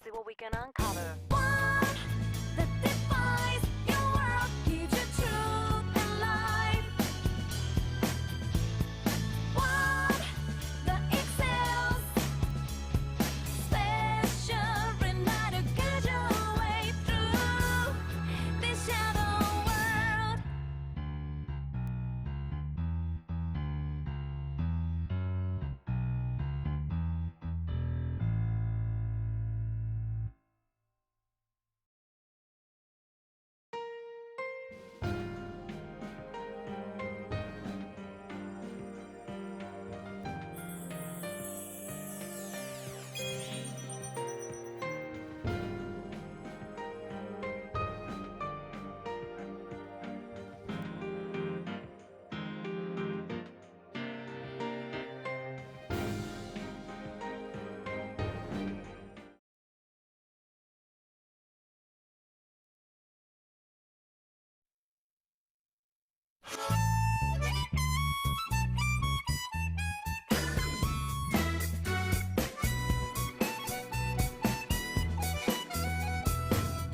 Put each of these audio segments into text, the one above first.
see what we can uncover. One that defies your world, gives you truth and life. One that excels, special reminder, guide your way through this shadow world.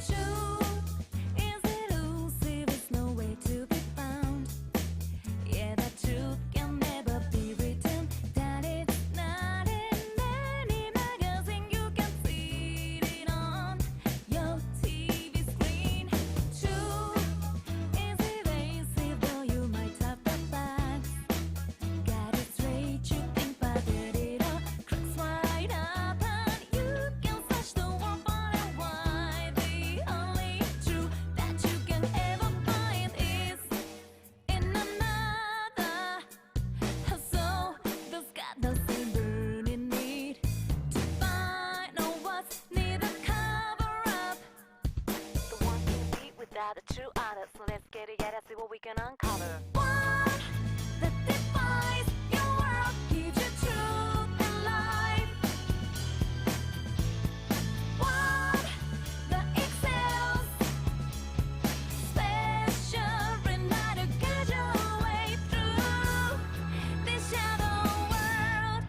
Truth is elusive, it's nowhere to be found. Yeah, that truth can never be written. That it's not in any magazine. You can see it on your TV screen. Truth is evasive, though you might have the facts. Got it straight, you think, but it all cracks right up, and you can search the world far and wide. The only truth that you can ever find is in another. So those got the same burning need to find out what's needed, cover up. The one can't beat without a true honor, so let's get together, see what we can uncover. One that defies your world, gives you truth and life. One that excels, special reminder, guide your way through this shadow world.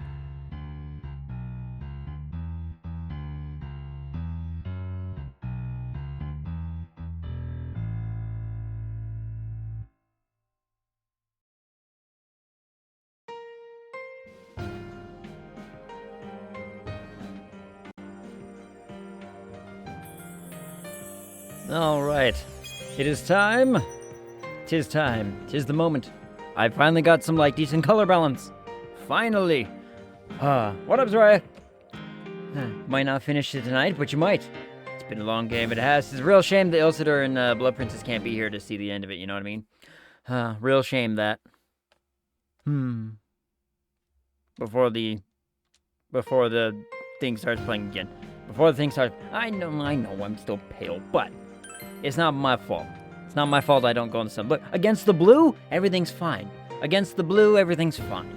All right. It is time. Tis time. Tis the moment. I finally got some, decent color balance. Finally. What up, Zariah? Might not finish it tonight, but you might. It's been a long game, but it has. It's a real shame that Ilsidor and Blood Princess can't be here to see the end of it, you know what I mean? Real shame that. Before the thing starts playing again. Before the thing starts... I know, I'm still pale, but... It's not my fault. It's not my fault I don't go in the sun. But against the blue, everything's fine. Against the blue, everything's fine.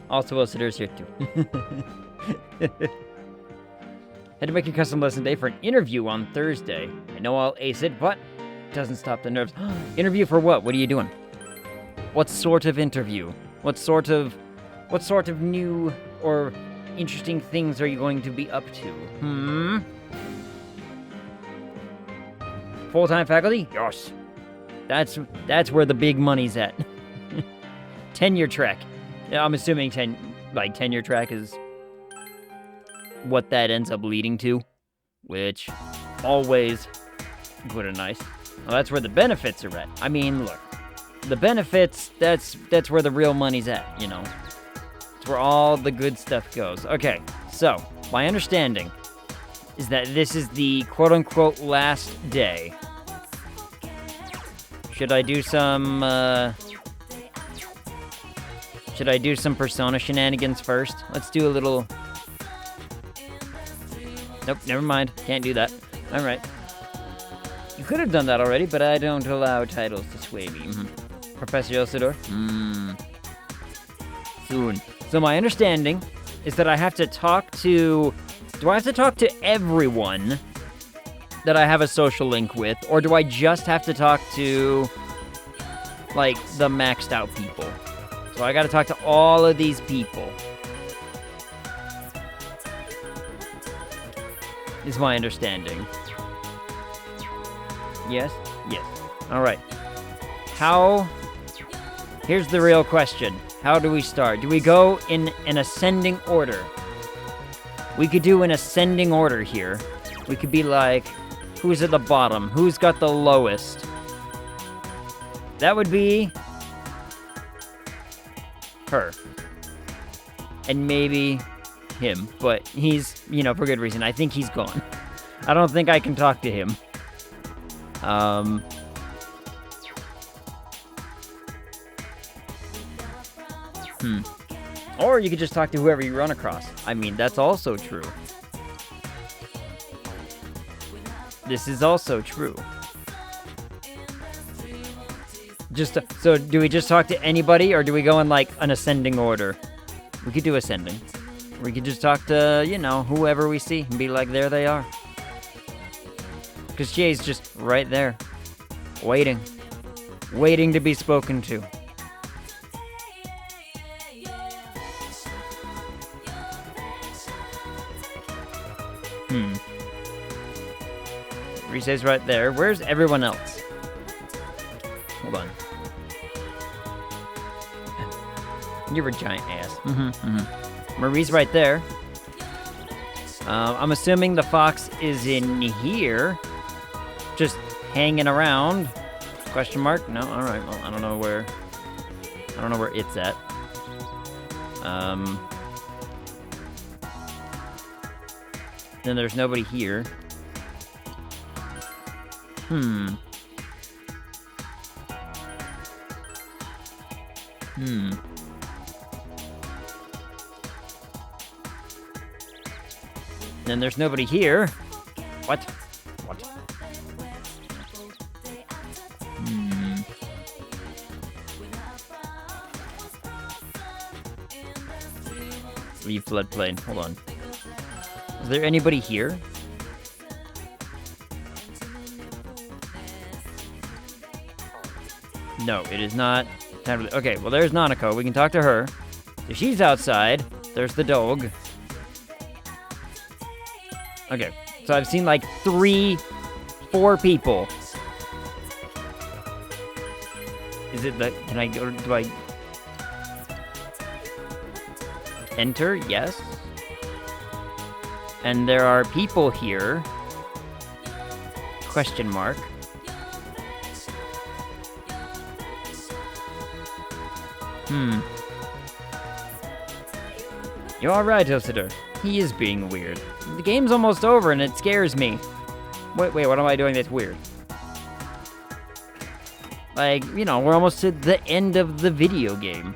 Also, Ilsidor's here too. Had to make a custom lesson day for an interview on Thursday. I know I'll ace it, but it doesn't stop the nerves. Interview for what? What are you doing? What sort of interview? What sort of new or interesting things are you going to be up to? Full-time faculty? Yes. That's where the big money's at. Tenure track. Yeah, I'm assuming tenure track is what that ends up leading to, which always put it nice. Well, that's where the benefits are at. I mean, look, the benefits, that's where the real money's at, you know. It's where all the good stuff goes. Okay, so my understanding is that this is the quote-unquote last day. Should I do some Persona shenanigans first? Let's do a little... Nope, never mind. Can't do that. Alright. You could have done that already, but I don't allow titles to sway me. Professor Ilsidor? Soon. So my understanding is that I have to talk to... Do I have to talk to everyone that I have a social link with, or do I just have to talk to, the maxed out people? So I gotta talk to all of these people. is my understanding. Yes? Yes. Alright. Here's the real question. How do we start? Do we go in an ascending order? We could do an ascending order here. We could be like, who's at the bottom? Who's got the lowest? That would be her. And maybe him. But he's, for good reason. I think he's gone. I don't think I can talk to him. Or you could just talk to whoever you run across. I mean, that's also true. This is also true. So do we just talk to anybody, or do we go in, like, an ascending order? We could do ascending. We could just talk to, whoever we see and be like, there they are. Because Jay's just right there. Waiting. Waiting to be spoken to. Rise's right there. Where's everyone else? Hold on. You're a giant ass. Marie's right there. I'm assuming the fox is in here. Just hanging around. Question mark? No? Alright, well, I don't know where it's at. Then there's nobody here. Then there's nobody here. What? Leave floodplain. Hold on. Is there anybody here? No, it is not. Okay, well, there's Nanako. We can talk to her. If she's outside, there's the dog. Okay, so I've seen like 4 people. Is it that? Can I go? Do I enter? Yes. And there are people here. Question mark. You're alright, Hosider. He is being weird. The game's almost over and it scares me. Wait, what am I doing that's weird? Like, we're almost at the end of the video game.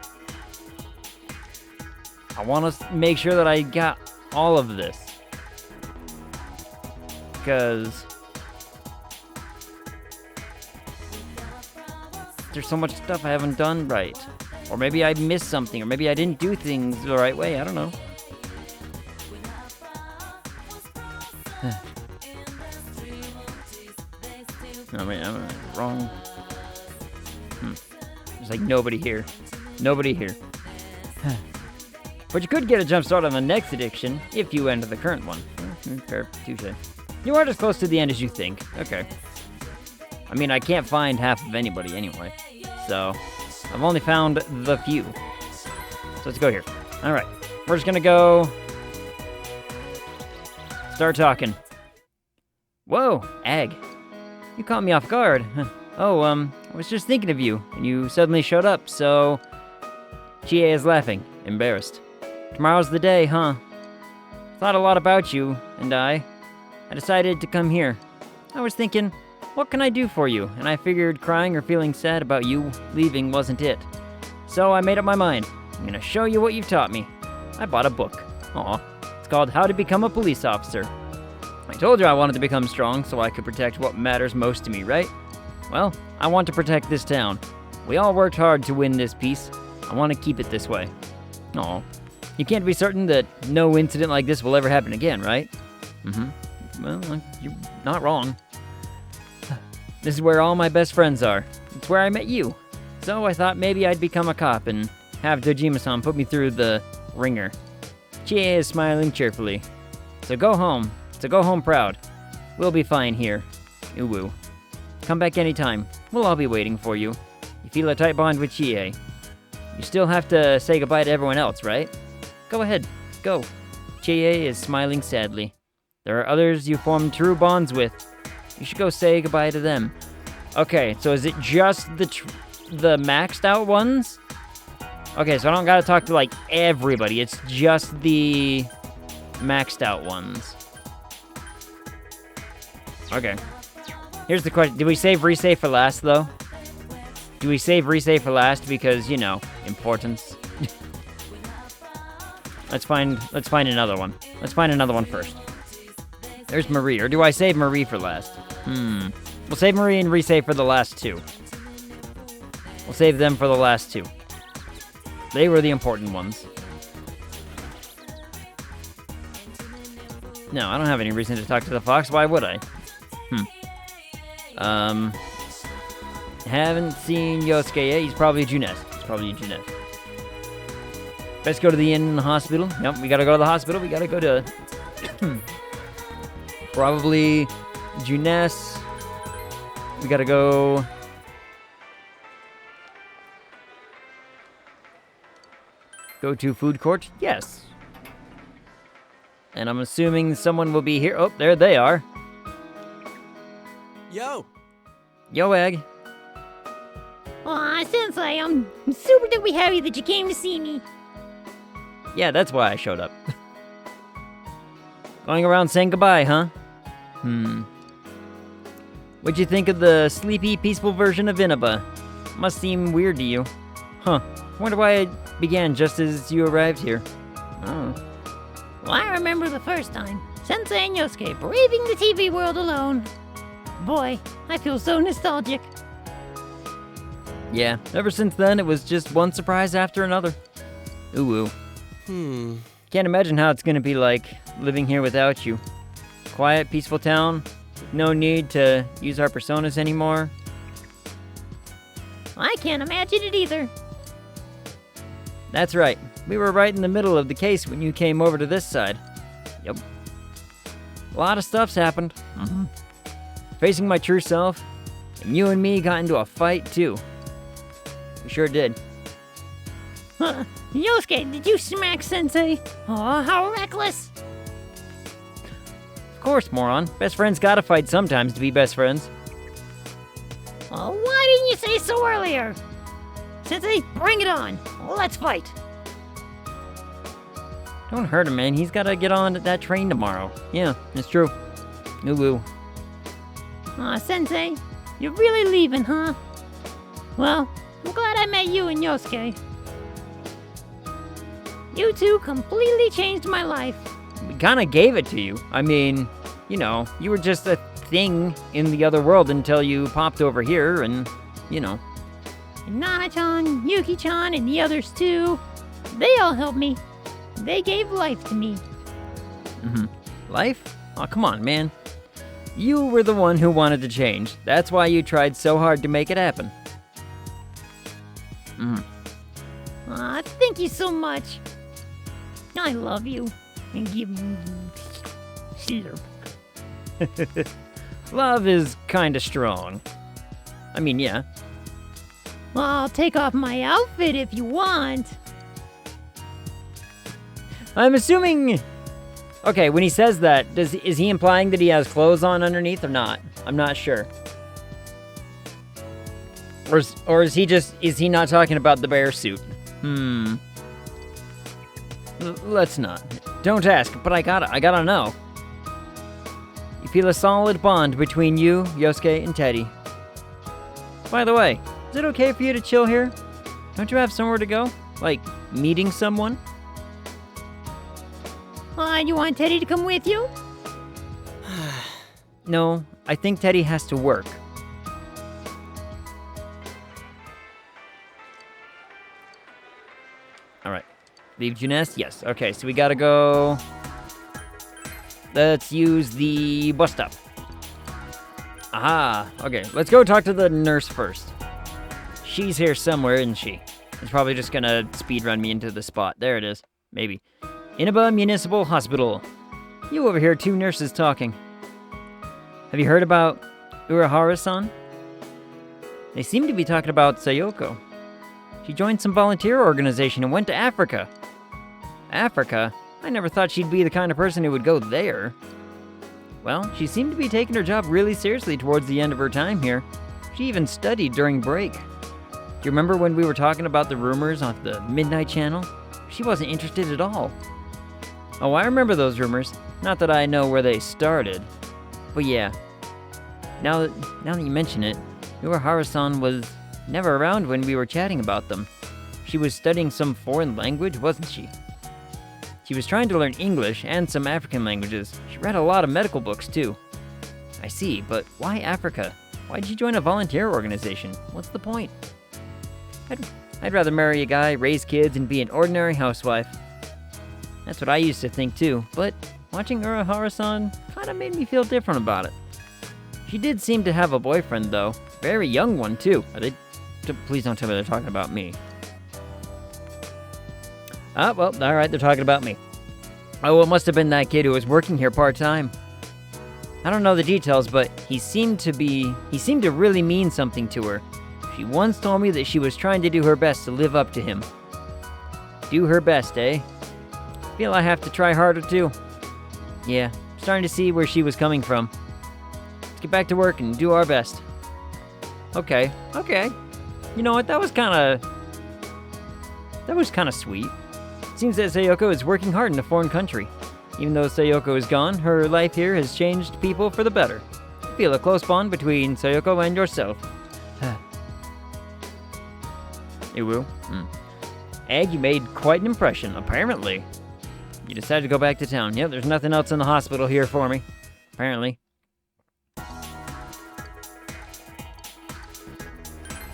I want to make sure that I got all of this. Because there's so much stuff I haven't done right. Or maybe I missed something, or maybe I didn't do things the right way, I don't know. I'm wrong. There's like nobody here. Nobody here. But you could get a jump start on the next addiction if you enter the current one. Fair, touche. You aren't as close to the end as you think. Okay. I mean, I can't find half of anybody anyway. So, I've only found the few. So let's go here. Alright. We're just gonna go start talking. Whoa, Ag. You caught me off guard. Oh, I was just thinking of you, and you suddenly showed up, so... Chie is laughing, embarrassed. Tomorrow's the day, huh? Thought a lot about you, and I decided to come here. I was thinking, what can I do for you? And I figured crying or feeling sad about you leaving wasn't it. So I made up my mind. I'm gonna show you what you've taught me. I bought a book. Aw. It's called How to Become a Police Officer. I told you I wanted to become strong so I could protect what matters most to me, right? Well, I want to protect this town. We all worked hard to win this peace. I want to keep it this way. Aw. You can't be certain that no incident like this will ever happen again, right? Well, you're not wrong. This is where all my best friends are. It's where I met you. So I thought maybe I'd become a cop and have Dojima-san put me through the ringer. Chie is smiling cheerfully. So go home so go home proud. We'll be fine here. Ooh woo. Come back anytime. We'll all be waiting for you. You feel a tight bond with Chie. You still have to say goodbye to everyone else, right? Go ahead. Go. Chie is smiling sadly. There are others you formed true bonds with. You should go say goodbye to them. Okay, so is it just the maxed out ones? Okay, so I don't gotta talk to, like, everybody. It's just the maxed out ones. Okay. Here's the question. Did we save resave for last, though? Do we save resave for last because, you know, importance? Let's find another one. Let's find another one first. There's Marie. Or do I save Marie for last? We'll save Marie and resave for the last two. We'll save them for the last two. They were the important ones. No, I don't have any reason to talk to the fox. Why would I? Haven't seen Yosuke yet. He's probably Junette. Let's go to the inn in the hospital. Yep, we gotta go to the hospital. We gotta go to... probably Junesse. We gotta go... Go to food court? Yes. And I'm assuming someone will be here. Oh, there they are. Yo! Yo, Egg. Aw, Sensei, I'm super duper happy that you came to see me. Yeah, that's why I showed up. Going around saying goodbye, huh? What'd you think of the sleepy, peaceful version of Inaba? Must seem weird to you. Huh. Wonder why it began just as you arrived here. Oh. Well, I remember the first time. Sensei and Yosuke braving the TV world alone. Boy, I feel so nostalgic. Yeah, ever since then, it was just one surprise after another. Ooh. Can't imagine how it's gonna be like living here without you. Quiet, peaceful town. No need to use our personas anymore. I can't imagine it either. That's right. We were right in the middle of the case when you came over to this side. Yep. A lot of stuff's happened. Facing my true self, and you and me got into a fight too. We sure did. Yosuke, did you smack Sensei? Aw, how reckless. Of course, moron. Best friends gotta fight sometimes to be best friends. Why didn't you say so earlier? Sensei, bring it on. Let's fight. Don't hurt him, man. He's gotta get on that train tomorrow. Yeah, it's true. Ooh. Aw, Sensei, you're really leaving, huh? Well, I'm glad I met you and Yosuke. You two completely changed my life. We kinda gave it to you. I mean, you know, you were just a thing in the other world until you popped over here and, you know. And Nana-chan, Yuki-chan, and the others too. They all helped me. They gave life to me. Life? Oh, come on, man. You were the one who wanted to change. That's why you tried so hard to make it happen. Aw, thank you so much. I love you. And give me slurp. Love is kinda strong. I mean, yeah. Well, I'll take off my outfit if you want. I'm assuming... Okay, when he says that, is he implying that he has clothes on underneath or not? I'm not sure. Or is he not talking about the bear suit? Let's not. Don't ask, but I gotta know. You feel a solid bond between you, Yosuke, and Teddy. By the way, is it okay for you to chill here? Don't you have somewhere to go? Like, meeting someone? You want Teddy to come with you? No, I think Teddy has to work. Alright. Leave Junesse? Yes. Okay, so we gotta go... Let's use the bus stop. Aha! Okay, let's go talk to the nurse first. She's here somewhere, isn't she? It's probably just gonna speedrun me into the spot. There it is. Maybe. Inaba Municipal Hospital. You overhear two nurses talking. Have you heard about Urahara-san? They seem to be talking about Sayoko. She joined some volunteer organization and went to Africa. Africa? I never thought she'd be the kind of person who would go there. Well, she seemed to be taking her job really seriously towards the end of her time here. She even studied during break. Do you remember when we were talking about the rumors on the Midnight Channel? She wasn't interested at all. Oh, I remember those rumors. Not that I know where they started. But yeah. Now that you mention it, Urahara-san was never around when we were chatting about them. She was studying some foreign language, wasn't she? She was trying to learn English and some African languages. She read a lot of medical books, too. I see, but why Africa? Why'd you join a volunteer organization? What's the point? I'd rather marry a guy, raise kids, and be an ordinary housewife. That's what I used to think, too, but watching Urahara-san kinda made me feel different about it. She did seem to have a boyfriend, though. Very young one, too. Please don't tell me they're talking about me. Ah, well, alright, they're talking about me. Oh, it must have been that kid who was working here part-time. I don't know the details, but he seemed to really mean something to her. She once told me that she was trying to do her best to live up to him. Do her best, eh? Feel I have to try harder, too. Yeah, starting to see where she was coming from. Let's get back to work and do our best. Okay. You know what, that was kinda sweet. Seems that Sayoko is working hard in a foreign country. Even though Sayoko is gone, her life here has changed people for the better. I feel a close bond between Sayoko and yourself. Iwu? Egg, you made quite an impression, apparently. You decided to go back to town. Yep, there's nothing else in the hospital here for me. Apparently.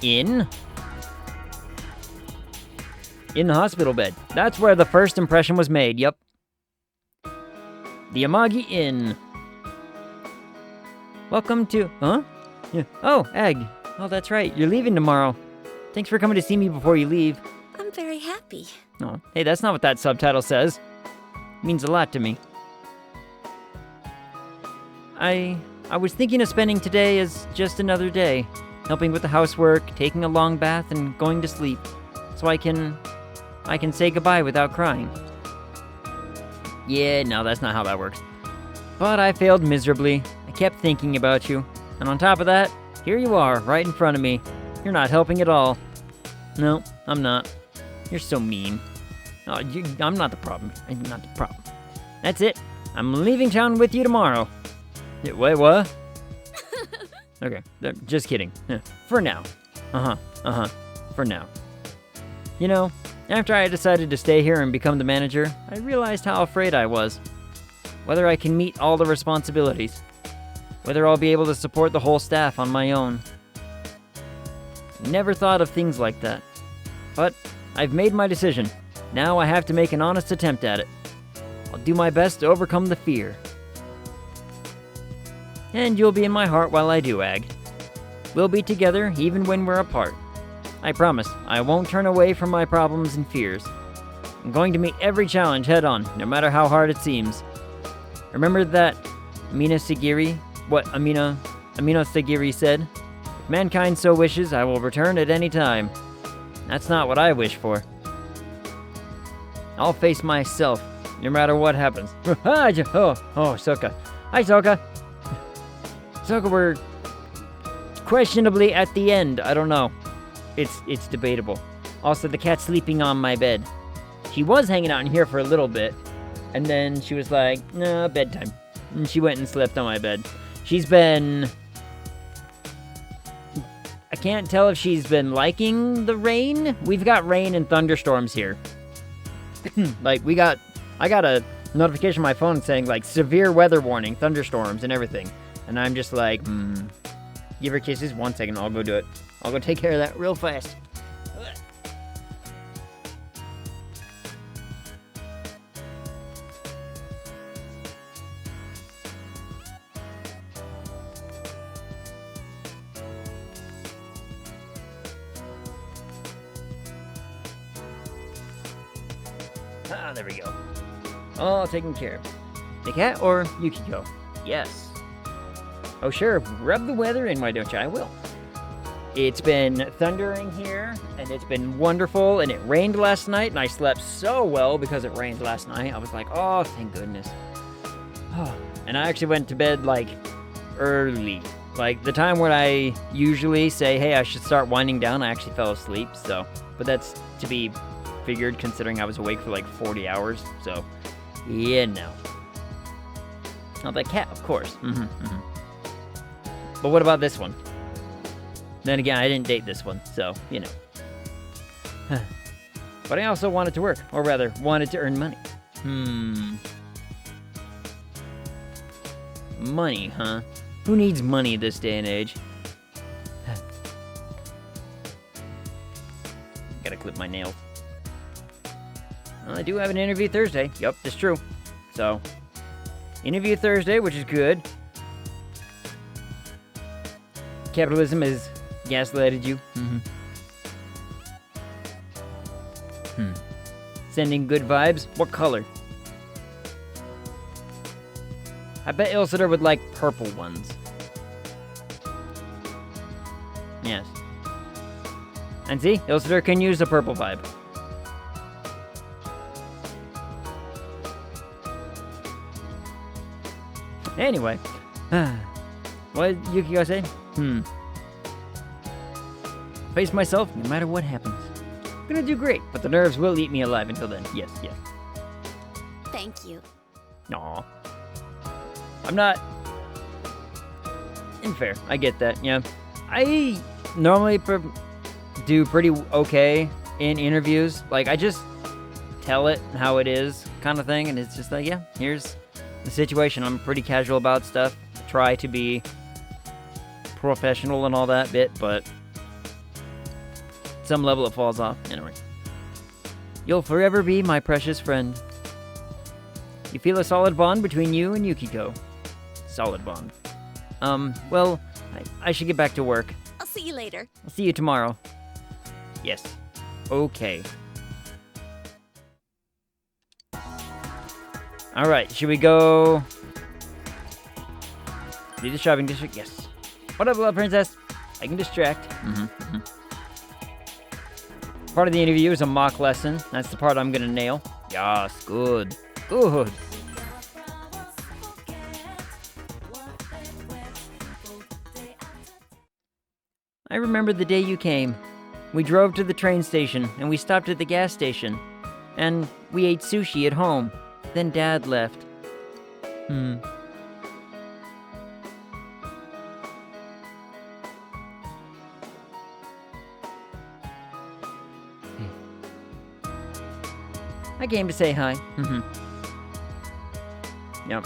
In the hospital bed. That's where the first impression was made, yep. The Amagi Inn. Welcome to... Huh? Yeah. Oh, Egg. Oh, that's right. You're leaving tomorrow. Thanks for coming to see me before you leave. I'm very happy. Oh, hey, that's not what that subtitle says. It means a lot to me. I was thinking of spending today as just another day. Helping with the housework, taking a long bath, and going to sleep. So I can say goodbye without crying. Yeah, no, that's not how that works. But I failed miserably. I kept thinking about you. And on top of that, here you are, right in front of me. You're not helping at all. No, I'm not. You're so mean. Oh, I'm not the problem. I'm not the problem. That's it. I'm leaving town with you tomorrow. Wait, what? Okay, just kidding. For now. For now. You know, after I decided to stay here and become the manager, I realized how afraid I was. Whether I can meet all the responsibilities. Whether I'll be able to support the whole staff on my own. Never thought of things like that. But I've made my decision. Now I have to make an honest attempt at it. I'll do my best to overcome the fear. And you'll be in my heart while I do, Ag. We'll be together even when we're apart. I promise, I won't turn away from my problems and fears. I'm going to meet every challenge head on, no matter how hard it seems. Remember that Amina Sagiri said? If mankind so wishes, I will return at any time. That's not what I wish for. I'll face myself, no matter what happens. Soka. Hi, Soka. Soka, we're questionably at the end. I don't know. It's debatable. Also, the cat's sleeping on my bed. She was hanging out in here for a little bit, and then she was like, nah, bedtime. And she went and slept on my bed. She's been... I can't tell if she's been liking the rain. We've got rain and thunderstorms here. I got a notification on my phone saying, like, severe weather warning, thunderstorms and everything. And I'm just like, Give her kisses. 1 second, I'll go do it. I'll go take care of that real fast. There we go. All taken care of. The cat or Yukiko? Yes. Oh, sure. Rub the weather in, why don't you? I will. It's been thundering here, and it's been wonderful, and it rained last night, and I slept so well because it rained last night. I was like, oh, thank goodness. Oh. And I actually went to bed, like, early. Like, the time when I usually say, hey, I should start winding down, I actually fell asleep, so. But that's to be figured, considering I was awake for, like, 40 hours, so. Yeah, no. Oh, that cat, of course. But what about this one? Then again, I didn't date this one, so, you know. But I also wanted to work, or rather, wanted to earn money. Money, huh? Who needs money this day and age? Gotta clip my nails. Well, I do have an interview Thursday. Yup, it's true. So, interview Thursday, which is good. Capitalism has gaslighted you. Sending good vibes. What color? I bet Ilsitor would like purple ones. Yes. And see, Ilsitor can use a purple vibe. Anyway. What did Yukiko say? Face myself no matter what happens. I'm gonna do great, but the nerves will eat me alive until then. Yes, yes. Thank you. Aw. I'm not... Unfair. I get that, yeah. I normally do pretty okay in interviews. Like, I just tell it how it is kind of thing, and it's just like, yeah, here's the situation. I'm pretty casual about stuff. I try to be professional and all that bit, but some level it falls off. Anyway. You'll forever be my precious friend. You feel a solid bond between you and Yukiko. Solid bond. Well, I should get back to work. I'll see you later. I'll see you tomorrow. Yes. Okay. Alright, should we go... Do the shopping district? Yes. What up, love princess? I can distract. Part of the interview is a mock lesson. That's the part I'm gonna nail. Yes, good. Good. I remember the day you came. We drove to the train station, and we stopped at the gas station. And we ate sushi at home. Then Dad left. I came to say hi. Yep.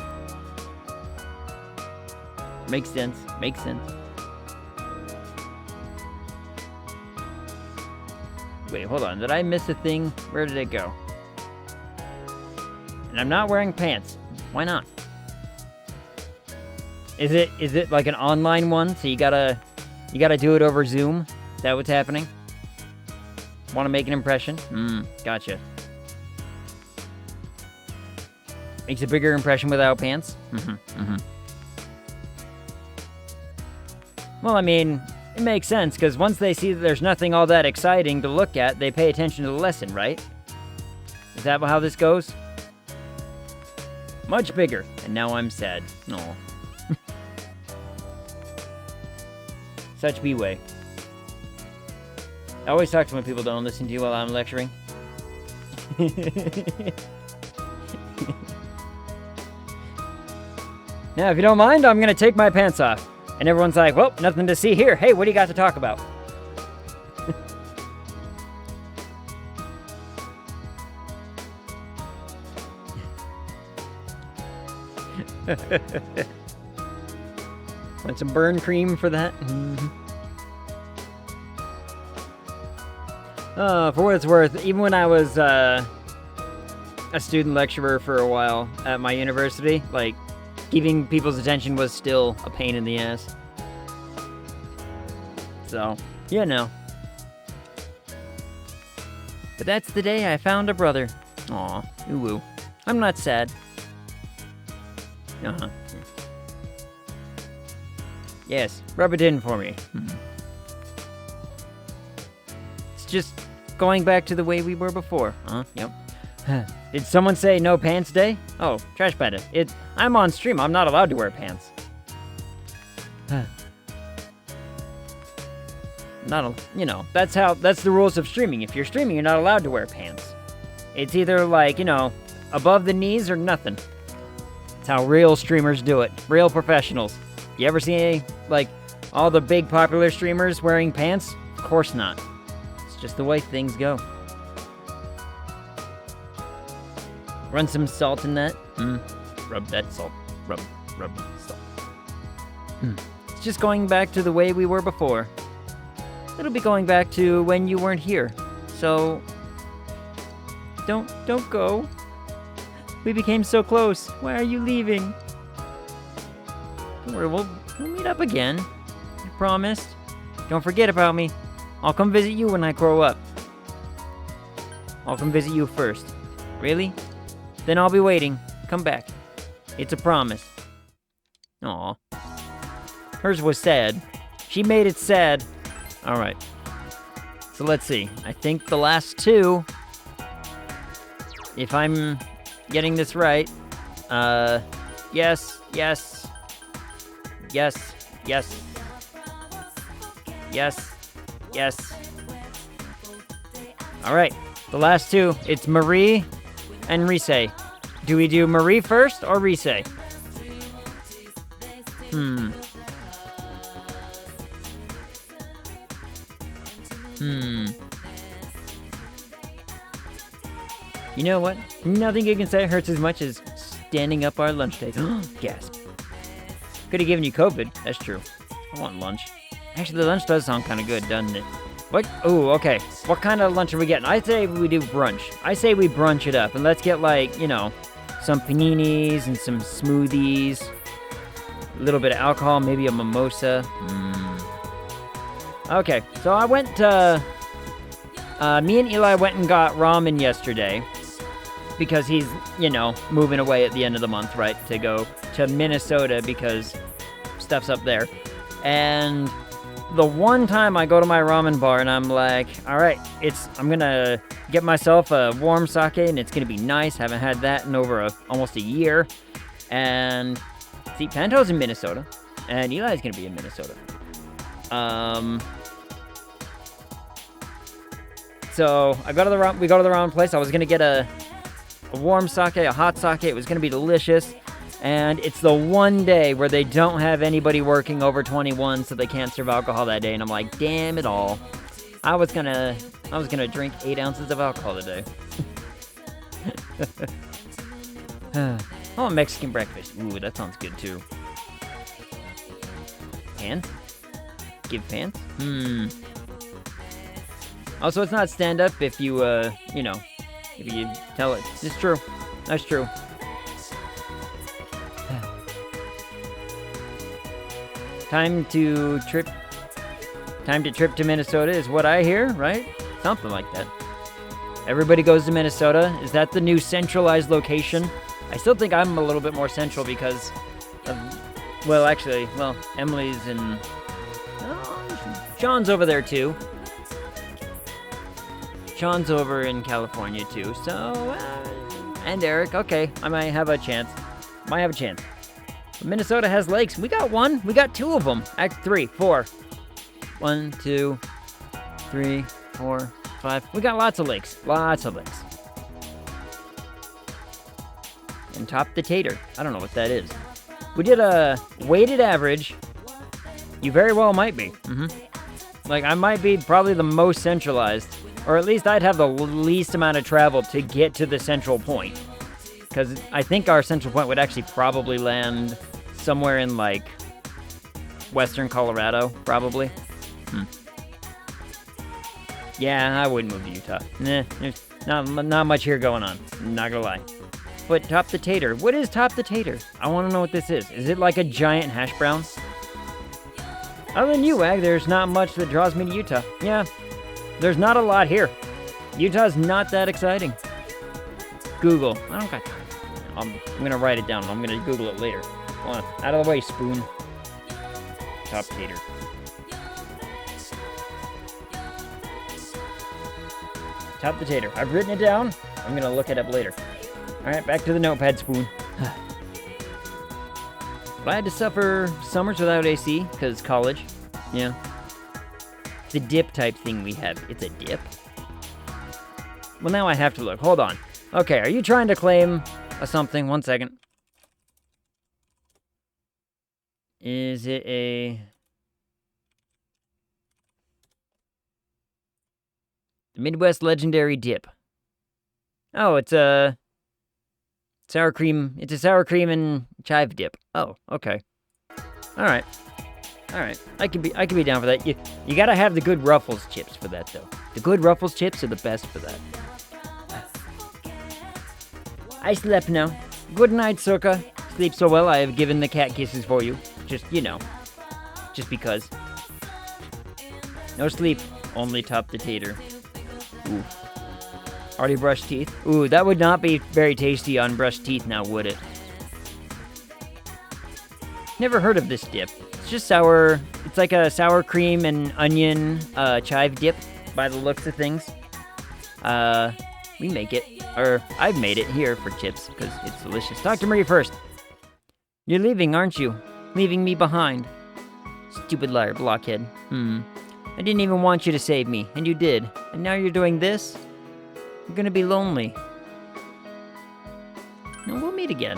Makes sense. Makes sense. Wait, hold on. Did I miss a thing? Where did it go? And I'm not wearing pants. Why not? Is it like an online one? So you gotta do it over Zoom? Is that what's happening? Want to make an impression? Gotcha. Makes a bigger impression without pants? Well, I mean, it makes sense, because once they see that there's nothing all that exciting to look at, they pay attention to the lesson, right? Is that how this goes? Much bigger, and now I'm sad. Aw. Such B-way. I always talk to when people don't listen to you while I'm lecturing. Now, if you don't mind, I'm gonna take my pants off. And everyone's like, well, nothing to see here. Hey, what do you got to talk about? Want some burn cream for that? For what it's worth, even when I was a student lecturer for a while at my university, like, keeping people's attention was still a pain in the ass. So, you know. But that's the day I found a brother. Aw, ooh. I'm not sad. Uh-huh. Yes, rub it in for me. It's just going back to the way we were before. Yep. Did someone say no pants day? Oh, Trash Panda. I'm on stream. I'm not allowed to wear pants. That's the rules of streaming. If you're streaming, you're not allowed to wear pants. It's either like, above the knees or nothing. It's how real streamers do it. Real professionals. You ever see all the big popular streamers wearing pants? Of course not. It's just the way things go. Run some salt in that. Rub that salt. Rub salt. It's just going back to the way we were before. It'll be going back to when you weren't here. So don't go. We became so close. Why are you leaving? Don't worry, we'll meet up again. I promised. Don't forget about me. I'll come visit you when I grow up. I'll come visit you first. Really? Then I'll be waiting. Come back. It's a promise. Aw. Hers was sad. She made it sad. Alright. So let's see. I think the last two, if I'm getting this right, yes. Alright. The last two, it's Marie and Rise. Do we do Marie first or Rise? You know what? Nothing you can say hurts as much as standing up our lunch days. Gasp. Could have given you COVID. That's true. I want lunch. Actually, the lunch does sound kind of good, doesn't it? What? Ooh, okay. What kind of lunch are we getting? I say we do brunch. I say we brunch it up, and let's get some paninis and some smoothies. A little bit of alcohol, maybe a mimosa. Okay, so I went me and Eli went and got ramen yesterday because he's, moving away at the end of the month, right, to go to Minnesota because stuff's up there. And the one time I go to my ramen bar and I'm like, all right, I'm gonna get myself a warm sake and it's gonna be nice. Haven't had that in over almost a year. And see, Panto's in Minnesota and Eli's gonna be in Minnesota. So we go to the ramen place. I was gonna get a warm sake, a hot sake. It was gonna be delicious. And it's the one day where they don't have anybody working over 21, so they can't serve alcohol that day. And I'm like, damn it all. I was gonna drink 8 ounces of alcohol today. Oh, Mexican breakfast. Ooh, that sounds good too. Pants? Give pants? Also, it's not stand-up if you, if you tell it. It's true. That's true. Time to trip to Minnesota is what I hear, right? Something like that. Everybody goes to Minnesota. Is that the new centralized location? I still think I'm a little bit more central because of, Emily's and Sean's over there too. Sean's over in California too, so, and Eric, okay, I might have a chance. Minnesota has lakes. We got one. We got 2 of them. 3, 4. 1, 2, 3, 4, 5. We got lots of lakes. And top the tater. I don't know what that is. We did a weighted average. You very well might be. I might be probably the most centralized. Or at least I'd have the least amount of travel to get to the central point. Because I think our central point would actually probably land somewhere in, western Colorado, probably. Yeah, I wouldn't move to Utah. There's not much here going on. Not gonna lie. But top the tater. What is top the tater? I want to know what this is. Is it like a giant hash brown? Other than you, Ag, there's not much that draws me to Utah. Yeah, there's not a lot here. Utah's not that exciting. Google. I don't got time. I'm gonna write it down. I'm gonna Google it later. Hold on. Out of the way, spoon. Top tater. Top the tater. I've written it down. I'm gonna look it up later. Alright, back to the notepad, spoon. But I had to suffer summers without AC, because college. Yeah. The dip type thing we have. It's a dip? Well, now I have to look. Hold on. Okay, are you trying to claim a something? 1 second. Is it a... The Midwest Legendary Dip. Oh, it's a... Sour cream... It's a sour cream and chive dip. Oh, okay. Alright. Alright. I could be down for that. You gotta have the good Ruffles chips for that, though. The good Ruffles chips are the best for that. I slept now. Good night, Circa. Sleep so well I have given the cat kisses for you. Just, you know. Just because. No sleep. Only top the tater. Ooh. Already brushed teeth? Ooh, that would not be very tasty on brushed teeth now, would it? Never heard of this dip. It's just sour... It's like a sour cream and onion chive dip, by the looks of things. We make it. Or, I've made it here for chips, because it's delicious. Talk to Marie first. You're leaving, aren't you? Leaving me behind. Stupid liar, blockhead. I didn't even want you to save me, and you did. And now you're doing this? You're gonna be lonely. No, we'll meet again.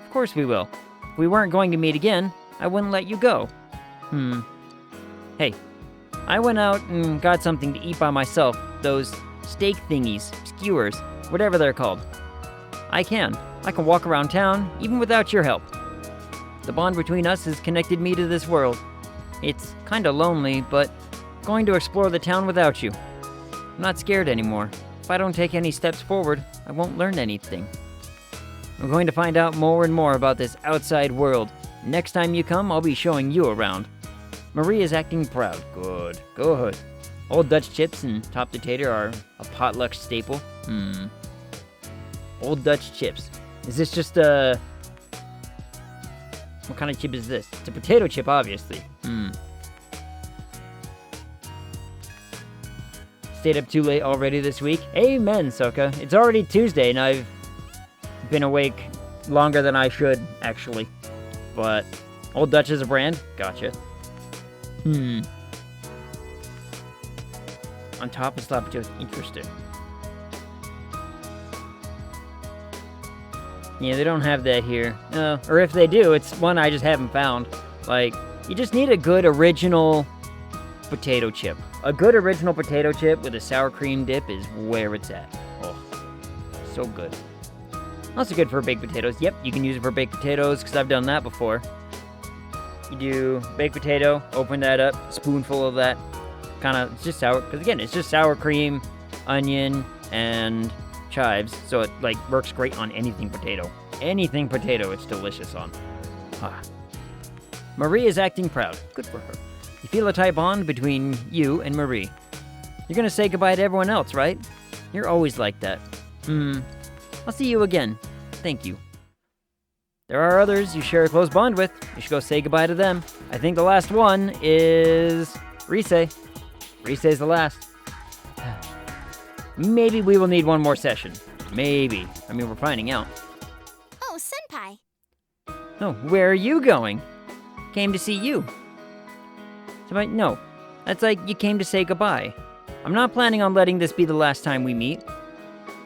Of course we will. If we weren't going to meet again, I wouldn't let you go. Hey, I went out and got something to eat by myself. Those steak thingies, skewers, whatever they're called. I can walk around town, even without your help. The bond between us has connected me to this world. It's kinda lonely, but going to explore the town without you. I'm not scared anymore. If I don't take any steps forward, I won't learn anything. I'm going to find out more and more about this outside world. Next time you come, I'll be showing you around. Marie is acting proud. Good. Old Dutch chips and top the tater are a potluck staple. Old Dutch chips. Is this just a... What kind of chip is this? It's a potato chip, obviously. Stayed up too late already this week? Amen, Soka. It's already Tuesday, and I've been awake longer than I should, actually. But Old Dutch is a brand? Gotcha. On top of slap potatoes. Interesting. Yeah, they don't have that here. Or if they do, it's one I just haven't found. Like, you just need a good original potato chip. A good original potato chip with a sour cream dip is where it's at. Oh, so good. Also good for baked potatoes. Yep, you can use it for baked potatoes, because I've done that before. You do baked potato, open that up, spoonful of that. It's just sour, because again, it's just sour cream, onion, and chives, so it, works great on anything potato. Anything potato, it's delicious on. Marie is acting proud. Good for her. You feel a tight bond between you and Marie. You're gonna say goodbye to everyone else, right? You're always like that. I'll see you again. Thank you. There are others you share a close bond with. You should go say goodbye to them. I think the last one is... Rise. Rise's the last. Maybe we will need one more session. Maybe. I mean, we're finding out. Oh, Senpai. Oh, where are you going? Came to see you. No, that's like you came to say goodbye. I'm not planning on letting this be the last time we meet.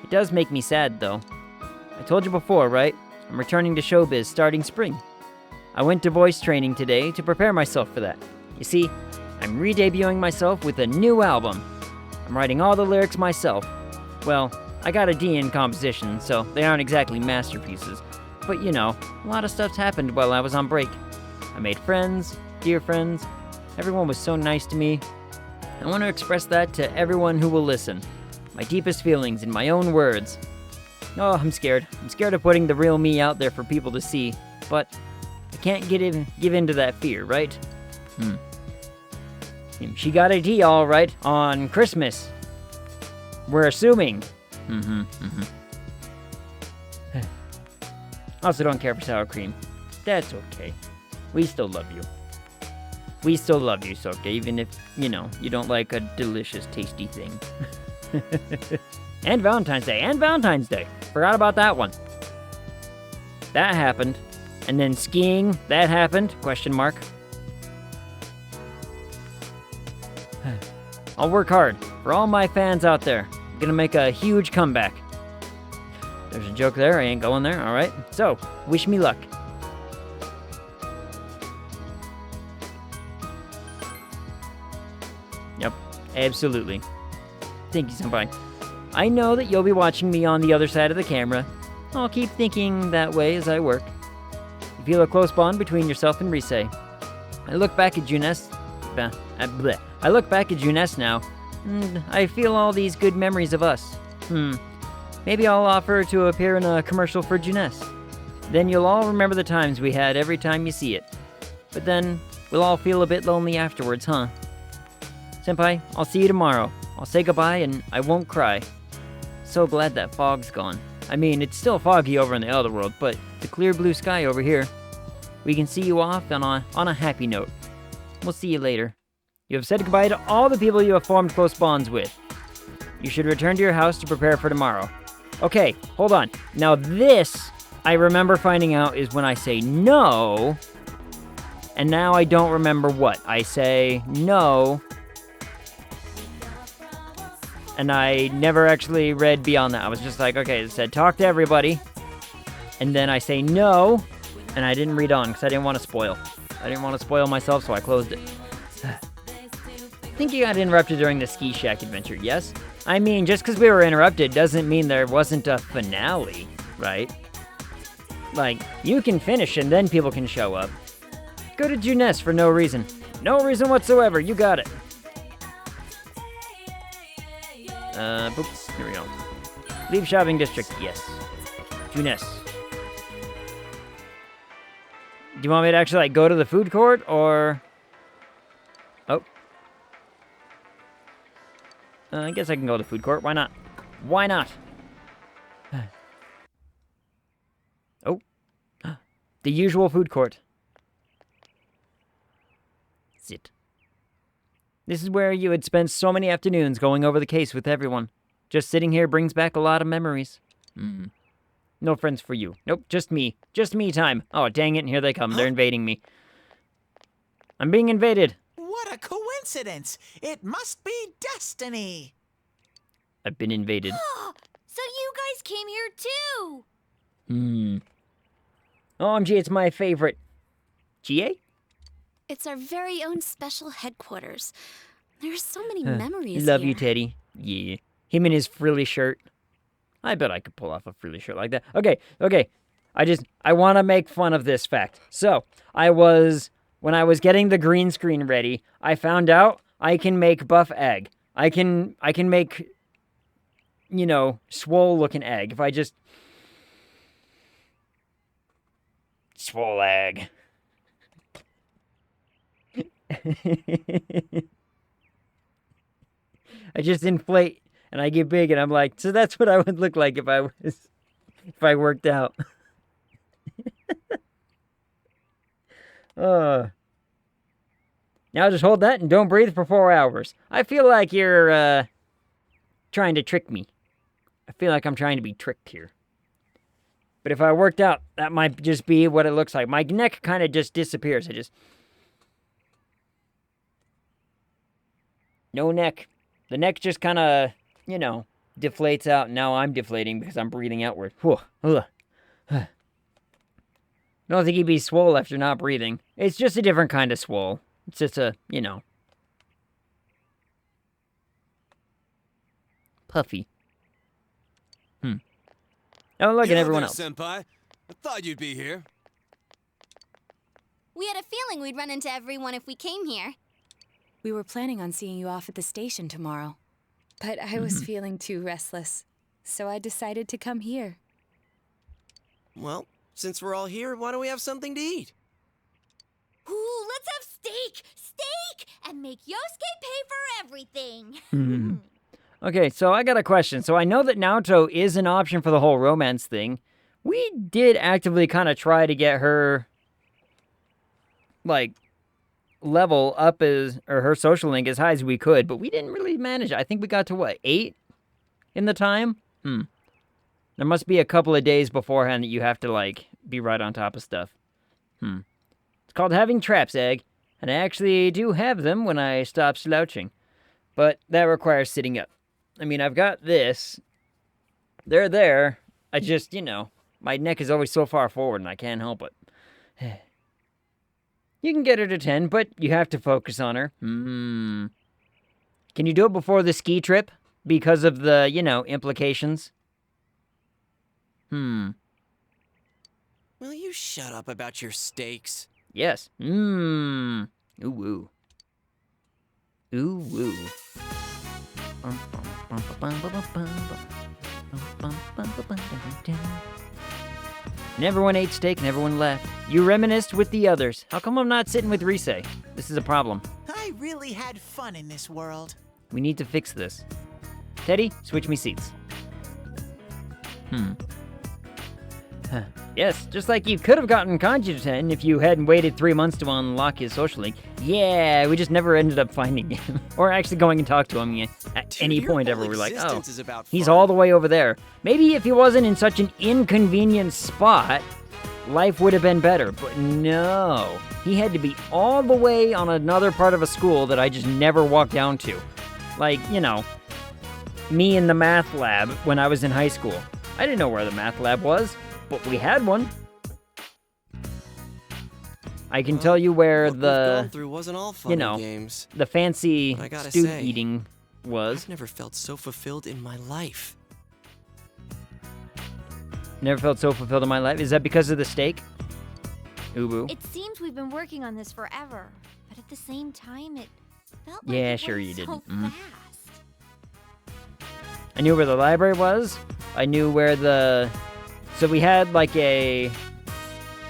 It does make me sad, though. I told you before, right? I'm returning to showbiz starting spring. I went to voice training today to prepare myself for that. You see, I'm re-debuting myself with a new album. I'm writing all the lyrics myself. Well, I got a D in composition, so they aren't exactly masterpieces. But you know, a lot of stuff's happened while I was on break. I made friends, dear friends. Everyone was so nice to me. I want to express that to everyone who will listen. My deepest feelings in my own words. Oh, I'm scared. I'm scared of putting the real me out there for people to see. But I can't give in to that fear, right? She got a D all right on Christmas. We're assuming. Also don't care for sour cream. That's okay. We still love you. We still love you, Soke, even if, you know, you don't like a delicious, tasty thing. And Valentine's Day, and Valentine's Day. Forgot about that one. That happened. And then skiing, that happened, question mark. I'll work hard for all my fans out there. I'm gonna make a huge comeback. There's a joke there, I ain't going there, alright? So, wish me luck. Yep, absolutely. Thank you, Senpai. I know that you'll be watching me on the other side of the camera. I'll keep thinking that way as I work. You feel a close bond between yourself and Rise. I look back at Junes. I look back at Junes now, and I feel all these good memories of us. Maybe I'll offer to appear in a commercial for Junes. Then you'll all remember the times we had every time you see it. But then, we'll all feel a bit lonely afterwards, huh? Senpai, I'll see you tomorrow. I'll say goodbye and I won't cry. So glad that fog's gone. I mean, it's still foggy over in the other world, but the clear blue sky over here. We can see you off on a happy note. We'll see you later. You have said goodbye to all the people you have formed close bonds with. You should return to your house to prepare for tomorrow. Okay, hold on. Now this, I remember finding out, is when I say no, and now I don't remember what. I say no, and I never actually read beyond that. I was just like, okay, it said talk to everybody, and then I say no, and I didn't read on because I didn't want to spoil. I didn't want to spoil myself, so I closed it. I think you got interrupted during the Ski Shack adventure, yes? I mean, just because we were interrupted doesn't mean there wasn't a finale, right? Like, you can finish and then people can show up. Go to Junes for no reason. No reason whatsoever, you got it. Oops, here we go. Leave shopping district, yes. Junes. Do you want me to actually, like, go to the food court, or... Oh. I guess I can go to the food court. Why not? Why not? Oh. The usual food court. Sit. This is where you had spent so many afternoons going over the case with everyone. Just sitting here brings back a lot of memories. No friends for you. Nope, just me. Just me time. Oh, dang it, and here they come. They're invading me. I'm being invaded. What a coincidence! It must be destiny! I've been invaded. So you guys came here too! OMG, it's my favorite. GA? It's our very own special headquarters. There's so many memories Love here. you, Teddy. Yeah. Him in his frilly shirt. I bet I could pull off a frilly shirt like that. Okay. I want to make fun of this fact. So, when I was getting the green screen ready, I found out I can make buff egg. I can make, you know, swole looking egg. If I just... Swole egg. I just inflate and I get big and I'm like, so that's what I would look like if I worked out. Now just hold that and don't breathe for 4 hours. I feel like you're trying to trick me. I feel like I'm trying to be tricked here. But if I worked out, that might just be what it looks like. My neck kind of just disappears. No neck. The neck just kind of, you know, deflates out. Now I'm deflating because I'm breathing outward. I don't think he'd be swole after not breathing. It's just a different kind of swole. It's just a, you know, puffy. Oh, look at everyone else. Senpai. I thought you'd be here. We had a feeling we'd run into everyone if we came here. We were planning on seeing you off at the station tomorrow, but I was feeling too restless, so I decided to come here. Well, since we're all here, why don't we have something to eat? Ooh, let's have steak! Steak! And make Yosuke pay for everything! Okay, so I got a question. So I know that Naoto is an option for the whole romance thing. We did actively kind of try to get her, like, level up or her social link as high as we could, but we didn't really manage it. I think we got to, what, 8 in the time? There must be a couple of days beforehand that you have to, like, be right on top of stuff. It's called having traps, Egg, and I actually do have them when I stop slouching. But that requires sitting up. I mean, I've got this. They're there. I just, my neck is always so far forward and I can't help it. You can get her to 10, but you have to focus on her. Can you do it before the ski trip? Because of the, implications? Will you shut up about your steaks? Yes. Ooh, woo. Ooh, woo. And everyone ate steak and everyone left. You reminisced with the others. How come I'm not sitting with Rise? This is a problem. I really had fun in this world. We need to fix this. Teddy, switch me seats. Yes, just like you could have gotten Kanji to 10 if you hadn't waited 3 months to unlock his social link. Yeah, we just never ended up finding him. Or actually going and talk to him at Dude, any your point whole ever. We're like, oh, existence is about he's fun. all the way over there. Maybe if he wasn't in such an inconvenient spot, life would have been better. But no, he had to be all the way on another part of a school that I just never walked down to. Like, me in the math lab when I was in high school. I didn't know where the math lab was, but we had one. I can tell you where What we've gone the, through wasn't all fun and games. the fancy But I gotta student say, eating was. I've never felt so fulfilled in my life. Never felt so fulfilled in my life. Is that because of the steak? Ubu. It seems we've been working on this forever, but at the same time, it felt Yeah, like it sure went you so didn't. Mhm. fast. I knew where the library was. I knew where so we had like a,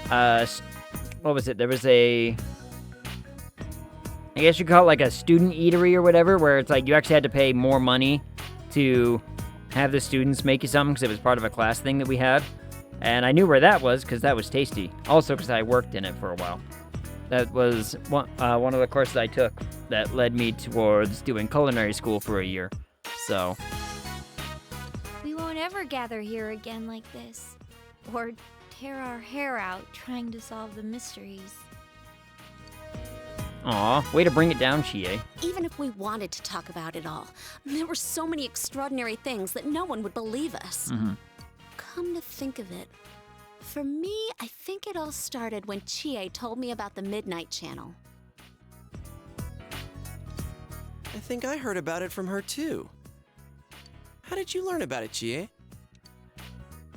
what was it? There was I guess you call it like a student eatery or whatever, where it's like you actually had to pay more money to have the students make you something because it was part of a class thing that we had. And I knew where that was because that was tasty. Also because I worked in it for a while. That was one of the courses I took that led me towards doing culinary school for a year. So, We won't ever gather here again like this, or tear our hair out trying to solve the mysteries. aw, way to bring it down, Chie. Even if we wanted to talk about it all, there were so many extraordinary things that no one would believe us. Come to think of it, for me, I think it all started when Chie told me about the Midnight Channel. I think I heard about it from her too. How did you learn about it, Chie?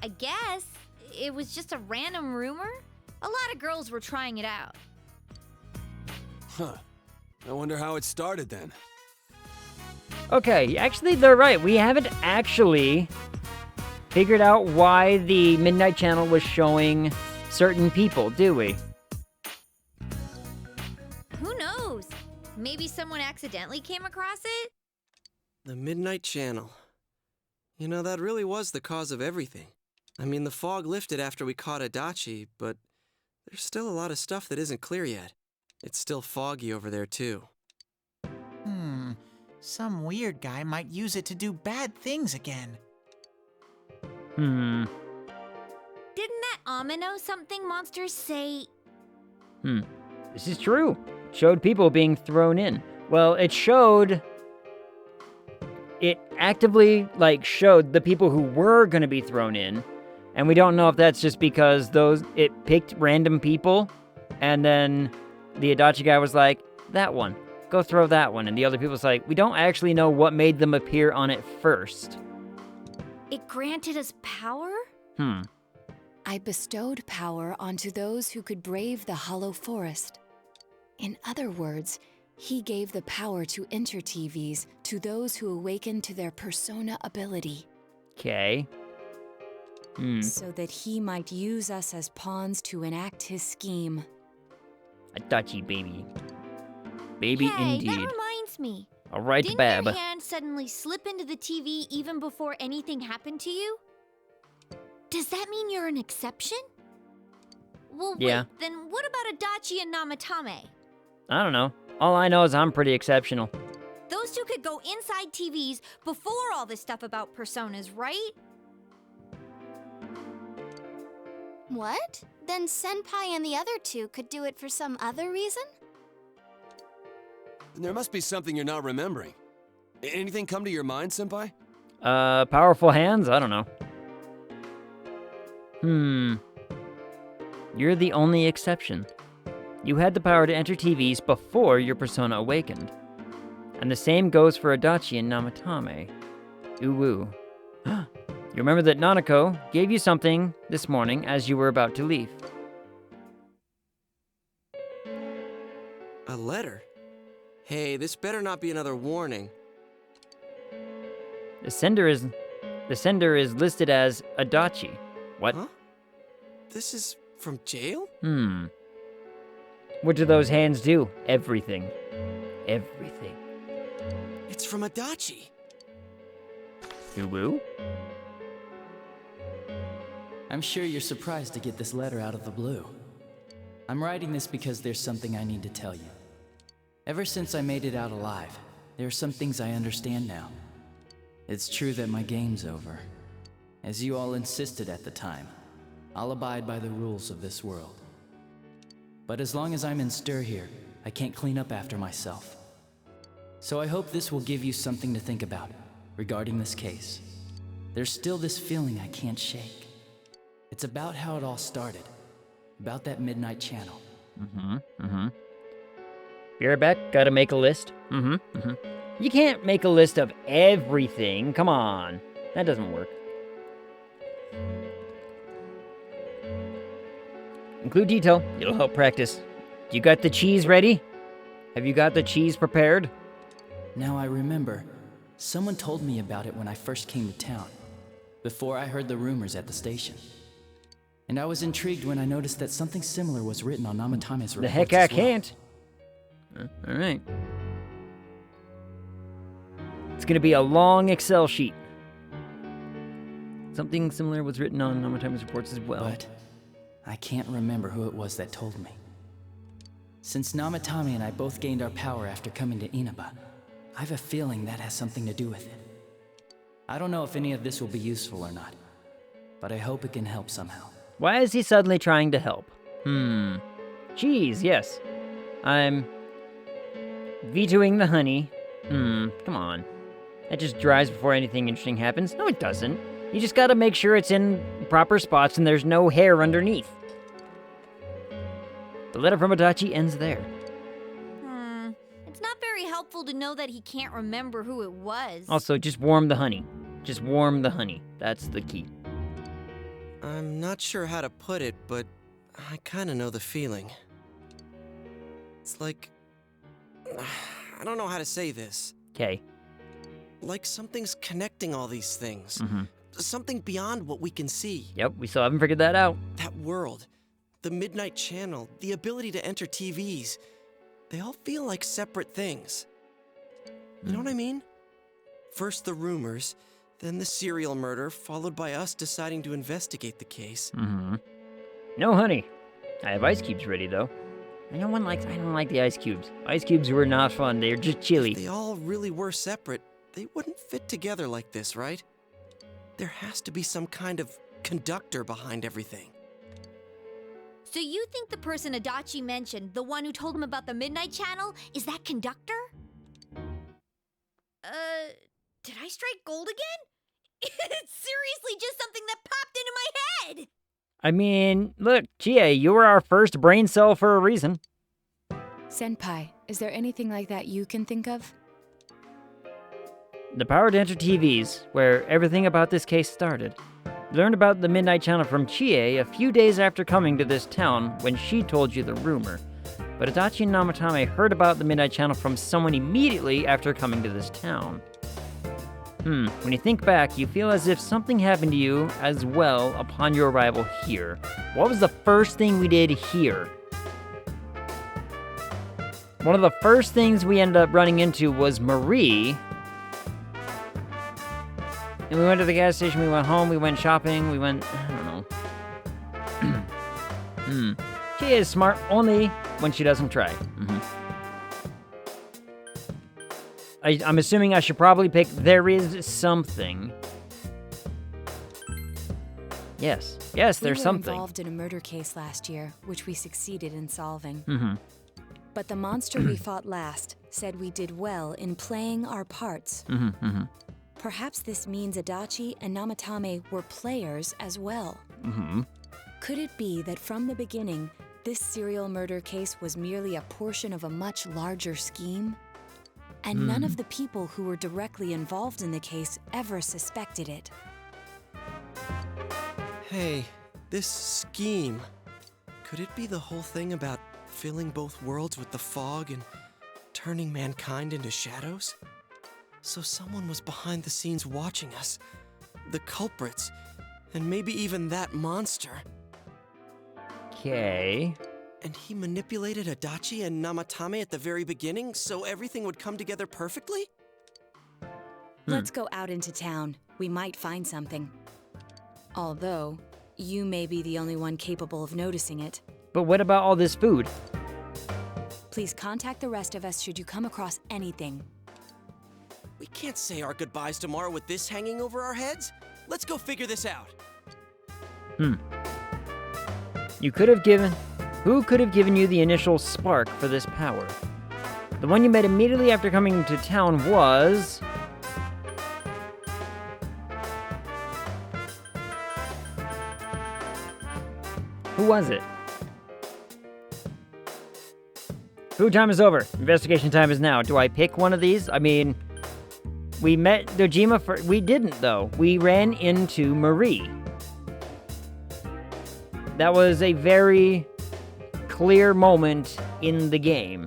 I guess it was just a random rumor. A lot of girls were trying it out. Huh. I wonder how it started then. Okay, actually, they're right. We haven't actually figured out why the Midnight Channel was showing certain people, do we? Who knows? Maybe someone accidentally came across it? The Midnight Channel. You know, that really was the cause of everything. I mean, the fog lifted after we caught Adachi, but there's still a lot of stuff that isn't clear yet. It's still foggy over there, too. Some weird guy might use it to do bad things again. Didn't that Amino something monsters say? This is true. It showed people being thrown in. Well, it actively, showed the people who were going to be thrown in. And we don't know if that's just because it picked random people, and then the Adachi guy was like, that one, go throw that one. And the other people's like, we don't actually know what made them appear on it first. It granted us power? I bestowed power onto those who could brave the hollow forest. In other words, he gave the power to enter TVs to those who awakened to their persona ability. Okay. So that he might use us as pawns to enact his scheme. Adachi, baby. Baby Hey, indeed. that reminds me. All right, Didn't Bab. your hand suddenly slip into the TV even before anything happened to you? Does that mean you're an exception? Well, Yeah. wait, then what about Adachi and Namatame? I don't know. All I know is I'm pretty exceptional. Those two could go inside TVs before all this stuff about personas, right? What? Then Senpai and the other two could do it for some other reason? There must be something you're not remembering. Anything come to your mind, Senpai? Powerful hands? I don't know. You're the only exception. You had the power to enter TVs before your persona awakened. And the same goes for Adachi and Namatame. Ooh. You remember that Nanako gave you something this morning as you were about to leave. A letter? Hey, this better not be another warning. The sender is listed as Adachi. What? Huh? This is from jail? What do those hands do? Everything. Everything. It's from Adachi. Ooh. I'm sure you're surprised to get this letter out of the blue. I'm writing this because there's something I need to tell you. Ever since I made it out alive, there are some things I understand now. It's true that my game's over. As you all insisted at the time, I'll abide by the rules of this world. But as long as I'm in stir here, I can't clean up after myself. So I hope this will give you something to think about regarding this case. There's still this feeling I can't shake. It's about how it all started. About that midnight channel. Be right back. Gotta make a list. You can't make a list of everything. Come on. That doesn't work. Include detail. It'll help practice. You got the cheese ready? Have you got the cheese prepared? Now I remember, someone told me about it when I first came to town, before I heard the rumors at the station. And I was intrigued when I noticed that something similar was written on Namatame's reports. The heck I can't. All right. It's gonna be a long Excel sheet. Something similar was written on Namatame's reports as well. But I can't remember who it was that told me. Since Namatame and I both gained our power after coming to Inaba, I have a feeling that has something to do with it. I don't know if any of this will be useful or not, but I hope it can help somehow. Why is he suddenly trying to help? Cheese, yes. I'm vetoing the honey. Come on. That just dries before anything interesting happens. No, it doesn't. You just gotta make sure it's in proper spots and there's no hair underneath. The letter from Adachi ends there. It's not very helpful to know that he can't remember who it was. Also, just warm the honey. Just warm the honey. That's the key. I'm not sure how to put it, but I kind of know the feeling. It's like... I don't know how to say this. Okay. Like something's connecting all these things. Something beyond what we can see. Yep, we still haven't figured that out. That world, the midnight channel, the ability to enter TVs, they all feel like separate things. You know what I mean? First the rumors, then the serial murder, followed by us deciding to investigate the case. No honey. I have ice cubes ready, though. I don't like the ice cubes. Ice cubes were not fun. They're just chilly. If they all really were separate, they wouldn't fit together like this, right? There has to be some kind of conductor behind everything. So you think the person Adachi mentioned, the one who told him about the Midnight Channel, is that conductor? Did I strike gold again? It's seriously just something that popped into my head! I mean, look, Chie, you were our first brain cell for a reason. Senpai, is there anything like that you can think of? The power to enter TVs, where everything about this case started. Learned about the Midnight Channel from Chie a few days after coming to this town when she told you the rumor. But Adachi and Namatame heard about the Midnight Channel from someone immediately after coming to this town. When you think back, you feel as if something happened to you as well upon your arrival here. What was the first thing we did here? One of the first things we ended up running into was Marie And we went to the gas station, we went home, we went shopping, we went... I don't know. She is smart only when she doesn't try. I'm assuming I should probably pick there is something. Yes, there's we were something. involved in a murder case last year, which we succeeded in solving. Mm-hmm. But the monster we fought last said we did well in playing our parts. Mm-hmm. Perhaps this means Adachi and Namatame were players as well. Mm-hmm. Could it be that from the beginning, this serial murder case was merely a portion of a much larger scheme? And none of the people who were directly involved in the case ever suspected it. Hey, this scheme. Could it be the whole thing about filling both worlds with the fog and turning mankind into shadows? So someone was behind the scenes watching us. The culprits. And maybe even that monster. Okay. And he manipulated Adachi and Namatame at the very beginning so everything would come together perfectly? Let's go out into town. We might find something. Although, you may be the only one capable of noticing it. But what about all this food? Please contact the rest of us should you come across anything. We can't say our goodbyes tomorrow with this hanging over our heads. Let's go figure this out. You could have given... Who could have given you the initial spark for this power? The one you met immediately after coming to town was... Who was it? Food time is over. Investigation time is now. Do I pick one of these? I mean, we met Dojima for... We didn't, though. We ran into Marie. That was a very clear moment in the game.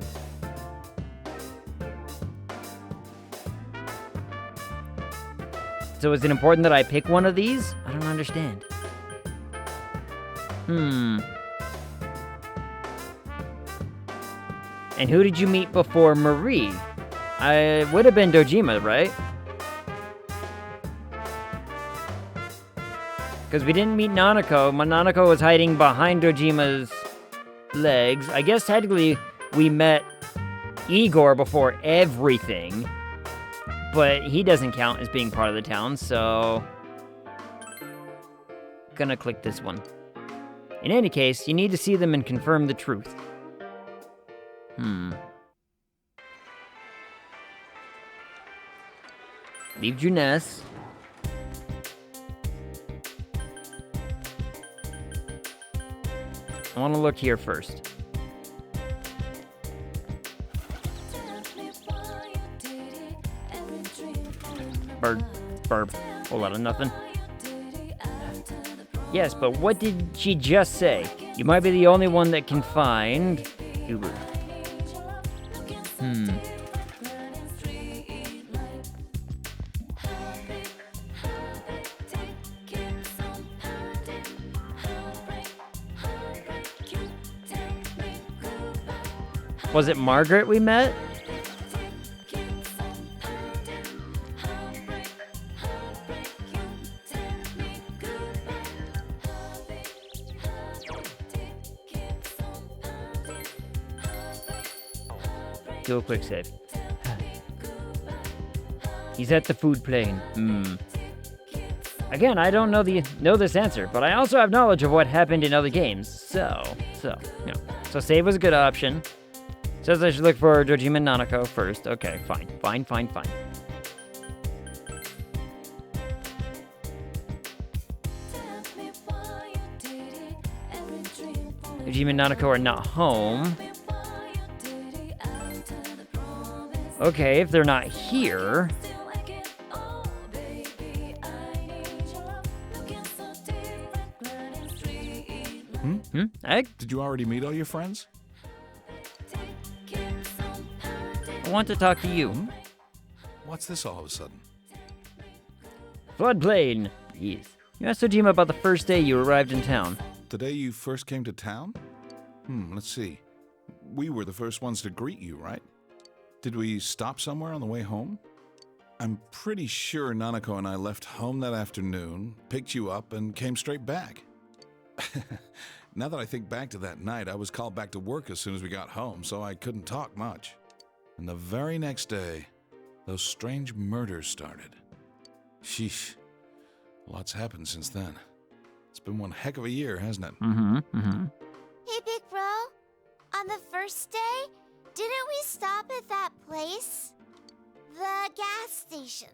So is it important that I pick one of these? I don't understand. And who did you meet before Marie? I would have been Dojima, right? Because we didn't meet Nanako. Nanako was hiding behind Dojima's legs. I guess technically we met Igor before everything. But he doesn't count as being part of the town, so... Gonna click this one. In any case, you need to see them and confirm the truth. Leave Juness. I want to look here first. Bird. Burp. Whole lot of nothing. Yes, but what did she just say? You might be the only one that can find... Uber. Was it Margaret we met? Do a quick save. He's at the food plane. Again, I don't know this answer, but I also have knowledge of what happened in other games. So, you know. So save was a good option. Says I should look for Dojima and Nanako first. Okay, fine. Dojima and Nanako are not home. Okay, if they're not here... Egg? Did you already meet all your friends? I want to talk to you. What's this all of a sudden? Floodplain. Breathe. You asked Dojima about the first day you arrived in town. The day you first came to town? Let's see. We were the first ones to greet you, right? Did we stop somewhere on the way home? I'm pretty sure Nanako and I left home that afternoon, picked you up, and came straight back. Now that I think back to that night, I was called back to work as soon as we got home, so I couldn't talk much. And the very next day, those strange murders started. Sheesh. Lots happened since then. It's been one heck of a year, hasn't it? Hey, big bro. On the first day, didn't we stop at that place? The gas station.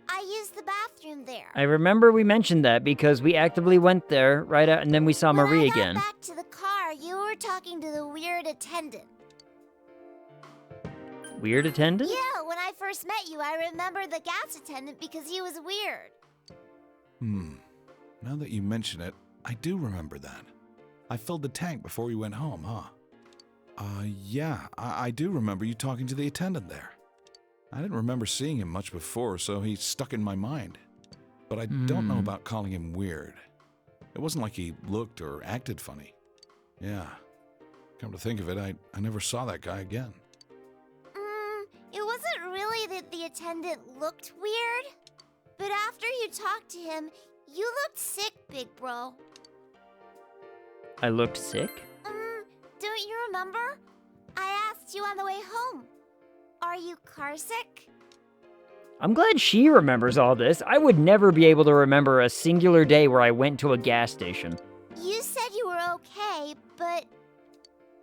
I used the bathroom there. I remember we mentioned that because we actively went there right out, and then we saw Marie again. When I got back to the car, you were talking to the weird attendant. Weird attendant? Yeah, when I first met you, I remember the gas attendant because he was weird. Now that you mention it, I do remember that. I filled the tank before we went home, huh? Yeah, I do remember you talking to the attendant there. I didn't remember seeing him much before, so he stuck in my mind. But I don't know about calling him weird. It wasn't like he looked or acted funny. Yeah, come to think of it, I never saw that guy again. It wasn't really that the attendant looked weird, but after you talked to him, you looked sick, big bro. I looked sick? Don't you remember? I asked you on the way home. Are you car sick? I'm glad she remembers all this. I would never be able to remember a singular day where I went to a gas station. You said you were okay, but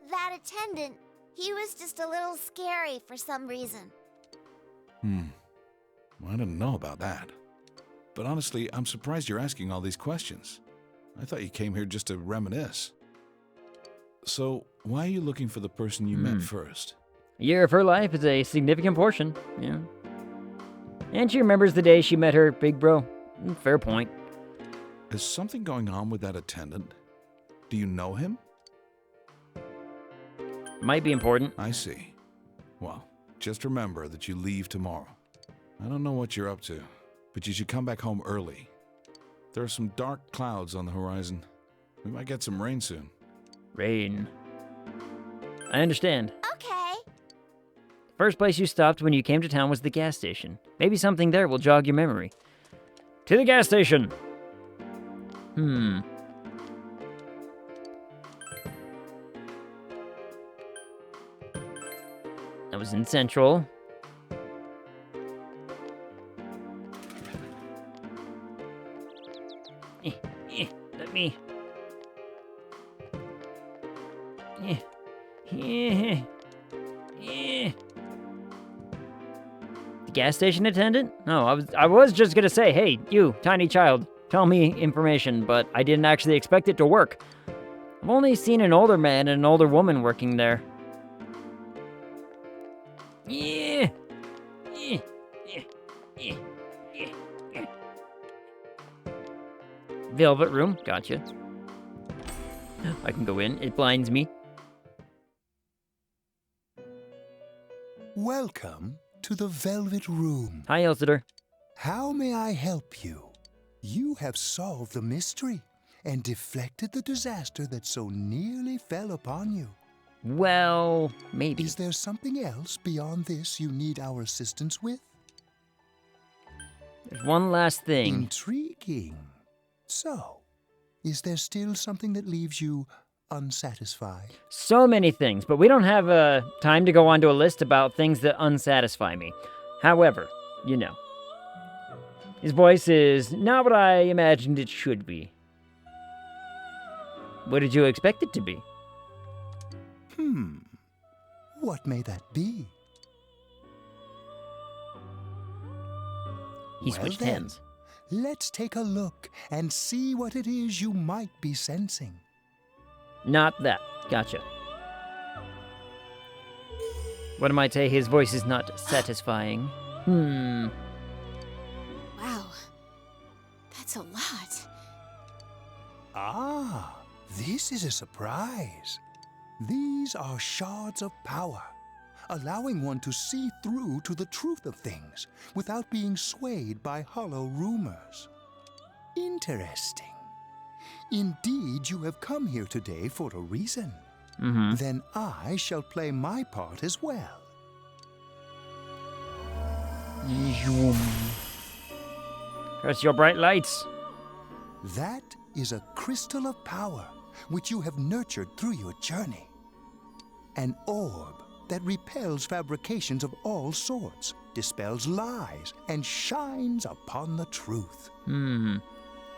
that attendant, he was just a little scary for some reason. Well, I didn't know about that. But honestly, I'm surprised you're asking all these questions. I thought you came here just to reminisce. So, why are you looking for the person you met first? A year of her life is a significant portion, yeah. And she remembers the day she met her big bro. Fair point. Is something going on with that attendant? Do you know him? Might be important. I see. Well, just remember that you leave tomorrow. I don't know what you're up to, but you should come back home early. There are some dark clouds on the horizon. We might get some rain soon. Rain. I understand. Okay. First place you stopped when you came to town was the gas station. Maybe something there will jog your memory. To the gas station! That was in Central. Let me... The gas station attendant? No, I was just gonna say, hey, you, tiny child, tell me information, but I didn't actually expect it to work. I've only seen an older man and an older woman working there. Velvet room, gotcha. I can go in, it blinds me. Welcome to the Velvet Room. Hi, Elsider. How may I help you? You have solved the mystery and deflected the disaster that so nearly fell upon you. Well, maybe. Is there something else beyond this you need our assistance with? There's one last thing. Intriguing. So, is there still something that leaves you unsatisfied? So many things, but we don't have time to go onto a list about things that unsatisfy me. However, you know, his voice is not what I imagined it should be. What did you expect it to be? What may that be? He switched hands. Let's take a look and see what it is you might be sensing. Not that. Gotcha. What am I say? His voice is not satisfying. Wow. That's a lot. Ah, this is a surprise. These are shards of power, allowing one to see through to the truth of things without being swayed by hollow rumors. Interesting. Indeed, you have come here today for a reason. Then I shall play my part as well. Press your bright lights. That is a crystal of power which you have nurtured through your journey. An orb that repels fabrications of all sorts, dispels lies, and shines upon the truth.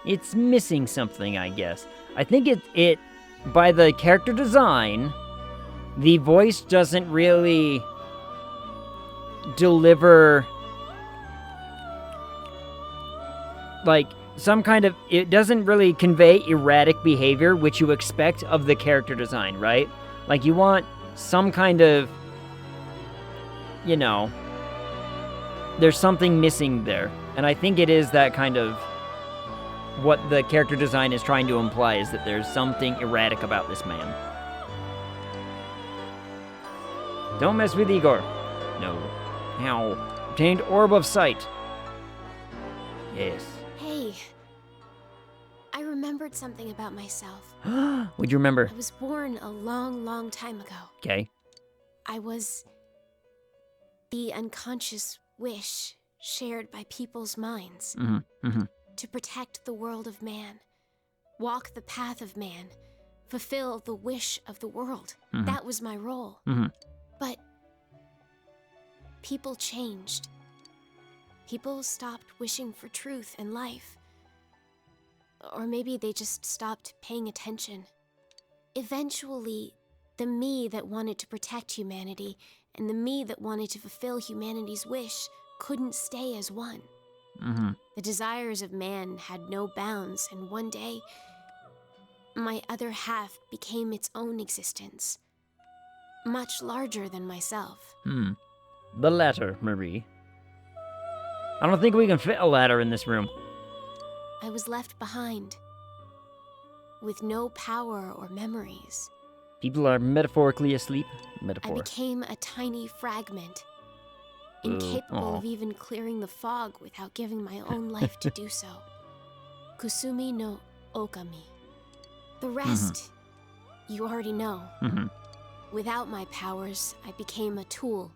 It's missing something, I guess. I think it by the character design, the voice doesn't really deliver like some kind of, it doesn't really convey erratic behavior, which you expect of the character design, right? Like you want some kind of, you know, there's something missing there. And I think it is that kind of what the character design is trying to imply, is that there's something erratic about this man. Don't mess with Igor. No. Now, obtained Orb of Sight. Yes. Hey, I remembered something about myself. What'd you remember? I was born a long, long time ago. Okay. I was the unconscious wish shared by people's minds to protect the world of man, walk the path of man, fulfill the wish of the world. That was my role. But people changed. People stopped wishing for truth and life. Or maybe they just stopped paying attention. Eventually, the me that wanted to protect humanity and the me that wanted to fulfill humanity's wish couldn't stay as one. The desires of man had no bounds, and one day, my other half became its own existence, much larger than myself. The ladder, Marie. I don't think we can fit a ladder in this room. I was left behind, with no power or memories. People are metaphorically asleep. I Metaphor. became a tiny fragment, incapable of even clearing the fog without giving my own life to do so. Kusumi no Okami. The rest, you already know. Without my powers, I became a tool,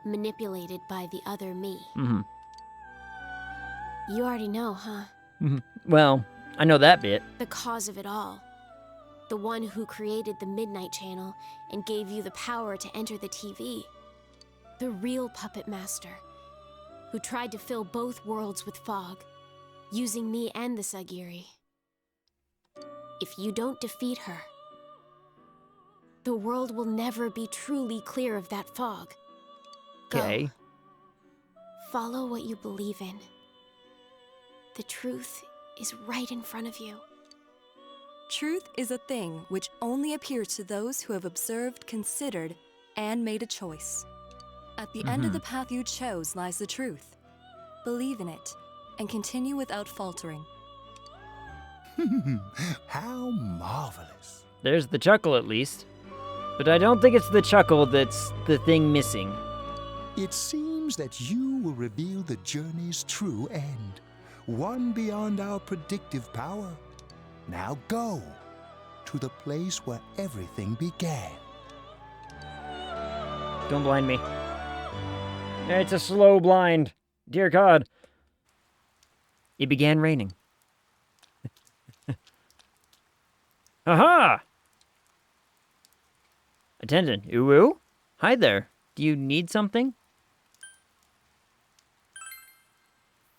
manipulated by the other me. You already know, huh? Well, I know that bit. The cause of it all. The one who created the Midnight Channel and gave you the power to enter the TV. The real puppet master, who tried to fill both worlds with fog, using me and the Sagiri. If you don't defeat her, the world will never be truly clear of that fog. Okay. Follow what you believe in. The truth is right in front of you. Truth is a thing which only appears to those who have observed, considered, and made a choice. At the end of the path you chose lies the truth. Believe in it, and continue without faltering. How marvelous. There's the chuckle, at least. But I don't think it's the chuckle that's the thing missing. It seems that you will reveal the journey's true end, one beyond our predictive power. Now go to the place where everything began. Don't blind me. It's a slow blind. Dear God. It began raining. Aha! Attendant, Uwu? Hi there. Do you need something?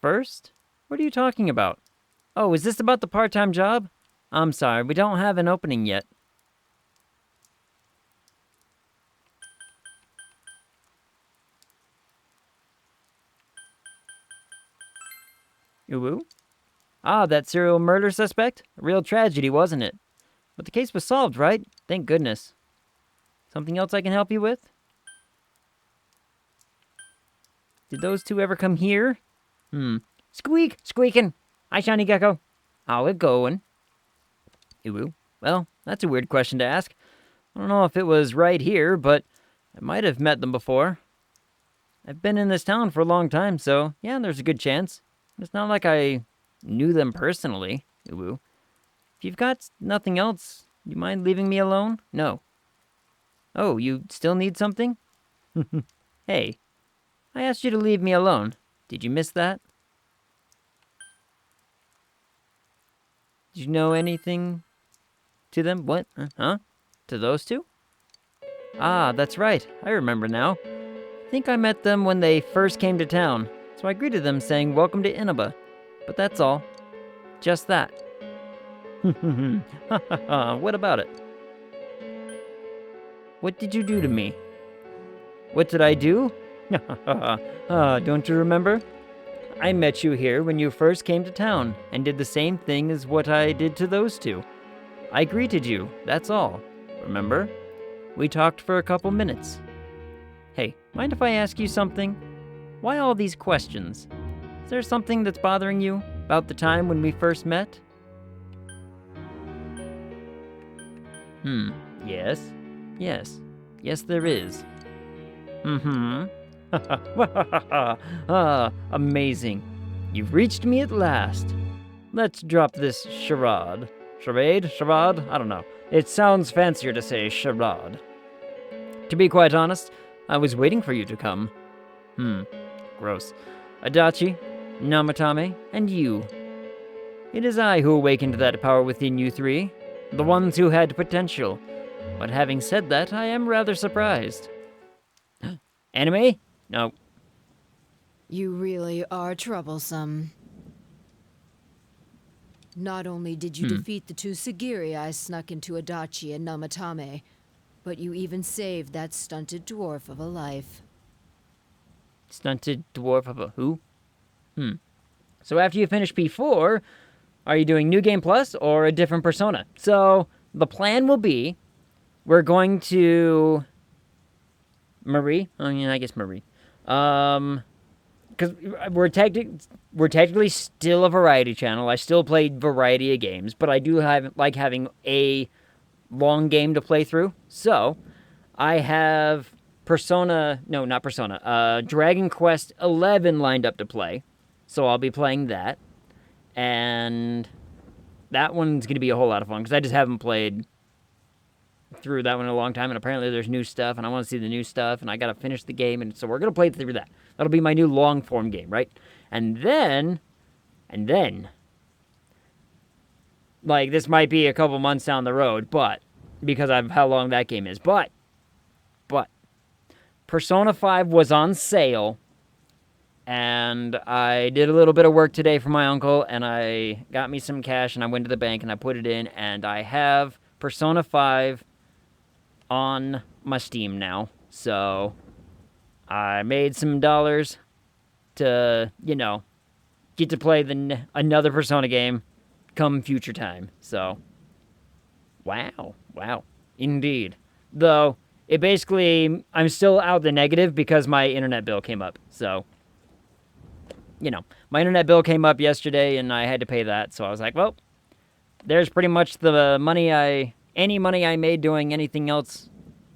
First? What are you talking about? Oh, is this about the part-time job? I'm sorry, we don't have an opening yet. Uwu? Ah, that serial murder suspect? A real tragedy, wasn't it? But the case was solved, right? Thank goodness. Something else I can help you with? Did those two ever come here? Squeak! Squeaking! Hi, Shiny Gecko. How it going? Uwu. Well, that's a weird question to ask. I don't know if it was right here, but I might have met them before. I've been in this town for a long time, so yeah, there's a good chance. It's not like I knew them personally, Uwu. If you've got nothing else, you mind leaving me alone? No. Oh, you still need something? Hey, I asked you to leave me alone. Did you miss that? Did you know anything to them? What? Huh? To those two? Ah, that's right. I remember now. I think I met them when they first came to town, so I greeted them saying welcome to Inaba. But that's all. Just that. What about it? What did you do to me? What did I do? Don't you remember? I met you here when you first came to town and did the same thing as what I did to those two. I greeted you, that's all. Remember? We talked for a couple minutes. Hey, mind if I ask you something? Why all these questions? Is there something that's bothering you about the time when we first met? Yes. Yes, there is. Amazing. You've reached me at last. Let's drop this charade. Charade? Charade? I don't know. It sounds fancier to say charade. To be quite honest, I was waiting for you to come. Gross. Adachi, Namatame, and you. It is I who awakened that power within you three, the ones who had potential. But having said that, I am rather surprised. Anime? No. You really are troublesome. Not only did you defeat the two Sagiri I snuck into Adachi and Namatame, but you even saved that stunted dwarf of a life. Stunted dwarf of a who? So after you finish P4, are you doing New Game Plus or a different Persona? So the plan will be, we're going to... Marie? I guess Marie. Because we're technically still a variety channel. I still play variety of games, but I do like having a long game to play through. So, I have Dragon Quest 11 lined up to play. So I'll be playing that. And that one's going to be a whole lot of fun, because I just haven't played through that one in a long time, and apparently there's new stuff, and I want to see the new stuff, and I gotta finish the game, and so we're gonna play through that. That'll be my new long-form game, right? And then, like, this might be a couple months down the road, but, because of how long that game is, but, Persona 5 was on sale, and I did a little bit of work today for my uncle, and I got me some cash, and I went to the bank, and I put it in, and I have Persona 5 on my Steam now, so I made some dollars to, get to play another Persona game come future time, so, wow, indeed. Though, it basically, I'm still out the negative because my internet bill came up, so, my internet bill came up yesterday and I had to pay that, so I was like, well, there's pretty much the any money I made doing anything else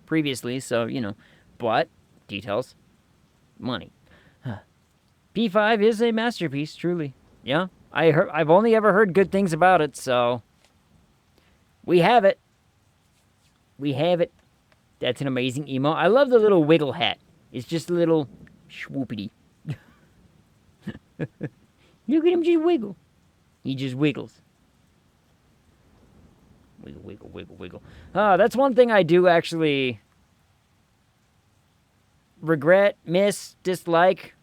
previously, so, but, details, money. P5 is a masterpiece, truly. Yeah, I've only ever heard good things about it, so, we have it. That's an amazing emo. I love the little wiggle hat. It's just a little swoopity. Look at him just wiggle. He just wiggles. Wiggle. That's one thing I do actually regret, miss, dislike.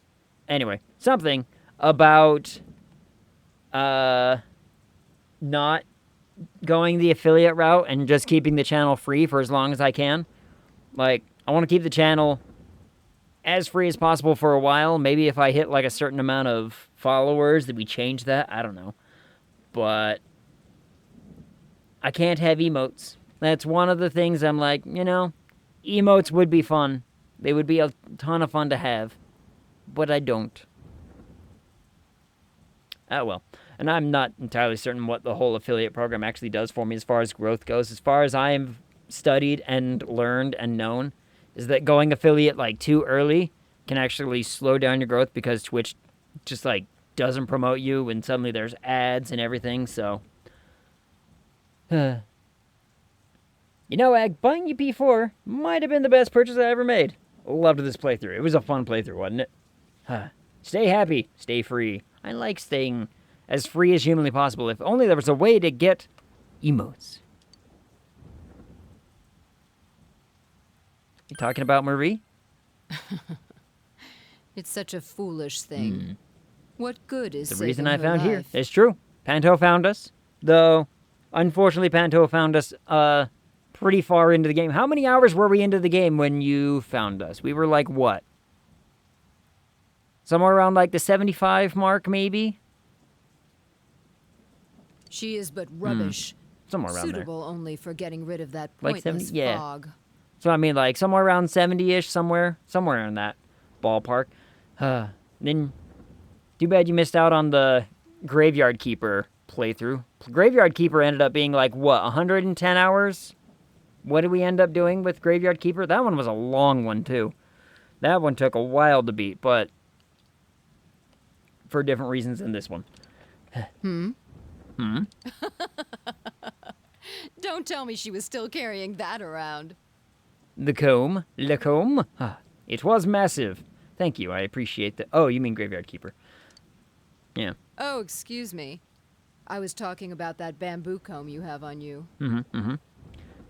Anyway, something about not going the affiliate route and just keeping the channel free for as long as I can. Like, I want to keep the channel as free as possible for a while. Maybe if I hit like a certain amount of followers, that we change that. I don't know. But I can't have emotes. That's one of the things I'm like, emotes would be fun. They would be a ton of fun to have. But I don't. Oh well. And I'm not entirely certain what the whole affiliate program actually does for me as far as growth goes. As far as I've studied and learned and known, is that going affiliate like too early can actually slow down your growth because Twitch just like doesn't promote you and suddenly there's ads and everything, so. Buying you P4 might have been the best purchase I ever made. Loved this playthrough. It was a fun playthrough, wasn't it? Stay happy, stay free. I like staying as free as humanly possible. If only there was a way to get emotes. You talking about Marie? It's such a foolish thing. What good is The reason saving I her found here. life? It's true. Panto found us. Though, unfortunately, Panto found us pretty far into the game. How many hours were we into the game when you found us? We were like, what? Somewhere around like the 75 mark, maybe? She is but rubbish. Somewhere around there. Suitable only for getting rid of that Like pointless 70? Yeah. fog. So, I mean, like, somewhere around 70-ish, somewhere in that ballpark. Then, too bad you missed out on the Graveyard Keeper playthrough. Graveyard Keeper ended up being, like, what, 110 hours? What did we end up doing with Graveyard Keeper? That one was a long one, too. That one took a while to beat, but for different reasons than this one. Don't tell me she was still carrying that around. The comb. Le comb. It was massive. Thank you, I appreciate that. Oh, you mean Graveyard Keeper. Yeah. Oh, excuse me. I was talking about that bamboo comb you have on you.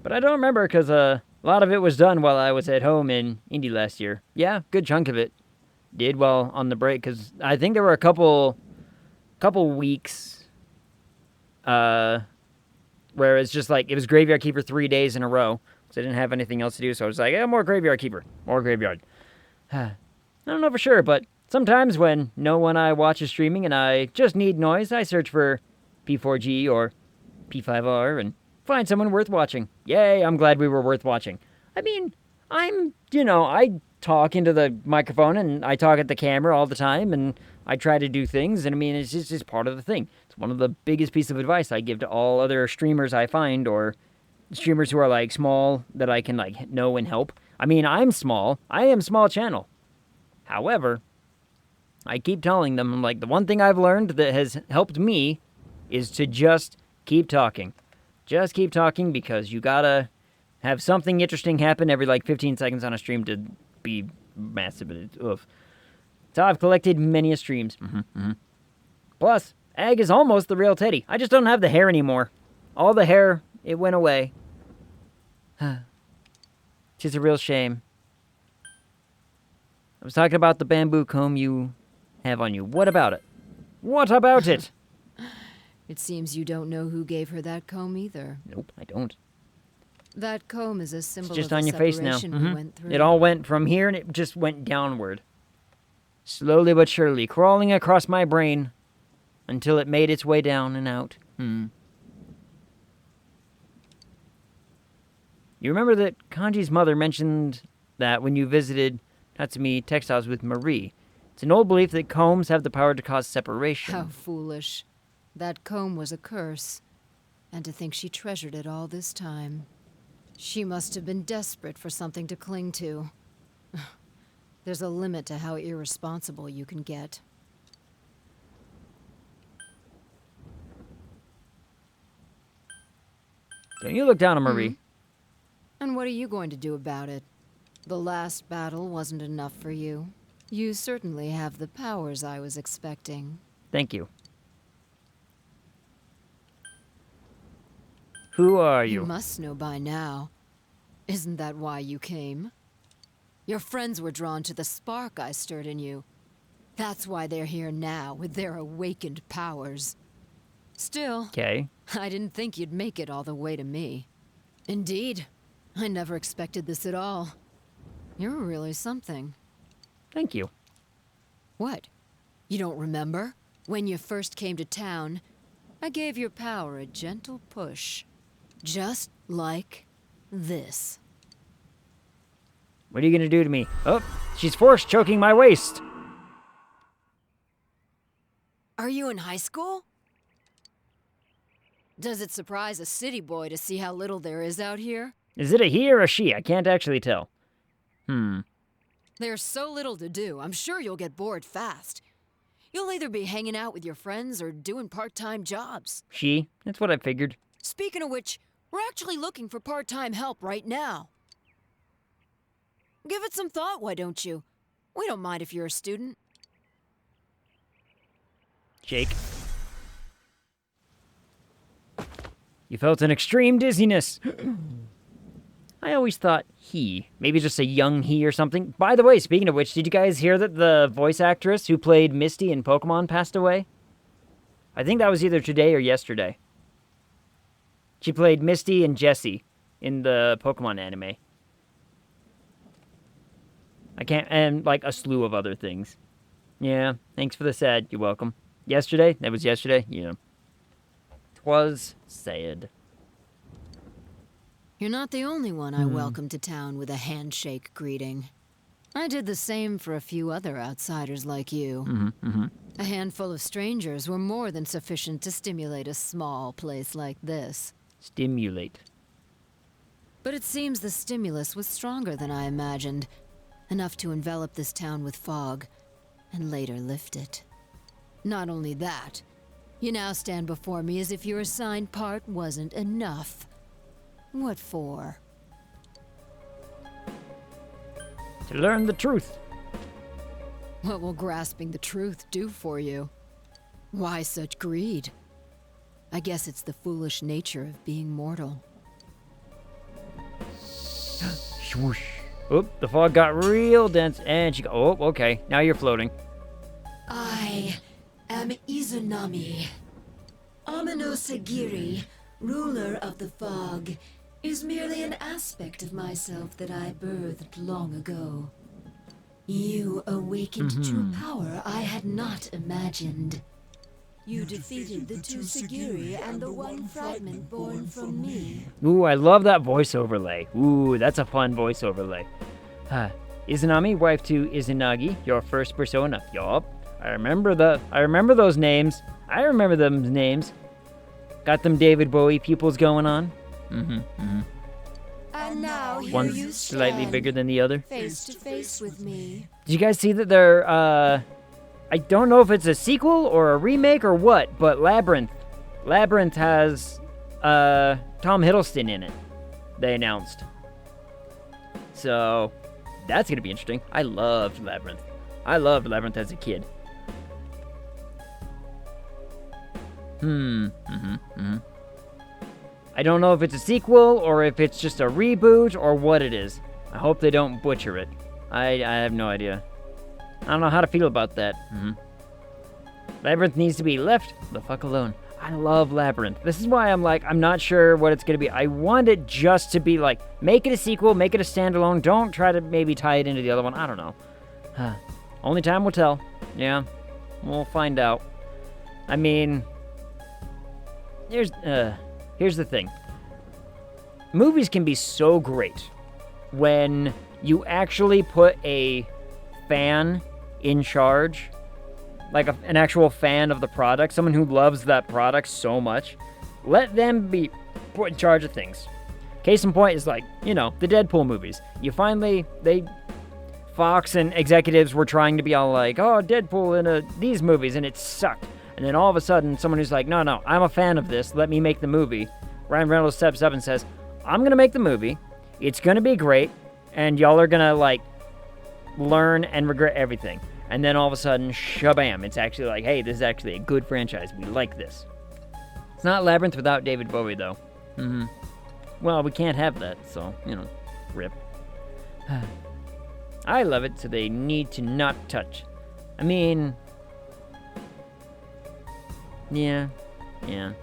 But I don't remember, because a lot of it was done while I was at home in Indy last year. Yeah, good chunk of it. Did well on the break, because I think there were a couple weeks where it's just like, it was Graveyard Keeper 3 days in a row, because I didn't have anything else to do, so I was like, more Graveyard Keeper, more Graveyard. I don't know for sure, but sometimes when no one I watch is streaming and I just need noise, I search for P4G or P5R and find someone worth watching. Yay, I'm glad we were worth watching. I mean, I talk into the microphone and I talk at the camera all the time and I try to do things, and I mean, it's just part of the thing. It's one of the biggest pieces of advice I give to all other streamers I find, or streamers who are, like, small that I can, like, know and help. I mean, I'm small. I am small channel. However, I keep telling them, like, the one thing I've learned that has helped me is to just keep talking. Just keep talking, because you gotta have something interesting happen every, like, 15 seconds on a stream to be massive. So I've collected many streams. Plus, Ag is almost the real Teddy. I just don't have the hair anymore. All the hair, it went away. It's a real shame. I was talking about the bamboo comb you have on you. What about it? What about it? It seems you don't know who gave her that comb either. Nope, I don't. That comb is a symbol It's just of on the your face now. separation we went through. It all went from here and it just went downward. Slowly but surely, crawling across my brain until it made its way down and out. You remember that Kanji's mother mentioned that when you visited Tatsumi Textiles with Marie, it's an old belief that combs have the power to cause separation. How foolish. That comb was a curse. And to think she treasured it all this time. She must have been desperate for something to cling to. There's a limit to how irresponsible you can get. Don't you look down on Marie. And what are you going to do about it? The last battle wasn't enough for you. You certainly have the powers I was expecting. Thank you. Who are you? You must know by now. Isn't that why you came? Your friends were drawn to the spark I stirred in you. That's why they're here now, with their awakened powers. Still, Okay. I didn't think you'd make it all the way to me. Indeed, I never expected this at all. You're really something. Thank you. What? You don't remember? When you first came to town, I gave your power a gentle push. Just like this. What are you gonna do to me? Oh, she's force choking my waist. Are you in high school? Does it surprise a city boy to see how little there is out here? Is it a he or a she? I can't actually tell. There's so little to do, I'm sure you'll get bored fast. You'll either be hanging out with your friends or doing part-time jobs. She? That's what I figured. Speaking of which, we're actually looking for part-time help right now. Give it some thought, why don't you? We don't mind if you're a student. Jake. You felt an extreme dizziness. I always thought he. Maybe just a young he or something. By the way, speaking of which, did you guys hear that the voice actress who played Misty in Pokemon passed away? I think that was either today or yesterday. She played Misty and Jessie in the Pokemon anime. And like a slew of other things. Yeah, thanks for the sad. You're welcome. Yesterday? That was yesterday? Yeah. 'Twas sad. You're not the only one I welcomed to town with a handshake greeting. I did the same for a few other outsiders like you. A handful of strangers were more than sufficient to stimulate a small place like this. Stimulate. But it seems the stimulus was stronger than I imagined. Enough to envelop this town with fog, and later lift it. Not only that, you now stand before me as if your assigned part wasn't enough. What for? To learn the truth. What will grasping the truth do for you? Why such greed? I guess it's the foolish nature of being mortal. Swoosh. Oop, the fog got real dense, and she oh, okay, now you're floating. I am Izunami. Amino Sagiri, ruler of the fog, is merely an aspect of myself that I birthed long ago. You awakened true power I had not imagined. You defeated the two Sagiri and the one fragment born from me. Ooh, I love that voice overlay. Ooh, that's a fun voice overlay. Izunami, wife to Izunagi, your first persona. Yup. I remember those names. I remember them names. Got them David Bowie pupils going on. And now here One's you slightly stand, bigger than the other. face to face with me. Did you guys see that they're, I don't know if it's a sequel or a remake or what, but Labyrinth. Labyrinth has, Tom Hiddleston in it. They announced. So, that's gonna be interesting. I loved Labyrinth. I loved Labyrinth as a kid. I don't know if it's a sequel or if it's just a reboot or what it is. I hope they don't butcher it. I have no idea. I don't know how to feel about that. Labyrinth needs to be left the fuck alone. I love Labyrinth. This is why I'm like, I'm not sure what it's going to be. I want it just to be like, make it a sequel, make it a standalone. Don't try to maybe tie it into the other one. I don't know. Only time will tell. Yeah, we'll find out. I mean, here's the thing. Movies can be so great when you actually put a fan in charge, like an actual fan of the product, someone who loves that product so much. Let them be put in charge of things. Case in point is like, the Deadpool movies. Fox and executives were trying to be all like, oh, Deadpool in these movies, and it sucked. And then all of a sudden, someone who's like, no, I'm a fan of this, let me make the movie. Ryan Reynolds steps up and says, I'm gonna make the movie, it's gonna be great, and y'all are gonna, like, learn and regret everything. And then all of a sudden, shabam, it's actually like, hey, this is actually a good franchise, we like this. It's not Labyrinth without David Bowie, though. Well, we can't have that, so, rip. I love it, so they need to not touch. I mean, yeah. Kind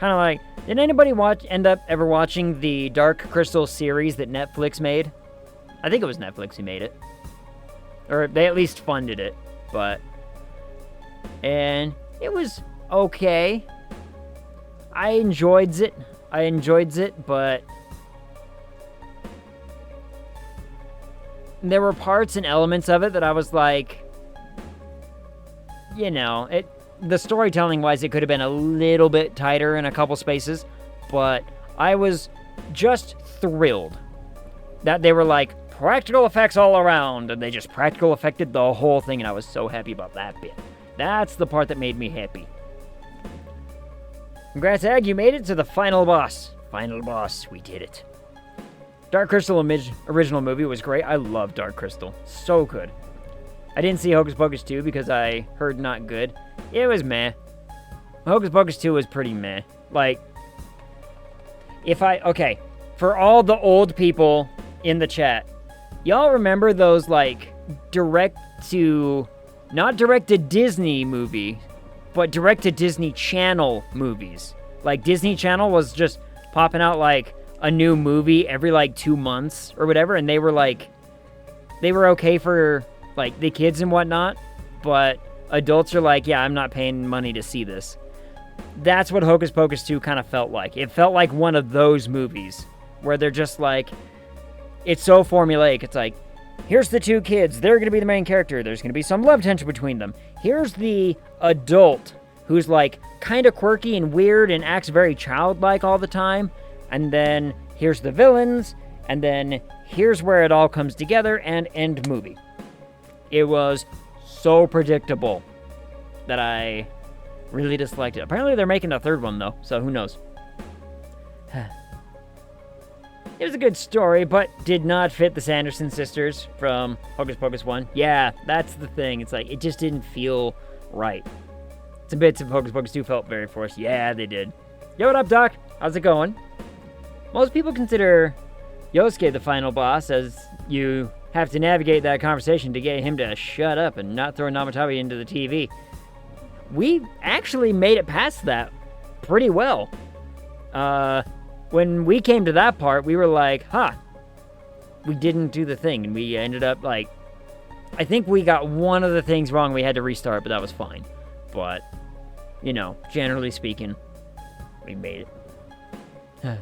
of like, did anybody end up ever watching the Dark Crystal series that Netflix made? I think it was Netflix who made it. Or they at least funded it, and it was okay. I enjoyed it, but there were parts and elements of it that I was like, the storytelling-wise, it could have been a little bit tighter in a couple spaces, but I was just thrilled that they were like, practical effects all around, and they just practical effected the whole thing, and I was so happy about that bit. That's the part that made me happy. Congrats, Ag, you made it to the final boss. Final boss, we did it. Dark Crystal original movie was great. I love Dark Crystal. So good. I didn't see Hocus Pocus 2 because I heard not good. It was meh. Hocus Pocus 2 was pretty meh. Like, okay, for all the old people in the chat, y'all remember those, like, not direct to Disney movie, but direct to Disney Channel movies? Like, Disney Channel was just popping out, like, a new movie every, like, 2 months or whatever, and they were okay for, like, the kids and whatnot, but adults are like, yeah, I'm not paying money to see this. That's what Hocus Pocus 2 kind of felt like. It felt like one of those movies where they're just like, it's so formulaic. It's like, here's the two kids. They're going to be the main character. There's going to be some love tension between them. Here's the adult who's like kind of quirky and weird and acts very childlike all the time. And then here's the villains. And then here's where it all comes together and end movie. It was so predictable that I really disliked it. Apparently they're making a third one, though, so who knows. It was a good story, but did not fit the Sanderson sisters from Hocus Pocus 1. Yeah, that's the thing. It's like, it just didn't feel right. Some bits of Hocus Pocus 2 felt very forced. Yeah, they did. Yo, what up, Doc? How's it going? Most people consider Yosuke the final boss, as you have to navigate that conversation to get him to shut up and not throw Namatabi into the TV. We actually made it past that pretty well. When we came to that part, we were like, we didn't do the thing, and we ended up, like, I think we got one of the things wrong. We had to restart, but that was fine. But, you know, generally speaking, we made it.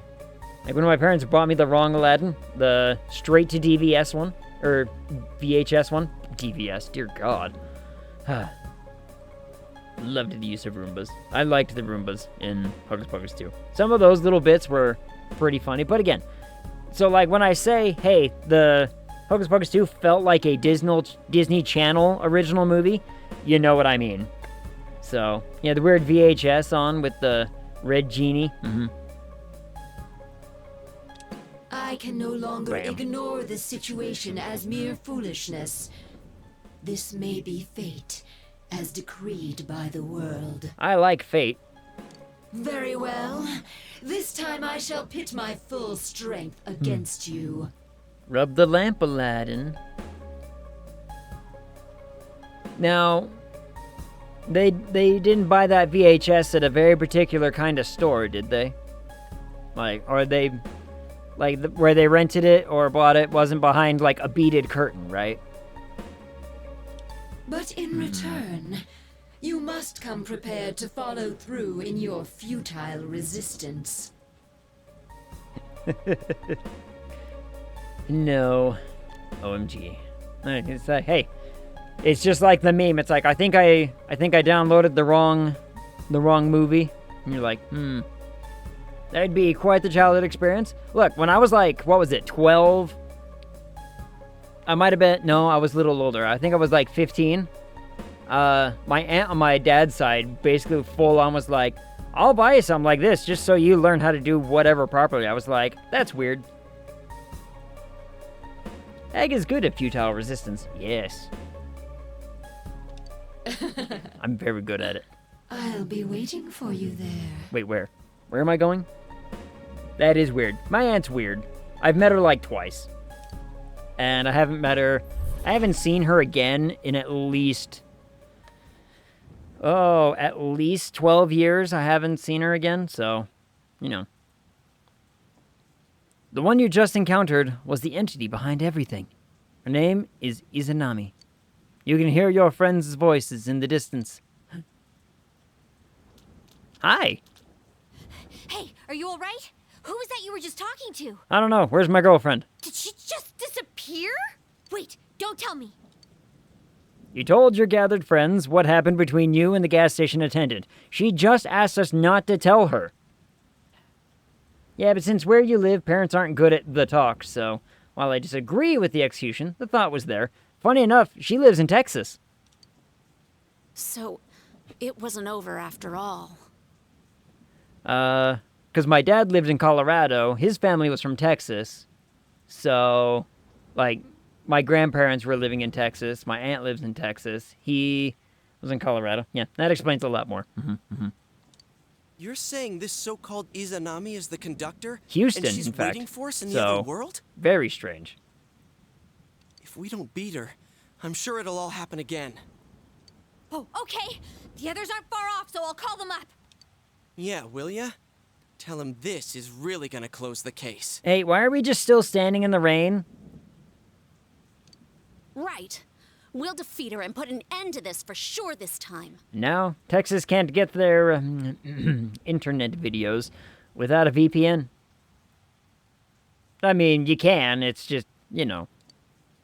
Like, when my parents bought me the wrong Aladdin, the straight-to-DVS one, or VHS one, DVS, dear God. Loved the use of Roombas. I liked the Roombas in Hocus Pocus 2. Some of those little bits were pretty funny, but again, so like when I say, hey, the Hocus Pocus 2 felt like a Disney Channel original movie, you know what I mean. So, yeah, the weird VHS on with the red genie. I can no longer ignore this situation as mere foolishness. This may be fate, as decreed by the world. I like fate. Very well. This time I shall pit my full strength against you. Rub the lamp, Aladdin. Now, they didn't buy that VHS at a very particular kind of store, did they? Like, or they, like, where they rented it or bought it wasn't behind, like, a beaded curtain, right? But in return, you must come prepared to follow through in your futile resistance. No. OMG. It's like, hey, it's just like the meme. It's like, I think I downloaded the wrong movie. And you're like, that'd be quite the childhood experience. Look, when I was like, what was it, 12? I might have been, no, I was a little older. I think I was like 15. My aunt on my dad's side basically full on was like, I'll buy you something like this just so you learn how to do whatever properly. I was like, that's weird. Egg is good at futile resistance. Yes. I'm very good at it. I'll be waiting for you there. Wait, where? Where am I going? That is weird. My aunt's weird. I've met her like twice. And I haven't seen her again in at least 12 years. I haven't seen her again, so, you know. The one you just encountered was the entity behind everything. Her name is Izanami. You can hear your friends' voices in the distance. Hi. Hey, are you all right? Who was that you were just talking to? I don't know. Where's my girlfriend? Did she just disappear? Wait, don't tell me. You told your gathered friends what happened between you and the gas station attendant. She just asked us not to tell her. Yeah, but since where you live, parents aren't good at the talk, so while I disagree with the execution, the thought was there. Funny enough, she lives in Texas. So, it wasn't over after all. Because my dad lived in Colorado. His family was from Texas. So, like, my grandparents were living in Texas. My aunt lives in Texas. He was in Colorado. Yeah, that explains a lot more. You're saying this so-called Izanami is the conductor? Houston, and she's in fact. waiting for us in the So, other world? very strange. If we don't beat her, I'm sure it'll all happen again. Oh, okay. The others aren't far off, so I'll call them up. Yeah, will ya? Tell him this is really gonna close the case. Hey, why are we just still standing in the rain? Right. We'll defeat her and put an end to this for sure this time. No, Texas can't get their internet videos without a VPN. I mean, you can, it's just, you know.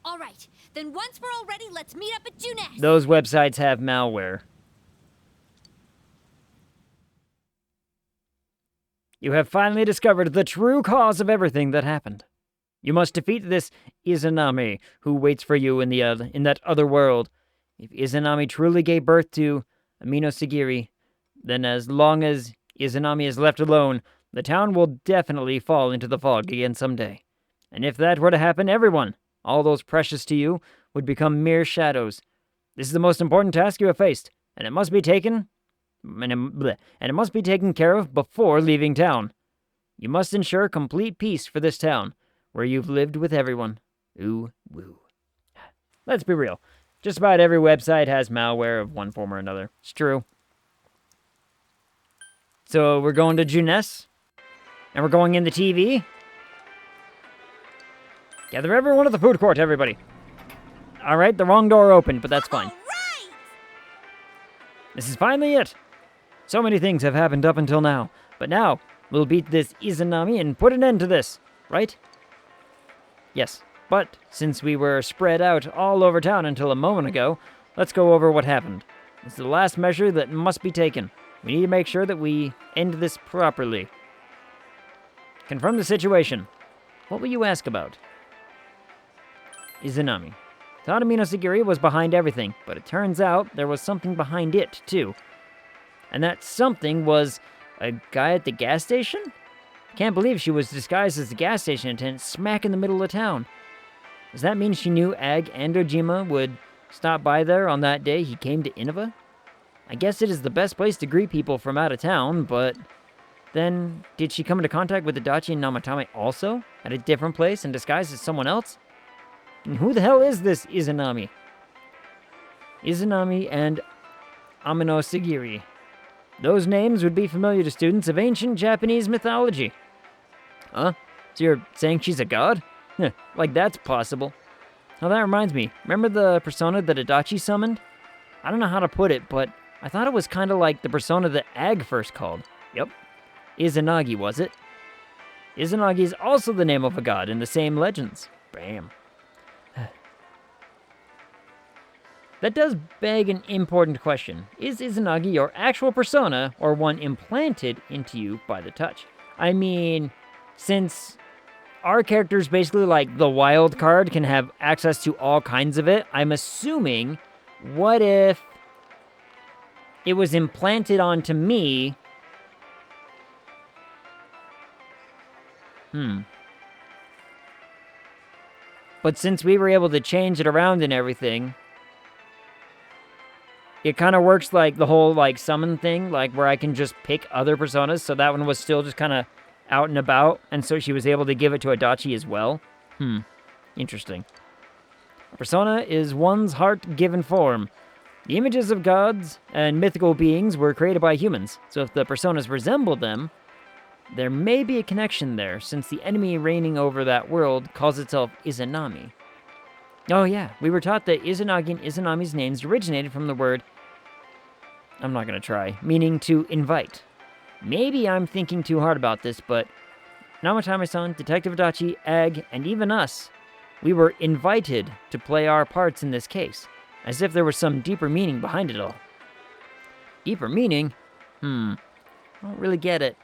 All right. Then once we're all ready, let's meet up at Juness. Those websites have malware. You have finally discovered the true cause of everything that happened. You must defeat this Izanami who waits for you in that other world. If Izanami truly gave birth to Amino Sagiri, then as long as Izanami is left alone, the town will definitely fall into the fog again someday. And if that were to happen, everyone, all those precious to you, would become mere shadows. This is the most important task you have faced, and it must be taken care of before leaving town. You must ensure complete peace for this town, where you've lived with everyone. Ooh, woo. Let's be real. Just about every website has malware of one form or another. It's true. So we're going to Juness, and we're going in the TV. Gather everyone at the food court, everybody. All right, the wrong door opened, but that's fine. This is finally it. So many things have happened up until now, but now we'll beat this Izanami and put an end to this, right? Yes, but since we were spread out all over town until a moment ago, let's go over what happened. This is the last measure that must be taken. We need to make sure that we end this properly. Confirm the situation. What will you ask about? Izanami. Thought Amino Sagiri was behind everything, but it turns out there was something behind it, too. And that something was a guy at the gas station? Can't believe she was disguised as the gas station attendant smack in the middle of town. Does that mean she knew Ag and Ojima would stop by there on that day he came to Innova? I guess it is the best place to greet people from out of town, but then did she come into contact with Adachi and Namatame also? At a different place and disguised as someone else? And who the hell is this Izanami? Izanami and Amino Sagiri. Those names would be familiar to students of ancient Japanese mythology. Huh? So you're saying she's a god? Like that's possible. Oh, that reminds me. Remember the persona that Adachi summoned? I don't know how to put it, but I thought it was kind of like the persona that Ag first called. Yep. Izanagi, was it? Izanagi is also the name of a god in the same legends. Bam. That does beg an important question. Is Izanagi your actual persona or one implanted into you by the touch? I mean, since our characters basically like the wild card can have access to all kinds of it, I'm assuming, what if it was implanted onto me? But since we were able to change it around and everything, it kind of works like the whole, like, summon thing, like, where I can just pick other personas, so that one was still just kind of out and about, and so she was able to give it to Adachi as well. Interesting. A persona is one's heart-given form. The images of gods and mythical beings were created by humans, so if the personas resemble them, there may be a connection there, since the enemy reigning over that world calls itself Izanami. Oh yeah, we were taught that Izanagi and Izanami's names originated from the word, I'm not going to try, meaning to invite. Maybe I'm thinking too hard about this, but Namatame-san, Detective Adachi, Ag, and even us, we were invited to play our parts in this case, as if there was some deeper meaning behind it all. Deeper meaning? I don't really get it.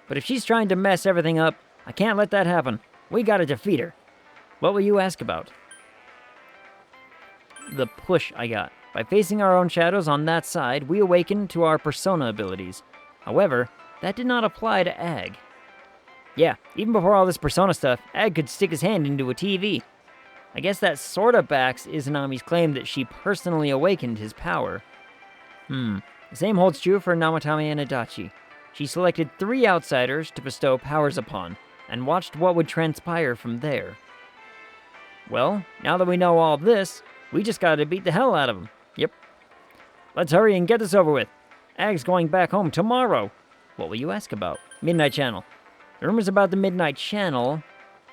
But if she's trying to mess everything up, I can't let that happen. We gotta defeat her. What will you ask about? The push I got. By facing our own shadows on that side, we awakened to our persona abilities. However, that did not apply to Ag. Yeah, even before all this persona stuff, Ag could stick his hand into a TV. I guess that sorta backs Izanami's claim that she personally awakened his power. The same holds true for Namatame and Adachi. She selected 3 outsiders to bestow powers upon, and watched what would transpire from there. Well, now that we know all this, we just gotta beat the hell out of them. Yep. Let's hurry and get this over with. Ag's going back home tomorrow. What will you ask about? Midnight Channel. The rumors about the Midnight Channel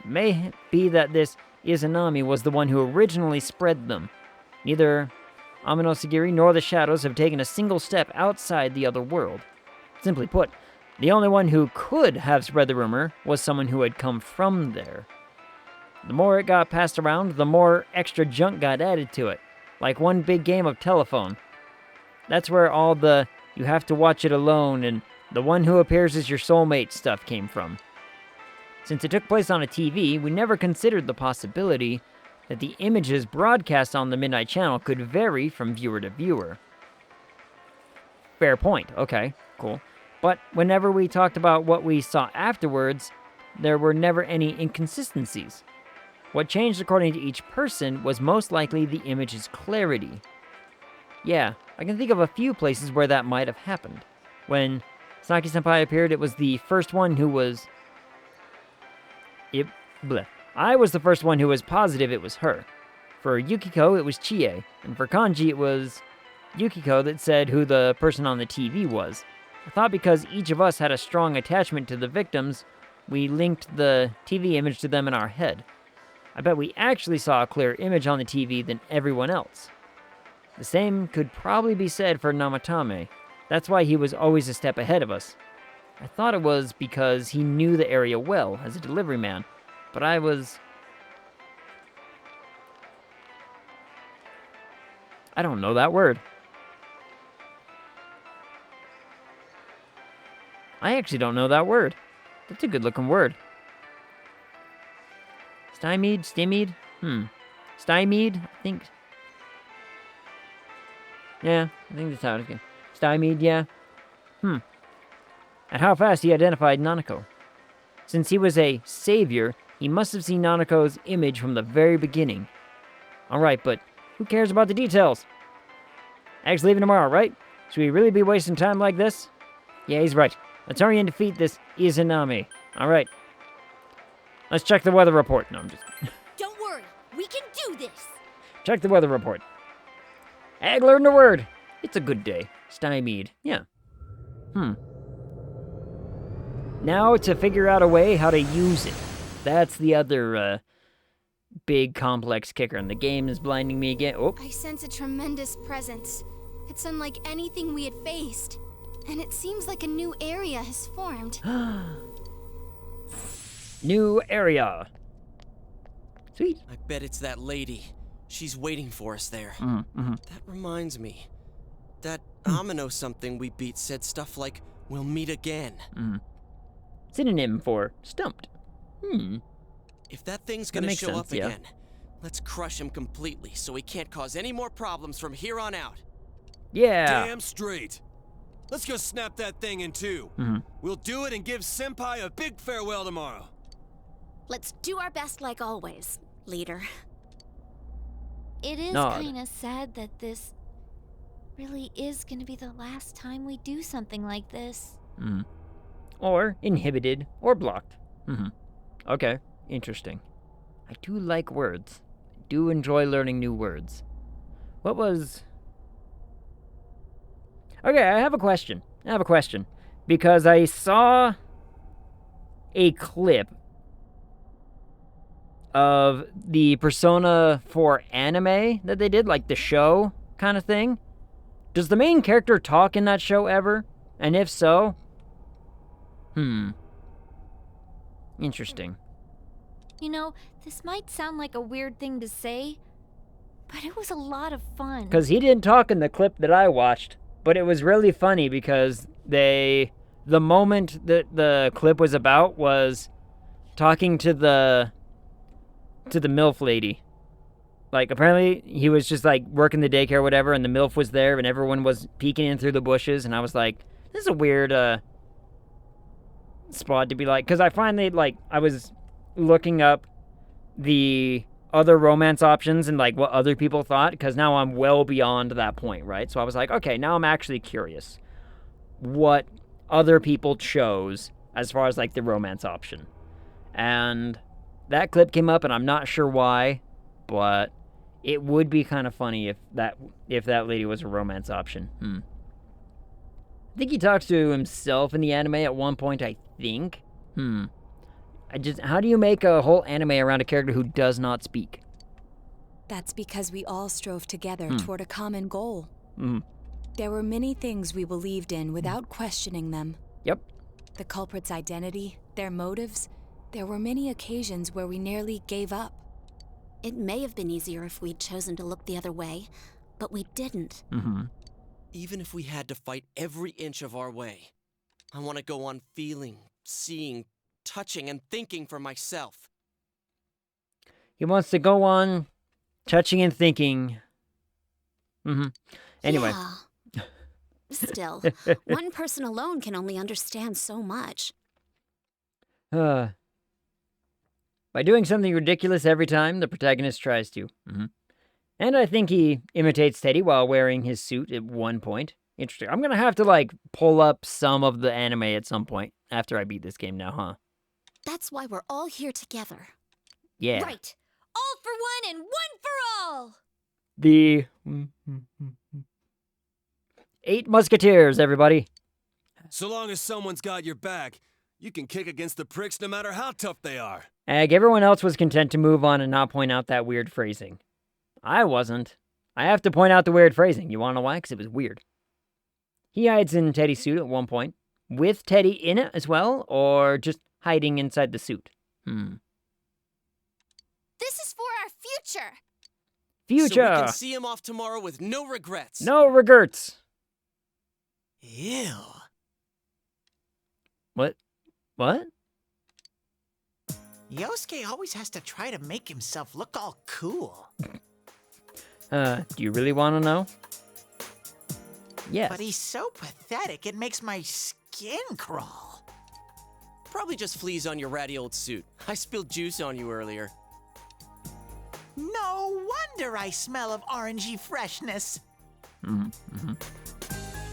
may be that this Izanami was the one who originally spread them. Neither Amino Sagiri nor the Shadows have taken a single step outside the other world. Simply put, the only one who could have spread the rumor was someone who had come from there. The more it got passed around, the more extra junk got added to it, like one big game of telephone. That's where all the "you have to watch it alone" and "the one who appears as your soulmate" stuff came from. Since it took place on a TV, we never considered the possibility that the images broadcast on the Midnight Channel could vary from viewer to viewer. Fair point. Okay, cool. But whenever we talked about what we saw afterwards, there were never any inconsistencies. What changed according to each person was most likely the image's clarity. Yeah, I can think of a few places where that might have happened. When Saki-senpai appeared, it was the first one who was... I was the first one who was positive it was her. For Yukiko, it was Chie, and for Kanji, it was Yukiko that said who the person on the TV was. I thought because each of us had a strong attachment to the victims, we linked the TV image to them in our head. I bet we actually saw a clearer image on the TV than everyone else. The same could probably be said for Namatame. That's why he was always a step ahead of us. I thought it was because he knew the area well as a delivery man, but I don't know that word. I actually don't know that word. That's a good-looking word. Stymied? Stymied? Stymied? I think... Yeah, I think that's how it's going. Stymied, yeah. And how fast he identified Nanako. Since he was a savior, he must have seen Nanako's image from the very beginning. Alright, but who cares about the details? Ag's leaving tomorrow, right? Should we really be wasting time like this? Yeah, he's right. Let's hurry and defeat this Izanami. Alright. Let's check the weather report. No, I'm just... Don't worry, we can do this. Check the weather report. Ag learned a word. It's a good day. Stymied. Yeah. Now to figure out a way how to use it. That's the other, big complex kicker, and the game is blinding me again. Oh. I sense a tremendous presence. It's unlike anything we had faced. And it seems like a new area has formed. New area. Sweet. I bet it's that lady. She's waiting for us there. That reminds me. That Amino something we beat said stuff like, "We'll meet again." Synonym for stumped. If that thing's gonna show up again, let's crush him completely so he can't cause any more problems from here on out. Yeah. Damn straight. Let's go snap that thing in two. We'll do it and give Senpai a big farewell tomorrow. Let's do our best like always, leader. It is Nod. kind of sad that this really is going to be the last time we do something like this. Or inhibited or blocked. Okay, interesting. I do like words. I do enjoy learning new words. What was... Okay, I have a question. Because I saw a clip of the Persona 4 anime that they did, like the show kind of thing. Does the main character talk in that show ever? And if so... Interesting. You know, this might sound like a weird thing to say, but it was a lot of fun. Because he didn't talk in the clip that I watched, but it was really funny because the moment that the clip was about was talking to the MILF lady. Like, apparently he was just, like, working the daycare or whatever, and the MILF was there, and everyone was peeking in through the bushes, and I was like, this is a weird, spot to be like, because I finally, like, I was looking up the other romance options and like what other people thought, because now I'm well beyond that point, right? So I was like, okay, now I'm actually curious what other people chose as far as like the romance option. And that clip came up and I'm not sure why, but it would be kind of funny if that lady was a romance option. I think he talks to himself in the anime at one point, I think. How do you make a whole anime around a character who does not speak? That's because we all strove together toward a common goal. Mm. There were many things we believed in without questioning them. Yep. The culprit's identity, their motives. There were many occasions where we nearly gave up. It may have been easier if we'd chosen to look the other way, but we didn't. Even if we had to fight every inch of our way, I want to go on feeling, seeing, touching, and thinking for myself. He wants to go on touching and thinking. Anyway. Yeah. Still, one person alone can only understand so much. By doing something ridiculous every time, the protagonist tries to. And I think he imitates Teddy while wearing his suit at one point. Interesting. I'm gonna have to, like, pull up some of the anime at some point after I beat this game now, huh? That's why we're all here together. Yeah. Right. All for one and one for all. The 8 Musketeers, everybody. So long as someone's got your back, you can kick against the pricks no matter how tough they are. Everyone else was content to move on and not point out that weird phrasing. I wasn't. I have to point out the weird phrasing. You wanna know why? Because it was weird. He hides in Teddy's suit at one point. With Teddy in it as well, or just hiding inside the suit? This is for our future. Future! So we can see him off tomorrow with no regrets. No regrets! Ew. What? Yosuke always has to try to make himself look all cool. Do you really want to know? Yes. But he's so pathetic, it makes my skin crawl. Probably just fleas on your ratty old suit. I spilled juice on you earlier. No wonder I smell of orangey freshness.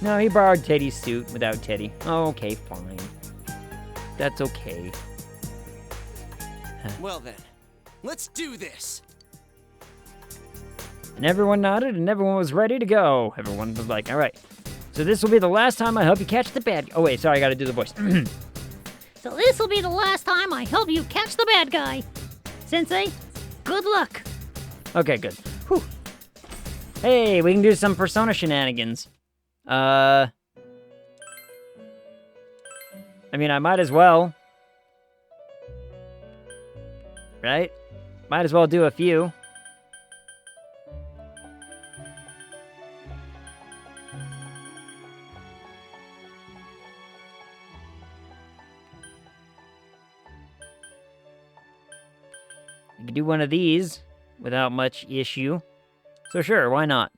No, he borrowed Teddy's suit without Teddy. Oh, okay, fine. That's okay. Well then, let's do this. And everyone nodded, and everyone was ready to go. Everyone was like, all right. So this will be the last time I help you catch the bad... Oh, wait, sorry, I gotta do the voice. So this will be the last time I help you catch the bad guy. Sensei, good luck. Okay, good. Whew. Hey, we can do some Persona shenanigans. I mean, I might as well. Right? Might as well do a few. You can do one of these without much issue. So sure, why not?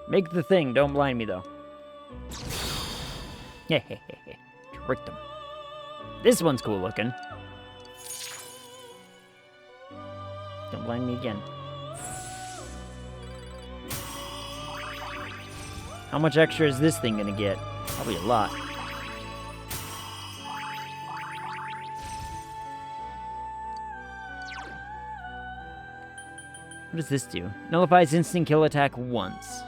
Make the thing, don't blind me though. Tricked him. This one's cool looking. Don't blind me again. How much extra is this thing gonna get? Probably a lot. What does this do? Nullifies instant kill attack once.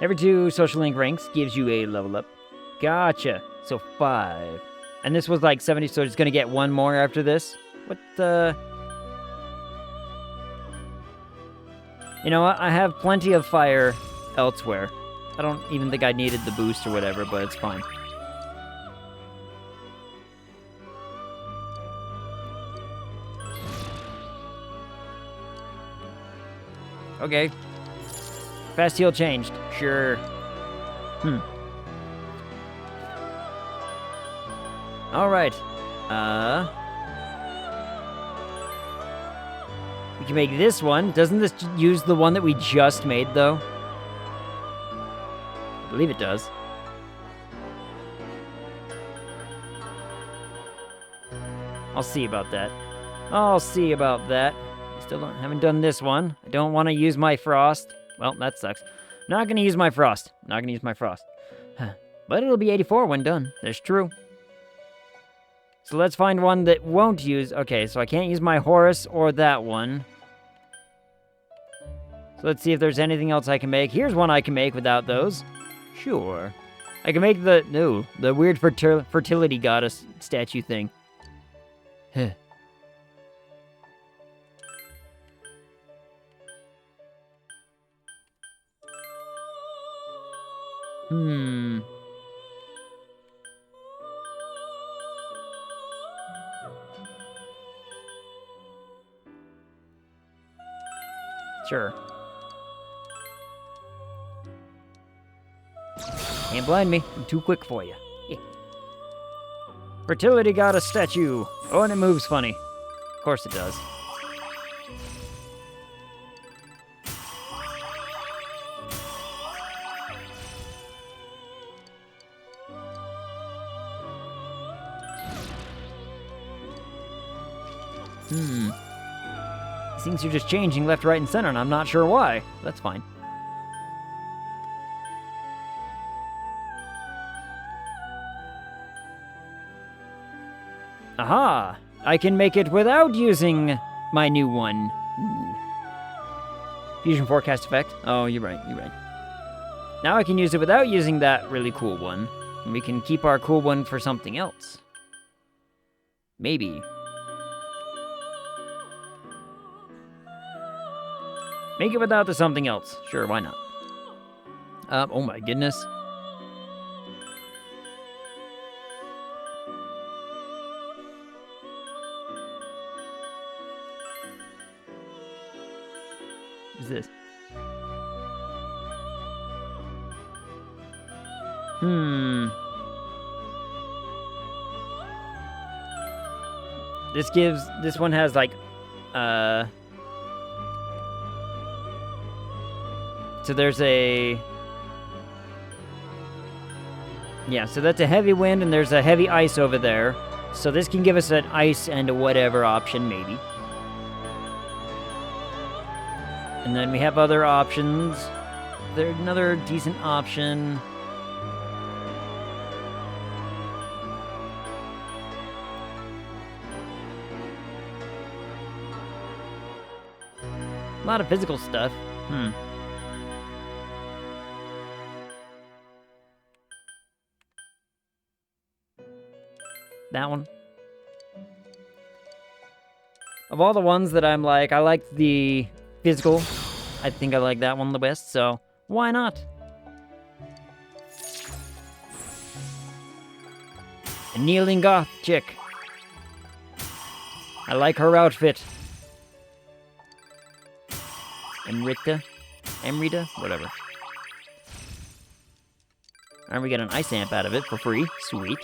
Every 2 social link ranks gives you a level up. Gotcha. So 5. And this was like 70, so it's gonna get one more after this? What the... You know what? I have plenty of fire elsewhere. I don't even think I needed the boost or whatever, but it's fine. Okay. Fast heal changed. Sure. Alright. We can make this one. Doesn't this use the one that we just made, though? I believe it does. I'll see about that. I'll see about that. Haven't done this one. I don't want to use my frost. Well, that sucks. Not gonna use my frost. Not gonna use my frost. But it'll be 84 when done. That's true. So let's find one that won't use... Okay, so I can't use my Horus or that one. So let's see if there's anything else I can make. Here's one I can make without those. Sure. I can make the... No, the weird fertility goddess statue thing. Sure. Can't blind me. I'm too quick for you. Fertility goddess statue. Oh, and it moves funny. Of course it does. These things are just changing left, right, and center, and I'm not sure why. That's fine. Aha! I can make it without using my new one. Ooh. Fusion forecast effect. Oh, you're right, you're right. Now I can use it without using that really cool one. And we can keep our cool one for something else. Maybe. Make it without the something else. Sure, why not? Oh my goodness. What is this? This one has like, so there's a... Yeah, so that's a heavy wind, and there's a heavy ice over there. So this can give us an ice and a whatever option, maybe. And then we have other options. There's another decent option. A lot of physical stuff. That one. Of all the ones that I'm like, I like the physical. I think I like that one the best, so why not? A kneeling goth chick. I like her outfit. Emrita? Whatever. And we get an ice amp out of it for free. Sweet.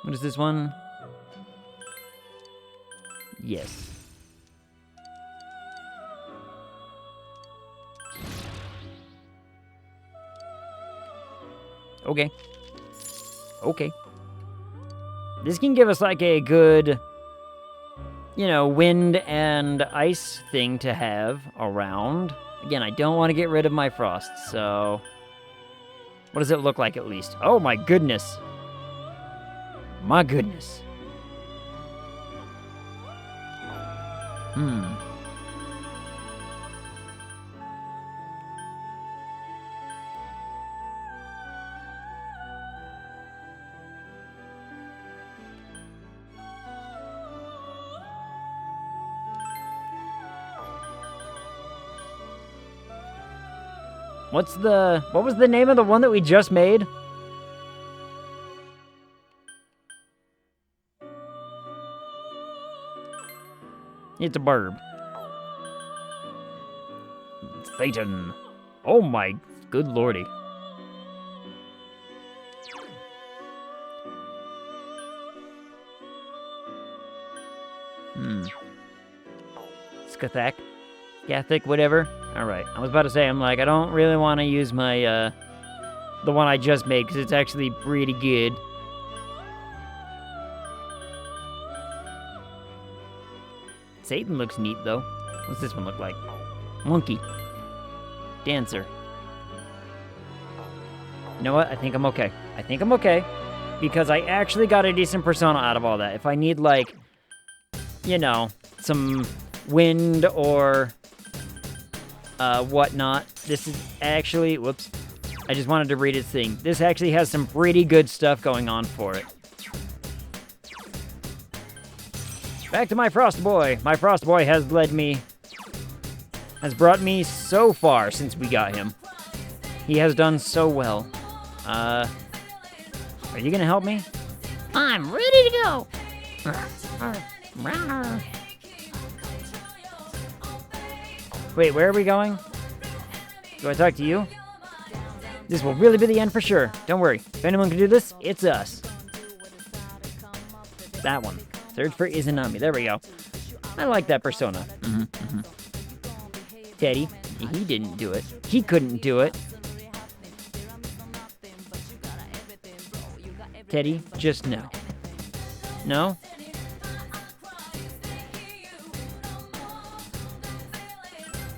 What is this one? Yes. Okay. Okay. This can give us like a good, you know, wind and ice thing to have around. Again, I don't want to get rid of my frost, so... What does it look like at least? Oh my goodness. My goodness. What was the name of the one that we just made? It's a burb. Satan. Oh my good lordy. Scathak? Gathic, whatever. Alright, I was about to say, I'm like, I don't really want to use my, the one I just made, because it's actually pretty good. Satan looks neat, though. What's this one look like? Monkey. Dancer. You know what? I think I'm okay. I think I'm okay. Because I actually got a decent persona out of all that. If I need, like, you know, some wind or whatnot, this is actually... Whoops. I just wanted to read its thing. This actually has some pretty good stuff going on for it. Back to my Frost Boy. My Frost Boy has brought me so far since we got him. He has done so well. Are you gonna help me? I'm ready to go. Wait, where are we going? Do I talk to you? This will really be the end for sure. Don't worry. If anyone can do this, it's us. That one. Search for Izanami. There we go. I like that persona. Teddy. He didn't do it. He couldn't do it. Teddy, just no. No?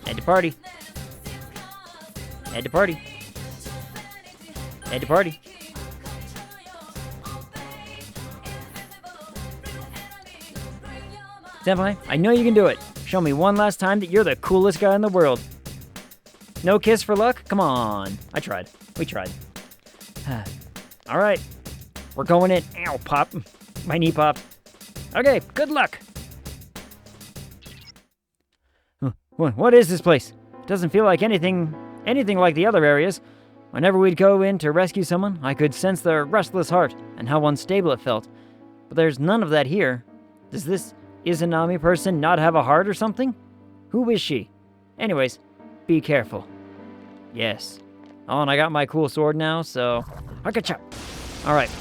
Head to party. Head to party. Head to party. Senpai, I know you can do it. Show me one last time that you're the coolest guy in the world. No kiss for luck? Come on. I tried. We tried. Alright. We're going in. Ow, pop. My knee popped. Okay, good luck. What is this place? It doesn't feel like anything like the other areas. Whenever we'd go in to rescue someone, I could sense their restless heart and how unstable it felt. But there's none of that here. Does this Izanami person not have a heart or something? Who is she? Anyways, be careful. Yes. Oh, and I got my cool sword now, so... Hakacha! Alright,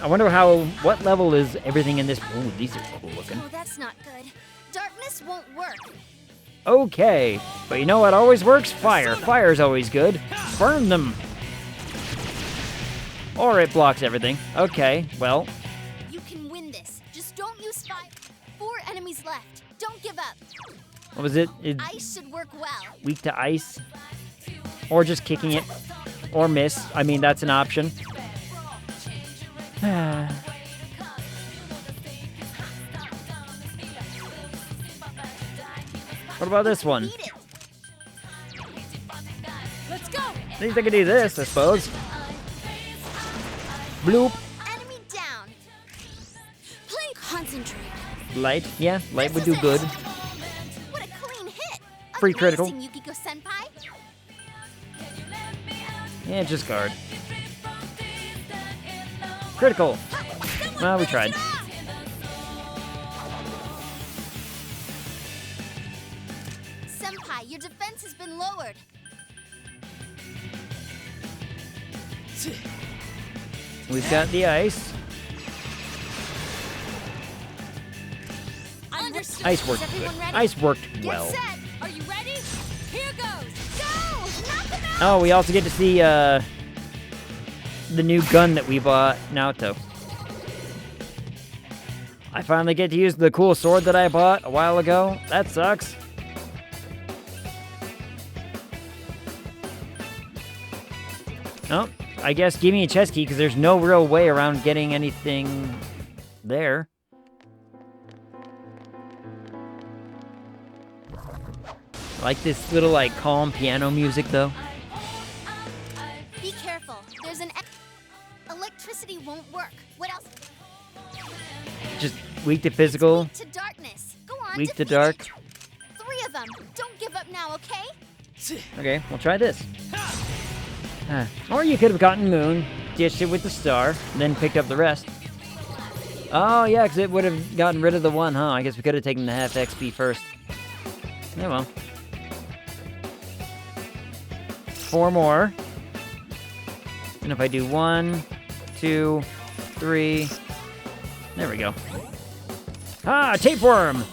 I wonder what level is everything in this... Ooh, these are cool looking. Oh, that's not good. Darkness won't work. Okay, but you know what always works? Fire. Fire's always good. Burn them! Or it blocks everything. Okay, well... You can win this. Just don't use fire. 4 enemies left. Don't give up. What was it? Ice should work well. Weak to ice? Or just kicking it. Or miss. I mean, that's an option. What about this one? Let's go. At least I can do this, I suppose. Bloop. Enemy down. Play concentrate. Light. Yeah, light would do good. What a clean hit. Free critical. Amazing, Yukiko-senpai. Yeah, just guard. Critical. Well, we tried. Senpai, your defense has been lowered. We've got the ice. Ice worked good. Ice worked well. Get set. Are you ready? Here goes. Go! Knock him out! Oh, we also get to see the new gun that we bought, Naoto. I finally get to use the cool sword that I bought a while ago. That sucks. Oh, I guess give me a chest key because there's no real way around getting anything there. I like this little, like, calm piano music, though. Be careful. There's an electricity won't work. What else? Just weak to physical. Weak to darkness. Go on. Weak to defeat dark. it. 3 of them. Don't give up now, okay? Okay, we'll try this. Or you could have gotten Moon, ditched it with the star, then picked up the rest. Oh, yeah, because it would have gotten rid of the one, huh? I guess we could have taken the half XP first. Yeah, well. 4 more. And if I do 1, 2, 3... There we go. Ah, tapeworm!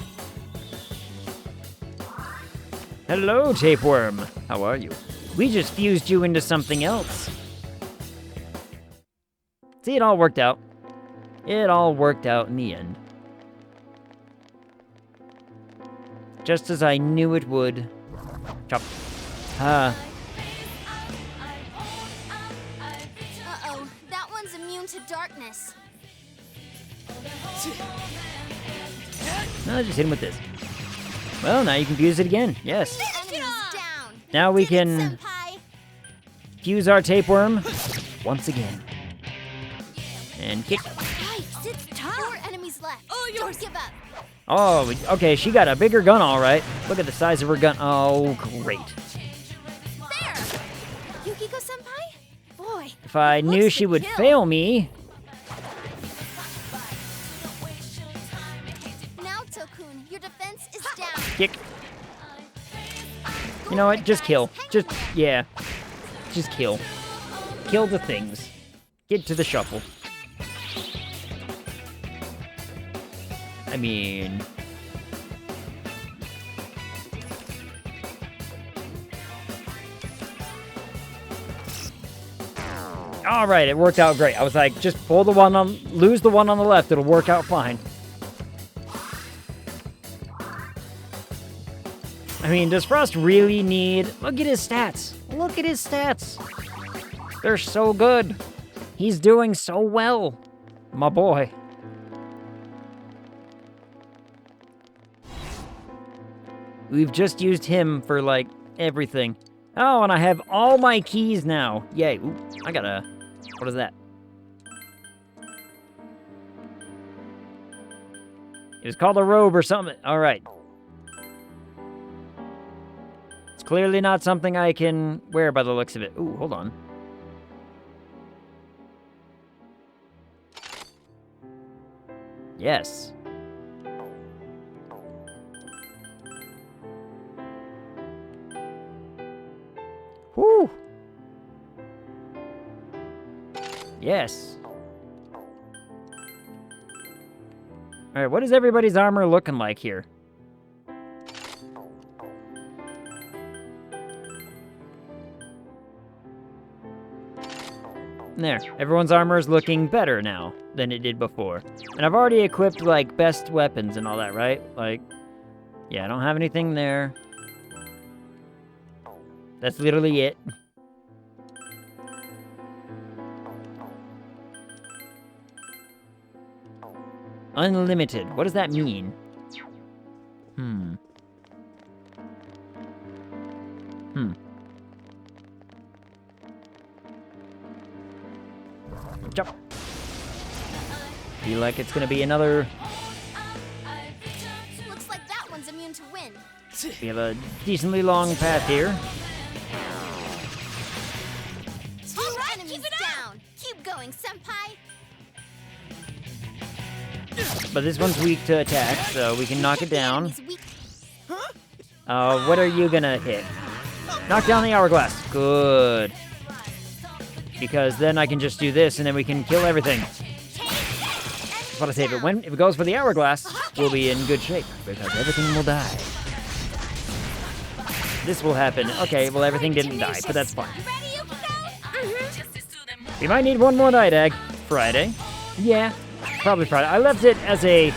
Hello, tapeworm. How are you? We just fused you into something else. See, it all worked out. It all worked out in the end. Just as I knew it would. Chop. Uh-oh, that one's immune to darkness. No, just hit him with this. Well, now you can fuse it again. Yes. Enemy's down. Now we can Senpai. fuse our tapeworm once again. And kick. Yikes, it's tough. 4 enemies left. Don't give up. Oh, okay, she got a bigger gun, all right. Look at the size of her gun. Oh, great. There. Yukiko Senpai? Boy. If I knew she would fail me. Now, Tokun, your defense is down. Kick. You know what? Just kill. Just, yeah. Just kill. Kill the things. Get to the shuffle. I mean... Alright, it worked out great. I was like, just pull the one on... Lose the one on the left. It'll work out fine. I mean, does Frost really need... Look at his stats. Look at his stats. They're so good. He's doing so well. My boy. We've just used him for, like, everything. Oh, and I have all my keys now. Yay. Ooh, I got a... What is that? It was called a robe or something. All right. It's clearly not something I can wear by the looks of it. Ooh, hold on. Yes. Whew. Yes. Alright, what is everybody's armor looking like here? There, everyone's armor is looking better now than it did before. And I've already equipped, like, best weapons and all that, right? Like, yeah, I don't have anything there. That's literally it. Unlimited. What does that mean? Jump. Feel like it's gonna be another... Looks like that one's immune to wind. We have a decently long path here. All right, keep it down. Keep going, Senpai. But this one's weak to attack, so we can knock it down. What are you gonna hit? Knock down the hourglass. Good. Because then I can just do this, and then we can kill everything. That's what I say. But if it goes for the hourglass, we'll be in good shape, because everything will die. This will happen. Okay, well, everything didn't die, but that's fine. We might need one more night egg. Friday. Yeah, probably Friday. I left it as a,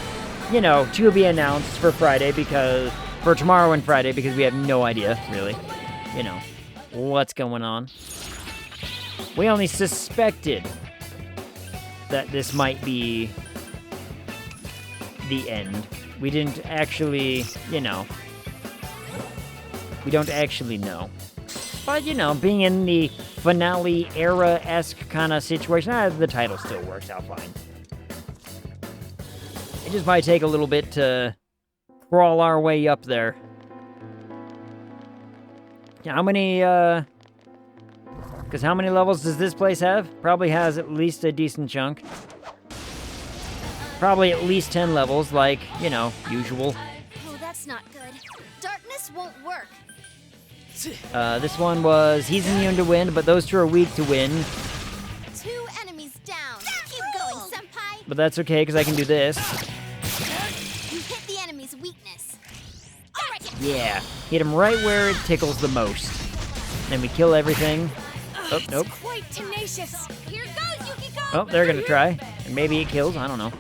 you know, to be announced for Friday, because... For tomorrow and Friday, because we have no idea, really, you know, what's going on. We only suspected that this might be the end. We didn't actually, you know, we don't actually know. But, you know, being in the finale era-esque kind of situation, the title still works out fine. It just might take a little bit to crawl our way up there How many, because how many levels does this place have? Probably has at least a decent chunk. Probably at least 10 levels, like, you know, usual. Oh, that's not good. Darkness won't work. This one was, he's immune to wind, but those two are weak to wind. 2 enemies down. Keep going, senpai. But that's okay, because I can do this. You hit the enemy's weakness. All right. Yeah, hit him right where it tickles the most. Then we kill everything. Oh, nope. Quite tenacious. Here goes, Yukiko. Oh, they're gonna try. And maybe it kills, I don't know.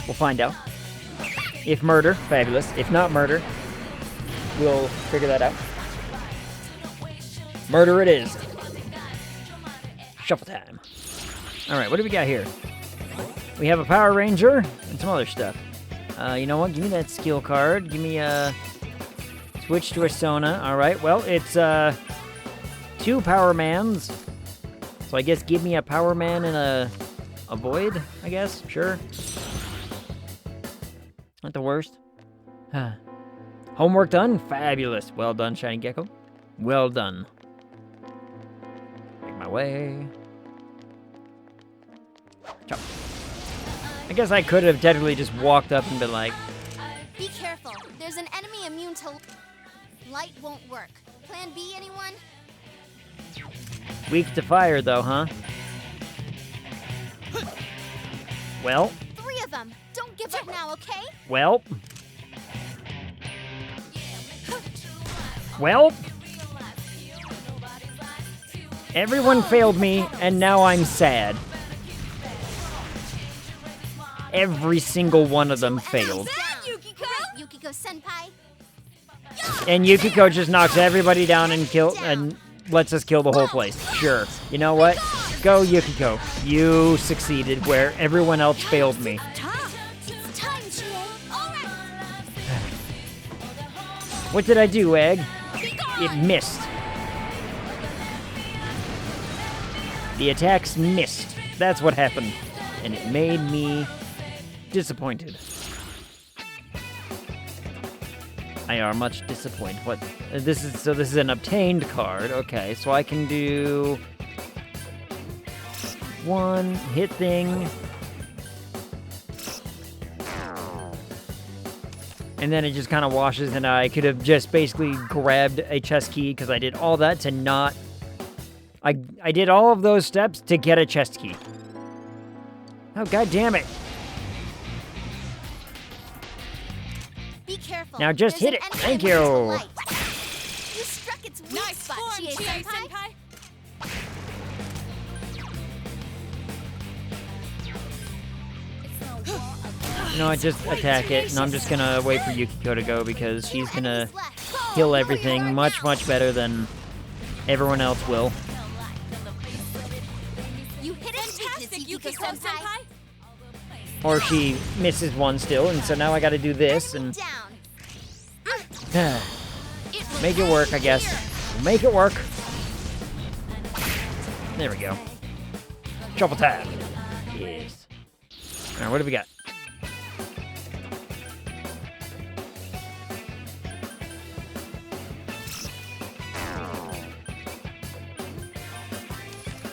We'll find out. If murder, fabulous. If not murder, we'll figure that out. Murder it is. Shuffle time. Alright, what do we got here? We have a Power Ranger and some other stuff. You know what? Give me that skill card. Give me a... Switch to a Sona. Alright, well, it's 2 Power Mans. So I guess give me a Power Man and a Void, I guess? Sure. Not the worst. Homework done? Fabulous. Well done, Shiny Gecko. Well done. Make my way. Chop. I guess I could have technically just walked up and been like... Be careful. There's an enemy immune to... Light won't work. Plan B, anyone? Weak to fire, though, huh? Well. 3 of them. Don't give up now, okay? Well. Well. Everyone failed me, and now I'm sad. Every single one of them failed. Yukiko-senpai. And Yukiko just knocks everybody down and lets us kill the whole place. Sure. You know what? Go, Yukiko. You succeeded where everyone else failed me. What did I do, Egg? It missed. The attacks missed. That's what happened. And it made me disappointed. I are much disappointed. What? This is an obtained card. Okay, so I can do 1 hit thing. And then it just kind of washes, and I could have just basically grabbed a chest key because I did all that to not... I did all of those steps to get a chest key. Oh, god damn it. Be careful. Now just hit it. Thank you. You struck its weak spot, Chie-senpai. No, I just attack it, and I'm just gonna wait for Yukiko to go because she's gonna kill everything much, much better than everyone else will. You hit it, Yukiko-senpai. Or she misses one still, and so now I gotta do this, and... Make it work, I guess. Make it work. There we go. Shuffle time. Yes. Alright, what do we got?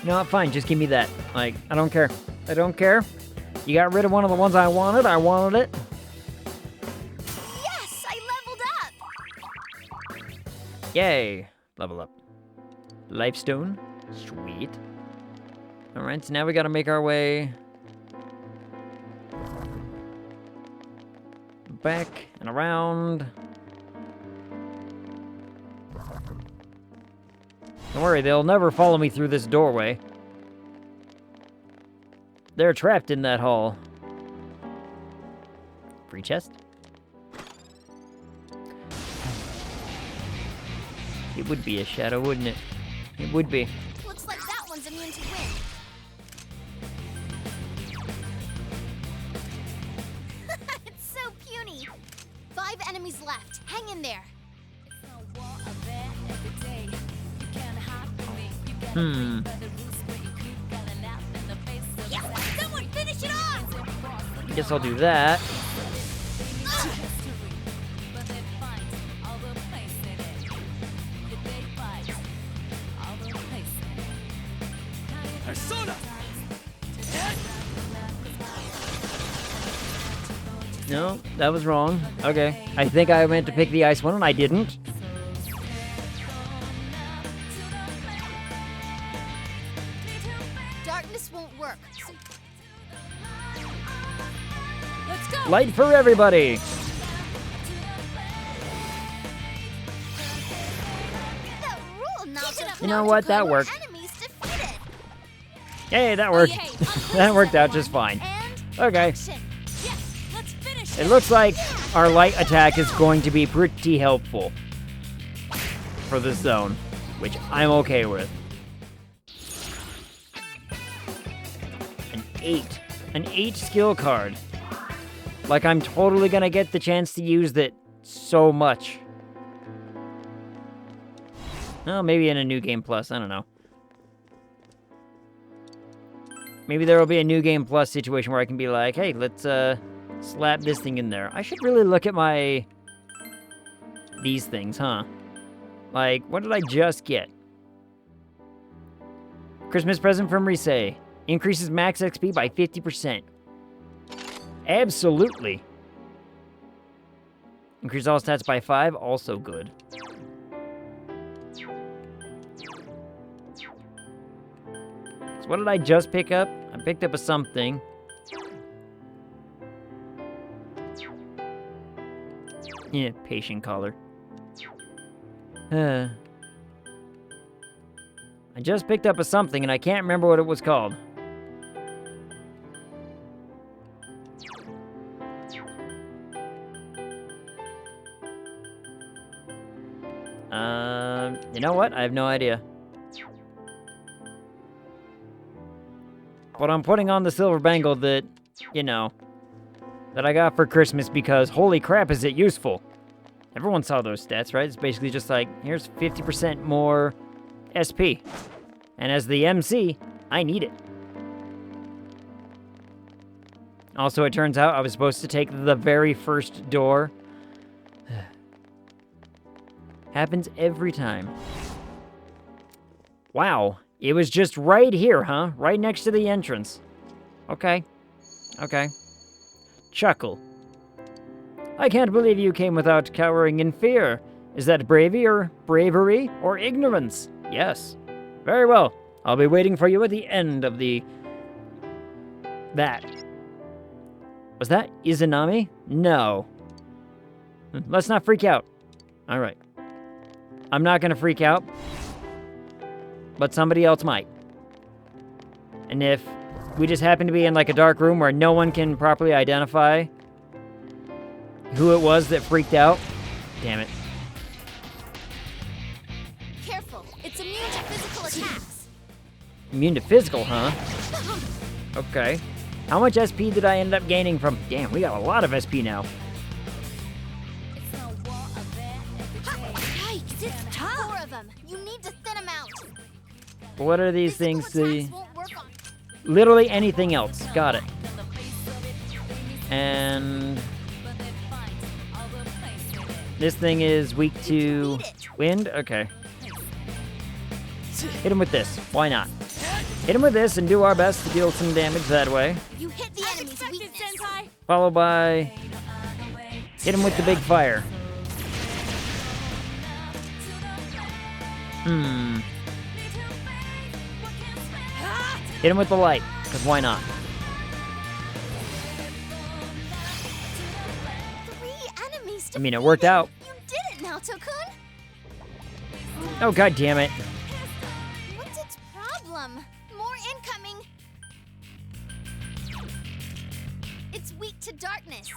No, fine, just give me that. Like, I don't care. I don't care. You got rid of one of the ones I wanted. I wanted it. Yes, I leveled up. Yay. Level up. Lifestone. Sweet. Alright, so now we gotta make our way back and around. Don't worry, they'll never follow me through this doorway. They're trapped in that hall. Free chest. It would be a shadow, wouldn't it? It would be. Looks like that one's immune to wind. It's so puny. 5 enemies left. Hang in there. Yes, someone finish it off! Guess I'll do that. Persona! No, that was wrong. Okay. I think I meant to pick the ice one and I didn't. Darkness won't work. Let's go. Light for everybody. You know what? That worked. Hey, that worked. That worked out just fine. Okay. It looks like our light attack is going to be pretty helpful for this zone, which I'm okay with. An 8. An 8 skill card. Like I'm totally gonna get the chance to use that so much. Oh, maybe in a New Game Plus, I don't know. Maybe there will be a New Game Plus situation where I can be like, hey, let's slap this thing in there. I should really look at my... these things, huh? Like, what did I just get? Christmas present from Rise. Increases max XP by 50%. Absolutely. Increase all stats by 5, also good. So what did I just pick up? I picked up a something. Yeah, patient collar. I just picked up a something and I can't remember what it was called. You know what? I have no idea. But I'm putting on the silver bangle that, you know, that I got for Christmas because holy crap is it useful. Everyone saw those stats, right? It's basically just like, here's 50% more SP. And as the MC, I need it. Also, it turns out I was supposed to take the very first door. Happens every time. Wow. It was just right here, huh? Right next to the entrance. Okay. Okay. Chuckle. I can't believe you came without cowering in fear. Is that bravery or ignorance? Yes. Very well. I'll be waiting for you at the end of the... that. Was that Izanami? No. Let's not freak out. All right. I'm not going to freak out. But somebody else might. And if we just happen to be in like a dark room where no one can properly identify who it was that freaked out, damn it. Careful, it's immune to physical attacks. Immune to physical, huh? Okay. How much SP did I end up gaining from... Damn, we got a lot of SP now. Yikes, it's tough. 4 of them. You need to thin them out. What are these things? Literally anything else. Got it. And... this thing is weak to wind? Okay. Hit him with this. Why not? Hit him with this and do our best to deal some damage that way. You hit the enemy's weakness. Followed by... hit him with the big fire. Hit him with the light, because why not? 3 enemies. I mean, it worked out. You did it, Naoto-kun. Oh, god damn it. What's its problem? More incoming. It's weak to darkness.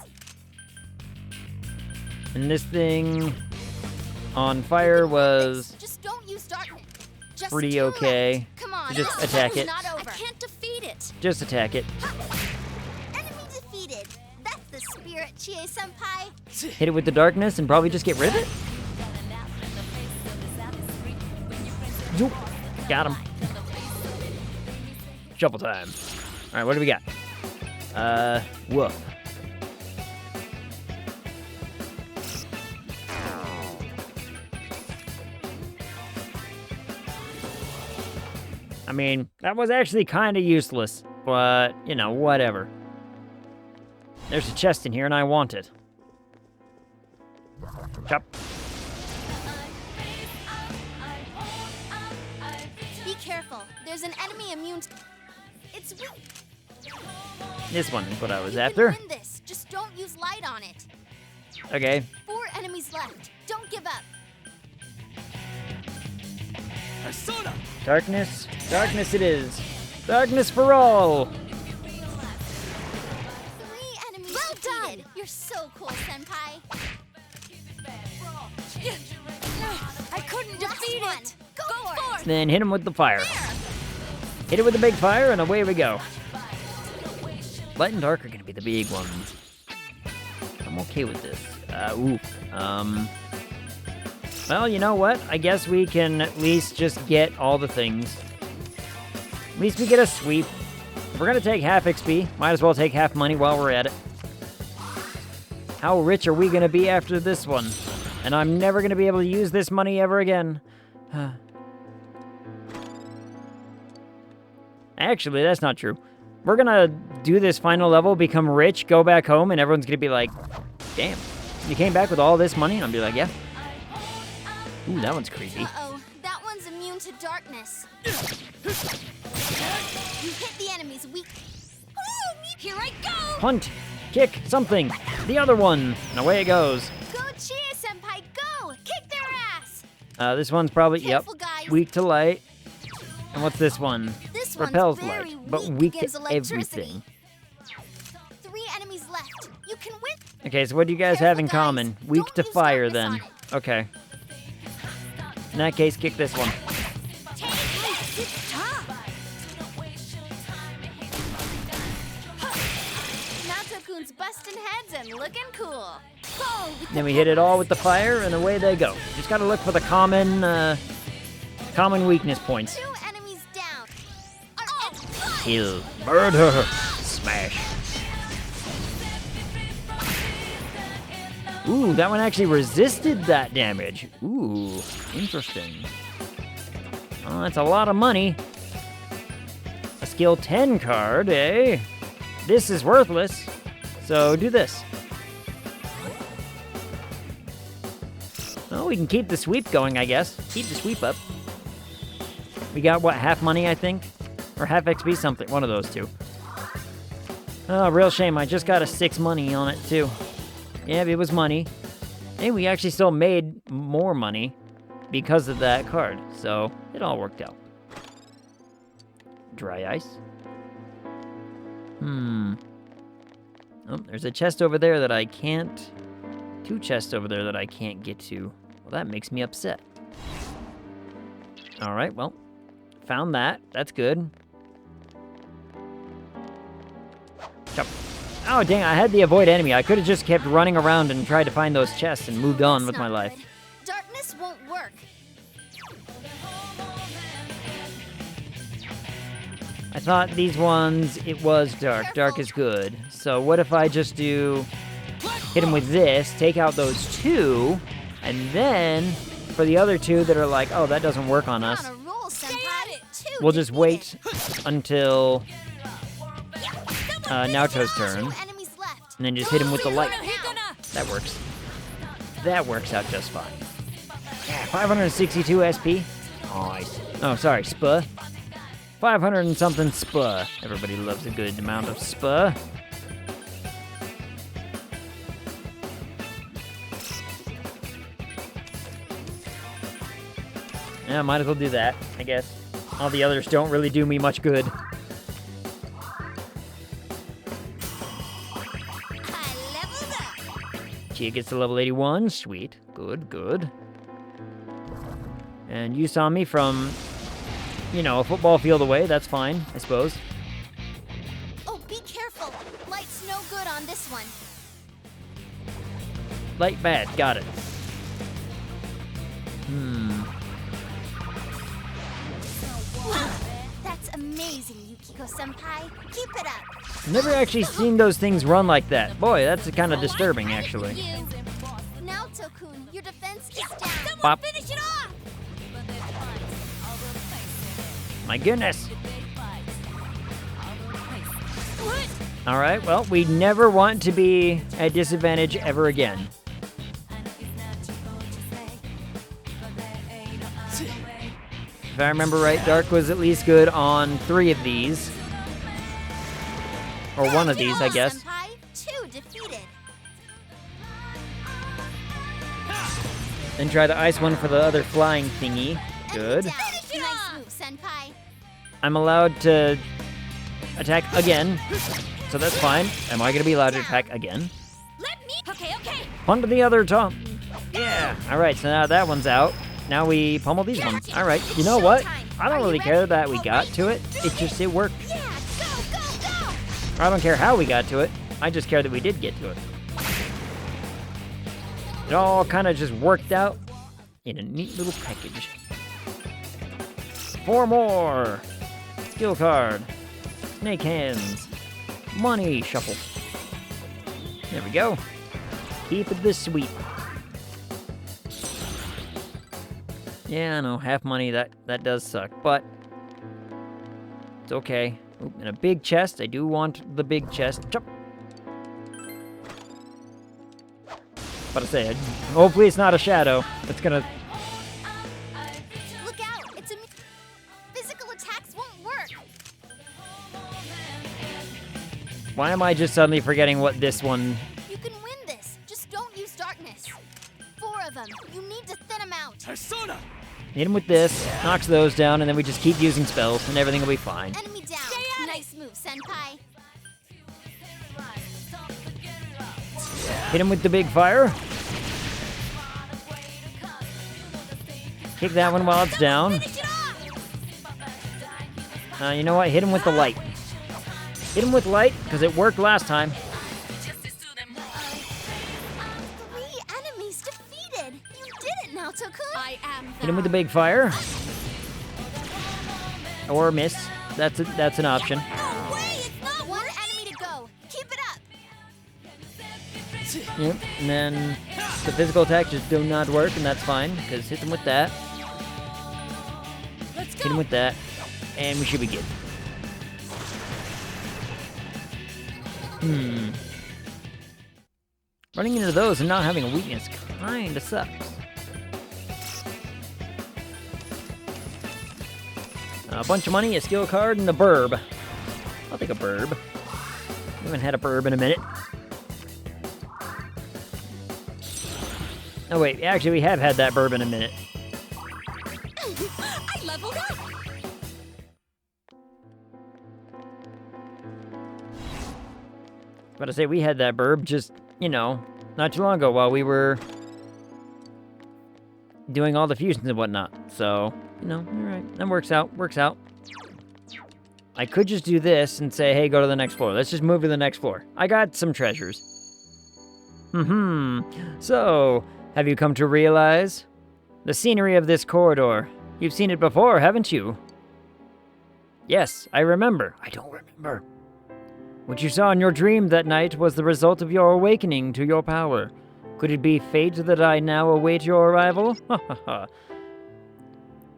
And this thing on fire was Just don't use darkness. Just pretty 2 okay. left. Come on. So just attack it. Not over. I can't defeat it. Just attack it. Enemy defeated. That's the spirit, Chie-senpai. Hit it with the darkness and probably just get rid of it? Zoop. Got him. Shuffle time. Alright, what do we got? Woof. I mean, that was actually kind of useless, but, you know, whatever. There's a chest in here, and I want it. Chop. Be careful. There's an enemy immune. It's weak. This one is what I was You after. can win this. Just don't use light on it. Okay. 4 enemies left. Don't give up. Darkness. Darkness it is. Darkness for all. 3 enemies. Well done. You're so cool, Senpai. I couldn't defeat it. Go for it. Then hit him with the fire. Hit it with the big fire, and away we go. Light and dark are gonna be the big ones. I'm okay with this. Well, you know what? I guess we can at least just get all the things. At least we get a sweep. If we're gonna take half XP, might as well take half money while we're at it. How rich are we gonna be after this one? And I'm never gonna be able to use this money ever again. Actually, that's not true. We're gonna do this final level, become rich, go back home, and everyone's gonna be like, damn, you came back with all this money? And I'll be like, yeah. Ooh, that one's creepy. Uh-oh. That one's immune to darkness. You hit the enemy's weak. Oh, here I go! Punt, kick, something. The other one, and away it goes. Go Chia, Senpai, go! Kick their ass! This one's probably, Careful, guys. weak to light. And what's this one? This one's Repels very light, but weak weak against to electricity. everything. 3 enemies left. You can win. Okay, so what do you guys have in common? Weak to fire, then. Okay. In that case, kick this one. Naoto-kun's busting heads and looking cool. Then we hit it all with the fire, and away they go. Just gotta look for the common weakness points. 2 enemies down. Kill. Murder. Smash. Ooh, that one actually resisted that damage. Ooh, interesting. Oh, that's a lot of money. A skill 10 card, eh? This is worthless. So do this. Oh, we can keep the sweep going, I guess. Keep the sweep up. We got, what, half money, I think? Or half XP, something. One of those two. Oh, real shame. I just got a 6 money on it, too. Yeah, it was money. And we actually still made more money because of that card. So, it all worked out. Dry ice. Oh, there's a chest over there that I can't... 2 chests over there that I can't get to. Well, that makes me upset. Alright, well. Found that. That's good. Chop. Oh, dang, I had the avoid enemy. I could have just kept running around and tried to find those chests and moved on with my life. Darkness won't work. I thought these ones, it was dark. Dark is good. So what if I just do... hit him with this, take out those 2, and then for the other 2 that are like, oh, that doesn't work on us, we'll just wait until Naoto's turn, and then just hit him with the light. That works. That works out just fine. 562 SP. Nice. Oh, sorry, SPA. 500 and something SPA. Everybody loves a good amount of SPA. Yeah, might as well do that, I guess. All the others don't really do me much good. Chia gets to level 81. Sweet. Good, good. And you saw me from, you know, a football field away. That's fine, I suppose. Oh, be careful. Light's no good on this one. Light bad. Got it. That's amazing, Yukiko-senpai. Keep it up. I've never actually seen those things run like that. Boy, that's kind of disturbing, actually. Naoto-kun, your defense is down. Bop. Finish it off. My goodness. Alright, well, we never want to be at disadvantage ever again. If I remember right, Dark was at least good on 3 of these. Or one of these, I guess. Two defeated. And try to ice one for the other flying thingy. Good. Nice move, Senpai. I'm allowed to attack again, so that's fine. Am I gonna be allowed to attack again? Okay. Onto the other top. Yeah. All right. So now that one's out. Now we pummel these ones. All right. You know what? I don't really care that we got to it. It worked. I don't care how we got to it. I just care that we did get to it. It all kind of just worked out in a neat little package. 4 more. Skill card. Snake hands. Money shuffle. There we go. Keep it this sweet. Yeah, I know, half money, that does suck, but it's okay. Ooh, and a big chest. I do want the big chest. Jump. But I say, hopefully it's not a shadow. It's gonna. Look out! It's a physical attacks won't work. Why am I just suddenly forgetting what this one? You can win this. Just don't use darkness. 4 of them. You need to thin them out. Persona! Hit him with this, knocks those down, and then we just keep using spells, and everything will be fine. Enemy down. Nice move, Senpai. Hit him with the big fire. Kick that one while it's down. You know what? Hit him with the light. Hit him with light, because it worked last time. 3 enemies defeated. You did it, Naoto-kun. I am. Hit him with the big fire. Or miss. That's an option. No way! It's not 1 enemy to go. Keep it up. Yep. And then the physical attack just do not work, and that's fine, because hit them with that. Hit him with that, and we should be good. Running into those and not having a weakness kinda sucks. A bunch of money, a skill card, and a burb. I'll take a burb. We haven't had a burb in a minute. Oh wait, actually we have had that burb in a minute. I leveled up. But I say we had that burb just, not too long ago while we were doing all the fusions and whatnot. So, alright, that works out. I could just do this and say, hey, go to the next floor. Let's just move to the next floor. I got some treasures. So, have you come to realize? The scenery of this corridor. You've seen it before, haven't you? Yes, I remember. I don't remember. What you saw in your dream that night was the result of your awakening to your power. Could it be fate that I now await your arrival? Ha ha ha.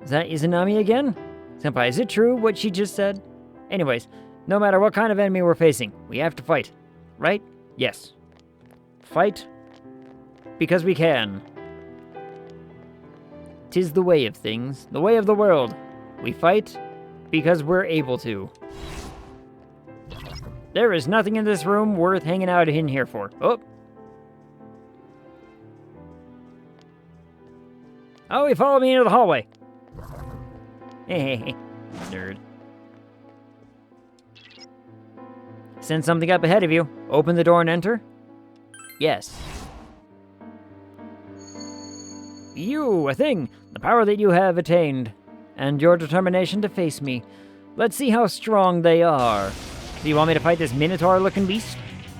Is that Izanami again? Senpai, is it true what she just said? Anyways, no matter what kind of enemy we're facing, we have to fight. Right? Yes. Fight because we can. 'Tis the way of things, the way of the world. We fight because we're able to. There is nothing in this room worth hanging out in here for. Oh, he followed me into the hallway. Hey, nerd. Send something up ahead of you. Open the door and enter? Yes. You, a thing. The power that you have attained. And your determination to face me. Let's see how strong they are. Do you want me to fight this Minotaur-looking beast?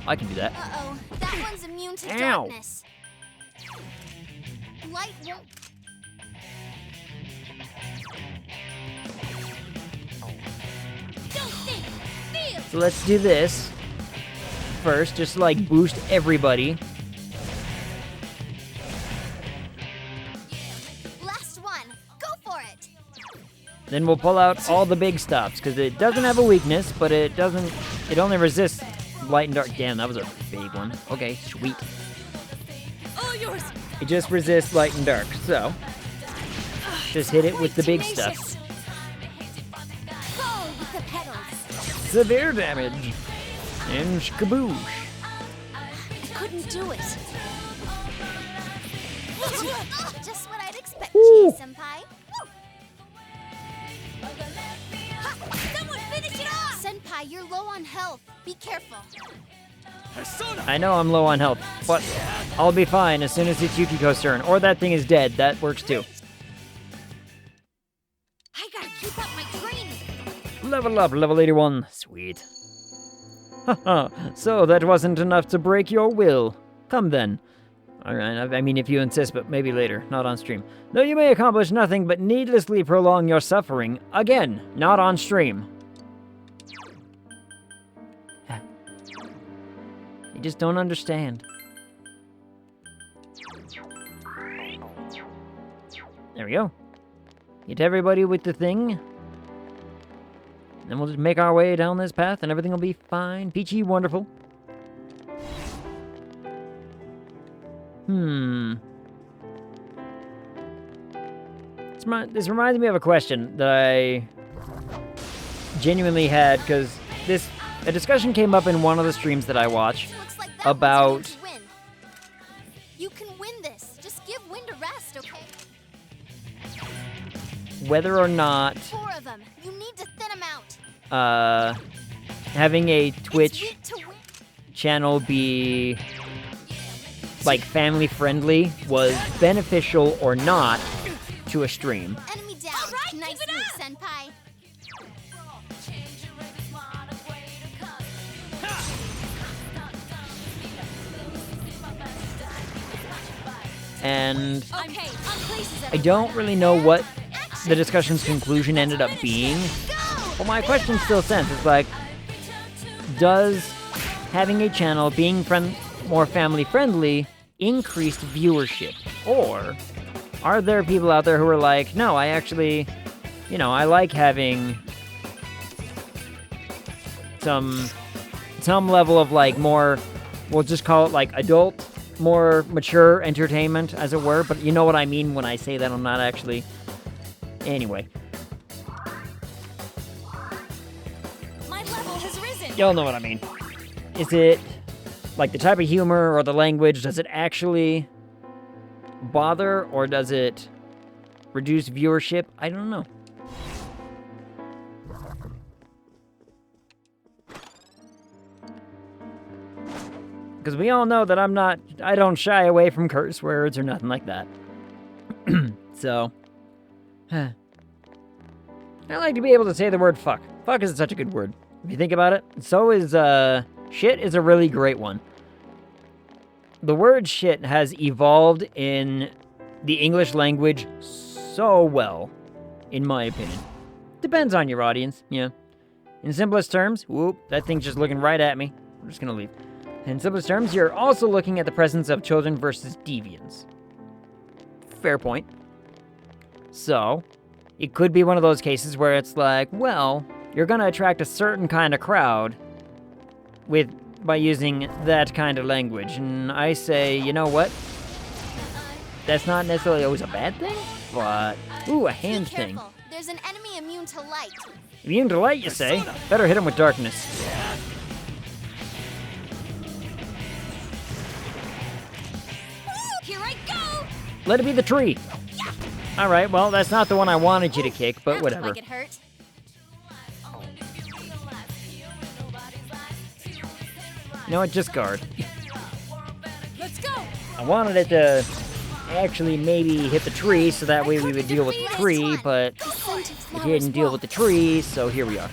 I can do that. Uh-oh, that one's immune to Ow. darkness. Light won't... Don't think, feel! So let's do this. First, just like boost everybody. Last one, go for it! Then we'll pull out all the big stops, because it doesn't have a weakness, but it only resists light and dark. Damn, that was a big one. Okay, sweet. All yours. It just resists light and dark, so just hit it with the big stuff. Fall with the petals. Severe damage. And skaboosh. I couldn't do it. Just what I'd expect, Senpai. Someone finish it off! Senpai, you're low on health. Be careful. I know I'm low on health, but I'll be fine as soon as it's Yukiko's turn. Or that thing is dead. That works too. I gotta keep up my training. Level up, level 81. Sweet. Haha, so that wasn't enough to break your will. Come then. Alright, I mean if you insist, but maybe later, not on stream. Though you may accomplish nothing but needlessly prolong your suffering, again, not on stream. You just don't understand. There we go. Hit everybody with the thing. Then we'll just make our way down this path and everything will be fine. Peachy, wonderful. This reminds me of a question that I genuinely had, because a discussion came up in one of the streams that I watch about... You can win this. Just give Wind a rest, okay? whether or not... 4 of them. You need to thin them out. Having a Twitch channel be... like family friendly was beneficial or not to a stream. Enemy down. All right, nice move, Senpai. And I don't really know what the discussion's conclusion ended up being, but my question still stands. It's like, does having a channel being more family friendly increased viewership? Or are there people out there who are like, no, I actually, I like having some level of like more, we'll just call it like adult, more mature entertainment, as it were, but you know what I mean when I say that. I'm not actually... Anyway. My level has risen. Y'all know what I mean. Is it like the type of humor or the language, does it actually bother, or does it reduce viewership? I don't know. Because we all know that I don't shy away from curse words or nothing like that. So, I like to be able to say the word fuck. Fuck is such a good word. If you think about it, so is, shit is a really great one. The word shit has evolved in the English language so well, in my opinion. Depends on your audience, yeah. In simplest terms, whoop, that thing's just looking right at me. I'm just gonna leave. In simplest terms, you're also looking at the presence of children versus deviants. Fair point. So, it could be one of those cases where it's like, well, you're gonna attract a certain kind of crowd by using that kind of language. And I say, you know what? That's not necessarily always a bad thing, but... Ooh, a hand thing. There's an enemy immune to light. Immune to light, you say? Better hit him with darkness. Here I go! Let it be the tree. Alright, well, that's not the one I wanted you to kick, but whatever. Like it hurt. You know what, just guard. Let's go! I wanted it to actually maybe hit the tree, so that way we would deal with the tree, but it didn't deal with the tree, so here we are.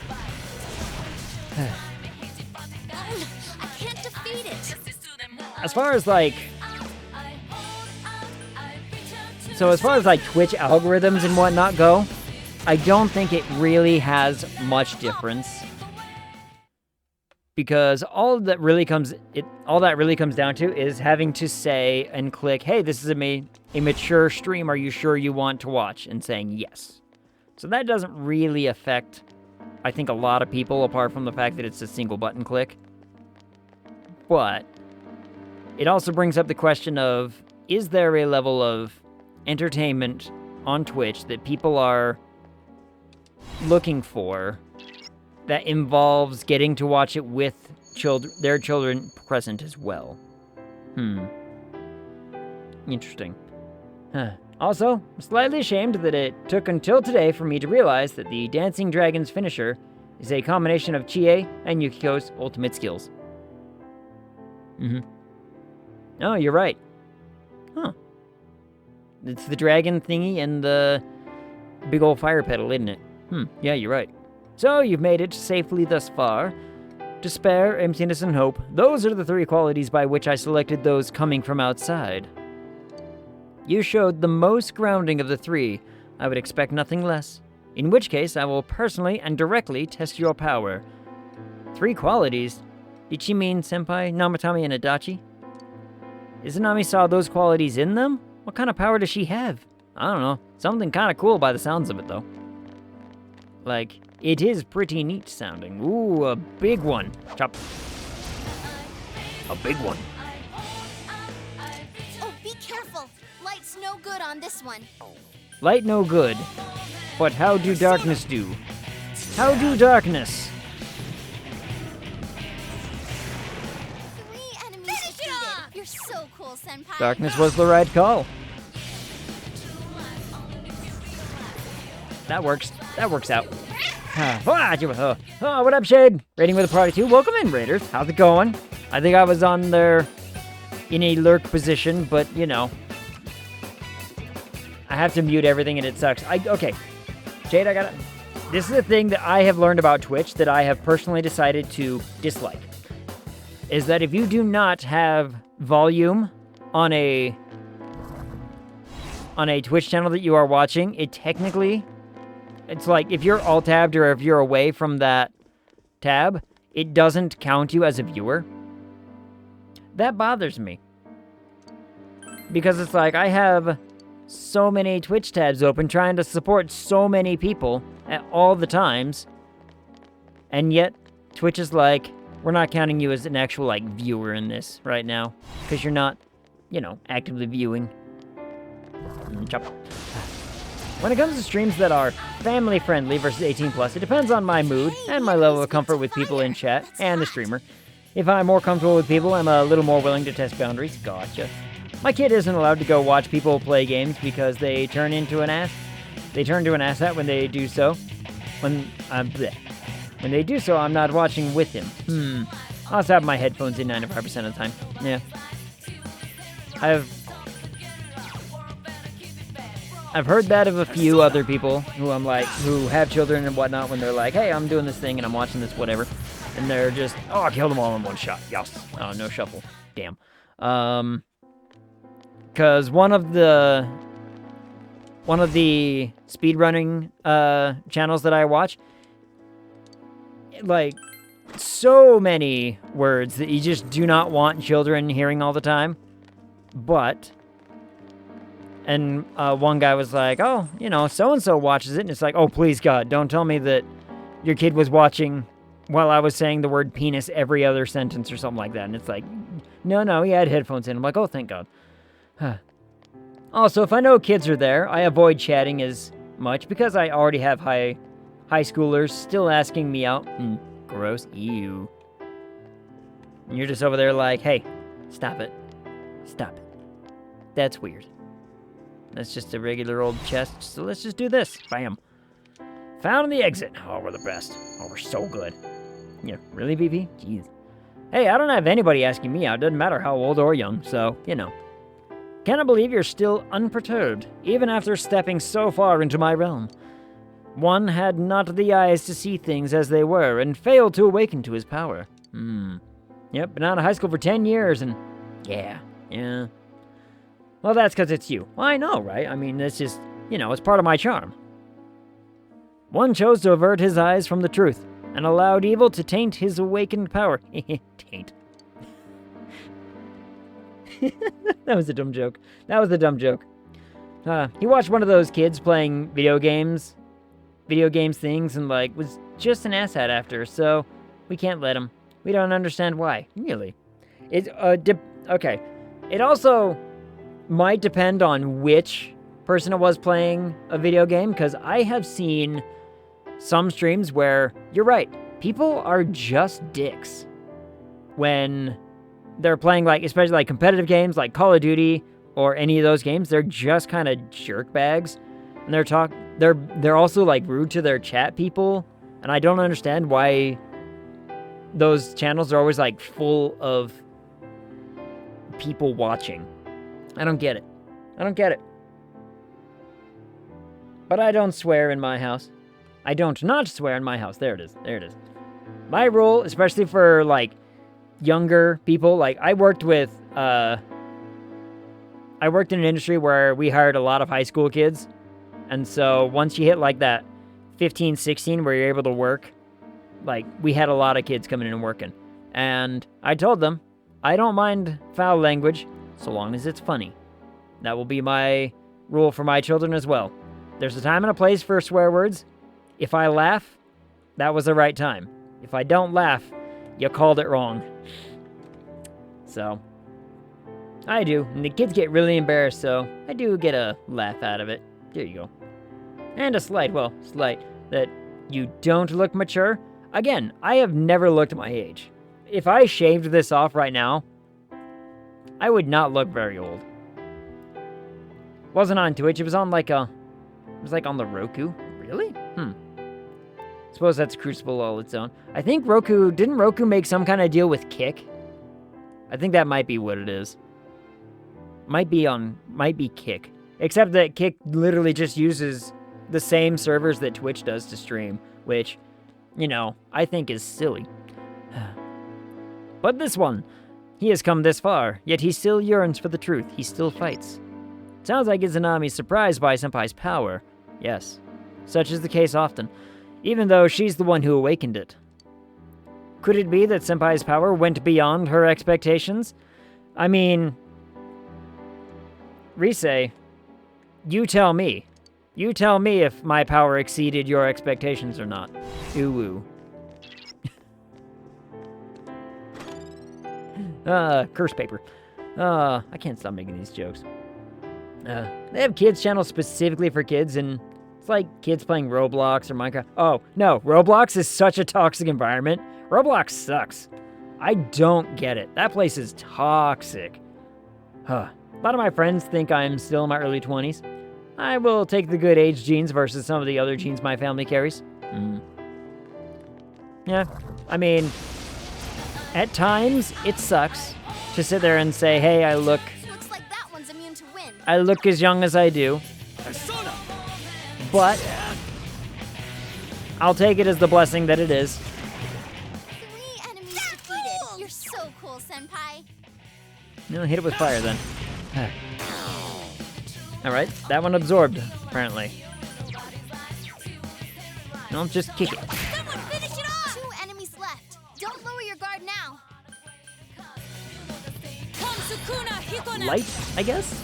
I can't defeat it. As far as like... So as far as like Twitch algorithms and whatnot go, I don't think it really has much difference. Because all that really comes down to is having to say and click, hey, this is a mature stream, are you sure you want to watch? And saying yes. So that doesn't really affect, I think, a lot of people, apart from the fact that it's a single button click. But it also brings up the question of, is there a level of entertainment on Twitch that people are looking for that involves getting to watch it with their children present as well? Interesting. Huh. Also, I'm slightly ashamed that it took until today for me to realize that the Dancing Dragon's finisher is a combination of Chie and Yukiko's ultimate skills. Oh, you're right. Huh. It's the dragon thingy and the big old fire petal, isn't it? Yeah, you're right. So, you've made it safely thus far. Despair, emptiness, and hope. Those are the three qualities by which I selected those coming from outside. You showed the most grounding of the three. I would expect nothing less. In which case, I will personally and directly test your power. 3 qualities? Did she mean Senpai, Namatame, and Adachi? Izanami saw those qualities in them? What kind of power does she have? I don't know. Something kind of cool by the sounds of it, though. Like, it is pretty neat sounding. Ooh, a big one. Chop. A big one. Oh, be careful. Light's no good on this one. Light no good. But how do darkness do? How do darkness? 3 enemies defeated. You're so cool, Senpai. Darkness was the right call. That works. That works out. Oh, what up, Shade? Raiding with a party too. Welcome in, Raiders. How's it going? I think I was on there in a lurk position, but, you know. I have to mute everything and it sucks. Okay. Jade, I gotta... This is a thing that I have learned about Twitch that I have personally decided to dislike. Is that if you do not have volume on a Twitch channel that you are watching, it technically... It's like, if you're alt-tabbed or if you're away from that tab, it doesn't count you as a viewer. That bothers me. Because it's like, I have so many Twitch tabs open trying to support so many people at all the times. And yet, Twitch is like, we're not counting you as an actual, like, viewer in this right now. Because you're not, you know, actively viewing. Chop. When it comes to streams that are family-friendly versus 18+, it depends on my mood and my level of comfort with people in chat and the streamer. If I'm more comfortable with people, I'm a little more willing to test boundaries. Gotcha. My kid isn't allowed to go watch people play games because they turn into an ass. They turn to an asshat when they do so. When they do so, I'm not watching with him. I also have my headphones in 95% of the time. Yeah. I've heard that of a few other people who I'm like, who have children and whatnot, when they're like, hey, I'm doing this thing and I'm watching this whatever. And they're just, oh, I killed them all in one shot. Yes. Oh, no shuffle. Damn. Because one of the speedrunning channels that I watch, like, so many words that you just do not want children hearing all the time. But... And one guy was like, oh, you know, so-and-so watches it. And it's like, oh, please, God, don't tell me that your kid was watching while I was saying the word penis every other sentence or something like that. And it's like, no, he had headphones in. I'm like, oh, thank God. Also, if I know kids are there, I avoid chatting as much because I already have high schoolers still asking me out. Gross. Ew. And you're just over there like, hey, stop it. Stop it. That's weird. That's just a regular old chest, so let's just do this. Bam. Found the exit. Oh, we're the best. Oh, we're so good. Yeah, really, BP? Jeez. Hey, I don't have anybody asking me out. Doesn't matter how old or young, so, you know. Cannot believe you're still unperturbed, even after stepping so far into my realm. One had not the eyes to see things as they were, and failed to awaken to his power. Yep, been out of high school for 10 years, and... Yeah. Well, that's because it's you. Well, I know, right? I mean, it's just, you know, it's part of my charm. One chose to avert his eyes from the truth, and allowed evil to taint his awakened power. Taint. That was a dumb joke. He watched one of those kids playing video games video games things and, like, was just an asshat after, so we can't let him. We don't understand why. Really. Okay. It also might depend on which person it was playing a video game, because I have seen some streams where, you're right, people are just dicks when they're playing, like, especially like competitive games like Call of Duty or any of those games. They're just kind of jerkbags, and they're also like rude to their chat people, and I don't understand why those channels are always like full of people watching. I don't get it. But I don't swear in my house. I don't not swear in my house. There it is. My rule, especially for, like, younger people, like, I worked in an industry where we hired a lot of high school kids. And so once you hit, like, that 15, 16 where you're able to work, like, we had a lot of kids coming in and working. And I told them, I don't mind foul language so long as it's funny. That will be my rule for my children as well. There's a time and a place for swear words. If I laugh, that was the right time. If I don't laugh, you called it wrong. So, I do. And the kids get really embarrassed, so I do get a laugh out of it. There you go. And a slight, that you don't look mature. Again, I have never looked my age. If I shaved this off right now, I would not look very old. Wasn't on Twitch, it was on like on the Roku. Really? Suppose that's Crucible all its own. I think didn't Roku make some kind of deal with Kick? I think that might be what it is. Might be Kick. Except that Kick literally just uses the same servers that Twitch does to stream, which, you know, I think is silly. But this one, he has come this far, yet he still yearns for the truth. He still fights. Sounds like Izanami's surprised by Senpai's power. Yes, such is the case often, even though she's the one who awakened it. Could it be that Senpai's power went beyond her expectations? I mean, Rise, you tell me. You tell me if my power exceeded your expectations or not. Ooh. Curse paper. I can't stop making these jokes. They have kids channels specifically for kids, and it's like kids playing Roblox or Minecraft. Oh, no, Roblox is such a toxic environment. Roblox sucks. I don't get it. That place is toxic. A lot of my friends think I'm still in my early 20s. I will take the good age genes versus some of the other genes my family carries. Yeah, I mean, at times, it sucks to sit there and say, hey, looks like that one's immune to wind. I look as young as I do. But I'll take it as the blessing that it is. 3 enemies defeated. You're so cool, Senpai. No, hit it with fire then. Alright, that one absorbed, apparently. No, just kick it. Someone finish it off! 2 enemies left. Don't lower your guard now. Light, I guess?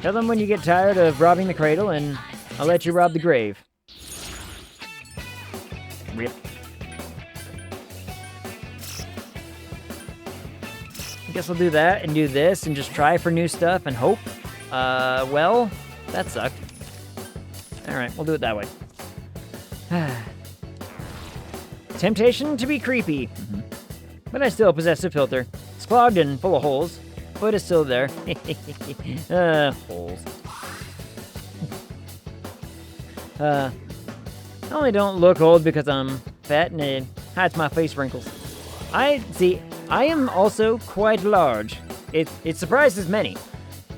Tell them when you get tired of robbing the cradle, and I'll let you rob the grave. Rip. I guess I'll do that and do this and just try for new stuff and hope. Well, that sucked. Alright, we'll do it that way. Temptation to be creepy. But I still possess a filter. It's clogged and full of holes, but it's still there. Holes. I only don't look old because I'm fat and it hides my face wrinkles. I am also quite large. It surprises many.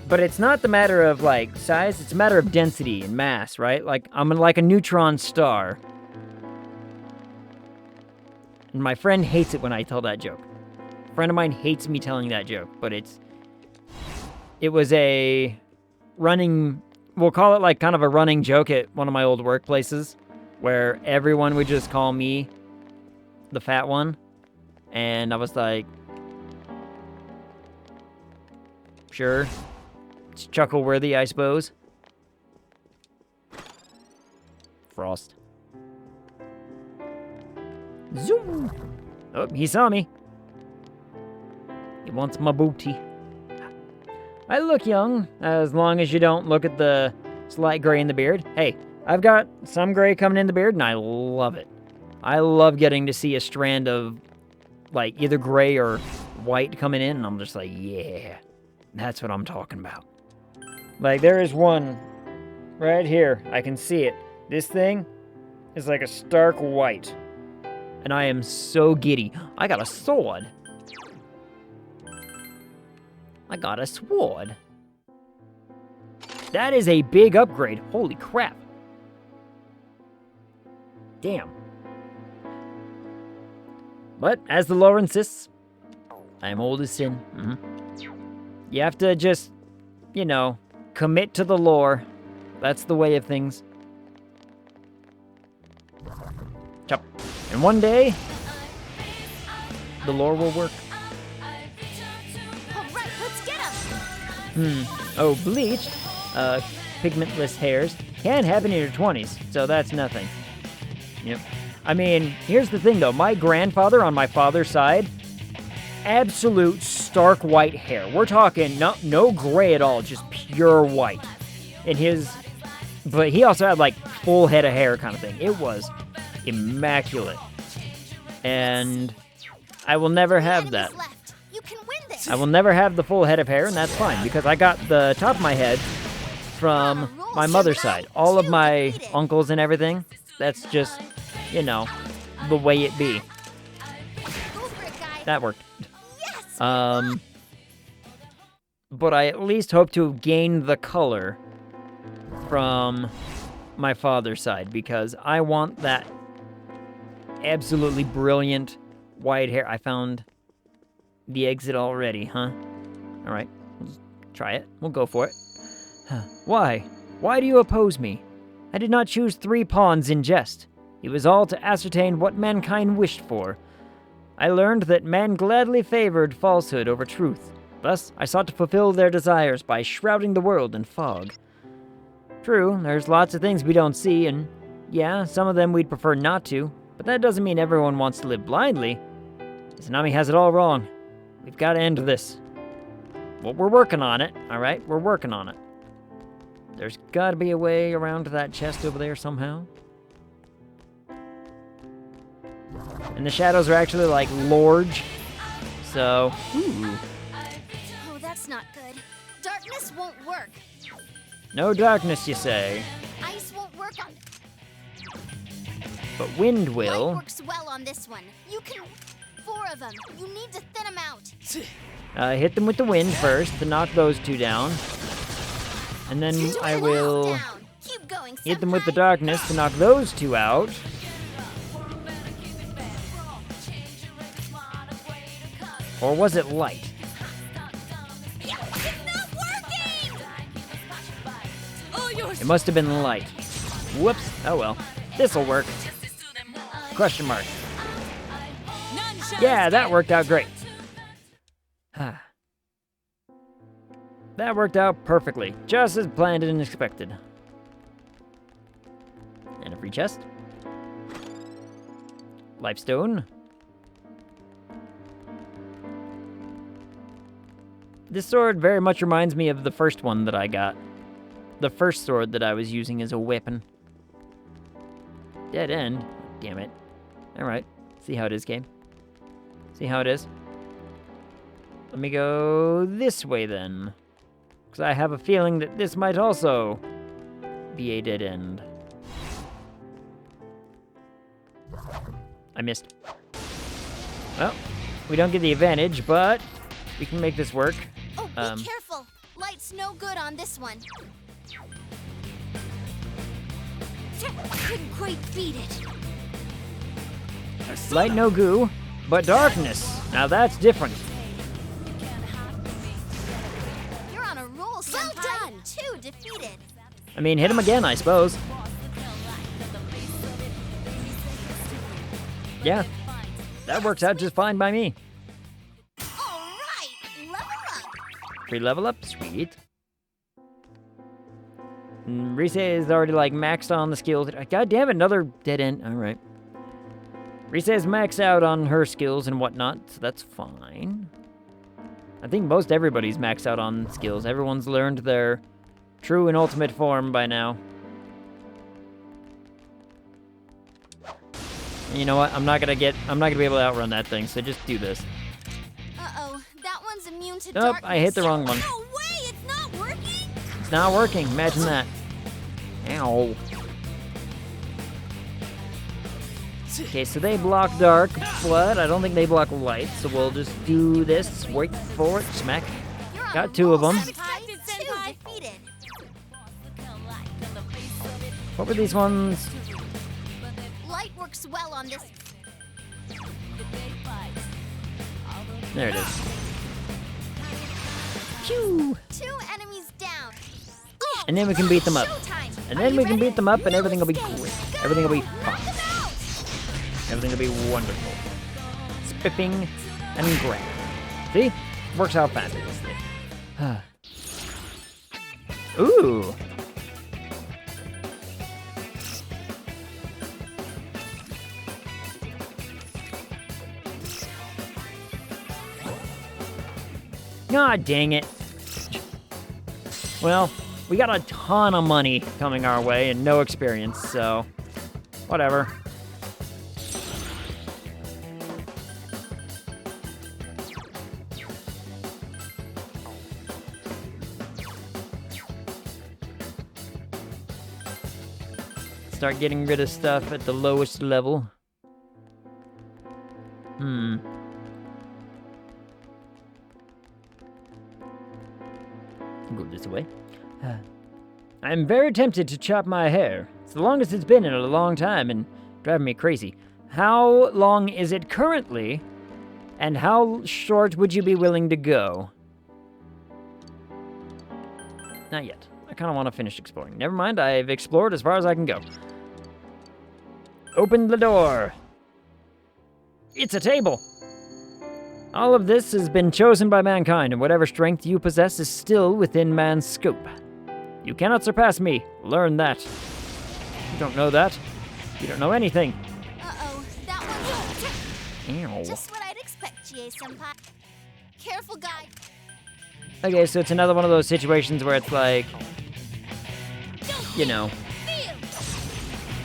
But it's not the matter of, like, size, it's a matter of density and mass, right? Like, I'm like a neutron star. And my friend hates it when I tell that joke. A friend of mine hates me telling that joke, but it was a running, we'll call it like kind of a running joke at one of my old workplaces, where everyone would just call me the fat one. And I was like, sure. It's chuckle-worthy, I suppose. Frost. Zoom! Oh, he saw me. He wants my booty. I look young, as long as you don't look at the slight gray in the beard. Hey, I've got some gray coming in the beard, and I love it. I love getting to see a strand of, like, either gray or white coming in, and I'm just like, yeah, that's what I'm talking about. Like, there is one right here. I can see it. This thing is like a stark white. And I am so giddy. I got a sword. I got a sword. That is a big upgrade. Holy crap. Damn. But, as the lore insists, I am old as sin. You have to just, you know, commit to the lore. That's the way of things. Chop. And one day, the lore will work. Alright, let's get him! Oh, bleached, pigmentless hairs can happen in your 20s, so that's nothing. Yep. I mean, here's the thing though, my grandfather on my father's side, absolute stark white hair. We're talking no gray at all, just pure white. But he also had like full head of hair kind of thing. It was immaculate. And I will never have that. I will never have the full head of hair, and that's fine, because I got the top of my head from my mother's side. All of my uncles and everything, that's just, you know, the way it be. That worked. But I at least hope to gain the color from my father's side, because I want that absolutely brilliant white hair. I found the exit already, huh? Alright, let's try it. We'll go for it. Why? Why do you oppose me? I did not choose 3 pawns in jest. It was all to ascertain what mankind wished for. I learned that men gladly favored falsehood over truth. Thus, I sought to fulfill their desires by shrouding the world in fog. True, there's lots of things we don't see, and yeah, some of them we'd prefer not to, but that doesn't mean everyone wants to live blindly. Tsunami has it all wrong. We've got to end this. Well, we're working on it, alright? We're working on it. There's got to be a way around to that chest over there somehow. And the shadows are actually, like, large. So, ooh. Oh, that's not good. Darkness won't work. No darkness, you say. Ice won't work on... But wind will. Light works well on this one. You can... 4 of them. You need to thin them out. Hit them with the wind first to knock those 2 down. And then I will hit them with the darkness to knock those 2 out. Or was it light? It must have been light. Whoops. Oh well. This'll work. Question mark. Yeah, that worked out great. That worked out perfectly. Just as planned and expected. And a free chest. Lifestone. This sword very much reminds me of the first one that I got. The first sword that I was using as a weapon. Dead end. Damn it. Alright. See how it is, game. See how it is? Let me go this way then. Because I have a feeling that this might also be a dead end. I missed. Well, we don't get the advantage, but we can make this work. Oh, be careful. Light's no good on this one. Couldn't quite beat it. Light no goo, but darkness. Now that's different. You're on a roll, Senpai. Well done. 2 defeated. I mean, hit him again, I suppose. Yeah, that works out just fine by me. Alright, level up. Free level up, sweet. Rise is already, like, maxed on the skills. God damn it, another dead end. Alright. Rise is maxed out on her skills and whatnot, so that's fine. I think most everybody's maxed out on skills. Everyone's learned their true and ultimate form by now. And you know what? I'm not gonna be able to outrun that thing, so just do this. Uh-oh, that one's immune to Nope, darkness. I hit the wrong one. No way, it's not working! It's not working, imagine that. Ow. Okay, so they block dark, but I don't think they block light, so we'll just do this. Wait for it, smack. Got two of them. What were these ones? Light works well on this. There it is. Phew. 2 enemies down. And then we can beat them up. And then we can beat them up and everything will be great. Everything will be fine. Everything will be wonderful. Spiffing and grab. See? Works out fabulously. Ooh. God dang it. Well, we got a ton of money coming our way and no experience, so whatever. Start getting rid of stuff at the lowest level. Go this way. I'm very tempted to chop my hair. It's the longest it's been in a long time and driving me crazy. How long is it currently? And how short would you be willing to go? Not yet. I kind of want to finish exploring. Never mind, I've explored as far as I can go. Open the door. It's a table. All of this has been chosen by mankind, and whatever strength you possess is still within man's scope. You cannot surpass me. Learn that. You don't know that. You don't know anything. Uh-oh, that one's... Ow. Just what I'd expect, GA-senpai. Careful, guy. Okay, so it's another one of those situations where it's like, you know,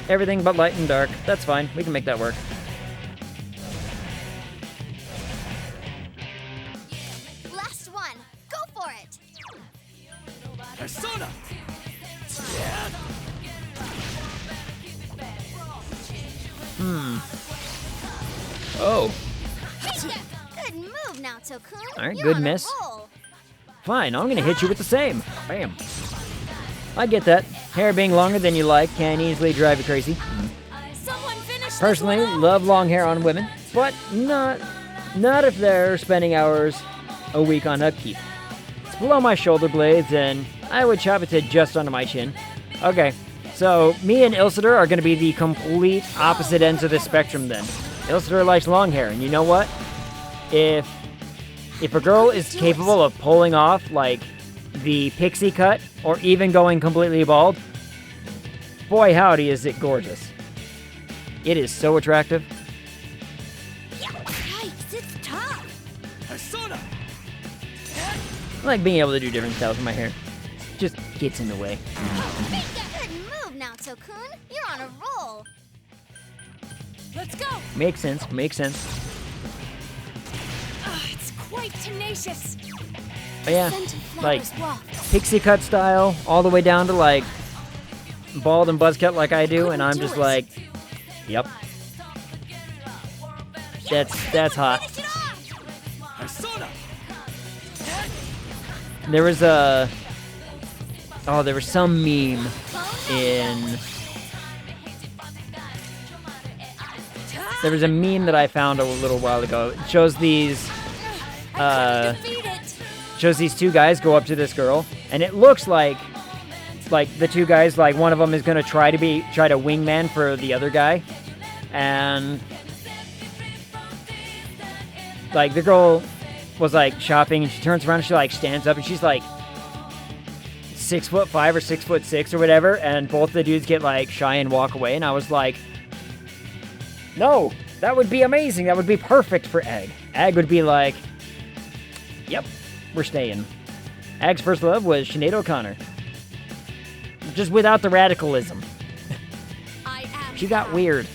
everything but light and dark. That's fine. We can make that work. Last one. Go for it. Persona! Oh. Good move now, Tokun. Alright, You're good on a miss. roll. Fine, I'm gonna hit you with the same. Bam. I get that. Hair being longer than you like can easily drive you crazy. Personally, love long hair on women, but not if they're spending hours a week on upkeep. It's below my shoulder blades, and I would chop it to just under my chin. Okay, so me and Ilsitor are gonna be the complete opposite ends of the spectrum then. Ilsitor likes long hair, and you know what? If a girl is capable of pulling off, like, the pixie cut, or even going completely bald, boy howdy is it gorgeous. It is so attractive. Yikes, it's tough. Persona! I like being able to do different styles with my hair. Just gets in the way. Good move now, Tokun. You're on a roll. Let's go! Makes sense, makes sense. It's quite tenacious. But yeah, like, pixie cut style, all the way down to, like, bald and buzz cut like I do, and I'm just like, yep. That's hot. Persona! There was there was some meme in... There was a meme that I found a little while ago. It shows these, shows these two guys go up to this girl, and it looks like the two guys, like, one of them is gonna try to wingman for the other guy, and like the girl was like shopping, and she turns around and she like stands up, and she's like 6'5" or 6'6" or whatever, and both the dudes get like shy and walk away, and I was like, no, that would be amazing. That would be perfect for Egg. Egg would be like, yep, we're staying. Egg's first love was Sinead O'Connor. Just without the radicalism. She got weird.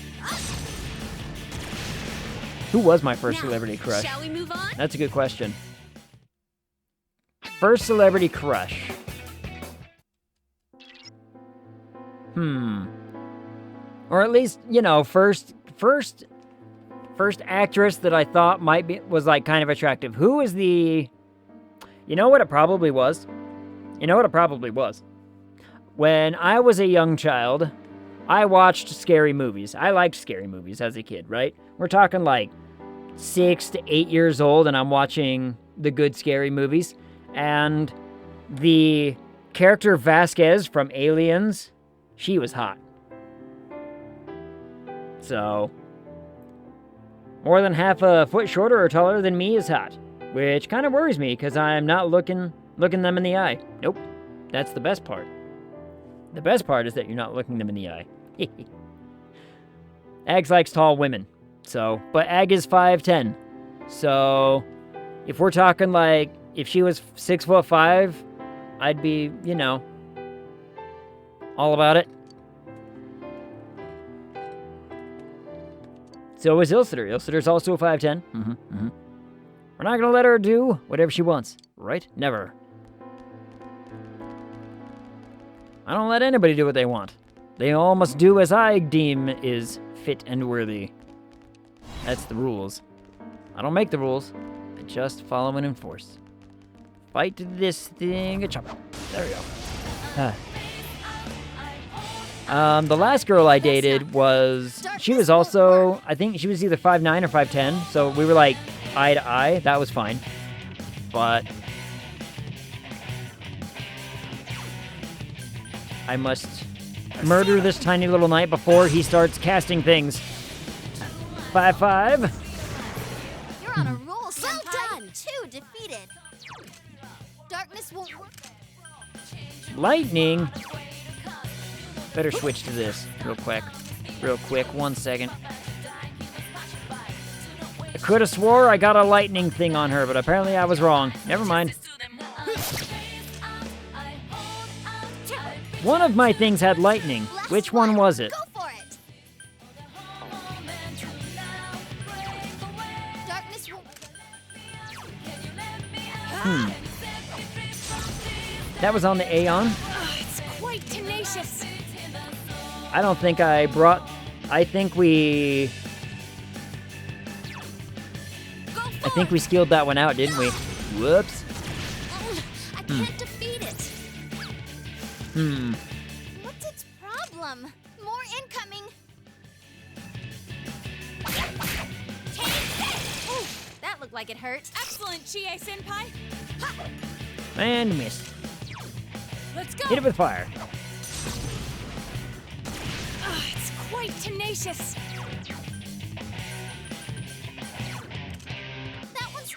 Who was my first celebrity crush? Shall we move on? That's a good question. First celebrity crush. Or at least, you know, first actress that I thought was like kind of attractive. Who is the... You know what it probably was? When I was a young child, I watched scary movies. I liked scary movies as a kid, right? We're talking like 6 to 8 years old, and I'm watching the good scary movies. And the character Vasquez from Aliens, she was hot. So, more than half a foot shorter or taller than me is hot. Which kind of worries me, because I'm not looking them in the eye. Nope. That's the best part. The best part is that you're not looking them in the eye. Ags likes tall women. So, but Ag is 5'10". So, if we're talking like, if she was 6'5", I'd be, you know, all about it. So is Ilsitor. Ilsitor's also a 5'10". We're not gonna let her do whatever she wants, right? Never. I don't let anybody do what they want. They all must do as I deem is fit and worthy. That's the rules. I don't make the rules. I just follow and enforce. Fight this thing. Chop. There we go. The last girl I dated was... She was also... I think she was either 5'9" or 5'10". So we were like eye to eye. That was fine. But... I must murder this tiny little knight before he starts casting things. 5'5". You're on a roll, Senpai. Well done. 2 defeated. Darkness won't work. Lightning? Better switch to this real quick. 1 second. I could have swore I got a lightning thing on her, but apparently I was wrong. Never mind. One of my things had lightning. Which one was it? Go for it. Darkness won't... That was on the Aeon? It's quite tenacious. I don't think I brought... I think we skilled that one out, didn't we? Whoops. I can't defeat it. What's its problem? More incoming. Ooh, that looked like it hurt. Excellent, Chie-senpai. And missed. Let's go. Hit it with fire. It's quite tenacious. That one's...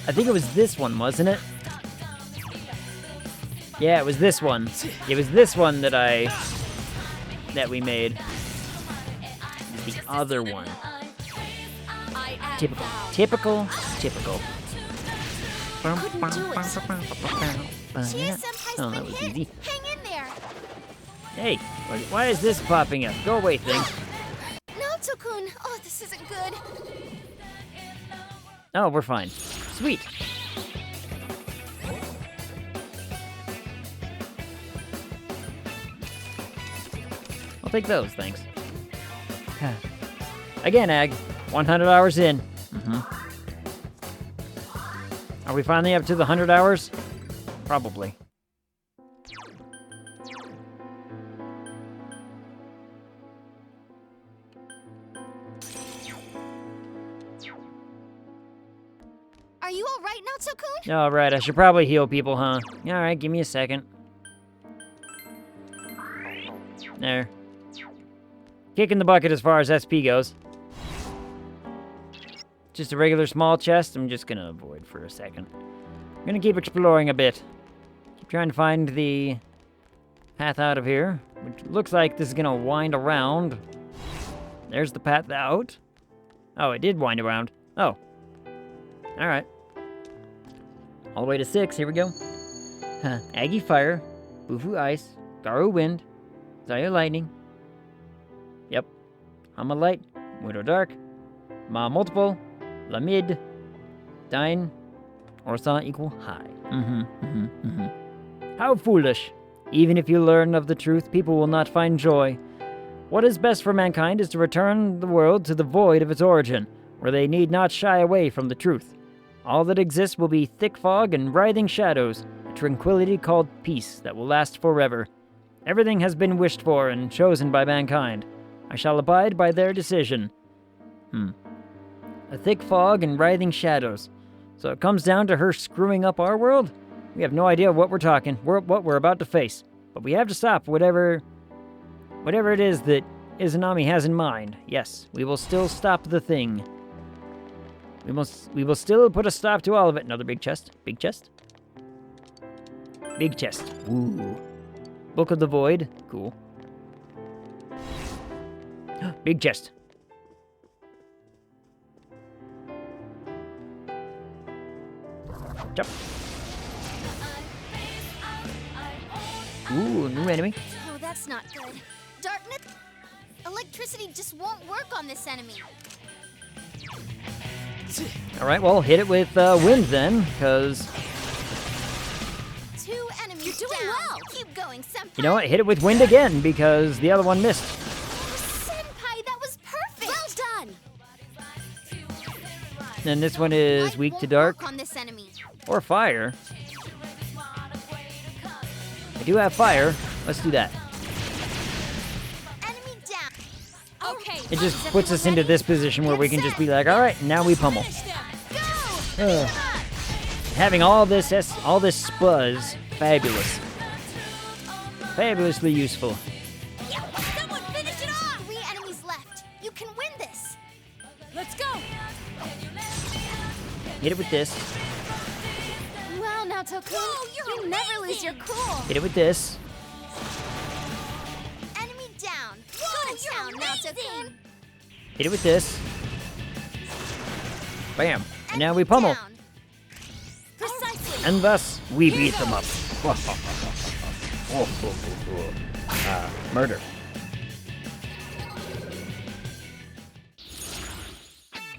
I think it was this one, wasn't it? Yeah, it was this one. It was this one that we made. The other one. Typical. Couldn't do it. Oh, that was easy. Hang in there. Hey, why is this popping up? Go away, thing. Naoto-kun. Oh, this isn't good. Oh, we're fine. Sweet. I'll take those, thanks. Again, Ag, 100 hours in. Are we finally up to the 100 hours? Probably. Are you all right, Naoto-kun? All right, I should probably heal people, huh? All right, give me a second. There. kick in the bucket as far as SP goes. Just a regular small chest. I'm just gonna avoid for a second. I'm gonna keep exploring a bit. Keep trying to find the path out of here, which looks like this is gonna wind around. There's the path out. Oh, it did wind around. Oh. Alright. All the way to 6. Here we go. Aggie Fire. Bufu Ice. Garu Wind. Zaya Lightning. Yep. Hama Light. Widow Dark. Ma Multiple. Lamid. Dine. Orsan equal high. How foolish. Even if you learn of the truth, people will not find joy. What is best for mankind is to return the world to the void of its origin, where they need not shy away from the truth. All that exists will be thick fog and writhing shadows, a tranquility called peace that will last forever. Everything has been wished for and chosen by mankind. I shall abide by their decision. A thick fog and writhing shadows. So it comes down to her screwing up our world? We have no idea what what we're about to face. But we have to stop whatever it is that Izanami has in mind. Yes, we will still stop the thing. We will still put a stop to all of it. Another big chest. Big chest. Big chest. Ooh. Book of the Void. Cool. Big chest. Jump. Ooh, new enemy. Oh, that's not good. Darkness? Electricity just won't work on this enemy. Alright, well, hit it with wind then, because... 2 enemies. You're doing well. Keep going, Senpai. You know what? Hit it with wind again, because the other one missed. Senpai, that was perfect. Well done. And this one is weak to dark. On this enemy. Or fire. I do have fire. Let's do that. Enemy down. Okay. It just puts us into this position where we can just be like, alright, now we pummel. Having all this spuzz, fabulous. Fabulously useful. Someone finish it off. 3 enemies left. You can win this. Let's go. Hit it with this. Wow, now Toku, you never lose your cool. Hit it with this. Enemy down. Go to town now, Toku. Hit it with this. Bam. And now we pummel. Precisely. And thus, we beat them up. Murder.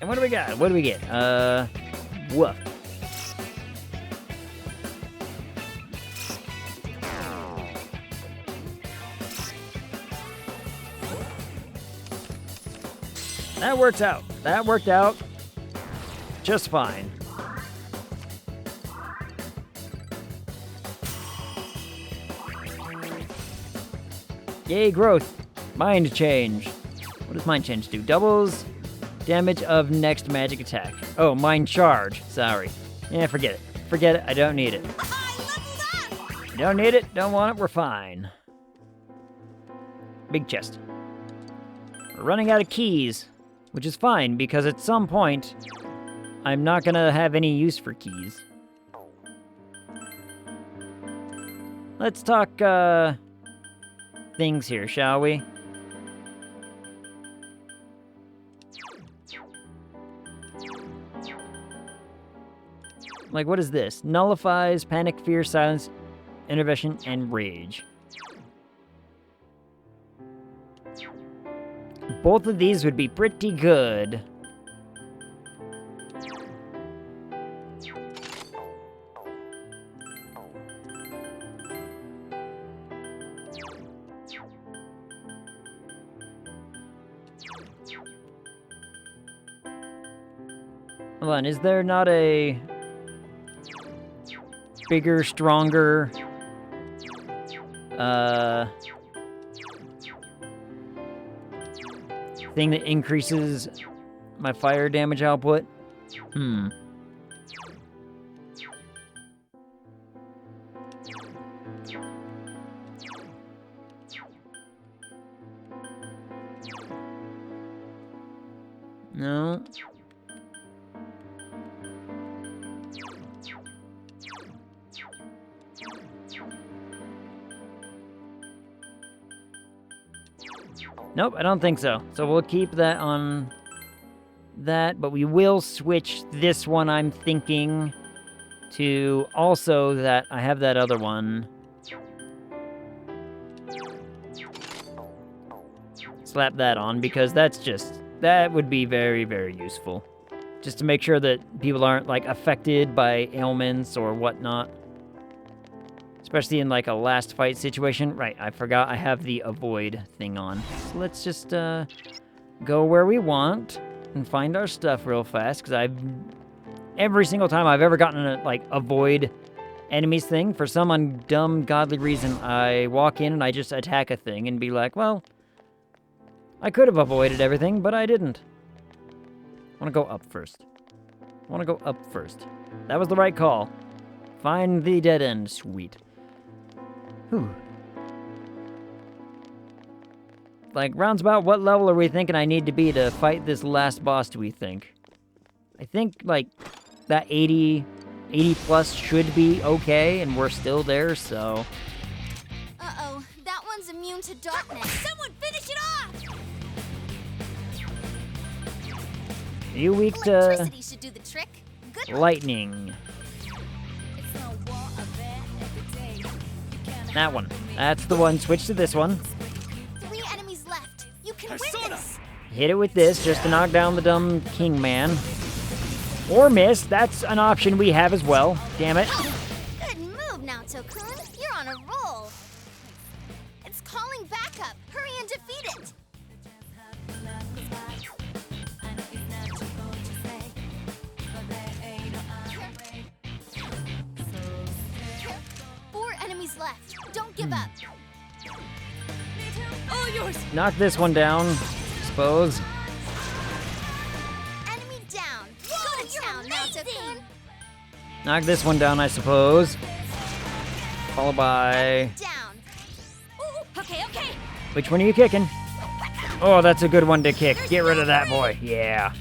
And what do we got? What do we get? Woof. That works out. That worked out just fine. Yay, growth. Mind change. What does mind change do? Doubles damage of next magic attack. Oh, mind charge. Sorry. Yeah, forget it. Forget it. I don't need it. Don't need it. Don't want it. We're fine. Big chest. We're running out of keys, which is fine because at some point, I'm not gonna have any use for keys. Let's talk, things here, shall we? Like, what is this? Nullifies panic, fear, silence, intervention, and rage. Both of these would be pretty good. Hold on, is there not a bigger, stronger, thing that increases my fire damage output? No. Nope, I don't think so. So we'll keep that on that, but we will switch this one, I'm thinking, to also that I have that other one. Slap that on, because that would be very, very useful. Just to make sure that people aren't, like, affected by ailments or whatnot. Especially in, like, a last fight situation. Right, I forgot I have the avoid thing on. So let's just, go where we want and find our stuff real fast, because every single time I've ever gotten a, like, avoid enemies thing, for some ungodly reason, I walk in and I just attack a thing and be like, well, I could have avoided everything, but I didn't. I want to go up first. That was the right call. Find the dead end. Sweet. Whew. Like, roundabout, what level are we thinking I need to be to fight this last boss, do we think? I think, like, that 80 plus should be okay, and we're still there, so... Uh-oh, that one's immune to darkness. Someone finish it off! Are you weak to... Electricity should do the trick. Good lightning? That one. That's the one. Switch to this one. 3 enemies left. You can win this. Hit it with this just to knock down the dumb king man. Or miss. That's an option we have as well. Damn it. Good move, Naoto-kun. You're on a roll. It's calling backup. Hurry and defeat it. Enemies left. Don't give up. All yours. Knock this one down, I suppose. Enemy down. Whoa, good town, Naoto-kun. Knock this one down, I suppose. Followed by... Down. Ooh, okay. Which one are you kicking? Oh, that's a good one to kick. Get rid of that boy. Yeah.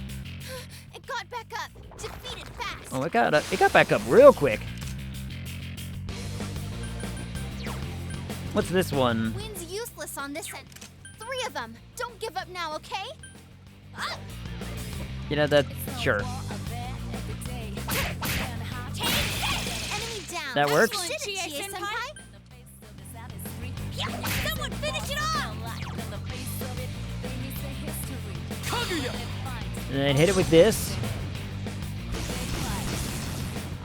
It got back up. Defeat it fast. Oh, it got back up real quick. What's this one? Wind's useless on this end. 3 of them. Don't give up now, okay? You know, that's... Sure. Enemy down. That works. Chie-senpai. Someone finish it off! And then hit it with this.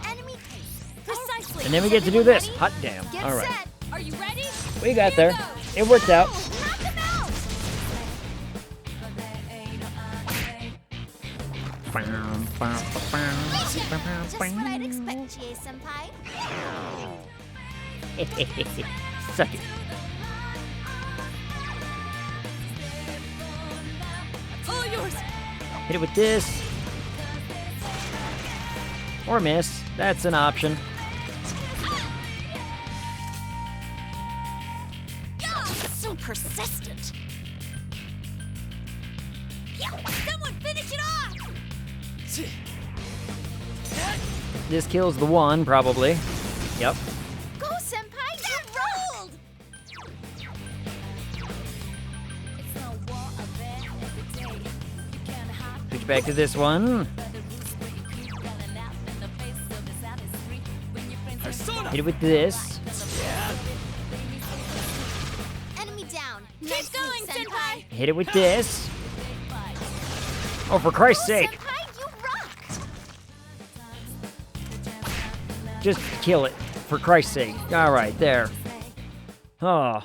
Enemy. Precisely. And then we get to do this. Hot damn. Get All right. set. Are you ready? We got there. It worked out. Knock him out. Just what I'd expect, Chie-senpai. Suck it. All yours. Hit it with this. Or miss. That's an option. So persistent. Someone finish it off. This kills the one, probably. Yep. Go, senpai. You rolled. Switch back to this one. Hit it with this. Enemy down. Keep going, senpai. Hit it with this. Oh, for Christ's sake. Senpai, you rock. Just kill it. For Christ's sake. Alright, there. Oh.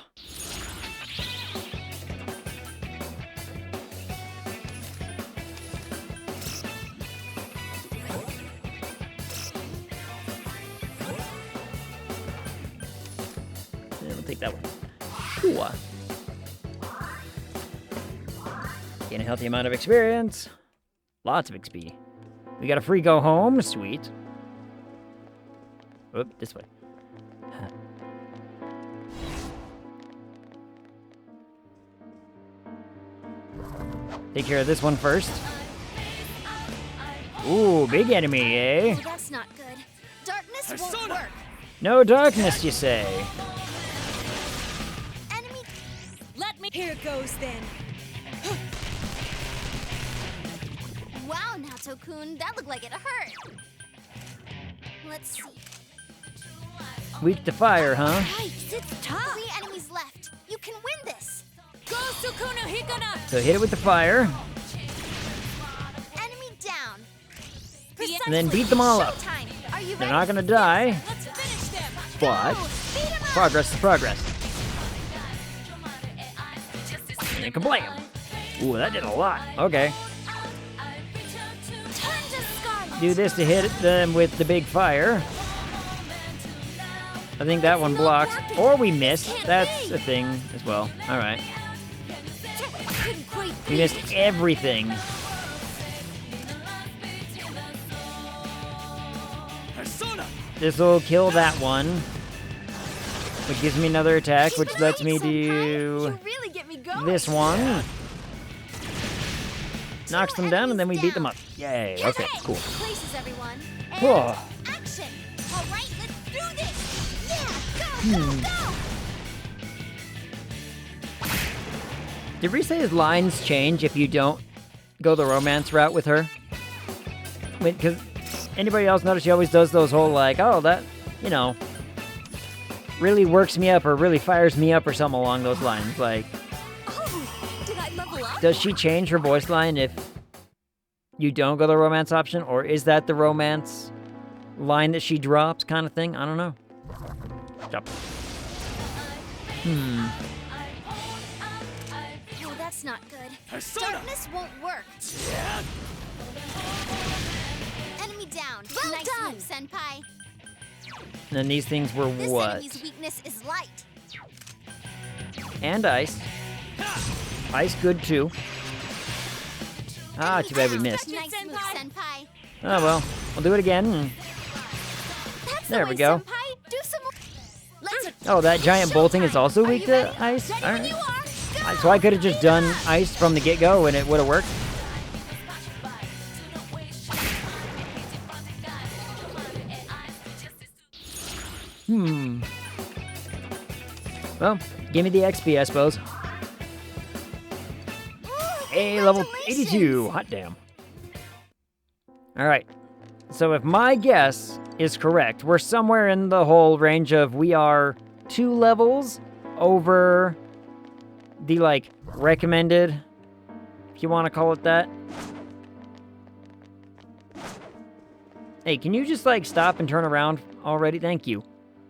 Yeah, we'll take that one. Sure. Gain a healthy amount of experience. Lots of XP. We got a free go home. Sweet. Oop, this way. Take care of this one first. Ooh, big enemy, eh? Oh, that's not good. Darkness won't work. No darkness, you say? Enemy. Let me. Here goes then. Wow, Nato-kun, that looked like it hurt. Let's see. Weak to fire, huh? Yikes, it's tough. 3 enemies left. You can win this. Go, Sukuna Hikana! So hit it with the fire, Enemy down. and then beat them all up. Showtime. Are you They're ready? not gonna die, Let's finish them! but progress is progress. And kablam! Ooh, that did a lot. Okay. Do this to hit them with the big fire. I think that one blocks. Or we missed. That's a thing as well. Alright. We missed everything. This'll kill that one. Which gives me another attack, which lets me do this one. Knocks them down, and then we beat them up. Yay. Okay, cool. Places, everyone. Cool. Action. All right, let's do this. Yeah, go. Did Rise his lines change if you don't go the romance route with her? Because anybody else notice she always does those whole like, oh, that, you know, really works me up or really fires me up or something along those lines. Like, Did I level up? does she change her voice line if you don't go the romance option? Or is that the romance line that she drops kind of thing? I don't know. Jump. Oh, that's not good. Darkness won't work. Enemy down. Well nice done. move, Senpai. And then these things were This what? enemy's weakness is light. And ice. Ice good too. Ah, too bad we missed. Nice move, Senpai. Oh well, we'll do it again. That's There the we way, go. Senpai. Do some more. Let's Oh, that giant bolting is also weak to ice? Alright. So I could have just done ice from the get-go and it would have worked. Well, give me the XP, I suppose. Hey, level 82. Hot damn. Alright. So if my guess is correct, we're somewhere in the whole range of we are 2 levels over the, like, recommended, if you want to call it that. Hey, can you just, like, stop and turn around already? Thank you.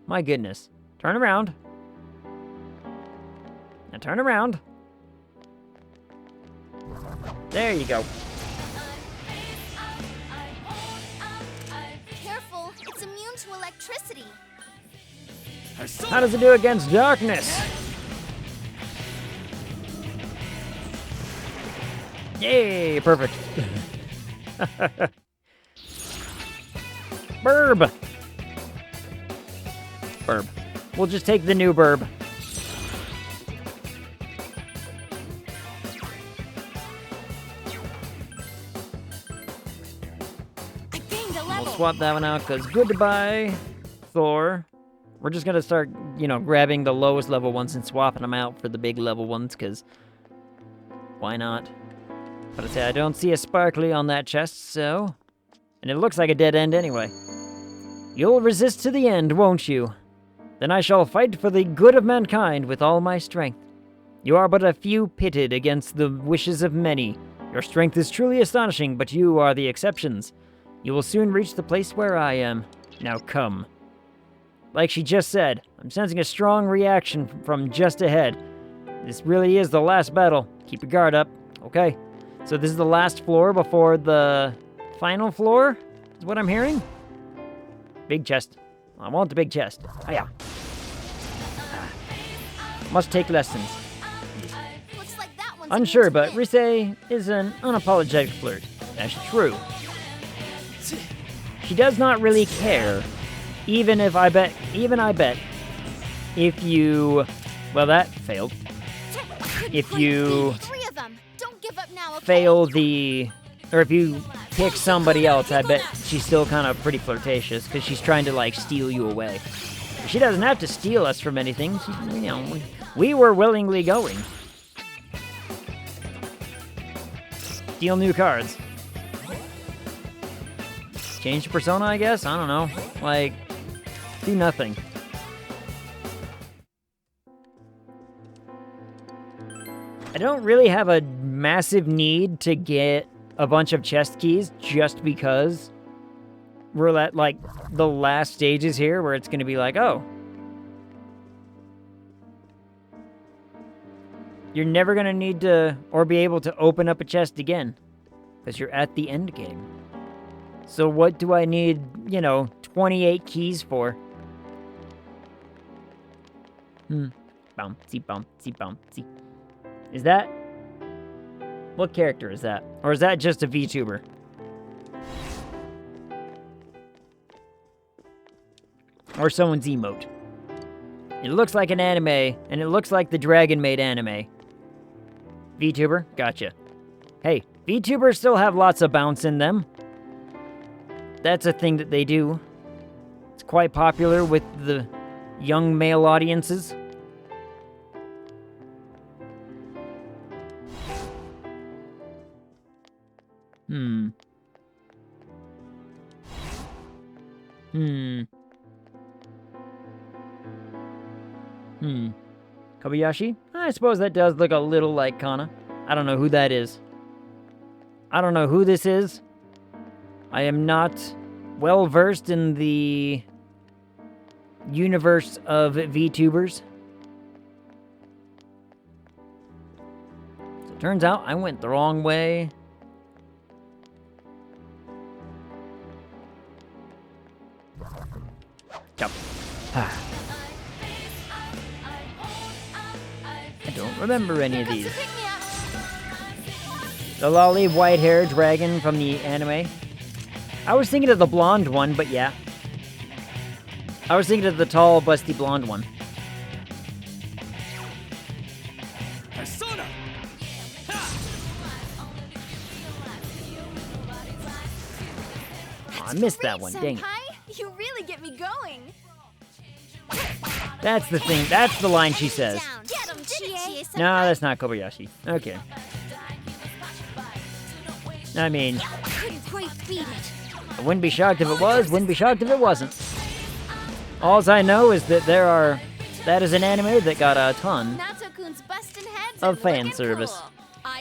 My goodness. Turn around. Now turn around. There you go. Careful, it's immune to electricity. How does it do against darkness? Yay, perfect. Burb. Burb. We'll just take the new burb. We'll swap that one out, because goodbye, Thor. We're just going to start, you know, grabbing the lowest level ones and swapping them out for the big level ones, because why not? But I say I don't see a sparkly on that chest, so... And it looks like a dead end anyway. You'll resist to the end, won't you? Then I shall fight for the good of mankind with all my strength. You are but a few pitted against the wishes of many. Your strength is truly astonishing, but you are the exceptions. You will soon reach the place where I am. Now come. Like she just said, I'm sensing a strong reaction from just ahead. This really is the last battle. Keep your guard up. Okay. So this is the last floor before the final floor, is what I'm hearing? Big chest. I want the big chest. Oh, yeah. Must take lessons. Looks like that one's Unsure, but Rise is an unapologetic flirt. That's true. She does not really care. Even I bet, if you, well, that failed. If you Three of them. Don't give up now, okay? fail the, or if you pick somebody else, I bet she's still kind of pretty flirtatious because she's trying to, like, steal you away. She doesn't have to steal us from anything. She, you know, we were willingly going. Steal new cards. Change the persona, I guess? I don't know. Like, do nothing. I don't really have a massive need to get a bunch of chest keys just because we're at, like, the last stages here where it's going to be like, oh, you're never going to need to or be able to open up a chest again because you're at the end game. So what do I need, you know, 28 keys for? Bouncy, bouncy, bouncy. Is that... What character is that? Or is that just a VTuber? Or someone's emote. It looks like an anime, and it looks like the dragon made anime. VTuber? Gotcha. Hey, VTubers still have lots of bounce in them. That's a thing that they do. It's quite popular with the young male audiences. Kobayashi? I suppose that does look a little like Kana. I don't know who that is. I don't know who this is. I am not well versed in the universe of VTubers. So it turns out I went the wrong way. Jump. I don't remember any of these. The lolly white-haired dragon from the anime. I was thinking of the blonde one, but yeah. I was thinking of the tall, busty blonde one. Persona! Oh, I missed that one, dang it. You really get me going. That's the thing, that's the line she says. No, that's not Kobayashi. Okay. I mean, Couldn't quite beat it. I wouldn't be shocked if it was, wouldn't be shocked if it wasn't. Alls I know is that that is an anime that got a ton of fan service.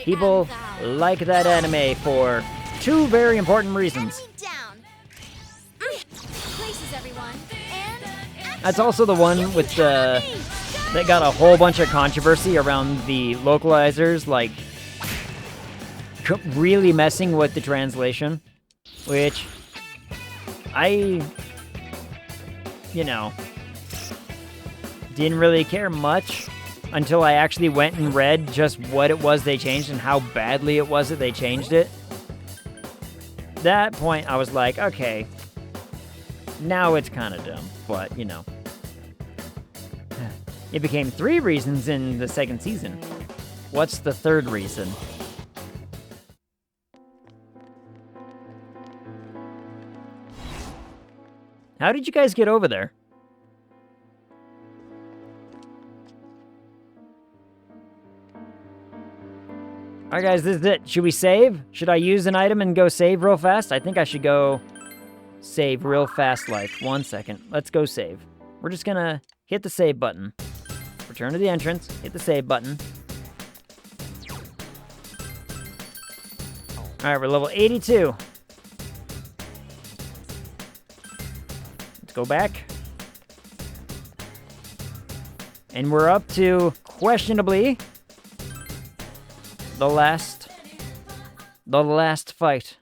People like that anime for two very important reasons. That's also the one with the that got a whole bunch of controversy around the localizers, like really messing with the translation, which I, you know, didn't really care much until I actually went and read just what it was they changed and how badly it was that they changed it. That point, I was like, okay, now it's kind of dumb, but, you know. It became 3 reasons in the second season. What's the third reason? How did you guys get over there? Alright guys, this is it. Should we save? Should I use an item and go save real fast? I think I should go save real fast, like. 1 second. Let's go save. We're just gonna hit the save button. Return to the entrance, hit the save button. Alright, we're level 82. Let's go back. And we're up to, questionably, the last fight.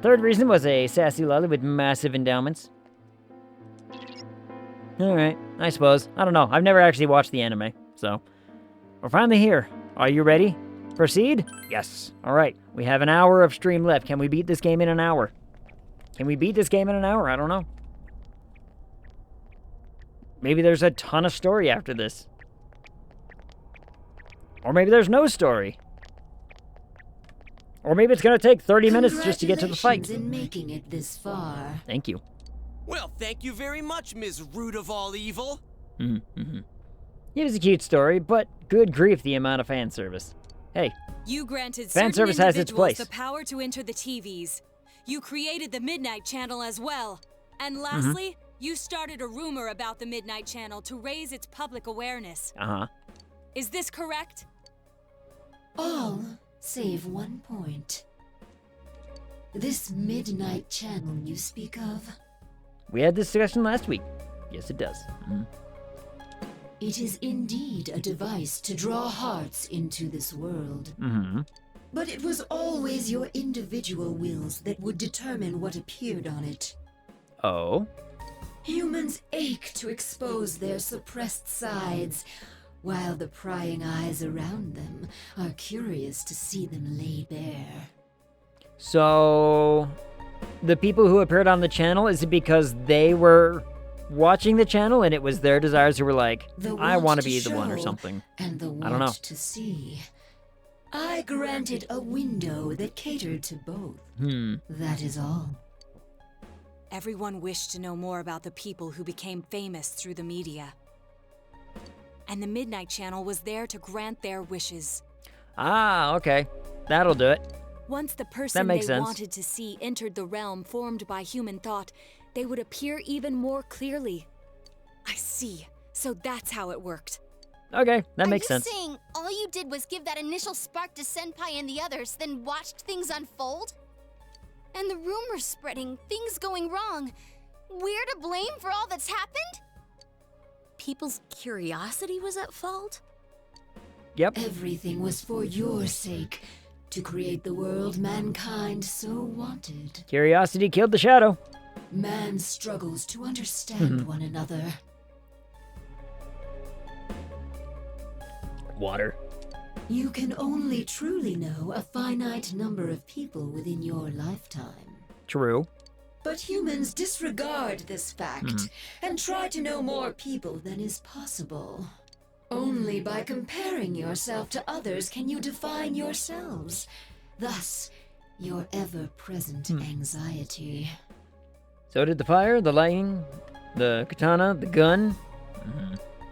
Third reason was a sassy lolly with massive endowments. Alright, I suppose. I don't know. I've never actually watched the anime, so. We're finally here. Are you ready? Proceed? Yes. Alright, we have an hour of stream left. Can we beat this game in an hour? Can we beat this game in an hour? I don't know. Maybe there's a ton of story after this. Or maybe there's no story. Or maybe it's gonna take 30 minutes just to get to the fight. In making it this far. Thank you. Well, thank you very much, Ms. Root of all evil. Mm-hmm. It was a cute story, but good grief, the amount of fan service. Hey, You granted fan certain service has its individuals place. the power to enter the TVs. You created the Midnight Channel as well. And Mm-hmm. lastly, you started a rumor about the Midnight Channel to raise its public awareness. Uh-huh. Is this correct? All save one point. This Midnight Channel you speak of, We had this discussion last week. Yes, it does. it is indeed a device to draw hearts into this world. Mm-hmm. But it was always your individual wills that would determine what appeared on it. Oh? Humans ache to expose their suppressed sides, while the prying eyes around them are curious to see them laid bare. So, the people who appeared on the channel, is it because they were watching the channel and it was their desires who were like, I want to be the one or show something? And the I don't know. want to see. I granted a window that catered to both. That is all. Everyone wished to know more about the people who became famous through the media. And the Midnight Channel was there to grant their wishes. Ah, okay. That'll do it. Once the person makes they sense. wanted to see entered the realm formed by human thought, they would appear even more clearly. I see. So that's how it worked. Okay, that makes sense. Are you saying all you did was give that initial spark to Senpai and the others, then watched things unfold? And the rumors spreading, things going wrong. We're to blame for all that's happened? People's curiosity was at fault? Yep. Everything was for your sake, to create the world mankind so wanted. Curiosity killed the shadow. Man struggles to understand one another. Water. You can only truly know a finite number of people within your lifetime. True. But humans disregard this fact and try to know more people than is possible. Only by comparing yourself to others can you define yourselves. Thus, your ever-present anxiety. So did the fire, the lightning, the katana, the gun.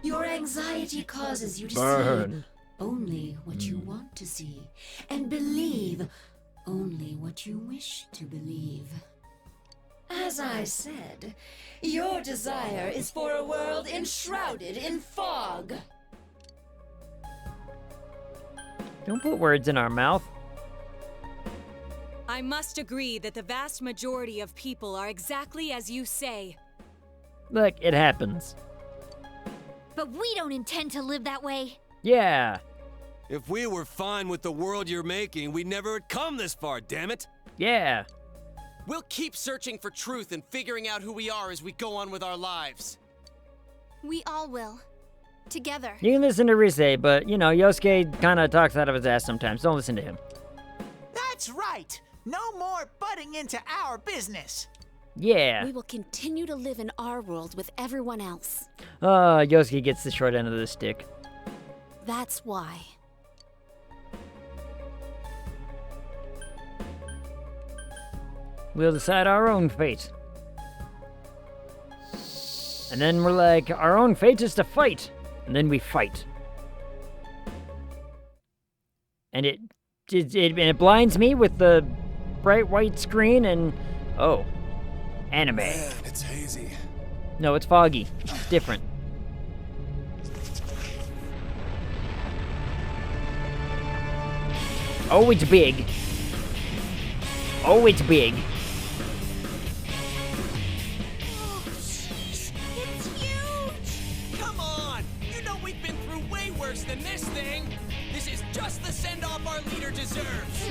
Your anxiety causes you to Burn. see only what you want to see, and believe only what you wish to believe. As I said, your desire is for a world enshrouded in fog. Don't put words in our mouth. I must agree that the vast majority of people are exactly as you say. Look, it happens. But we don't intend to live that way. Yeah. If we were fine with the world you're making, we'd never have come this far, damn it. Yeah. We'll keep searching for truth and figuring out who we are as we go on with our lives. We all will. Together. You can listen to Rise, but, you know, Yosuke kind of talks out of his ass sometimes. Don't listen to him. That's right. No more butting into our business. Yeah. We will continue to live in our world with everyone else. Yosuke gets the short end of the stick. That's why. We'll decide our own fate. And then we're like, our own fate is to fight. And then we fight. And it blinds me with the bright white screen and, oh, anime. Man, it's hazy. No, it's foggy. It's different. Oh, it's big. Oh, it's big. It's huge! Come on! You know we've been through way worse than this thing! This is just the send-off our leader deserves!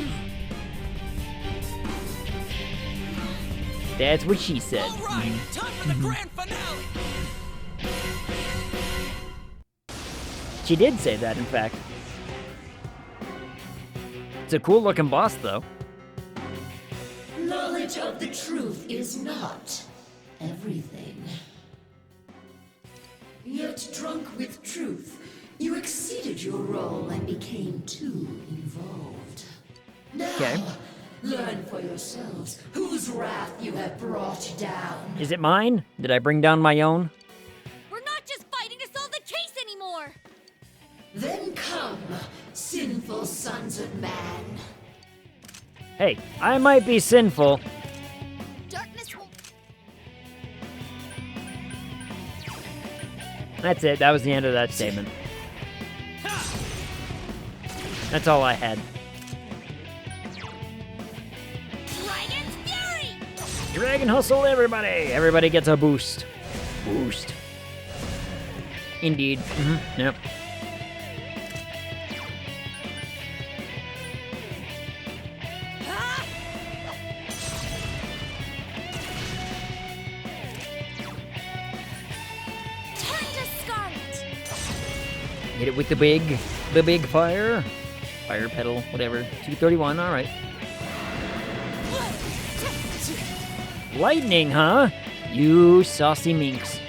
That's what she said. All right, time for the grand finale! She did say that, in fact. It's a cool looking boss, though. Knowledge of the truth is not everything. Yet drunk with truth, you exceeded your role and became too involved. Now Okay. Learn for yourselves whose wrath you have brought down. Is it mine? Did I bring down my own? We're not just fighting to solve the case anymore! Then come, sinful sons of man. Hey, I might be sinful. Darkness will... That's it. That was the end of that statement. That's all I had. Dragon's Fury! Dragon hustle, everybody! Everybody gets a boost. Boost. Indeed. Yep. Turn to Scarlet! Hit it with the big fire. Fire pedal, whatever. 231, alright. Lightning, huh? You saucy minx.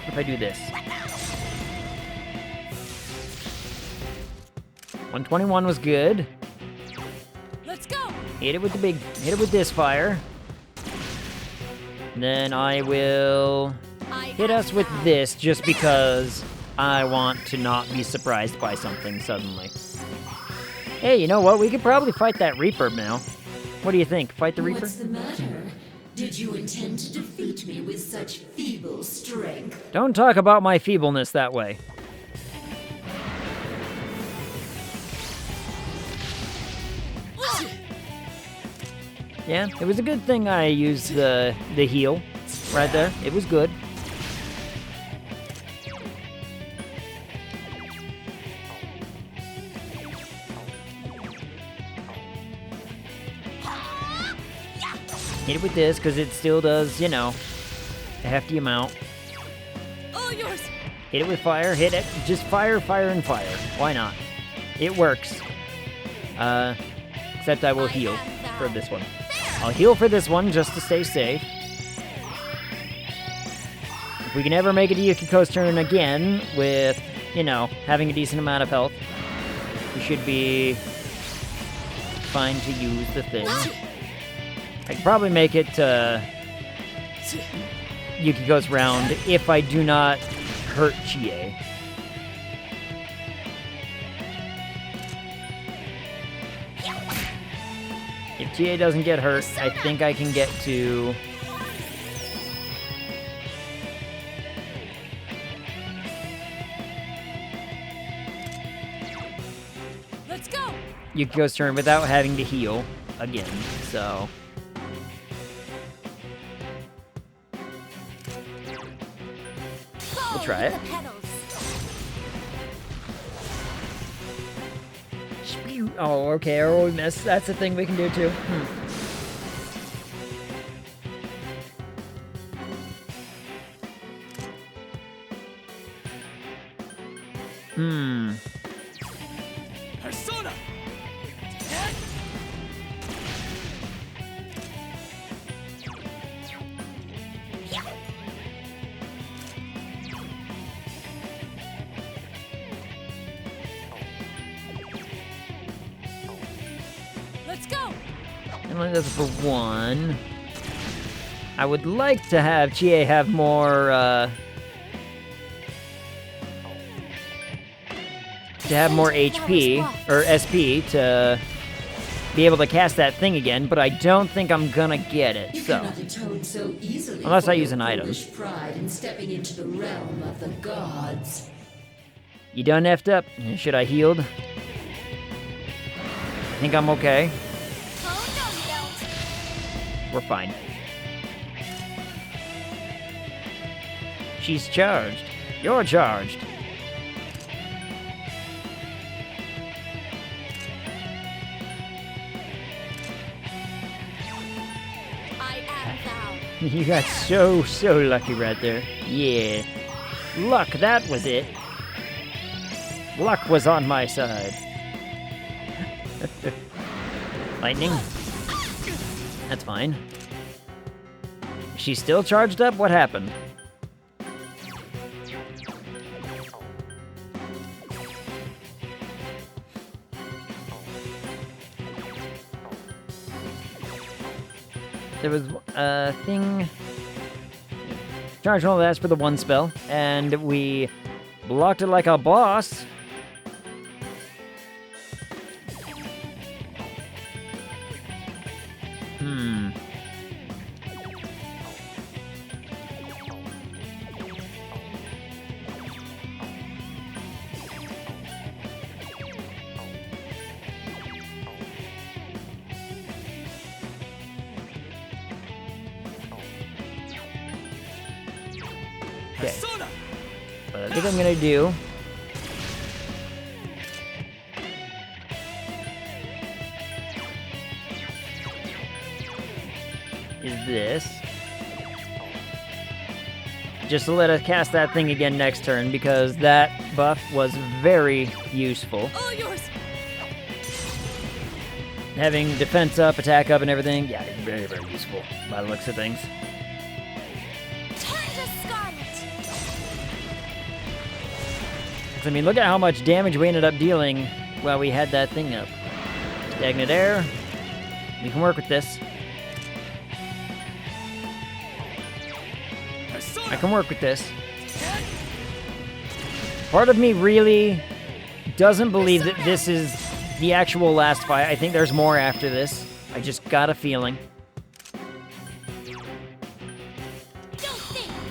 If I do this. 121 was good. Let's go! Hit it with this fire. Then I will hit us with this just because I want to not be surprised by something suddenly. Hey, you know what? We could probably fight that Reaper now. What do you think? Fight the Reaper? What's the matter? Did you intend to defeat me with such feeble strength? Don't talk about my feebleness that way. Yeah, it was a good thing I used the heal right there. It was good. Hit it with this, because it still does, you know, a hefty amount. All yours! Hit it with fire, hit it. Just fire, fire, and fire. Why not? It works. Except I will heal for this one. I'll heal for this one just to stay safe. If we can ever make it to Yukiko's turn again with, you know, having a decent amount of health, we should be fine to use the thing. I can probably make it to Yukiko's round if I do not hurt Chie. If Chie doesn't get hurt, I think I can get to... Let's go! Yukiko's turn without having to heal again, so... We'll try it. Oh, okay, or we miss. That's a thing we can do too. Persona! Let's go! And that's for one. I would like to have Chie have more, to have more HP, or SP, to be able to cast that thing again, but I don't think I'm gonna get it, You so. cannot atone so easily Unless for I use your an item. foolish pride in stepping into the realm of the gods. You done effed up? Should I healed? I think I'm okay. Oh, no, you don't! We're fine. She's charged. You're charged. I am thou. You got so lucky right there. Yeah. Luck, that was it. Luck was on my side. Lightning. That's fine. She's still charged up? What happened? There was a thing... Charge all that's for the one spell, and we blocked it like a boss. Okay. What I think I'm gonna do is this. Just to let us cast that thing again next turn, because that buff was very useful. All yours. Having defense up, attack up, and everything, yeah, it's very, very useful by the looks of things. I mean, look at how much damage we ended up dealing while we had that thing up. Stagnant air. We can work with this. I can work with this. Part of me really doesn't believe that this is the actual last fight. I think there's more after this. I just got a feeling.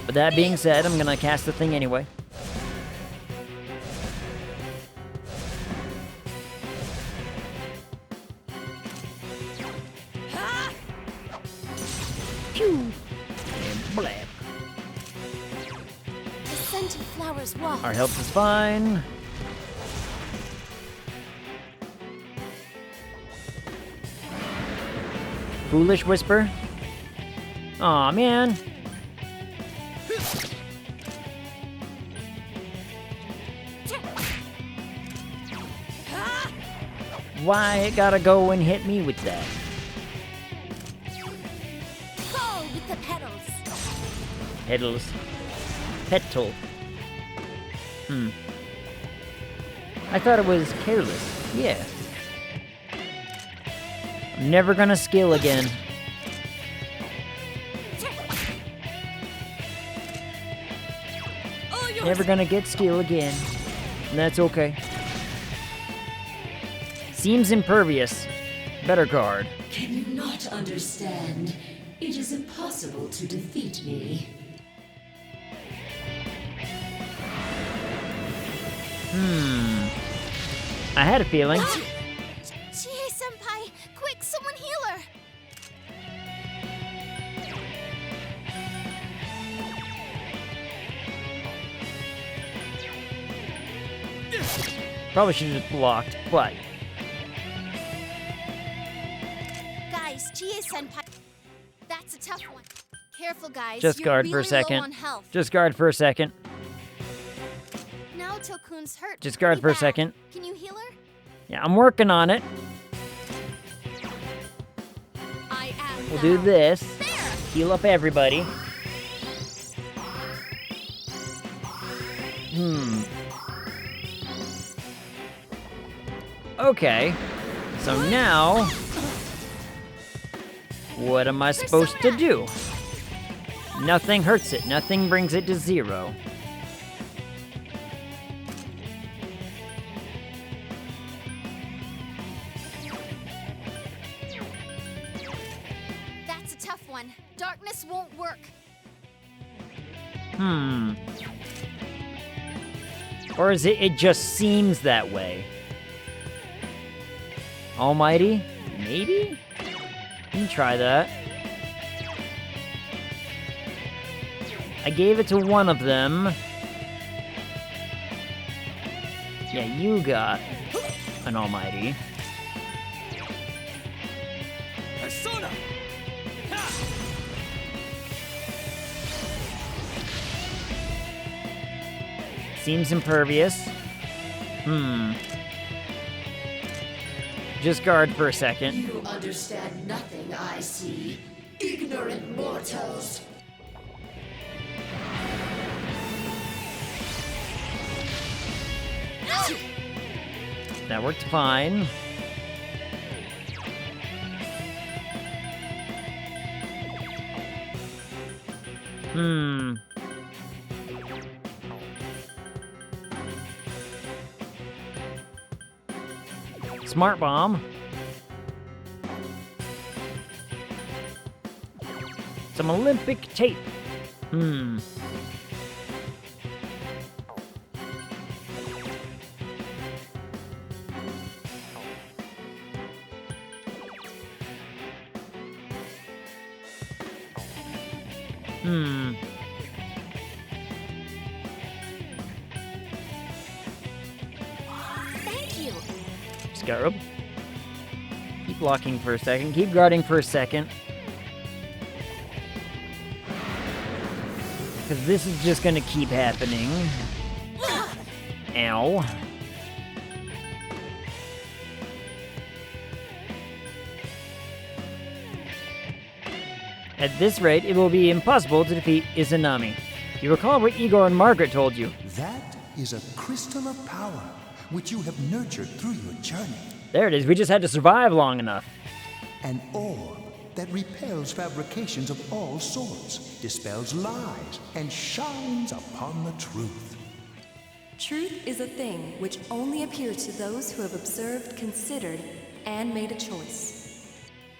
But that being said, I'm gonna cast the thing anyway. Pew! And blab. The scented flowers walk. Our health is fine. Foolish Whisper. Aw, man. Why it gotta go and hit me with that? Go with the petals. Petals. Petal. I thought it was careless. Yeah. I'm never gonna skill again. Never gonna get skill again. And that's okay. Seems impervious. Better card. Can you not understand? It is impossible to defeat me. I had a feeling. Chie-senpai, quick, someone heal her. Probably should have just blocked, but Guys, Chie-senpai. That's a tough one. Careful, guys. just You're guard really for a low second. on health. Just guard for a second. Naoto-kun's hurt. Just guard pretty for a bad. second. Can you heal her? Yeah, I'm working on it. I am. We'll do this. Heal up everybody. Okay. So now, what am I supposed to do? Nothing hurts it. Nothing brings it to 0. That's a tough one. Darkness won't work. Or is it just seems that way? Almighty? Maybe? Let me try that. I gave it to one of them. Yeah, you got an Almighty. Persona! Seems impervious. Just guard for a second. You understand nothing, I see. Ignorant mortals. That worked fine. Smart bomb. Some Olympic tape. Thank you. Scarab. Keep blocking for a second. Keep guarding for a second. Because this is just going to keep happening. Ow. At this rate, it will be impossible to defeat Izanami. You recall what Igor and Margaret told you. That is a crystal of power, which you have nurtured through your journey. There it is. We just had to survive long enough. An orb that repels fabrications of all sorts, dispels lies, and shines upon the truth. Truth is a thing which only appears to those who have observed, considered, and made a choice.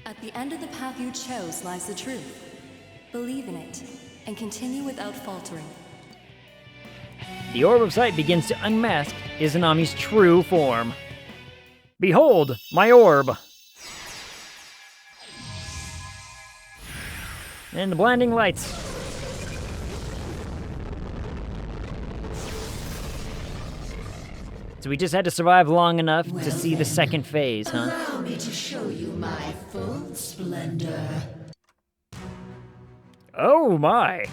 At the end of the path you chose lies the truth. Believe in it, and continue without faltering. The Orb of Sight begins to unmask Izanami's true form. Behold, my orb! And the blinding lights. So we just had to survive long enough to see the second phase, huh? Allow me to show you my full splendor. Oh my!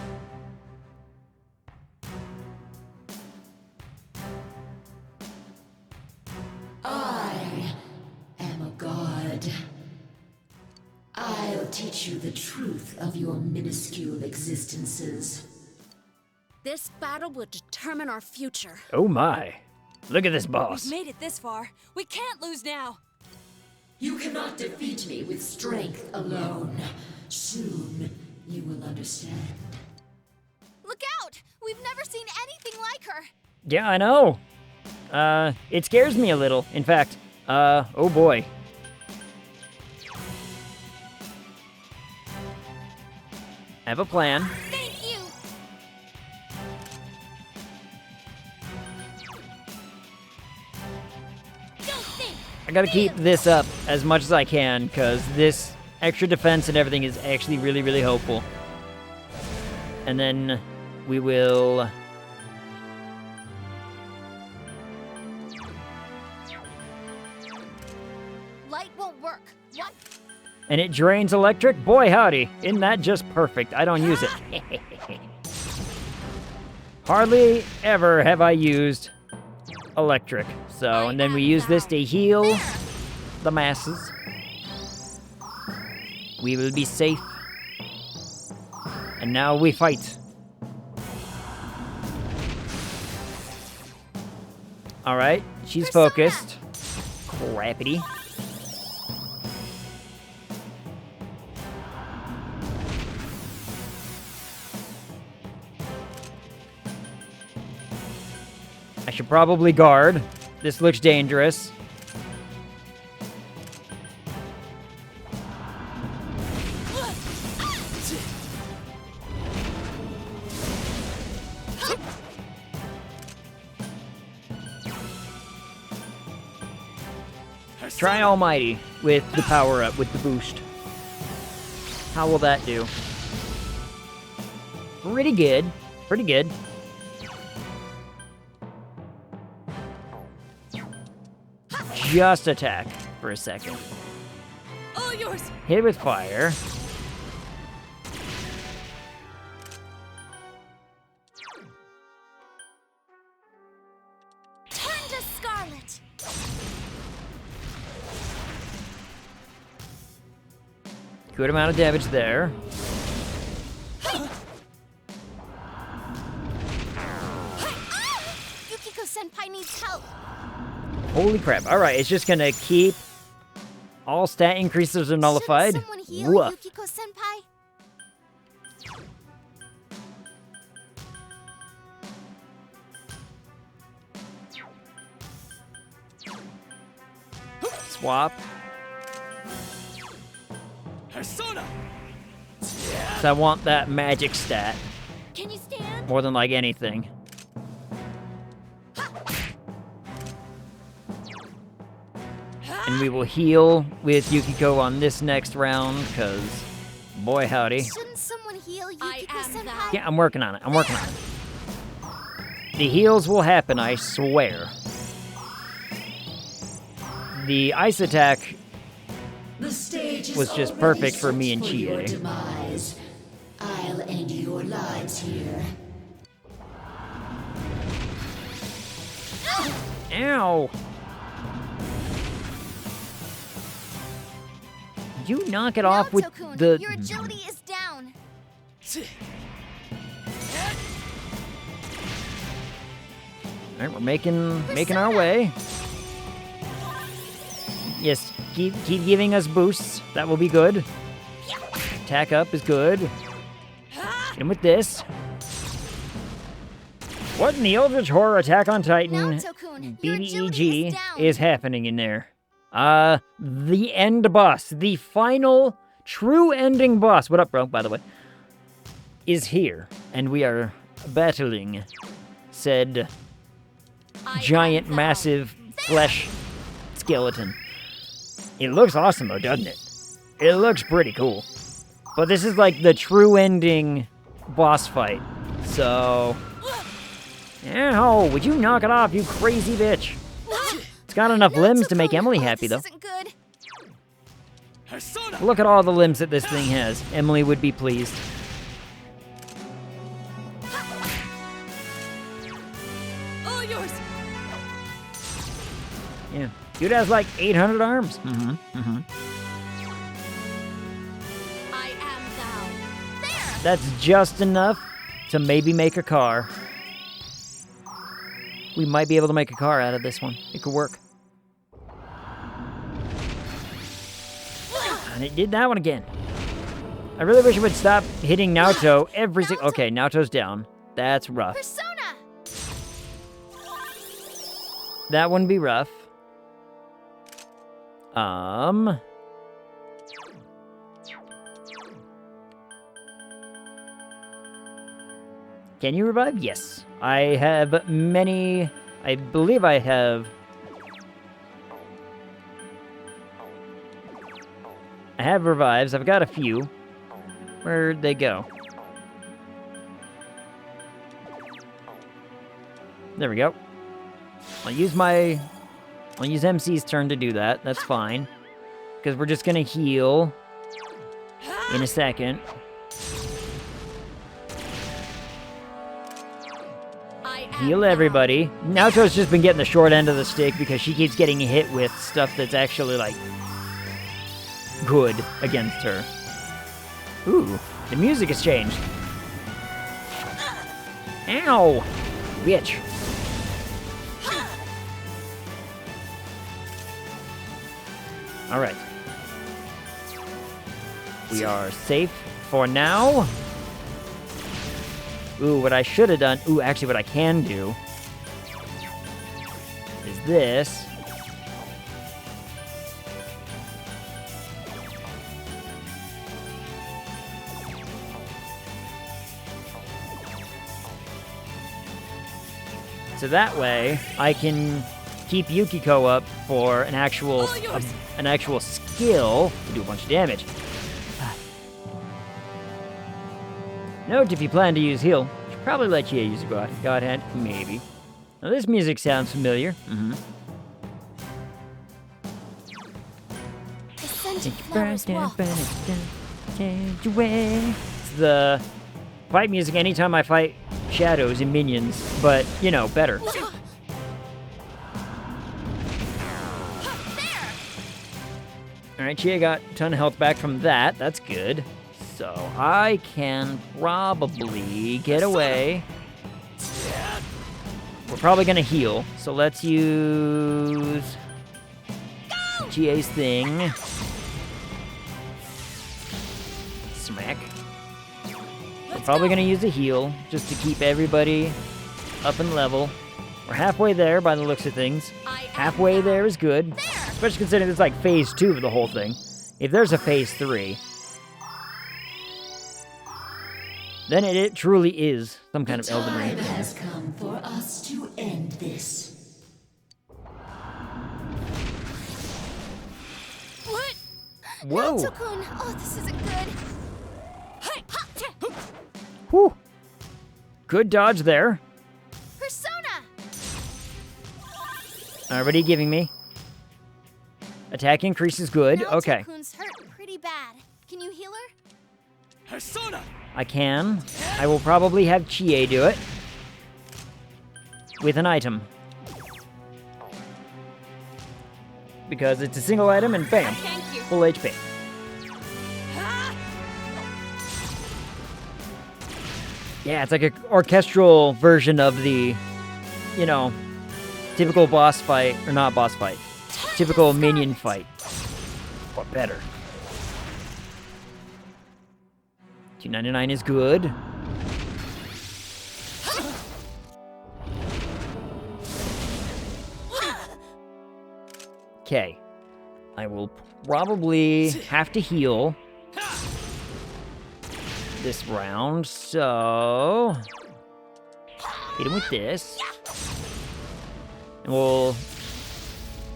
I am a god. I'll teach you the truth of your minuscule existences. This battle will determine our future. Oh my. Look at this boss. We've made it this far. We can't lose now. You cannot defeat me with strength alone. Soon, you will understand. Look out! We've never seen anything like her. Yeah, I know. It scares me a little. In fact, oh boy. I have a plan. Thank you. I gotta keep this up as much as I can, because this extra defense and everything is actually really, really hopeful. And then we will... Light won't work. What? And it drains electric? Boy howdy, isn't that just perfect? I don't use it. Hardly ever have I used electric. So, and then we use this to heal the masses. We will be safe. And now we fight. Alright, she's focused. Crappity. I should probably guard. This looks dangerous. Try Almighty with the power-up, with the boost. How will that do? Pretty good. Pretty good. Just attack for a second. All yours. Hit with fire. Turn to Scarlet. Good amount of damage there. Yukiko-senpai needs help. Holy crap. Alright, it's just gonna keep... All stat increases are nullified. Someone heal Woof. Yukiko-senpai? Swap. Persona! So I want that magic stat. Can you stand? More than like anything. And we will heal with Yukiko on this next round, because boy howdy. Shouldn't someone heal Yukiko-senpai? Yeah, I'm working on it. I'm working on it. The heals will happen, I swear. The ice attack The stage is was just already perfect for set me and for your Chie. demise. I'll end your lives here. Ow! You knock it off with Naoto-kun, the... your agility is down. Alright, we're making our way. Yes, keep giving us boosts. That will be good. Attack up is good. Hit him with this. What in the Eldritch Horror Attack on Titan BDEG is happening in there? The end boss, the final true ending boss, what up, bro, by the way, is here. And we are battling said giant, massive flesh skeleton. It looks awesome, though, doesn't it? It looks pretty cool. But this is like the true ending boss fight. So... Ow, would you knock it off, you crazy bitch? It's got enough limbs to make Emily happy, though. Look at all the limbs that this thing has. Emily would be pleased. All yours. Yeah. Dude has like 800 arms. I am thou. There! That's just enough to maybe make a car. We might be able to make a car out of this one. It could work. And it did that one again. I really wish it would stop hitting Naoto every single... Okay, Naoto's down. That's rough. Persona! That wouldn't be rough. Can you revive? Yes. I have many... I believe I have... I have revives. I've got a few. Where'd they go? There we go. I'll use MC's turn to do that. That's fine. Because we're just gonna heal in a second. Heal everybody. Naoto's just been getting the short end of the stick because she keeps getting hit with stuff that's actually, like, good against her. Ooh, the music has changed. Ow! Bitch. Alright. We are safe for now. Ooh, what I should have done... Ooh, actually what I can do is this. So that way, I can keep Yukiko up for an actual skill to do a bunch of damage. Note, if you plan to use heal, you should probably let Chie use a God Hand. Maybe. Now, this music sounds familiar. It's the fight music anytime I fight shadows and minions, but, you know, better. Alright, Chia got a ton of health back from that. That's good. So I can probably get away. We're probably gonna heal, so let's use GA's thing. Smack. We're probably gonna use a heal just to keep everybody up and level. We're halfway there by the looks of things. Halfway there is good, especially considering it's like phase 2 of the whole thing. If there's a phase 3, then it truly is some kind of Elden Ring. Time has come for us to end this. What? Whoa. Natsu-kun! Oh, this isn't good. Whew. Good dodge there. Persona! What are you giving me? Attack increase is good. Okay. Natsu-kun's hurt pretty bad. Can you heal her? Persona! I can. I will probably have Chie do it. With an item. Because it's a single item and bam. Full HP. Yeah, it's like an orchestral version of the, you know, typical boss fight, or not boss fight, typical minion fight. But better. 299 is good. Okay. I will probably have to heal this round, so hit him with this. And we'll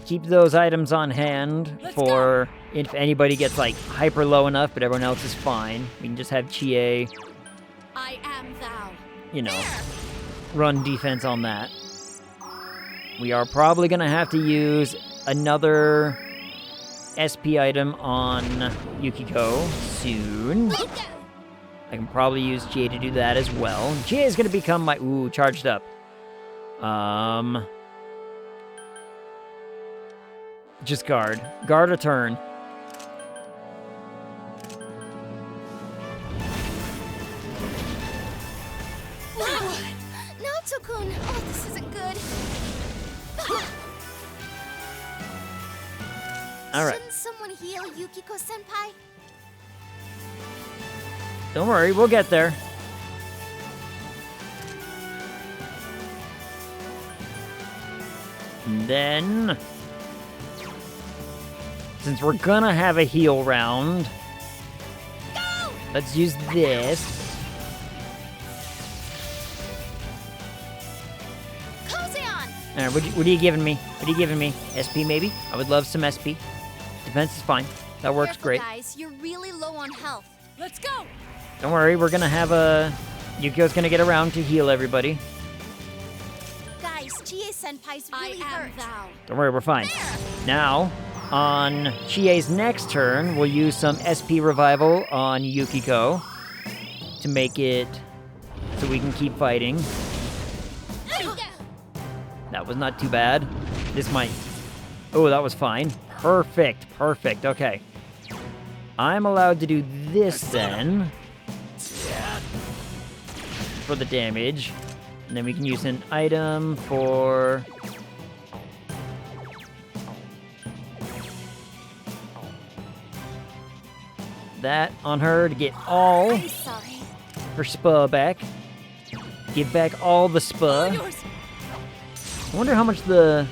keep those items on hand for if anybody gets like hyper low enough, but everyone else is fine. We can just have Chie, I am thou. you know, run defense on that. We are probably gonna have to use another SP item on Yukiko soon. I can probably use Chie to do that as well. Chie is gonna become my charged up. Just guard. Guard a turn. Natsu-kun! Oh, this isn't good. Alright. Shouldn't someone heal Yukiko-senpai? Don't worry, we'll get there. And then, since we're gonna have a heal round, let's use this. Alright, what are you giving me? What are you giving me? SP maybe? I would love some SP. Defense is fine. That works Careful, great. guys, you're really low on health. Let's go! Don't worry, we're gonna have a... Yukiko's gonna get around to heal everybody. Guys, Chie-senpai's really hurt. Don't worry, we're fine. Now, on Chie's next turn, we'll use some SP revival on Yukiko to make it so we can keep fighting. That was not too bad. This might... Oh, that was fine. Perfect, perfect, okay. I'm allowed to do this then. For the damage. And then we can use an item for... that on her to get all her spa back. Give back all the spa. I wonder how much the...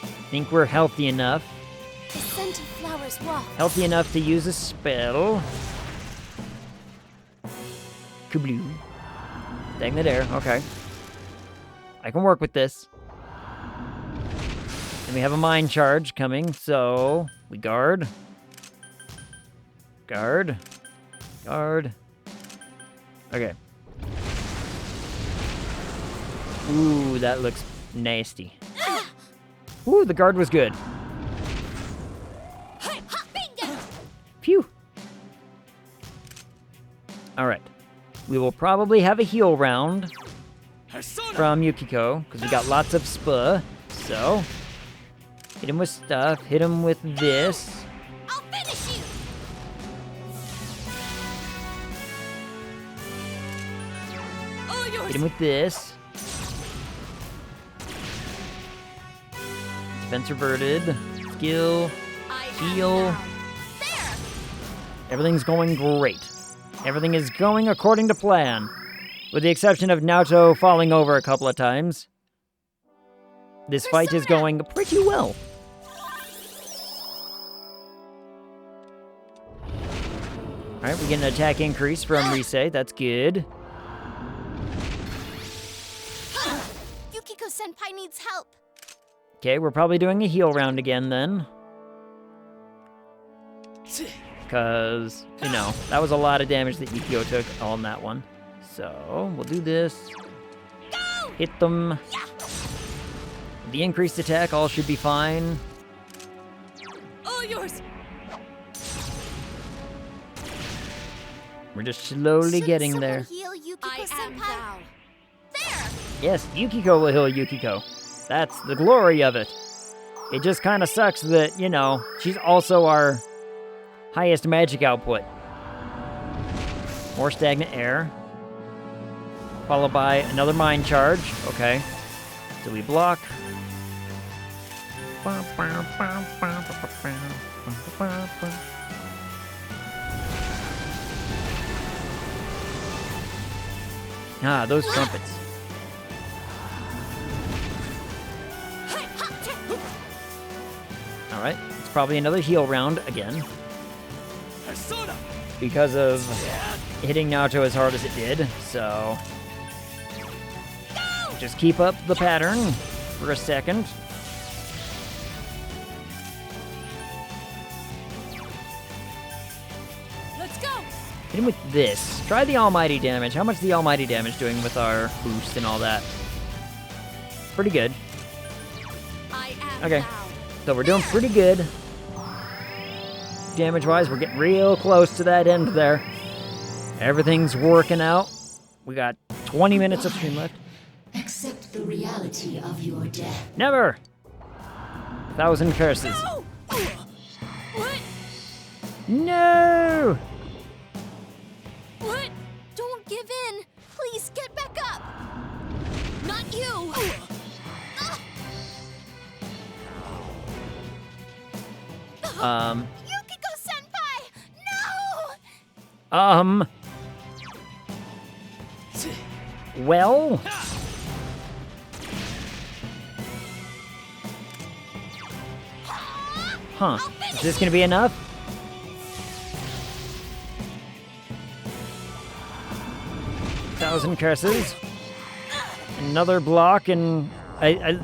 I think we're healthy enough. The scent of flowers walk. Healthy enough to use a spell. Kabloo. Dang the air, okay. I can work with this. And we have a mind charge coming, so we guard. Guard. Guard. Okay. Ooh, that looks nasty. Ooh, the guard was good. Phew. Alright. We will probably have a heal round. from Yukiko, because we got lots of spa. So, hit him with stuff, hit him with this. I'll finish you! All yours! Hit him with this. Defense reverted. Skill. Heal. Everything's going great. Everything is going according to plan. With the exception of Naoto falling over a couple of times. This fight is going pretty well. Alright, we get an attack increase from Rise. That's good. Yukiko Senpai needs help. Okay, we're probably doing a heal round again then. Because, you know, that was a lot of damage that Yukio took on that one. So, we'll do this. Hit them. The increased attack, all should be fine. All yours! We're just slowly getting there. Heal Yukiko Senpai. Yes, Yukiko will heal Yukiko. That's the glory of it. It just kind of sucks that, you know, she's also our highest magic output. More stagnant air. Followed by another mind charge. Okay. So we block. Ah, those trumpets. Alright, it's probably another heal round again. Because of hitting Naoto as hard as it did, so... Just keep up the pattern for a second. Let's go! Hit him with this. Try the almighty damage. How much is the almighty damage doing with our boost and all that? Pretty good. Okay. So we're doing pretty good. Damage-wise, we're getting real close to that end there. Everything's working out. We got 20 minutes of stream left. Accept the reality of your death. Never! 1,000 curses. No! What? No! What? Don't give in! Please get back up! Not you! Yukiko Senpai! No! Well? Huh. Is this gonna be enough? Thousand curses. Another block, and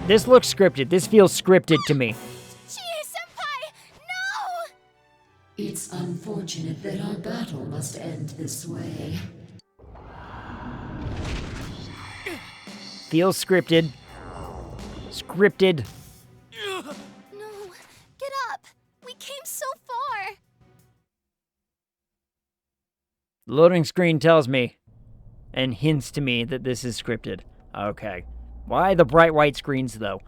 this looks scripted. This feels scripted to me. It's unfortunate that our battle must end this way. Feels scripted. Scripted. No, get up. We came so far. Loading screen tells me and hints to me that this is scripted. Okay. Why the bright white screens, though?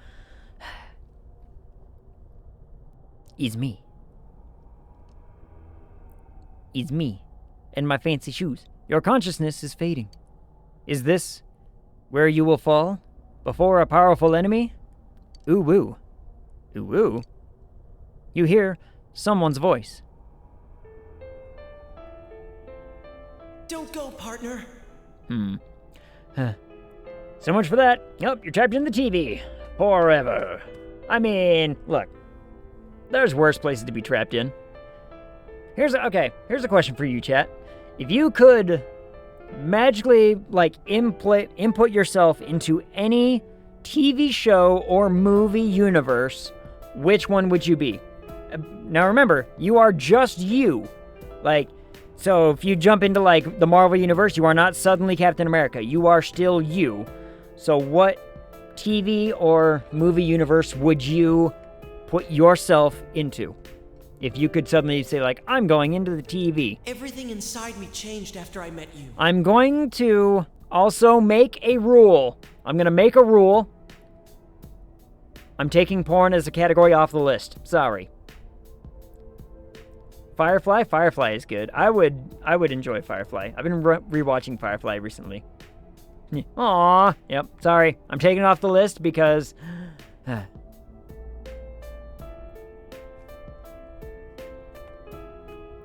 It's me. It's me. And my fancy shoes. Your consciousness is fading. Is this where you will fall? Before a powerful enemy? Ooh woo. Ooh woo. You hear someone's voice. Don't go, partner. So much for that. Nope, you're trapped in the TV. Forever. I mean, look. There's worse places to be trapped in. Here's a question for you, chat. If you could magically, like, input yourself into any TV show or movie universe, which one would you be? Now remember, you are just you. Like, so if you jump into, like, the Marvel universe, you are not suddenly Captain America. You are still you. So what TV or movie universe would you put yourself into? If you could suddenly say, like, I'm going into the TV. Everything inside me changed after I met you. I'm going to Also, make a rule. I'm going to make a rule. I'm taking porn as a category off the list. Sorry. Firefly? Firefly is good. I would enjoy Firefly. I've been rewatching Firefly recently. Aww. Yep, sorry. I'm taking it off the list because...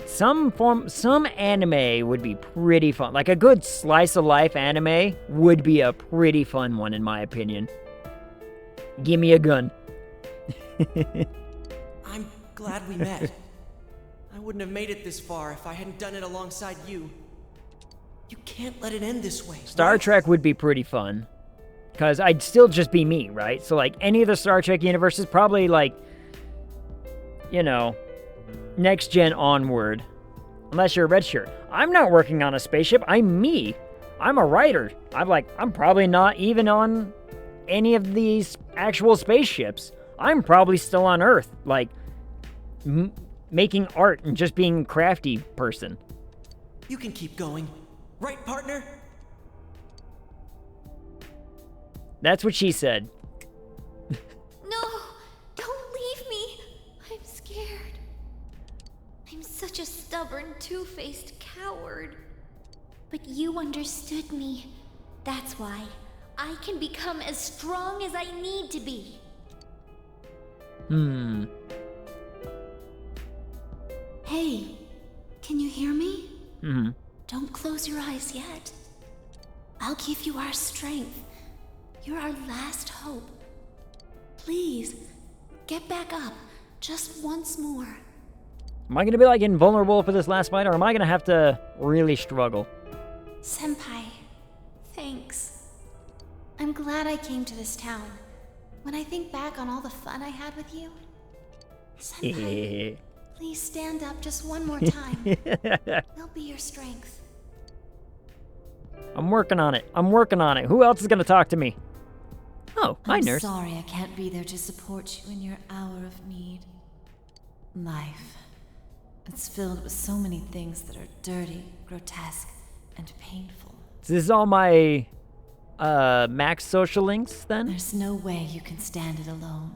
Some anime would be pretty fun. Like a good slice of life anime would be a pretty fun one in my opinion. Give me a gun. I'm glad we met. I wouldn't have made it this far if I hadn't done it alongside you. You can't let it end this way. Star Trek would be pretty fun. Because I'd still just be me, right? So, like, any of the Star Trek universes, probably, like, you know, next gen onward. Unless you're a red shirt. I'm not working on a spaceship. I'm me. I'm a writer. I'm probably not even on any of these actual spaceships. I'm probably still on Earth, like, making art and just being a crafty person. You can keep going. Right, partner? That's what she said. No, don't leave me. I'm scared. I'm such a stubborn, two-faced coward. But you understood me. That's why I can become as strong as I need to be. Hey, can you hear me? Don't close your eyes yet. I'll give you our strength. You're our last hope. Please, get back up just once more. Am I going to be, like, invulnerable for this last fight, or am I going to have to really struggle? Senpai, thanks. I'm glad I came to this town. When I think back on all the fun I had with you... Senpai, please stand up just one more time. I'll be your strength. I'm working on it. I'm working on it. Who else is going to talk to me? Oh, hi, nurse. I'm sorry I can't be there to support you in your hour of need. Life. It's filled with so many things that are dirty, grotesque, and painful. Is this all my max social links, then? There's no way you can stand it alone.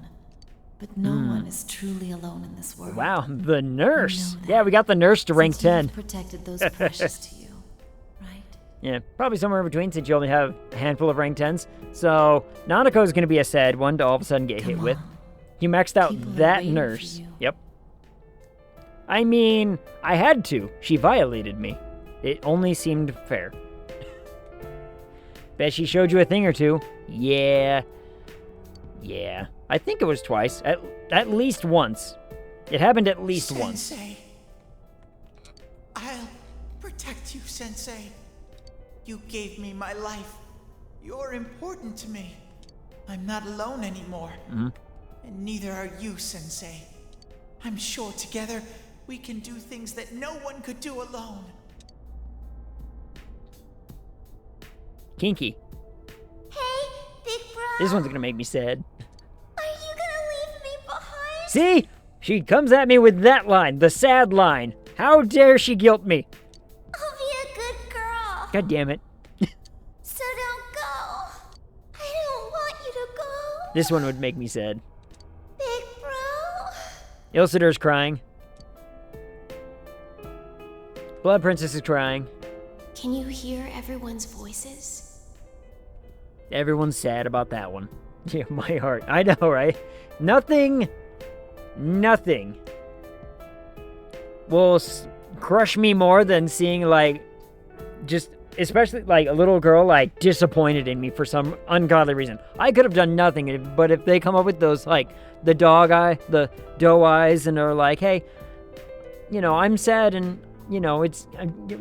But no one is truly alone in this world. Wow, the nurse. Yeah, we got the nurse to rank 10. You've protected those precious to you, right? Yeah, probably somewhere in between since you only have a handful of rank 10s. So, Nanako's going to be a sad one to all of a sudden get hit with. You maxed out that nurse. Yep. I mean, I had to. She violated me. It only seemed fair. Bet she showed you a thing or two. Yeah. Yeah. I think it was twice. At least once. It happened at least once. Sensei. I'll protect you, Sensei. You gave me my life. You're important to me. I'm not alone anymore. And neither are you, Sensei. I'm sure together we can do things that no one could do alone. Kinky. Hey, big bro. This one's gonna make me sad. Are you gonna leave me behind? See? She comes at me with that line, the sad line. How dare she guilt me? I'll be a good girl. God damn it. So don't go. I don't want you to go. This one would make me sad. Big bro. Ilsider's crying. Blood Princess is crying. Can you hear everyone's voices? Everyone's sad about that one. Yeah, my heart. I know, right? Nothing will crush me more than seeing, like, just, especially, like, a little girl, like, disappointed in me for some ungodly reason. I could have done nothing, but if they come up with those, like, the dog eye, the doe eyes, and are like, hey, you know, I'm sad, and, you know,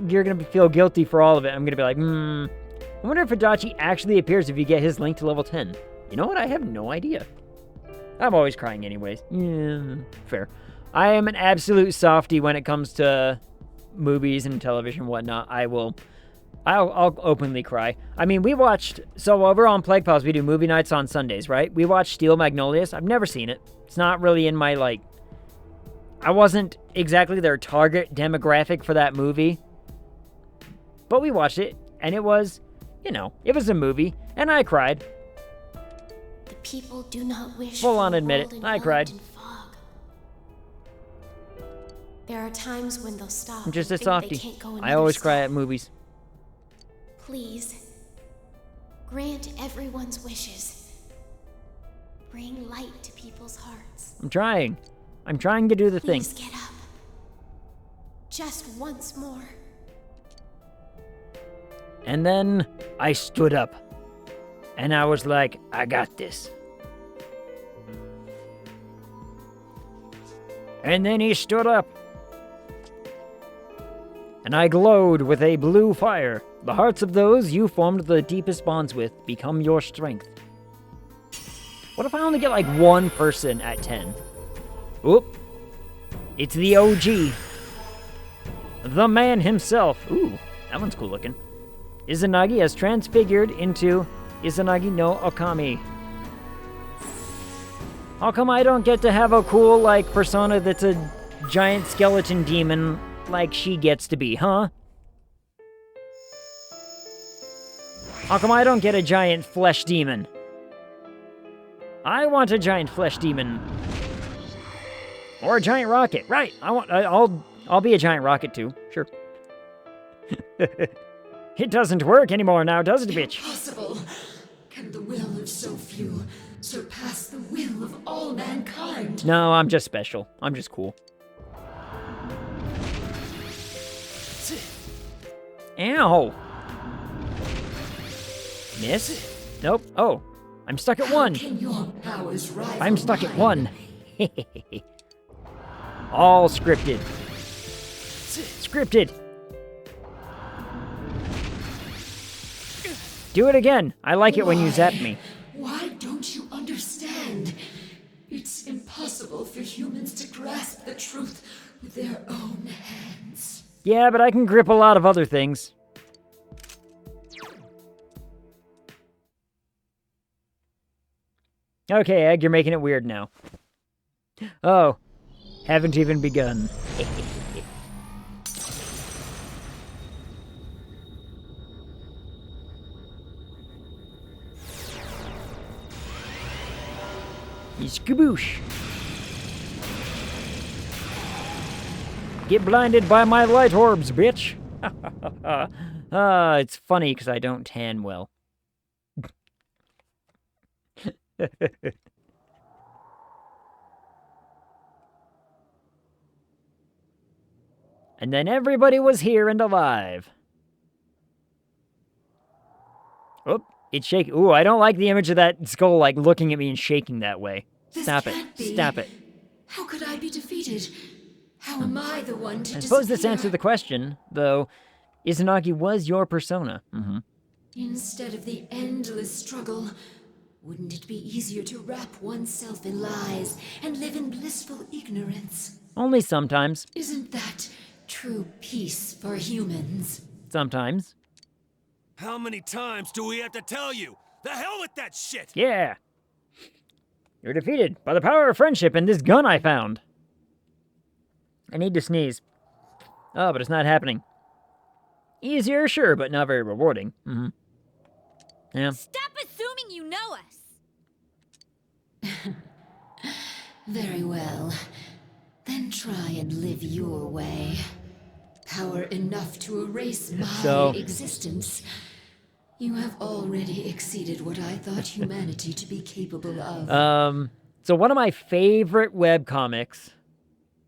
you're gonna feel guilty for all of it. I'm gonna be like, I wonder if Adachi actually appears if you get his link to level 10. You know what? I have no idea. I'm always crying anyways. Yeah, fair. I am an absolute softie when it comes to movies and television and whatnot. I'll openly cry. I mean, so over on Plague Pals, we do movie nights on Sundays, right? We watched Steel Magnolias. I've never seen it. It's not really in my, like, I wasn't exactly their target demographic for that movie. But we watched it, and it was You know, it was a movie, and I cried. The people do not wish Full for on a admit world it, I enveloped cried. in fog. There are times when they'll stop I'm just a and think softie. they can't go I another always step. cry at movies. Please, grant everyone's wishes. Bring light to people's hearts. I'm trying. I'm trying to do the thing. Please get up. Just once more. And then I stood up. And I was like, I got this. And then he stood up. And I glowed with a blue fire. The hearts of those you formed the deepest bonds with become your strength. What if I only get like one person at 10? Oop. It's the OG. The man himself. Ooh, that one's cool looking. Izanagi has transfigured into Izanagi no Okami. How come I don't get to have a cool, like, persona that's a giant skeleton demon like she gets to be, huh? How come I don't get a giant flesh demon? I want a giant flesh demon. Or a giant rocket. Right. I'll be a giant rocket too. Sure. It doesn't work anymore now, does it, bitch? Impossible. Can the will of so few surpass the will of all mankind? No, I'm just special. I'm just cool. Ow. Miss? Nope. Oh. I'm stuck at 1. Can your powers rival I'm stuck at mine? 1. All scripted. Scripted. Do it again. I like it when you zap me. Why don't you understand? It's impossible for humans to grasp the truth with their own hands. Yeah, but I can grip a lot of other things. Okay, Egg, you're making it weird now. Oh, haven't even begun. Skaboosh. Get blinded by my light orbs, bitch. It's funny because I don't tan well. And then everybody was here and alive. Oop, it's shaking. Ooh, I don't like the image of that skull, like, looking at me and shaking that way. Stop it. Stop it. How could I be defeated? How am I the one to I suppose this disappear? answers the question, though. Izanagi was your persona. Instead of the endless struggle, wouldn't it be easier to wrap oneself in lies and live in blissful ignorance? Only sometimes. Isn't that true peace for humans? Sometimes. How many times do we have to tell you? The hell with that shit! Yeah. You're defeated by the power of friendship and this gun I found. I need to sneeze. Oh, but it's not happening. Easier, sure, but not very rewarding. Yeah. Stop assuming you know us! Very well. Then try and live your way. Power enough to erase my So- existence. You have already exceeded what I thought humanity to be capable of. So one of my favorite webcomics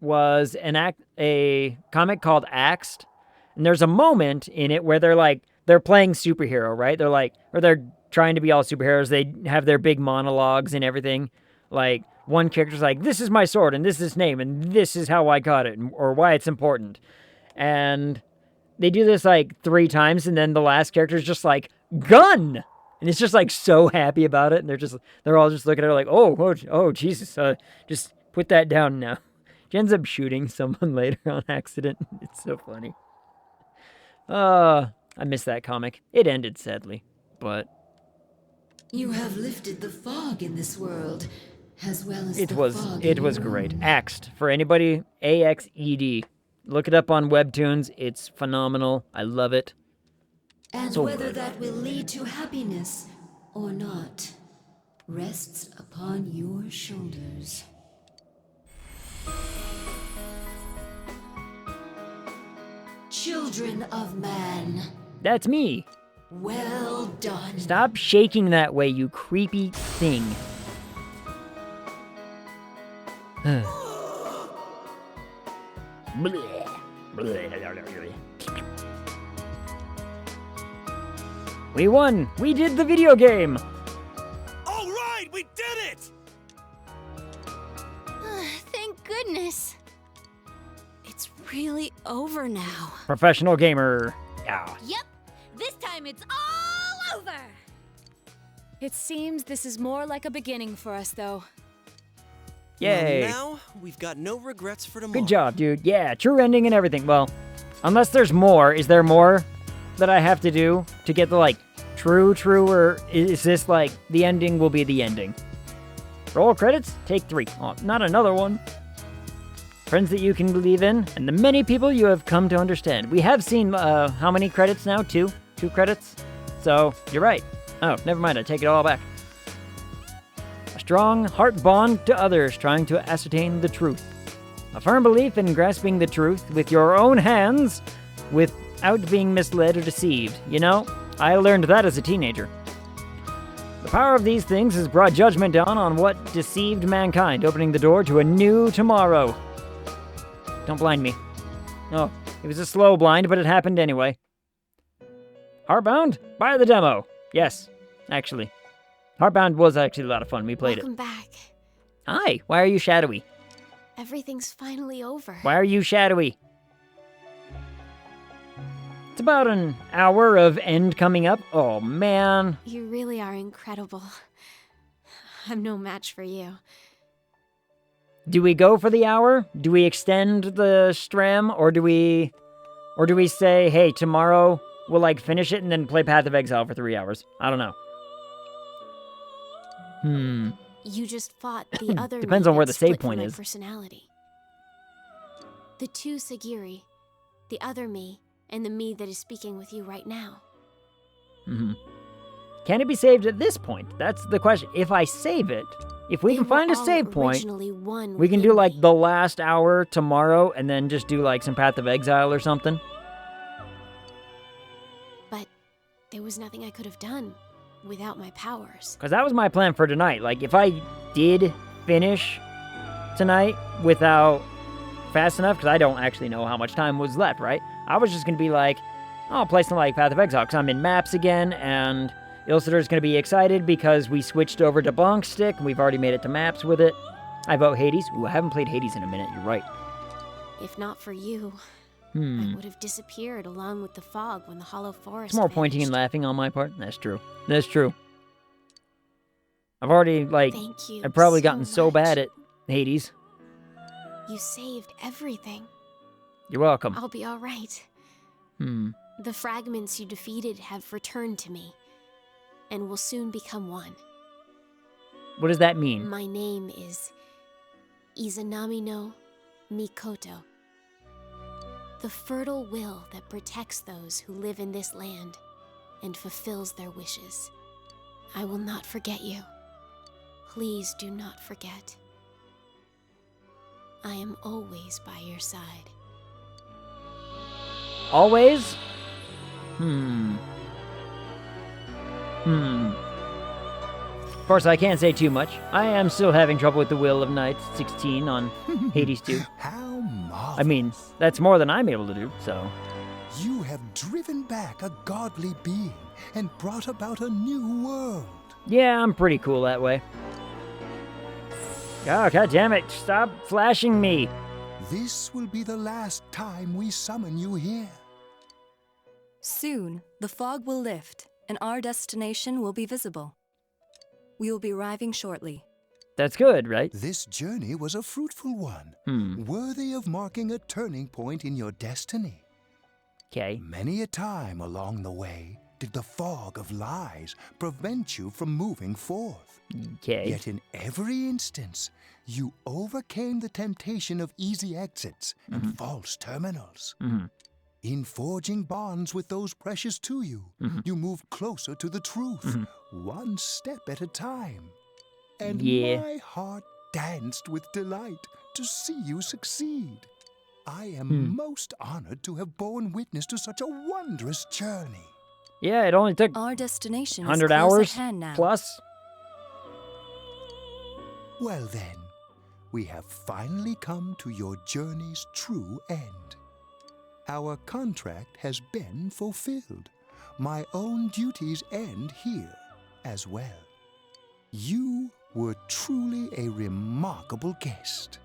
was a comic called Axed. And there's a moment in it where they're playing superhero, right? They're trying to be all superheroes. They have their big monologues and everything. Like, one character's like, this is my sword, and this is its name, and this is how I got it, or why it's important. And they do this, like, 3 times, and then the last character's just like, gun! And it's just, like, so happy about it, and they're all just looking at her like, oh, Jesus, just put that down now. She ends up shooting someone later on accident. It's so funny. I miss that comic. It ended sadly, but You have lifted the fog in this world, as well as it the was fog it in was your great. own. Axed, for anybody, AXED. Look it up on Webtoons. It's phenomenal. I love it. And So whether good. that will lead to happiness or not rests upon your shoulders. Children of man, That's me. well done. Stop shaking that way, you creepy thing. We won! We did the video game! All right, we did it! Thank goodness. It's really over now. Professional gamer. Yeah. Yep, this time it's all over! It seems this is more like a beginning for us, though. Yay. Well, now, we've got no regrets for tomorrow. Good job, dude. Yeah, true ending and everything. Well, unless there's more, is there more that I have to do to get the, like, true, or is this, like, the ending will be the ending? Roll credits? Take 3. Oh, not another one. Friends that you can believe in, and the many people you have come to understand. We have seen, how many credits now? 2? 2 credits? So, you're right. Oh, never mind, I take it all back. A strong heart bond to others trying to ascertain the truth. A firm belief in grasping the truth with your own hands without being misled or deceived. You know, I learned that as a teenager. The power of these things has brought judgment down on what deceived mankind, opening the door to a new tomorrow. Don't blind me. Oh, it was a slow blind, but it happened anyway. Heartbound? Buy the demo. Yes, actually. Heartbound was actually a lot of fun. We played Welcome it. back. Hi, why are you shadowy? Everything's finally over. Why are you shadowy? It's about an hour of end coming up. Oh, man. You really are incredible. I'm no match for you. Do we go for the hour? Do we extend the stram? Or do we say, hey, tomorrow we'll, like, finish it and then play Path of Exile for 3 hours? I don't know. You just fought the other Depends me on where that the save split from point my is. personality. The two Sagiri, the other me, and the me that is speaking with you right now. Can it be saved at this point? That's the question. If I save it, if we They can were find a all save point, originally one we can within do, like, the last hour tomorrow and then just do, like, some Path of Exile or something. But there was nothing I could have done without my powers. Because that was my plan for tonight. Like, if I did finish tonight without fast enough, because I don't actually know how much time was left, right? I was just going to be like, oh, I'll play some, like, Path of Exile, because I'm in maps again, and Ilsitor's going to be excited because we switched over to Bonk Stick, and we've already made it to maps with it. I vote Hades. Ooh, I haven't played Hades in a minute, you're right. If not for you, I would have disappeared along with the fog when the Hollow Forest It's more vanished. pointing and laughing on my part. That's true. That's true. I've already, like, Thank you I've probably so gotten so much. bad at Hades. You saved everything. You're welcome. I'll be all right. The fragments you defeated have returned to me, and will soon become one. What does that mean? My name is Izanami no Mikoto. The fertile will that protects those who live in this land and fulfills their wishes. I will not forget you. Please do not forget. I am always by your side. Always? Of course, I can't say too much. I am still having trouble with the Will of Nights 16 on Hades 2. How marvelous. I mean, that's more than I'm able to do, so... You have driven back a godly being and brought about a new world. Yeah, I'm pretty cool that way. Oh, god damn it, stop flashing me. This will be the last time we summon you here. Soon, the fog will lift, and our destination will be visible. We will be arriving shortly. That's good, right? This journey was a fruitful one, worthy of marking a turning point in your destiny. Okay. Many a time along the way did the fog of lies prevent you from moving forth. Okay. Yet in every instance, you overcame the temptation of easy exits and false terminals. In forging bonds with those precious to you, you moved closer to the truth, one step at a time. And my heart danced with delight to see you succeed. I am most honored to have borne witness to such a wondrous journey. Yeah, it only took Our destination is 100 close hours at hand now. plus. Well then, we have finally come to your journey's true end. Our contract has been fulfilled. My own duties end here as well. You were truly a remarkable guest.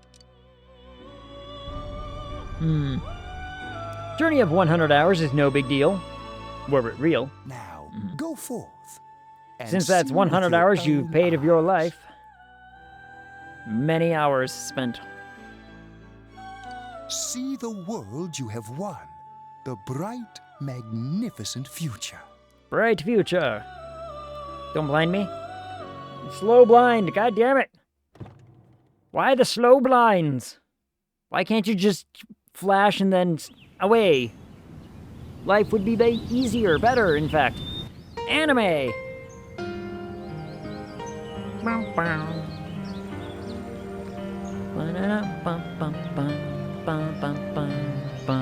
Journey of 100 hours is no big deal. Were it real. Now, go forth. And Since that's see 100 with your hours you've own paid of your eyes. life. Many hours spent. See the world you have won. The bright, magnificent future. Bright future. Don't blind me. Slow blind, god damn it. Why the slow blinds? Why can't you just flash and then away? Life would be easier, better, in fact. Anime!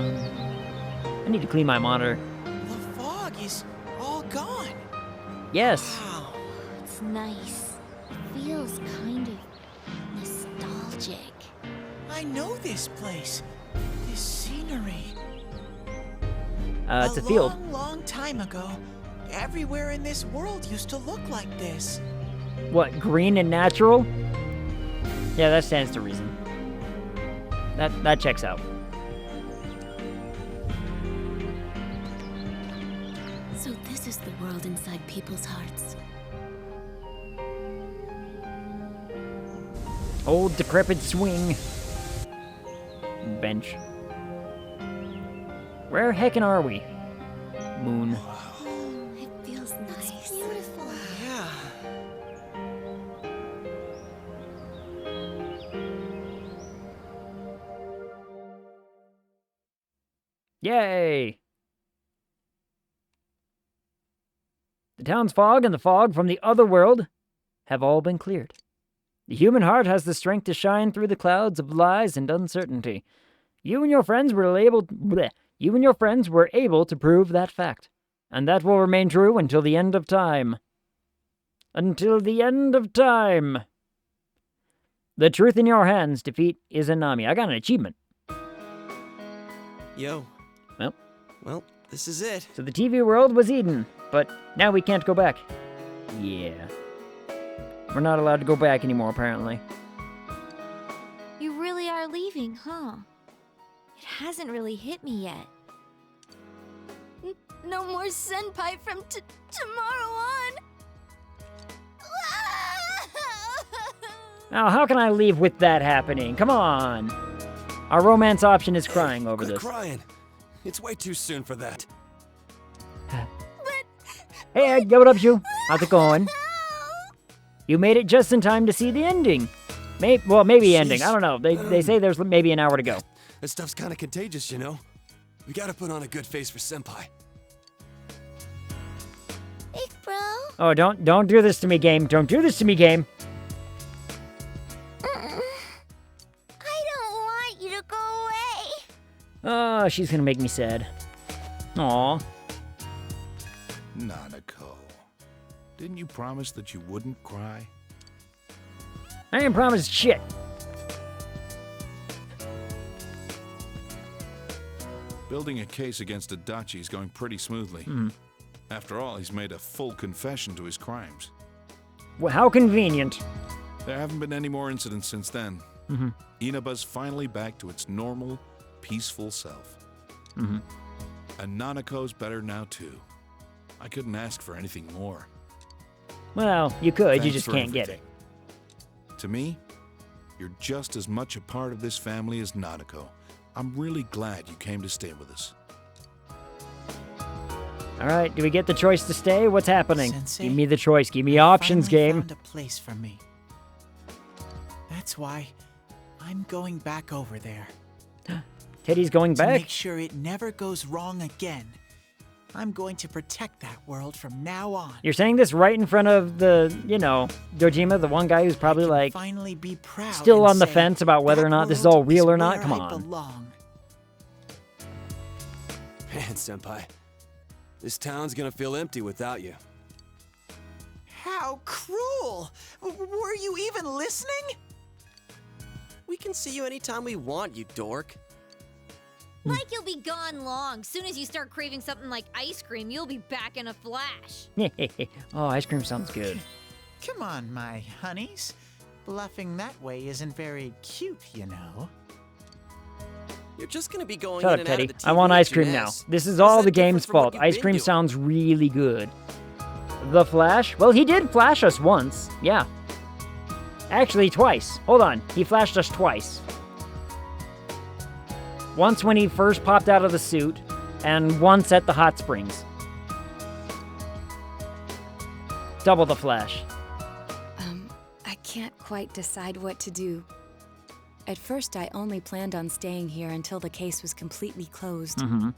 I need to clean my monitor. The fog is all gone. Yes. It's nice. It feels kind of nostalgic. I know this place. This scenery. It's a field. Long, long time ago, everywhere in this world used to look like this. What, green and natural? Yeah, that stands to reason. That checks out. So this is the world inside people's hearts. Old decrepit swing. Bench. Where heckin' are we? Moon. It feels nice. It's beautiful. Yeah. Yay! The town's fog and the fog from the other world have all been cleared. The human heart has the strength to shine through the clouds of lies and uncertainty. You and your friends were able to prove that fact, and that will remain true until the end of time. Until the end of time. The truth in your hands defeat Izanami. I got an achievement. Yo. Well, this is it. So the TV world was Eden, but now we can't go back. Yeah. We're not allowed to go back anymore, apparently. You really are leaving, huh? It hasn't really hit me yet. No more senpai from tomorrow on. Now, how can I leave with that happening? Come on. Our romance option is crying over Quit this. crying. It's way too soon for that. Hey, Ed, what up, you? How's it going? You made it just in time to see the ending. Maybe ending. I don't know. They say there's maybe an hour to go. That stuff's kind of contagious, you know? We gotta put on a good face for Senpai. Big bro. Oh, don't do this to me, game. Don't do this to me, game. I don't want you to go away. Oh, she's gonna make me sad. Aw. Nanako, didn't you promise that you wouldn't cry? I ain't promised shit. Building a case against Adachi is going pretty smoothly. After all, he's made a full confession to his crimes. Well, how convenient. There haven't been any more incidents since then. Inaba's finally back to its normal, peaceful self. And Nanako's better now, too. I couldn't ask for anything more. Well, you could, you Thanks just for can't get it. everything. To me, you're just as much a part of this family as Nanako. I'm really glad you came to stay with us. Alright, do we get the choice to stay? What's happening? Sensei, Give me the choice. Give me options, Finally game. found a place for me. That's why I'm going back over there. Teddy's going To back? make sure it never goes wrong again. I'm going to protect that world from now on. You're saying this right in front of the, Dojima, the one guy who's probably like Finally be proud still and on the say, fence about whether or not this is all real or not. Come I on. belong. Man, Senpai. This town's gonna feel empty without you. How cruel! Were you even listening? We can see you anytime we want, you dork. Like you'll be gone long. Soon as you start craving something like ice cream, you'll be back in a flash. Oh, ice cream sounds good. Come on, my honeys. Bluffing that way isn't very cute, you know. You're just gonna be going Shut in up, and Teddy. out of the I want TV ice at cream your now. mess. This is How's all that the different game's from what fault. you've Ice been cream doing? sounds really good. The Flash? Well, he did flash us once. Yeah. Actually, twice. Hold on. He flashed us twice. Once when he first popped out of the suit, and once at the hot springs. Double the flash. I can't quite decide what to do. At first, I only planned on staying here until the case was completely closed. Mm-hmm.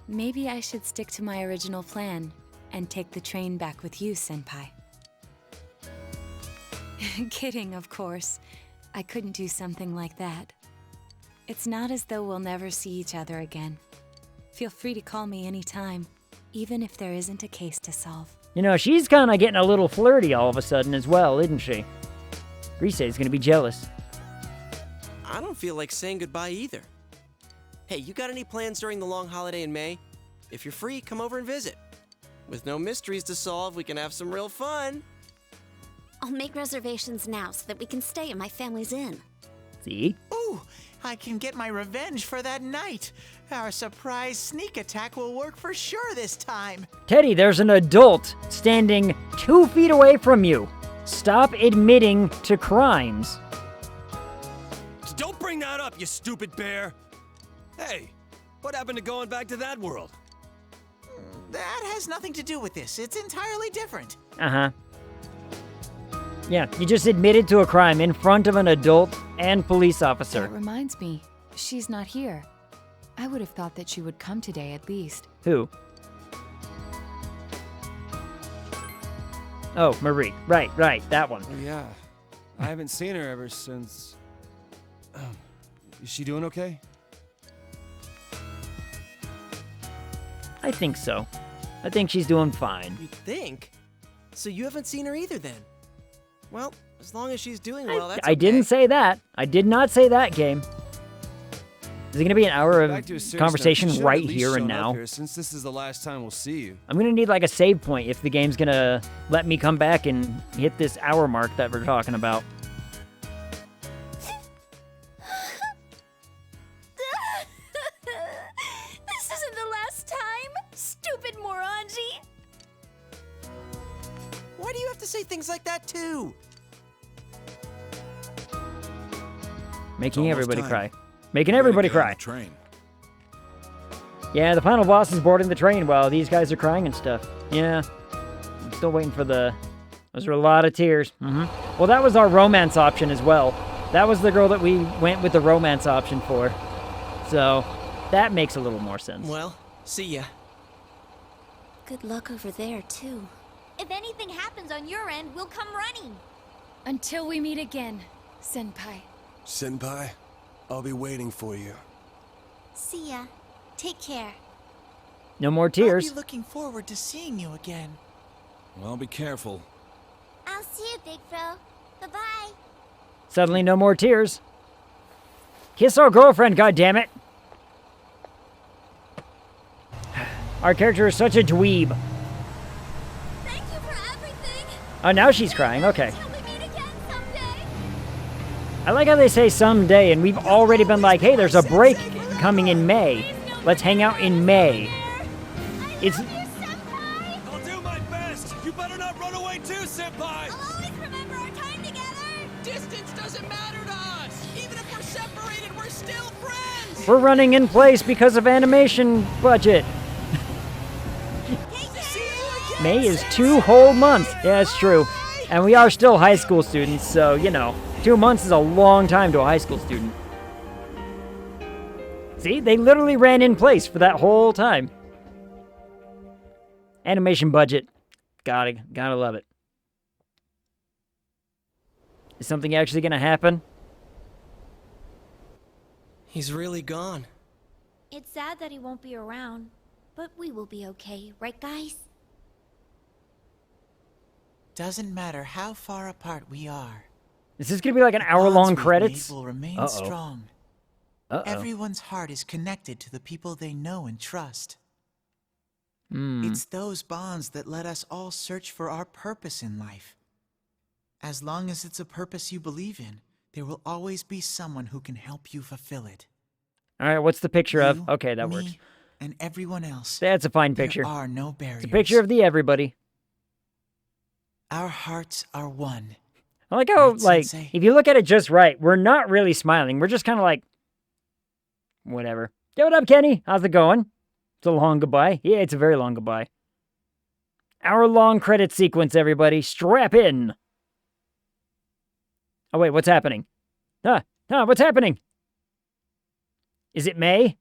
Maybe I should stick to my original plan and take the train back with you, Senpai. Kidding, of course. I couldn't do something like that. It's not as though we'll never see each other again. Feel free to call me anytime, even if there isn't a case to solve. She's kind of getting a little flirty all of a sudden as well, isn't she? Grisei's gonna be jealous. I don't feel like saying goodbye either. Hey, you got any plans during the long holiday in May? If you're free, come over and visit. With no mysteries to solve, we can have some real fun. I'll make reservations now so that we can stay in my family's inn. See? Ooh, I can get my revenge for that night. Our surprise sneak attack will work for sure this time. Teddy, there's an adult standing 2 feet away from you. Stop admitting to crimes. Don't bring that up, you stupid bear! Hey, what happened to going back to that world? That has nothing to do with this. It's entirely different. Uh-huh. Yeah, you just admitted to a crime in front of an adult and police officer. That reminds me, she's not here. I would have thought that she would come today at least. Who? Oh, Marie. Right, that one. Oh, yeah. I haven't seen her ever since... Is she doing okay? I think so. I think she's doing fine. You think? So you haven't seen her either then? Well, as long as she's doing well, that's I didn't say that. I did not say that, game. Is it going to be an hour Back to a of serious conversation note, you should right have at least here and shown up now? here, since this is the last time we'll see you. I'm going to need like a save point if the game's going to let me come back and hit this hour mark that we're talking about. This isn't the last time, stupid moronji. Why do you have to say things like that too? Making everybody time. cry. Making everybody cry. Train. Yeah, the final boss is boarding the train while these guys are crying and stuff. Yeah. I'm still waiting for the... Those are a lot of tears. Well, that was our romance option as well. That was the girl that we went with the romance option for. So, that makes a little more sense. Well, see ya. Good luck over there, too. If anything happens on your end, we'll come running. Until we meet again, Senpai. Senpai, I'll be waiting for you. See ya. Take care. No more I'll tears. be looking forward to seeing you again. Well, be careful. I'll see you, Big Bro. Bye-bye. Suddenly no more tears. Kiss our girlfriend, goddammit! Our character is such a dweeb. Thank you for everything. Oh, now she's crying. Okay. Till we meet again someday. I like how they say someday, and we've already been like, hey, there's a break coming in May. Let's hang out in May. It's... I'll do my best! You better not run away too, Senpai! I'll always remember our time together. Distance doesn't matter to us. Even if we're separated, we're still friends. We're running in place because of animation budget. May is 2 whole months. Yeah, it's true. And we are still high school students, so, 2 months is a long time to a high school student. See, they literally ran in place for that whole time. Animation budget. Gotta love it. Is something actually gonna happen? He's really gone. It's sad that he won't be around, but we will be okay, right guys? Doesn't matter how far apart we are. Is this gonna be like an hour-long bonds we've credits? made will remain Uh-oh. strong. Uh-oh. Everyone's heart is connected to the people they know and trust. Hmm. It's those bonds that let us all search for our purpose in life. As long as it's a purpose you believe in, there will always be someone who can help you fulfill it. All right, what's the picture of? You, Okay, that me, works. And everyone else. That's a fine picture. There are no barriers. It's a picture of the everybody. Our hearts are one. I like how, Right, like, Sensei? if you look at it just right, we're not really smiling. We're just kind of like, whatever. Yo, what up, Kenny? How's it going? It's a long goodbye. Yeah, it's a very long goodbye. Hour-long credit sequence, everybody. Strap in. Oh, wait, what's happening? What's happening? Is it May?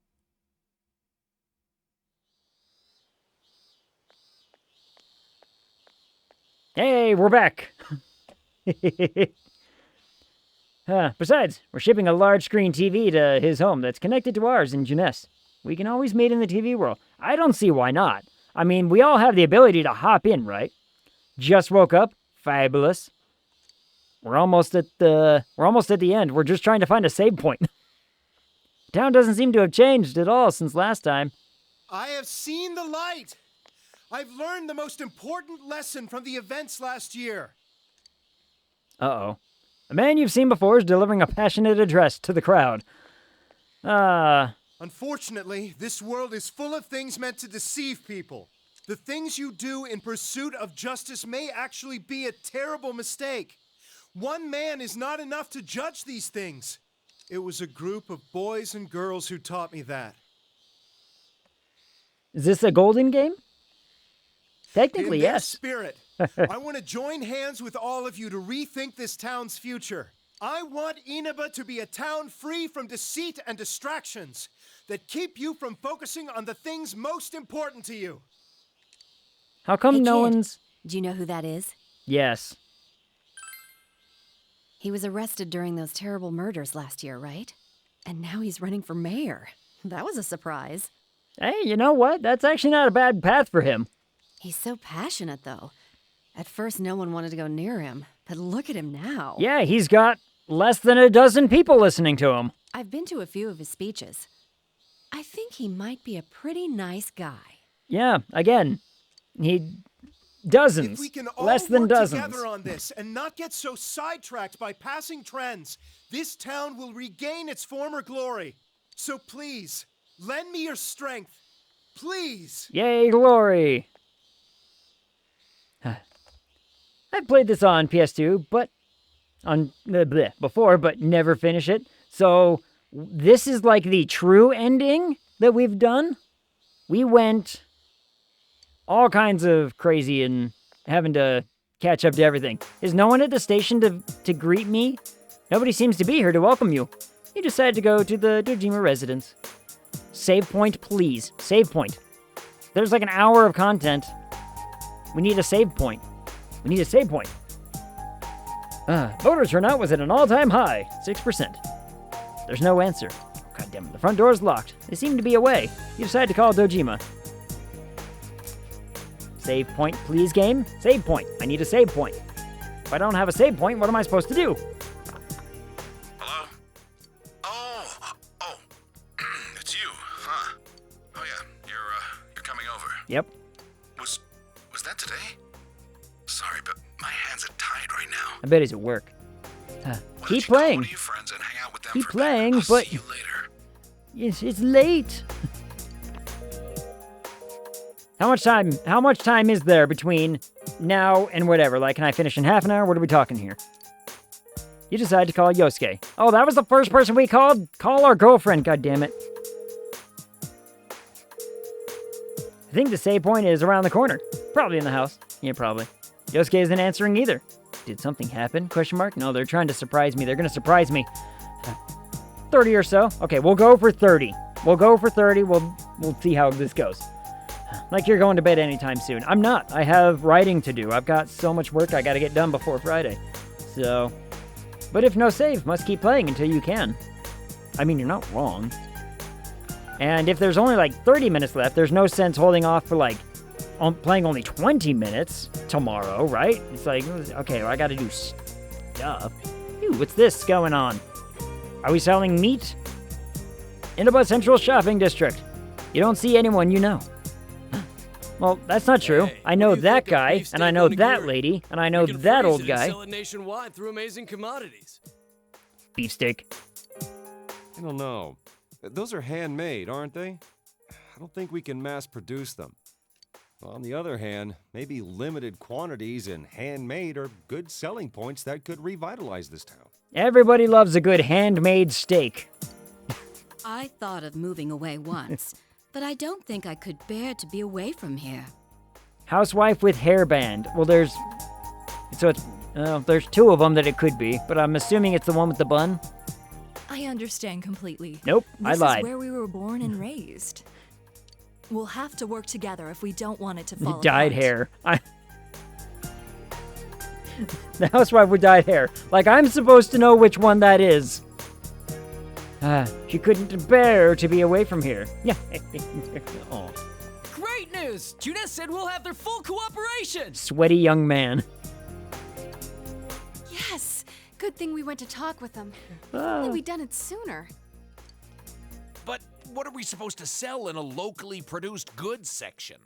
Hey, we're back. Besides, we're shipping a large screen TV to his home that's connected to ours in Jeunesse. We can always meet in the TV world. I don't see why not. I mean, we all have the ability to hop in, right? Just woke up. Fabulous. We're almost at the end. We're just trying to find a save point. Town doesn't seem to have changed at all since last time. I have seen the light. I've learned the most important lesson from the events last year. Uh-oh. A man you've seen before is delivering a passionate address to the crowd. Unfortunately, this world is full of things meant to deceive people. The things you do in pursuit of justice may actually be a terrible mistake. One man is not enough to judge these things. It was a group of boys and girls who taught me that. Is this a golden game? Technically, In their yes. spirit, I want to join hands with all of you to rethink this town's future. I want Inaba to be a town free from deceit and distractions that keep you from focusing on the things most important to you. How come Hey, no kid, one's... Do you know who that is? Yes. He was arrested during those terrible murders last year, right? And now he's running for mayor. That was a surprise. Hey, you know what? That's actually not a bad path for him. He's so passionate, though. At first, no one wanted to go near him, but look at him now. Yeah, he's got less than a dozen people listening to him. I've been to a few of his speeches. I think he might be a pretty nice guy. Yeah, again, dozens. If we can all less than work dozens. together on this and not get so sidetracked by passing trends, this town will regain its former glory. So please, lend me your strength. Please. Yay, glory! I've played this on PS2, but before, but never finish it. So this is like the true ending that we've done. We went all kinds of crazy and having to catch up to everything. Is no one at the station to greet me? Nobody seems to be here to welcome you. You decided to go to the Dojima residence. Save point, please. Save point. There's like an hour of content. We need a save point. We need a save point. Voter turnout was at an all-time high, 6%. There's no answer. God damn it, the front door is locked. They seem to be away. You decide to call Dojima. Save point, please, game. Save point. I need a save point. If I don't have a save point, what am I supposed to do? Hello? Oh, it's you, huh? Oh yeah, you're coming over. Yep. Was that today? Sorry, but my hands are tied right now. I bet he's at work. Keep playing. Keep playing, but it's late. How much time is there between now and whatever? Like, can I finish in half an hour? What are we talking here? You decide to call Yosuke. Oh, that was the first person we called? Call our girlfriend, goddammit. I think the save point is around the corner. Probably in the house. Yeah, probably. Yosuke isn't answering either. Did something happen? Question mark? No, they're trying to surprise me. They're going to surprise me. 30 or so. Okay, we'll go for 30. We'll go for 30. We'll see how this goes. Like you're going to bed anytime soon. I'm not. I have writing to do. I've got so much work I gotta get done before Friday. So, but if no save, must keep playing until you can. I mean, you're not wrong. And if there's only like 30 minutes left, there's no sense holding off for like playing only 20 minutes tomorrow, right? It's like, okay, well, I gotta do stuff. Ooh, what's this going on? Are we selling meat? Innaba Central Shopping District. You don't see anyone you know. Well, that's not true. Hey, I know what do you that think of guy, beefsteak and I know that onigiri? lady, and I know We can that freeze old it and guy. sell it nationwide through amazing commodities. Beefsteak. I don't know. Those are handmade, aren't they? I don't think we can mass produce them. On the other hand, maybe limited quantities and handmade are good selling points that could revitalize this town. Everybody loves a good handmade steak. I thought of moving away once, but I don't think I could bear to be away from here. Housewife with hairband. Well, there's two of them that it could be, but I'm assuming it's the one with the bun. I understand completely. Nope, I This lied. is where we were born and raised. We'll have to work together if we don't want it to fall Dyed apart. hair. The housewife with dyed hair. Like, I'm supposed to know which one that is. She couldn't bear to be away from here. Yeah. Aw. Great news! Junes said we'll have their full cooperation! Sweaty young man. Yes! Good thing we went to talk with them. If Ah. only we'd done it sooner. But what are we supposed to sell in a locally produced goods section?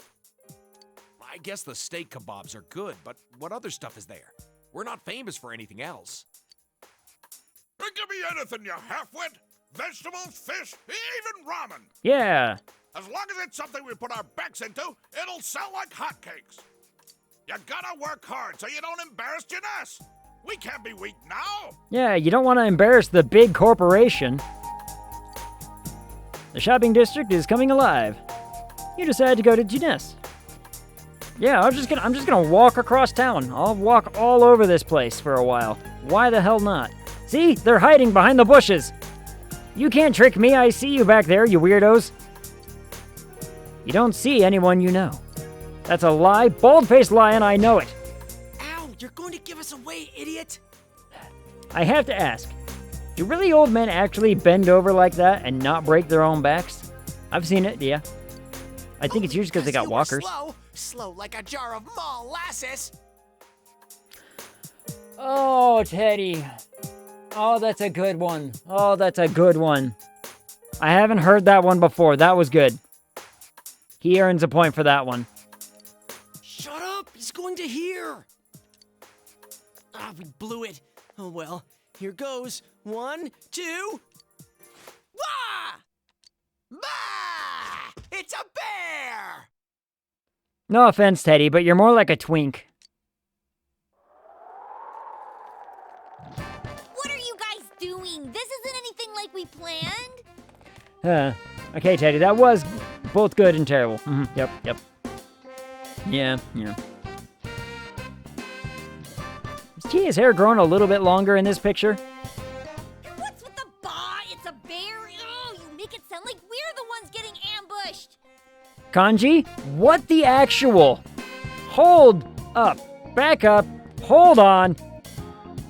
I guess the steak kebabs are good, but what other stuff is there? We're not famous for anything else. Give me anything, you half-wit. Vegetables, fish, even ramen. Yeah. As long as it's something we put our backs into, it'll sell like hotcakes. You gotta work hard so you don't embarrass Junes. We can't be weak now. Yeah, you don't want to embarrass the big corporation. The shopping district is coming alive. You decided to go to Junes. Yeah, I'm just gonna walk across town. I'll walk all over this place for a while. Why the hell not? See? They're hiding behind the bushes. You can't trick me. I see you back there, you weirdos. You don't see anyone you know. That's a lie. Bald-faced lie, and I know it. Ow, you're going to give us away, idiot! I have to ask, do really old men actually bend over like that and not break their own backs? I've seen it, yeah. I think it's usually because they got walkers. Slow like a jar of molasses. Oh, Teddy. Oh, that's a good one. Oh, that's a good one. I haven't heard that one before. That was good. He earns a point for that one. Shut up! He's going to hear! Ah, we blew it. Oh well. Here goes. 1, 2. Wah! Bah! It's a bear! No offense, Teddy, but you're more like a twink. What are you guys doing? This isn't anything like we planned. Okay, Teddy, that was both good and terrible. Yep. Yeah. Is Tia's hair growing a little bit longer in this picture? And what's with the bah? It's a bear. Oh, you make it sound like we're the ones getting ambushed. Kanji, what the actual? Hold up. Back up. Hold on.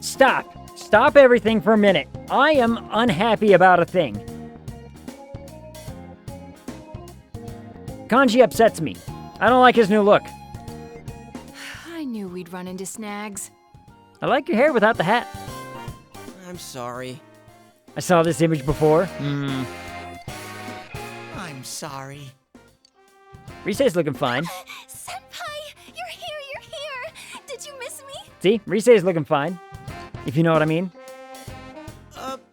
Stop. Stop everything for a minute. I am unhappy about a thing. Kanji upsets me. I don't like his new look. I knew we'd run into snags. I like your hair without the hat. I'm sorry. I saw this image before. I'm sorry. Rise's looking fine. Senpai, you're here. Did you miss me? See? Rise's looking fine. If you know what I mean.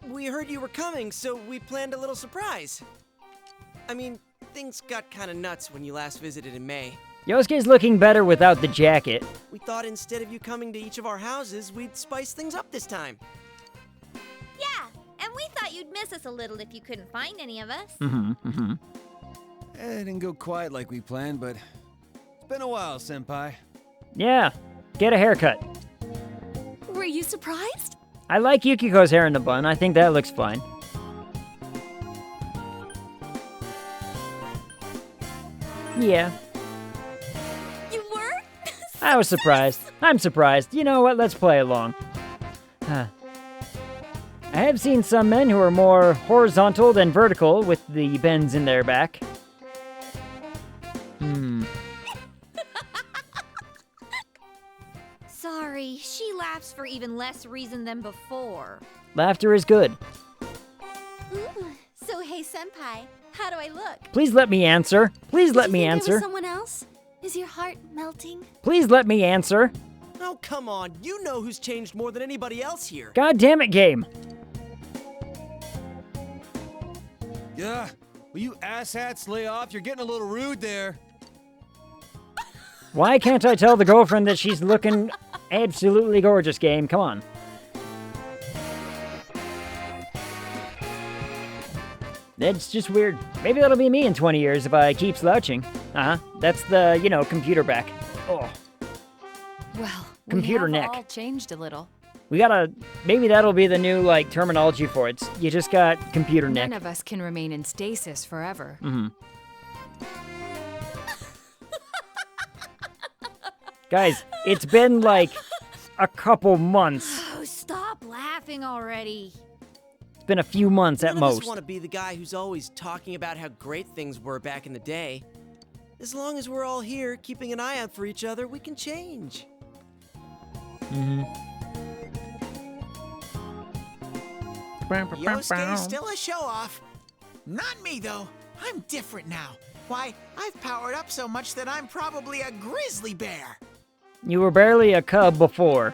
We heard you were coming, so we planned a little surprise. I mean, things got kind of nuts when you last visited in May. Yosuke's looking better without the jacket. We thought instead of you coming to each of our houses, we'd spice things up this time. Yeah, and we thought you'd miss us a little if you couldn't find any of us. It didn't go quite like we planned, but it's been a while, Senpai. Yeah, get a haircut. Were you surprised? I like Yukiko's hair in the bun. I think that looks fine. Yeah. You were? I was surprised. I'm surprised. You know what? Let's play along. Huh. I have seen some men who are more horizontal than vertical with the bends in their back. Sorry, she laughs for even less reason than before. Laughter is good. Ooh, so hey, senpai, how do I look? Please let me answer. Please let me Did you think I was answer. someone else? Is your heart melting? Please let me answer. Oh, come on. You know who's changed more than anybody else here. God damn it, game. Yeah, will you asshats lay off? You're getting a little rude there. Why can't I tell the girlfriend that she's looking absolutely gorgeous, game? Come on. It's just weird. Maybe that'll be me in 20 years if I keep slouching. That's the, computer back. Oh. Well, Computer we have neck. all changed a little. We gotta, maybe that'll be the new, terminology for it. You just got computer neck. None of us can remain in stasis forever. Guys, it's been a couple months. Oh, stop laughing already. It's been a few months at None of us most. want to be the guy who's always talking about how great things were back in the day. As long as we're all here, keeping an eye out for each other, we can change. Yosuke's still a show-off. Not me, though. I'm different now. Why, I've powered up so much that I'm probably a grizzly bear. You were barely a cub before.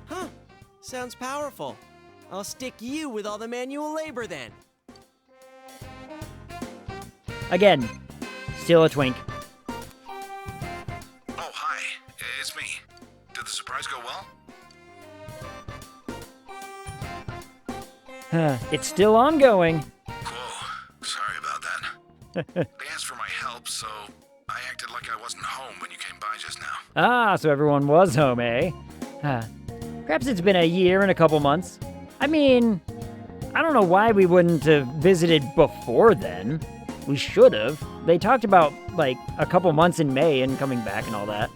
Huh. Sounds powerful. I'll stick you with all the manual labor then. Again, still a twink. Oh, hi. It's me. Did the surprise go well? It's still ongoing. Whoa. Sorry about that. They asked for my help, so I acted like I wasn't home when you came by just now. So everyone was home, eh? Perhaps it's been a year and a couple months. I mean, I don't know why we wouldn't have visited before then. We should have. They talked about, a couple months in May and coming back and all that.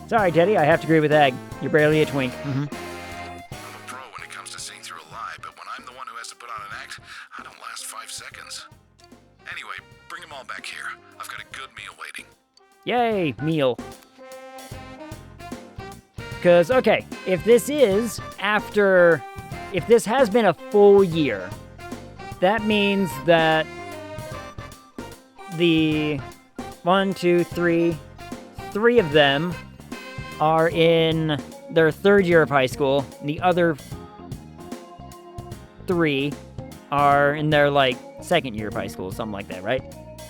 Sorry, Teddy, I have to agree with Ag. You're barely a twink. I'm a pro when it comes to seeing through a lie, but when I'm the one who has to put on an act, I don't last 5 seconds. Anyway, bring them all back here. I've got a good meal waiting. Yay, meal. Because, okay, if this has been a full year, that means that the 3 of them are in their 3rd year of high school, and the other 3 are in their, 2nd year of high school, something like that, right?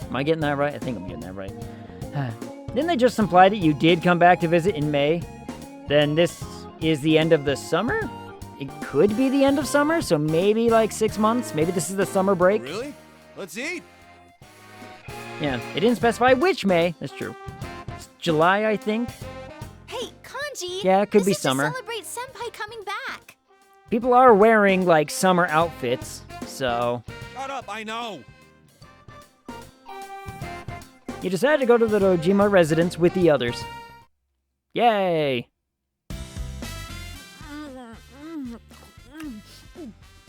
Am I getting that right? I think I'm getting that right. Didn't they just imply that you did come back to visit in May? Then this is the end of the summer? It could be the end of summer, so maybe 6 months? Maybe this is the summer break? Really? Let's eat. Yeah, it didn't specify which May. That's true. It's July, I think. Hey, Kanji. Yeah, it could this be is summer. To celebrate Senpai coming back. People are wearing, summer outfits, so... Shut up, I know. You decided to go to the Dojima residence with the others. Yay!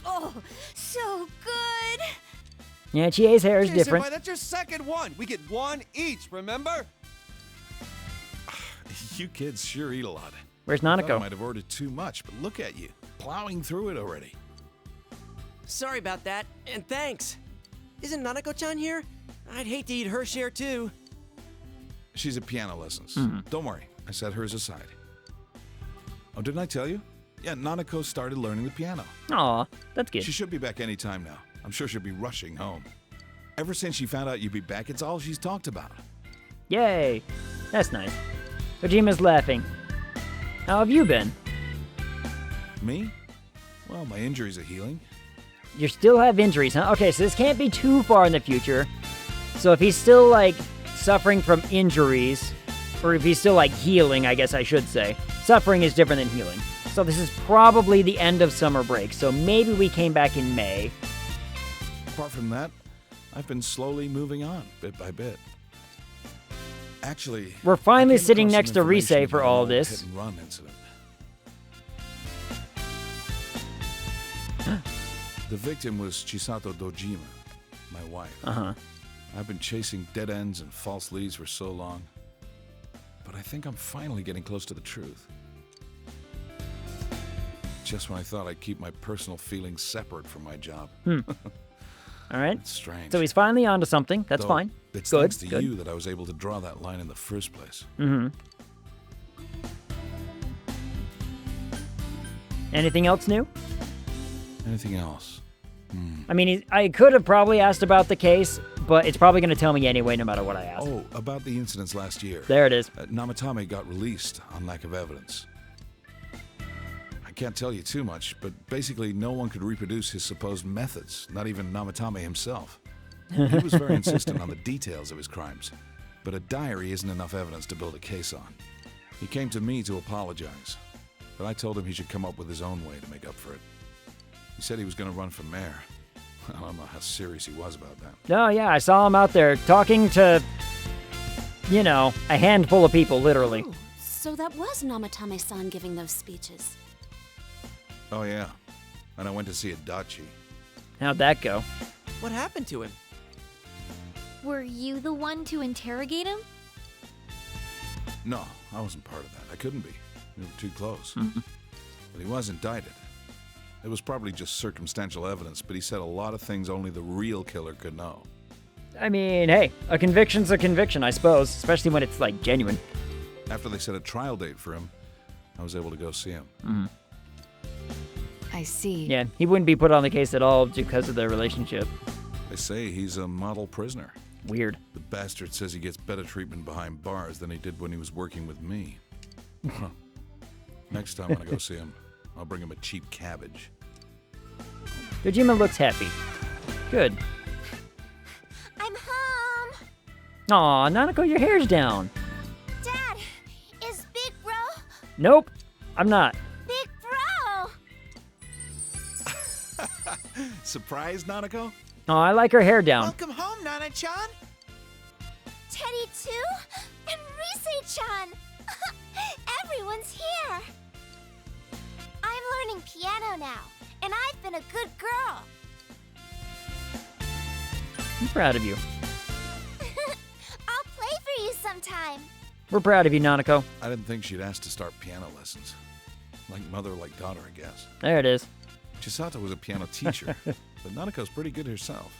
Oh, so good. Yeah, Chie's hair is Hey, different. Senpai, that's your second one. We get one each, remember? You kids sure eat a lot. Where's I Nanako? might have ordered too much, but look at you, plowing through it already. Sorry about that, and thanks. Isn't Nanako-chan here? I'd hate to eat her share too. She's at piano lessons. Don't worry, I set hers aside. Oh, didn't I tell you? Yeah, Nanako started learning the piano. Aw, that's good. She should be back any time now. I'm sure she'll be rushing home. Ever since she found out you'd be back, it's all she's talked about. Yay! That's nice. Kojima's laughing. How have you been? Me? Well, my injuries are healing. You still have injuries, huh? Okay, so this can't be too far in the future. So if he's still, suffering from injuries, or if he's still, healing, I guess I should say. Suffering is different than healing. So this is probably the end of summer break, so maybe we came back in May. Apart from that, I've been slowly moving on, bit by bit. Actually, we're finally I came sitting across next to some information Rise for about an all old this. hit-and-run incident. The victim was Chisato Dojima, my wife. Uh-huh. I've been chasing dead ends and false leads for so long, but I think I'm finally getting close to the truth. Just when I thought I'd keep my personal feelings separate from my job. All right. It's strange. So he's finally onto something. That's Though, fine. It's Good. thanks to Good. you that I was able to draw that line in the first place. Mm-hmm. Anything else new? Anything else? I mean, I could have probably asked about the case, but it's probably going to tell me anyway, no matter what I ask. Oh, about the incidents last year. There it is. Namatame got released on lack of evidence. I can't tell you too much, but basically no one could reproduce his supposed methods, not even Namatame himself. He was very insistent on the details of his crimes, but a diary isn't enough evidence to build a case on. He came to me to apologize, but I told him he should come up with his own way to make up for it. He said he was going to run for mayor. I don't know how serious he was about that. Oh, yeah, I saw him out there talking to, you know, a handful of people, literally. Oh, so that was Namatame-san giving those speeches. Oh, yeah. And I went to see Adachi. How'd that go? What happened to him? Were you the one to interrogate him? No, I wasn't part of that. I couldn't be. We were too close. But he was indicted. It was probably just circumstantial evidence, but he said a lot of things only the real killer could know. I mean, hey, a conviction's a conviction, I suppose, especially when it's, like, genuine. After they set a trial date for him, I was able to go see him. Mm-hmm. I see. Yeah, he wouldn't be put on the case at all because of their relationship. They say he's a model prisoner. Weird. The bastard says he gets better treatment behind bars than he did when he was working with me. Huh. Next time when I go see him, I'll bring him a cheap cabbage. Dojima looks happy. Good. I'm home. Aw, Nanako, your hair's down. Dad, is Big Bro? Nope, I'm not. Big Bro! Surprise, Nanako? Oh, I like her hair down. Welcome home, Nana-chan. Teddy too? And Rise-chan! Everyone's here! I'm learning piano now, and I've been a good girl. I'm proud of you. I'll play for you sometime. We're proud of you, Nanako. I didn't think she'd ask to start piano lessons. Like mother, like daughter, I guess. There it is. Chisato was a piano teacher, but Nanako's pretty good herself.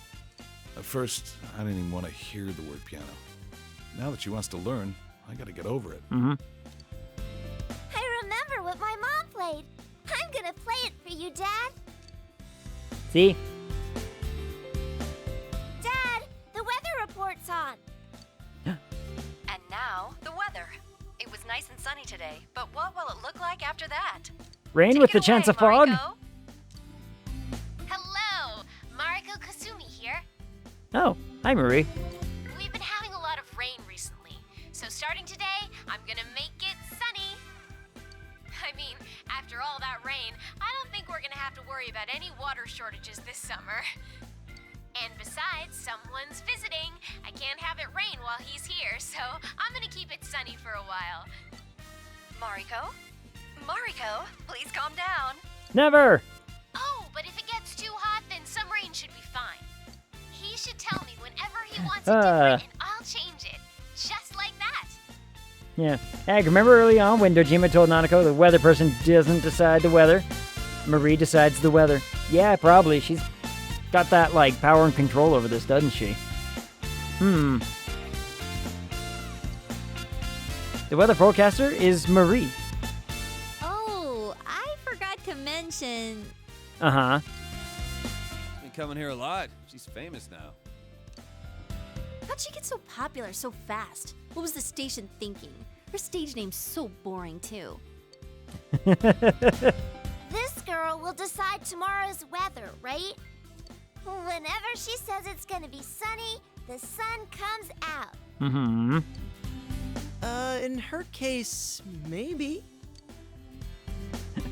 At first, I didn't even want to hear the word piano. Now that she wants to learn, I gotta get over it. Mm-hmm. I remember what my mom played. I'm gonna play it for you, Dad. See? Dad, the weather report's on. And now, the weather. It was nice and sunny today, but what will it look like after that? Rain with the chance of fog? Hello, Mariko Kasumi here. Oh, hi, Marie. We've been having a lot of rain recently, so starting today, I'm gonna make it sunny. I mean, after all that rain, I don't think we're gonna have to worry about any water shortages this summer. And besides, someone's visiting. I can't have it rain while he's here, so I'm gonna keep it sunny for a while. Mariko? Mariko, please calm down. Never! Oh, but if it gets too hot, then some rain should be fine. He should tell me whenever he wants it different, and I'll change it. Just like that. Yeah. Hey, remember early on when Dojima told Nanako the weather person doesn't decide the weather? Marie decides the weather. Yeah, probably. She's got that, like, power and control over this, doesn't she? The weather forecaster is Marie. Oh, I forgot to mention. Uh-huh. She's been coming here a lot. She's famous now. How'd she get so popular so fast? What was the station thinking? Her stage name's so boring, too. This girl will decide tomorrow's weather, right? Whenever she says it's gonna be sunny, the sun comes out. Mm-hmm. In her case, maybe.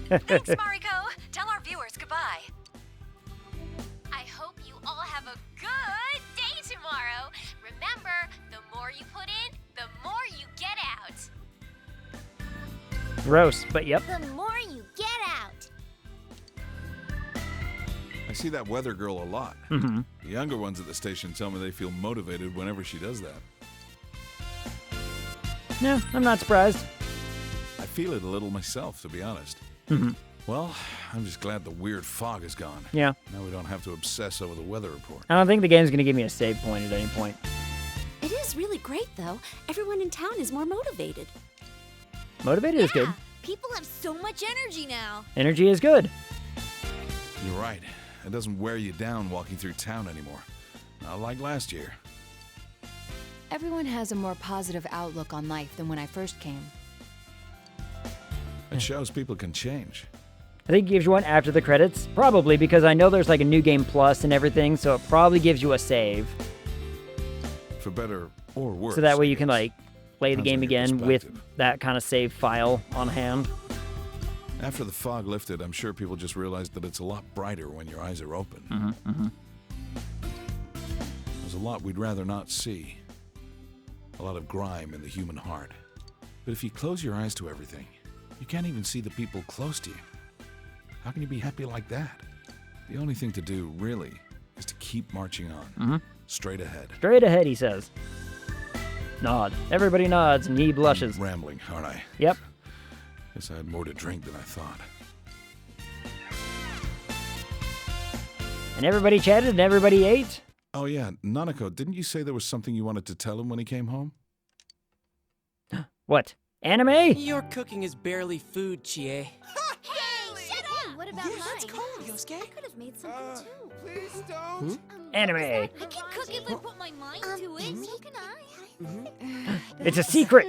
Thanks, Mariko. Tell our viewers goodbye. I hope you all have a good day tomorrow. Remember, the more you put in, The more you get out. Gross, but yep. The more you get out. I see that weather girl a lot. Mm-hmm. The younger ones at the station tell me they feel motivated whenever she does that. No, I'm not surprised. I feel it a little myself, to be honest. Mm-hmm. Well, I'm just glad the weird fog is gone. Yeah. Now we don't have to obsess over the weather report. I don't think the game's going to give me a save point at any point. It is really great, though. Everyone in town is more motivated. Motivated is good. People have so much energy now. Energy is good. You're right. It doesn't wear you down walking through town anymore. Not like last year. Everyone has a more positive outlook on life than when I first came. It shows people can change. I think it gives you one after the credits. Probably, because I know there's like a new game plus and everything, so it probably gives you a save. For better or worse. So that way you can like play the Depends game on your again with perspective. that kind of save file on hand. After the fog lifted, I'm sure people just realized that it's a lot brighter when your eyes are open. Mm-hmm, mm-hmm. There's a lot we'd rather not see. A lot of grime in the human heart. But if you close your eyes to everything, you can't even see the people close to you. How can you be happy like that? The only thing to do, really, is to keep marching on. Mm-hmm. Straight ahead. Straight ahead, he says. Nod. Everybody nods and he blushes. I'm rambling, aren't I? Yep. Guess I had more to drink than I thought. And everybody chatted and everybody ate. Oh yeah, Nanako, didn't you say there was something you wanted to tell him when he came home? What? Anime? Your cooking is barely food, Chie. Hey, shut up! What about Yes, mine? it's cold, Yosuke. I could have made something too. Please don't. Anime. I can cook if I put my mind to it. So can I. It's a secret.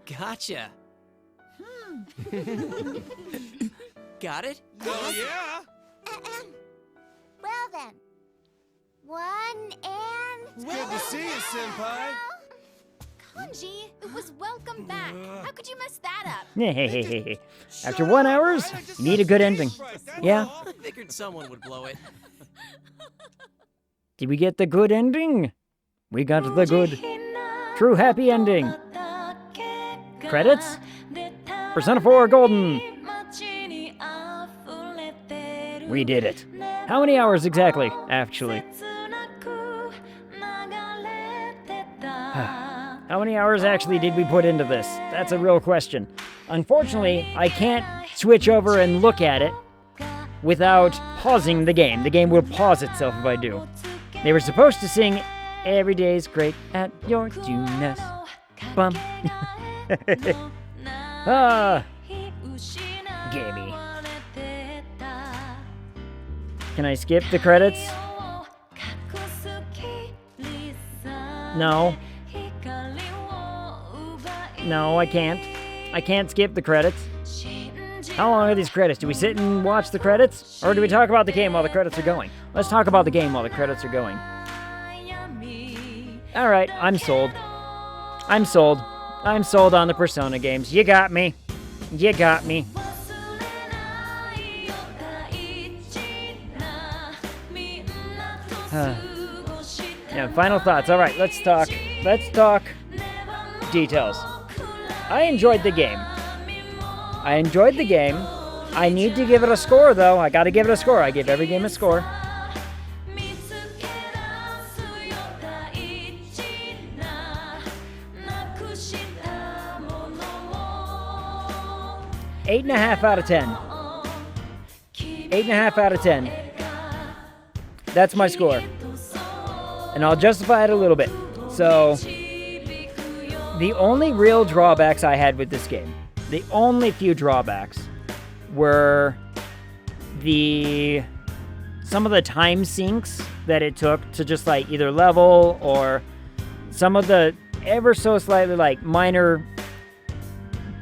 Gotcha. Got it? Oh, yeah. Well then. 1 and... Good to see you, Senpai. Kanji, it was welcome back. How could you mess that up? After 1 hour, you need a good ending. Yeah. I figured someone would blow it. Did we get the good ending? We got the good, true happy ending. Credits? Persona 4 Golden. We did it. How many hours exactly, actually? How many hours actually did we put into this? That's a real question. Unfortunately, I can't switch over and look at it without pausing the game. The game will pause itself if I do. They were supposed to sing "Every Day's Great at Your Dunes." Bum. Ah. Gamey. Can I skip the credits? No. No, I can't. I can't skip the credits. How long are these credits? Do we sit and watch the credits? Or do we talk about the game while the credits are going? Let's talk about the game while the credits are going. Alright, I'm sold. I'm sold. I'm sold on the Persona games. You got me. You got me. Yeah, final thoughts. Alright, let's talk details. I enjoyed the game. I need to give it a score, though. I gotta give it a score. I give every game a score. Eight and a half out of 10. 8.5 out of 10. That's my score. And I'll justify it a little bit. So, the only real drawbacks I had with this game, the only few drawbacks, were some of the time sinks that it took to just like either level, or some of the ever so slightly like minor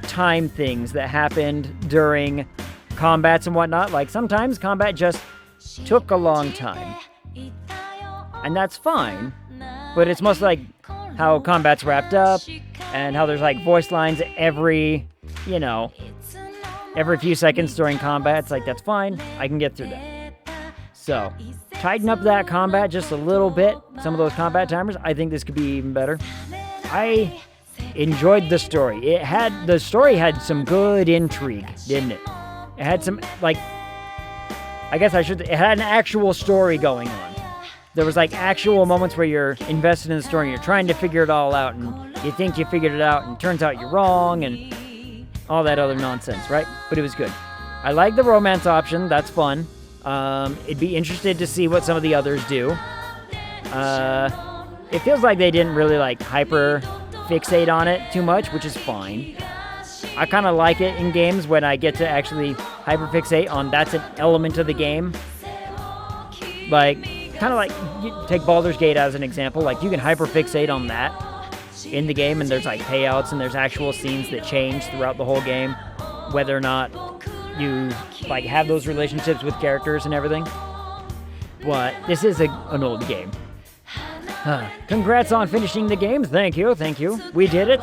time things that happened during combats and whatnot. Like sometimes combat just took a long time. And that's fine, but it's mostly like how combat's wrapped up and how there's like voice lines every few seconds during combat. It's like, that's fine. I can get through that. So, tighten up that combat just a little bit. Some of those combat timers, I think this could be even better. I enjoyed the story. The story had some good intrigue, didn't it? It had some, like, it had an actual story going on. There was, like, actual moments where you're invested in the story and you're trying to figure it all out, and you think you figured it out, and it turns out you're wrong, and all that other nonsense, right? But it was good. I like the romance option. That's fun. It'd be interested to see what some of the others do. It feels like they didn't really, like, hyper fixate on it too much, which is fine. I kind of like it in games when I get to actually hyper fixate on that's an element of the game. Like, kind of like, you take Baldur's Gate as an example. Like, you can hyper fixate on that in the game, and there's, like, payouts, and there's actual scenes that change throughout the whole game, whether or not you, like, have those relationships with characters and everything. But this is an old game. Congrats on finishing the game. Thank you. We did it.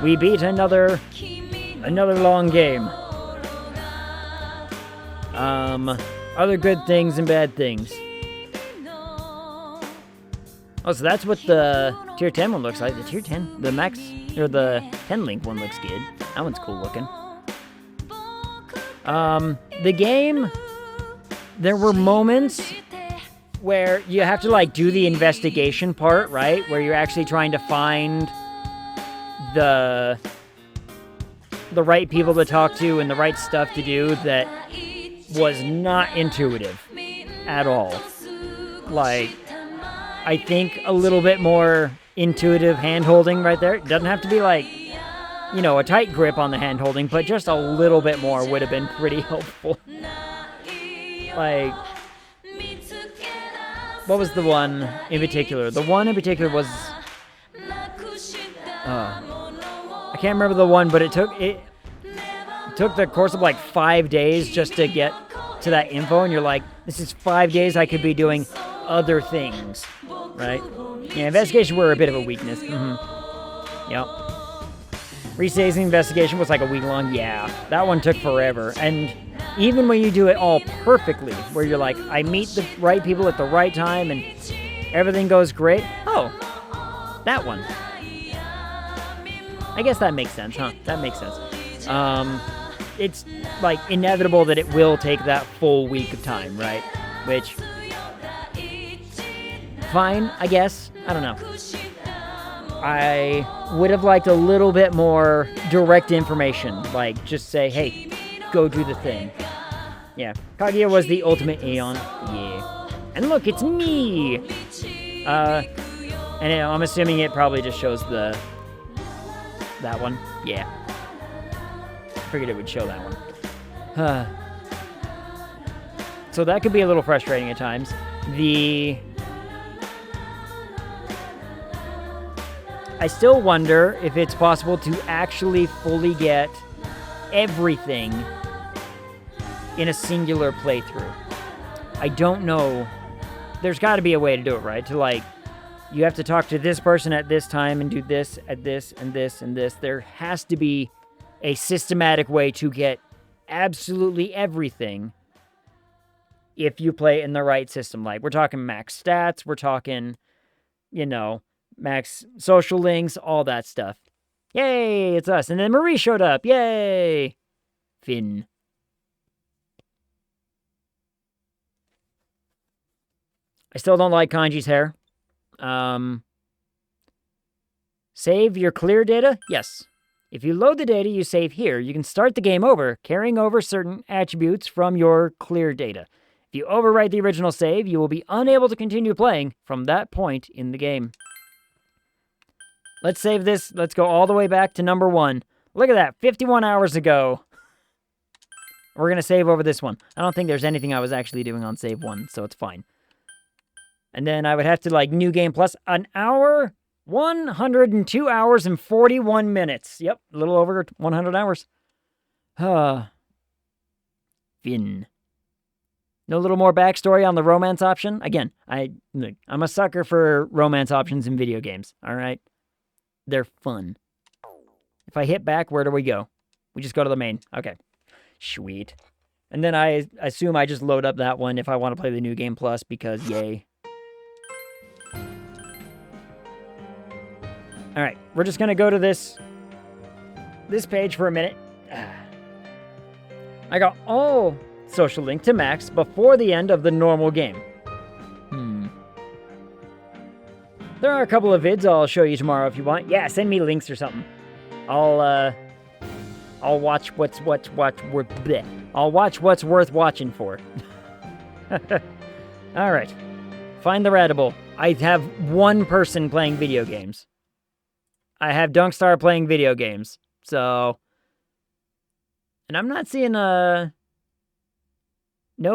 We beat another long game. Other good things and bad things. Oh, so that's what the Tier 10 one looks like. The Tier 10, the Max, or the 10 Link one looks good. That one's cool looking. The game, there were moments where you have to, like, do the investigation part, right? Where you're actually trying to find the right people to talk to and the right stuff to do that was not intuitive at all. Like, I think a little bit more intuitive hand-holding right there. It doesn't have to be, like, you know, a tight grip on the hand-holding, but just a little bit more would have been pretty helpful. Like, what was the one in particular? The one in particular was... I can't remember the one, but it took the course of, like, 5 days just to get to that info, and you're like, this is 5 days I could be doing other things, right? Yeah, investigation were a bit of a weakness. Yep. Resazing investigation was like a week long. Yeah, that one took forever. And even when you do it all perfectly, where you're like, I meet the right people at the right time and everything goes great. Oh, that one. I guess that makes sense, huh? That makes sense. It's, like, inevitable that it will take that full week of time, right? Which, fine, I guess. I don't know. I would have liked a little bit more direct information. Like, just say, hey, go do the thing. Yeah. Kaguya was the ultimate Aeon. Yeah. And look, it's me! And I'm assuming it probably just shows that one. Yeah. Figured it would show that one. So that could be a little frustrating at times. I still wonder if it's possible to actually fully get everything in a singular playthrough. I don't know. There's got to be a way to do it, right? To, like, you have to talk to this person at this time and do this at this and this and this. There has to be a systematic way to get absolutely everything if you play in the right system. Like, we're talking max stats, we're talking, you know, max social links, all that stuff. Yay, it's us. And then Marie showed up. Yay! Finn. I still don't like Kanji's hair. Save your clear data? Yes. If you load the data you save here, you can start the game over, carrying over certain attributes from your clear data. If you overwrite the original save, you will be unable to continue playing from that point in the game. Let's save this. Let's go all the way back to number 1. Look at that, 51 hours ago. We're going to save over this one. I don't think there's anything I was actually doing on save 1, so it's fine. And then I would have to, like, new game plus an hour, 102 hours and 41 minutes. Yep, a little over 100 hours. Finn. No little more backstory on the romance option? Again, I'm a sucker for romance options in video games, all right? They're fun. If I hit back, where do we go? We just go to the main. Okay. Sweet. And then I assume I just load up that one if I want to play the new game plus because yay. All right, we're just gonna go to this page for a minute. I got all social link to Max before the end of the normal game. There are a couple of vids I'll show you tomorrow if you want. Yeah, send me links or something. I'll watch I'll watch what's worth watching for. All right. Find the Radible. I have one person playing video games. I have Dunkstar playing video games. So, and I'm not seeing no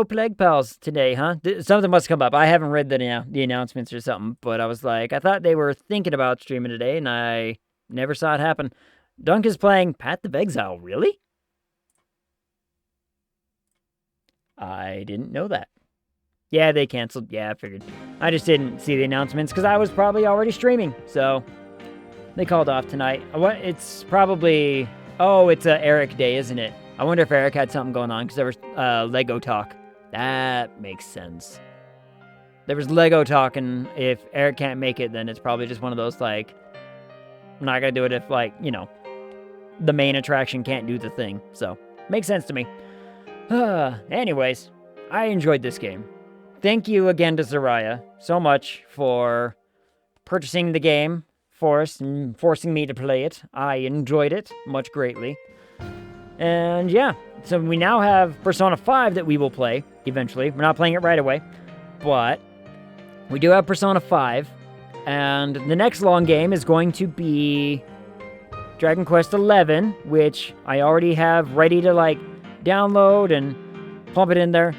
Plague Pals today, huh? Something must come up. I haven't read the announcements or something, but I was like, I thought they were thinking about streaming today, and I never saw it happen. Dunk is playing Path of Exile, really? I didn't know that. Yeah, they canceled. Yeah, I figured. I just didn't see the announcements because I was probably already streaming, so they called off tonight. What? It's probably... Oh, it's Eric Day, isn't it? I wonder if Eric had something going on because there was Lego talk. That makes sense. There was Lego talk, and if Eric can't make it, then it's probably just one of those, like, I'm not going to do it if, like, you know, the main attraction can't do the thing. So, makes sense to me. Anyways, I enjoyed this game. Thank you again to Zaraya so much for purchasing the game for us and forcing me to play it. I enjoyed it much greatly. And yeah, so we now have Persona 5 that we will play eventually. We're not playing it right away, but we do have Persona 5. And the next long game is going to be Dragon Quest XI, which I already have ready to, like, download and pump it in there.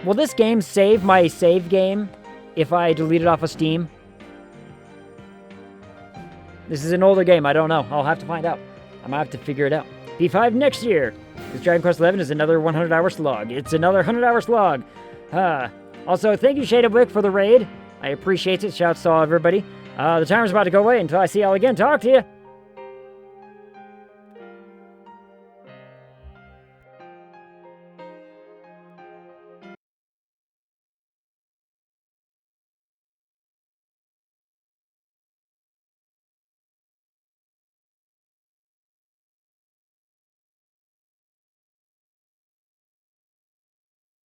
Will this game save my save game if I delete it off of Steam? This is an older game, I don't know. I'll have to find out. I'm gonna have to figure it out. P5 next year. This Dragon Quest XI is another 100-hour slog. It's another 100-hour slog. Also, thank you, Shade of Wick, for the raid. I appreciate it. Shouts to all everybody. The timer's about to go away until I see y'all again. Talk to you.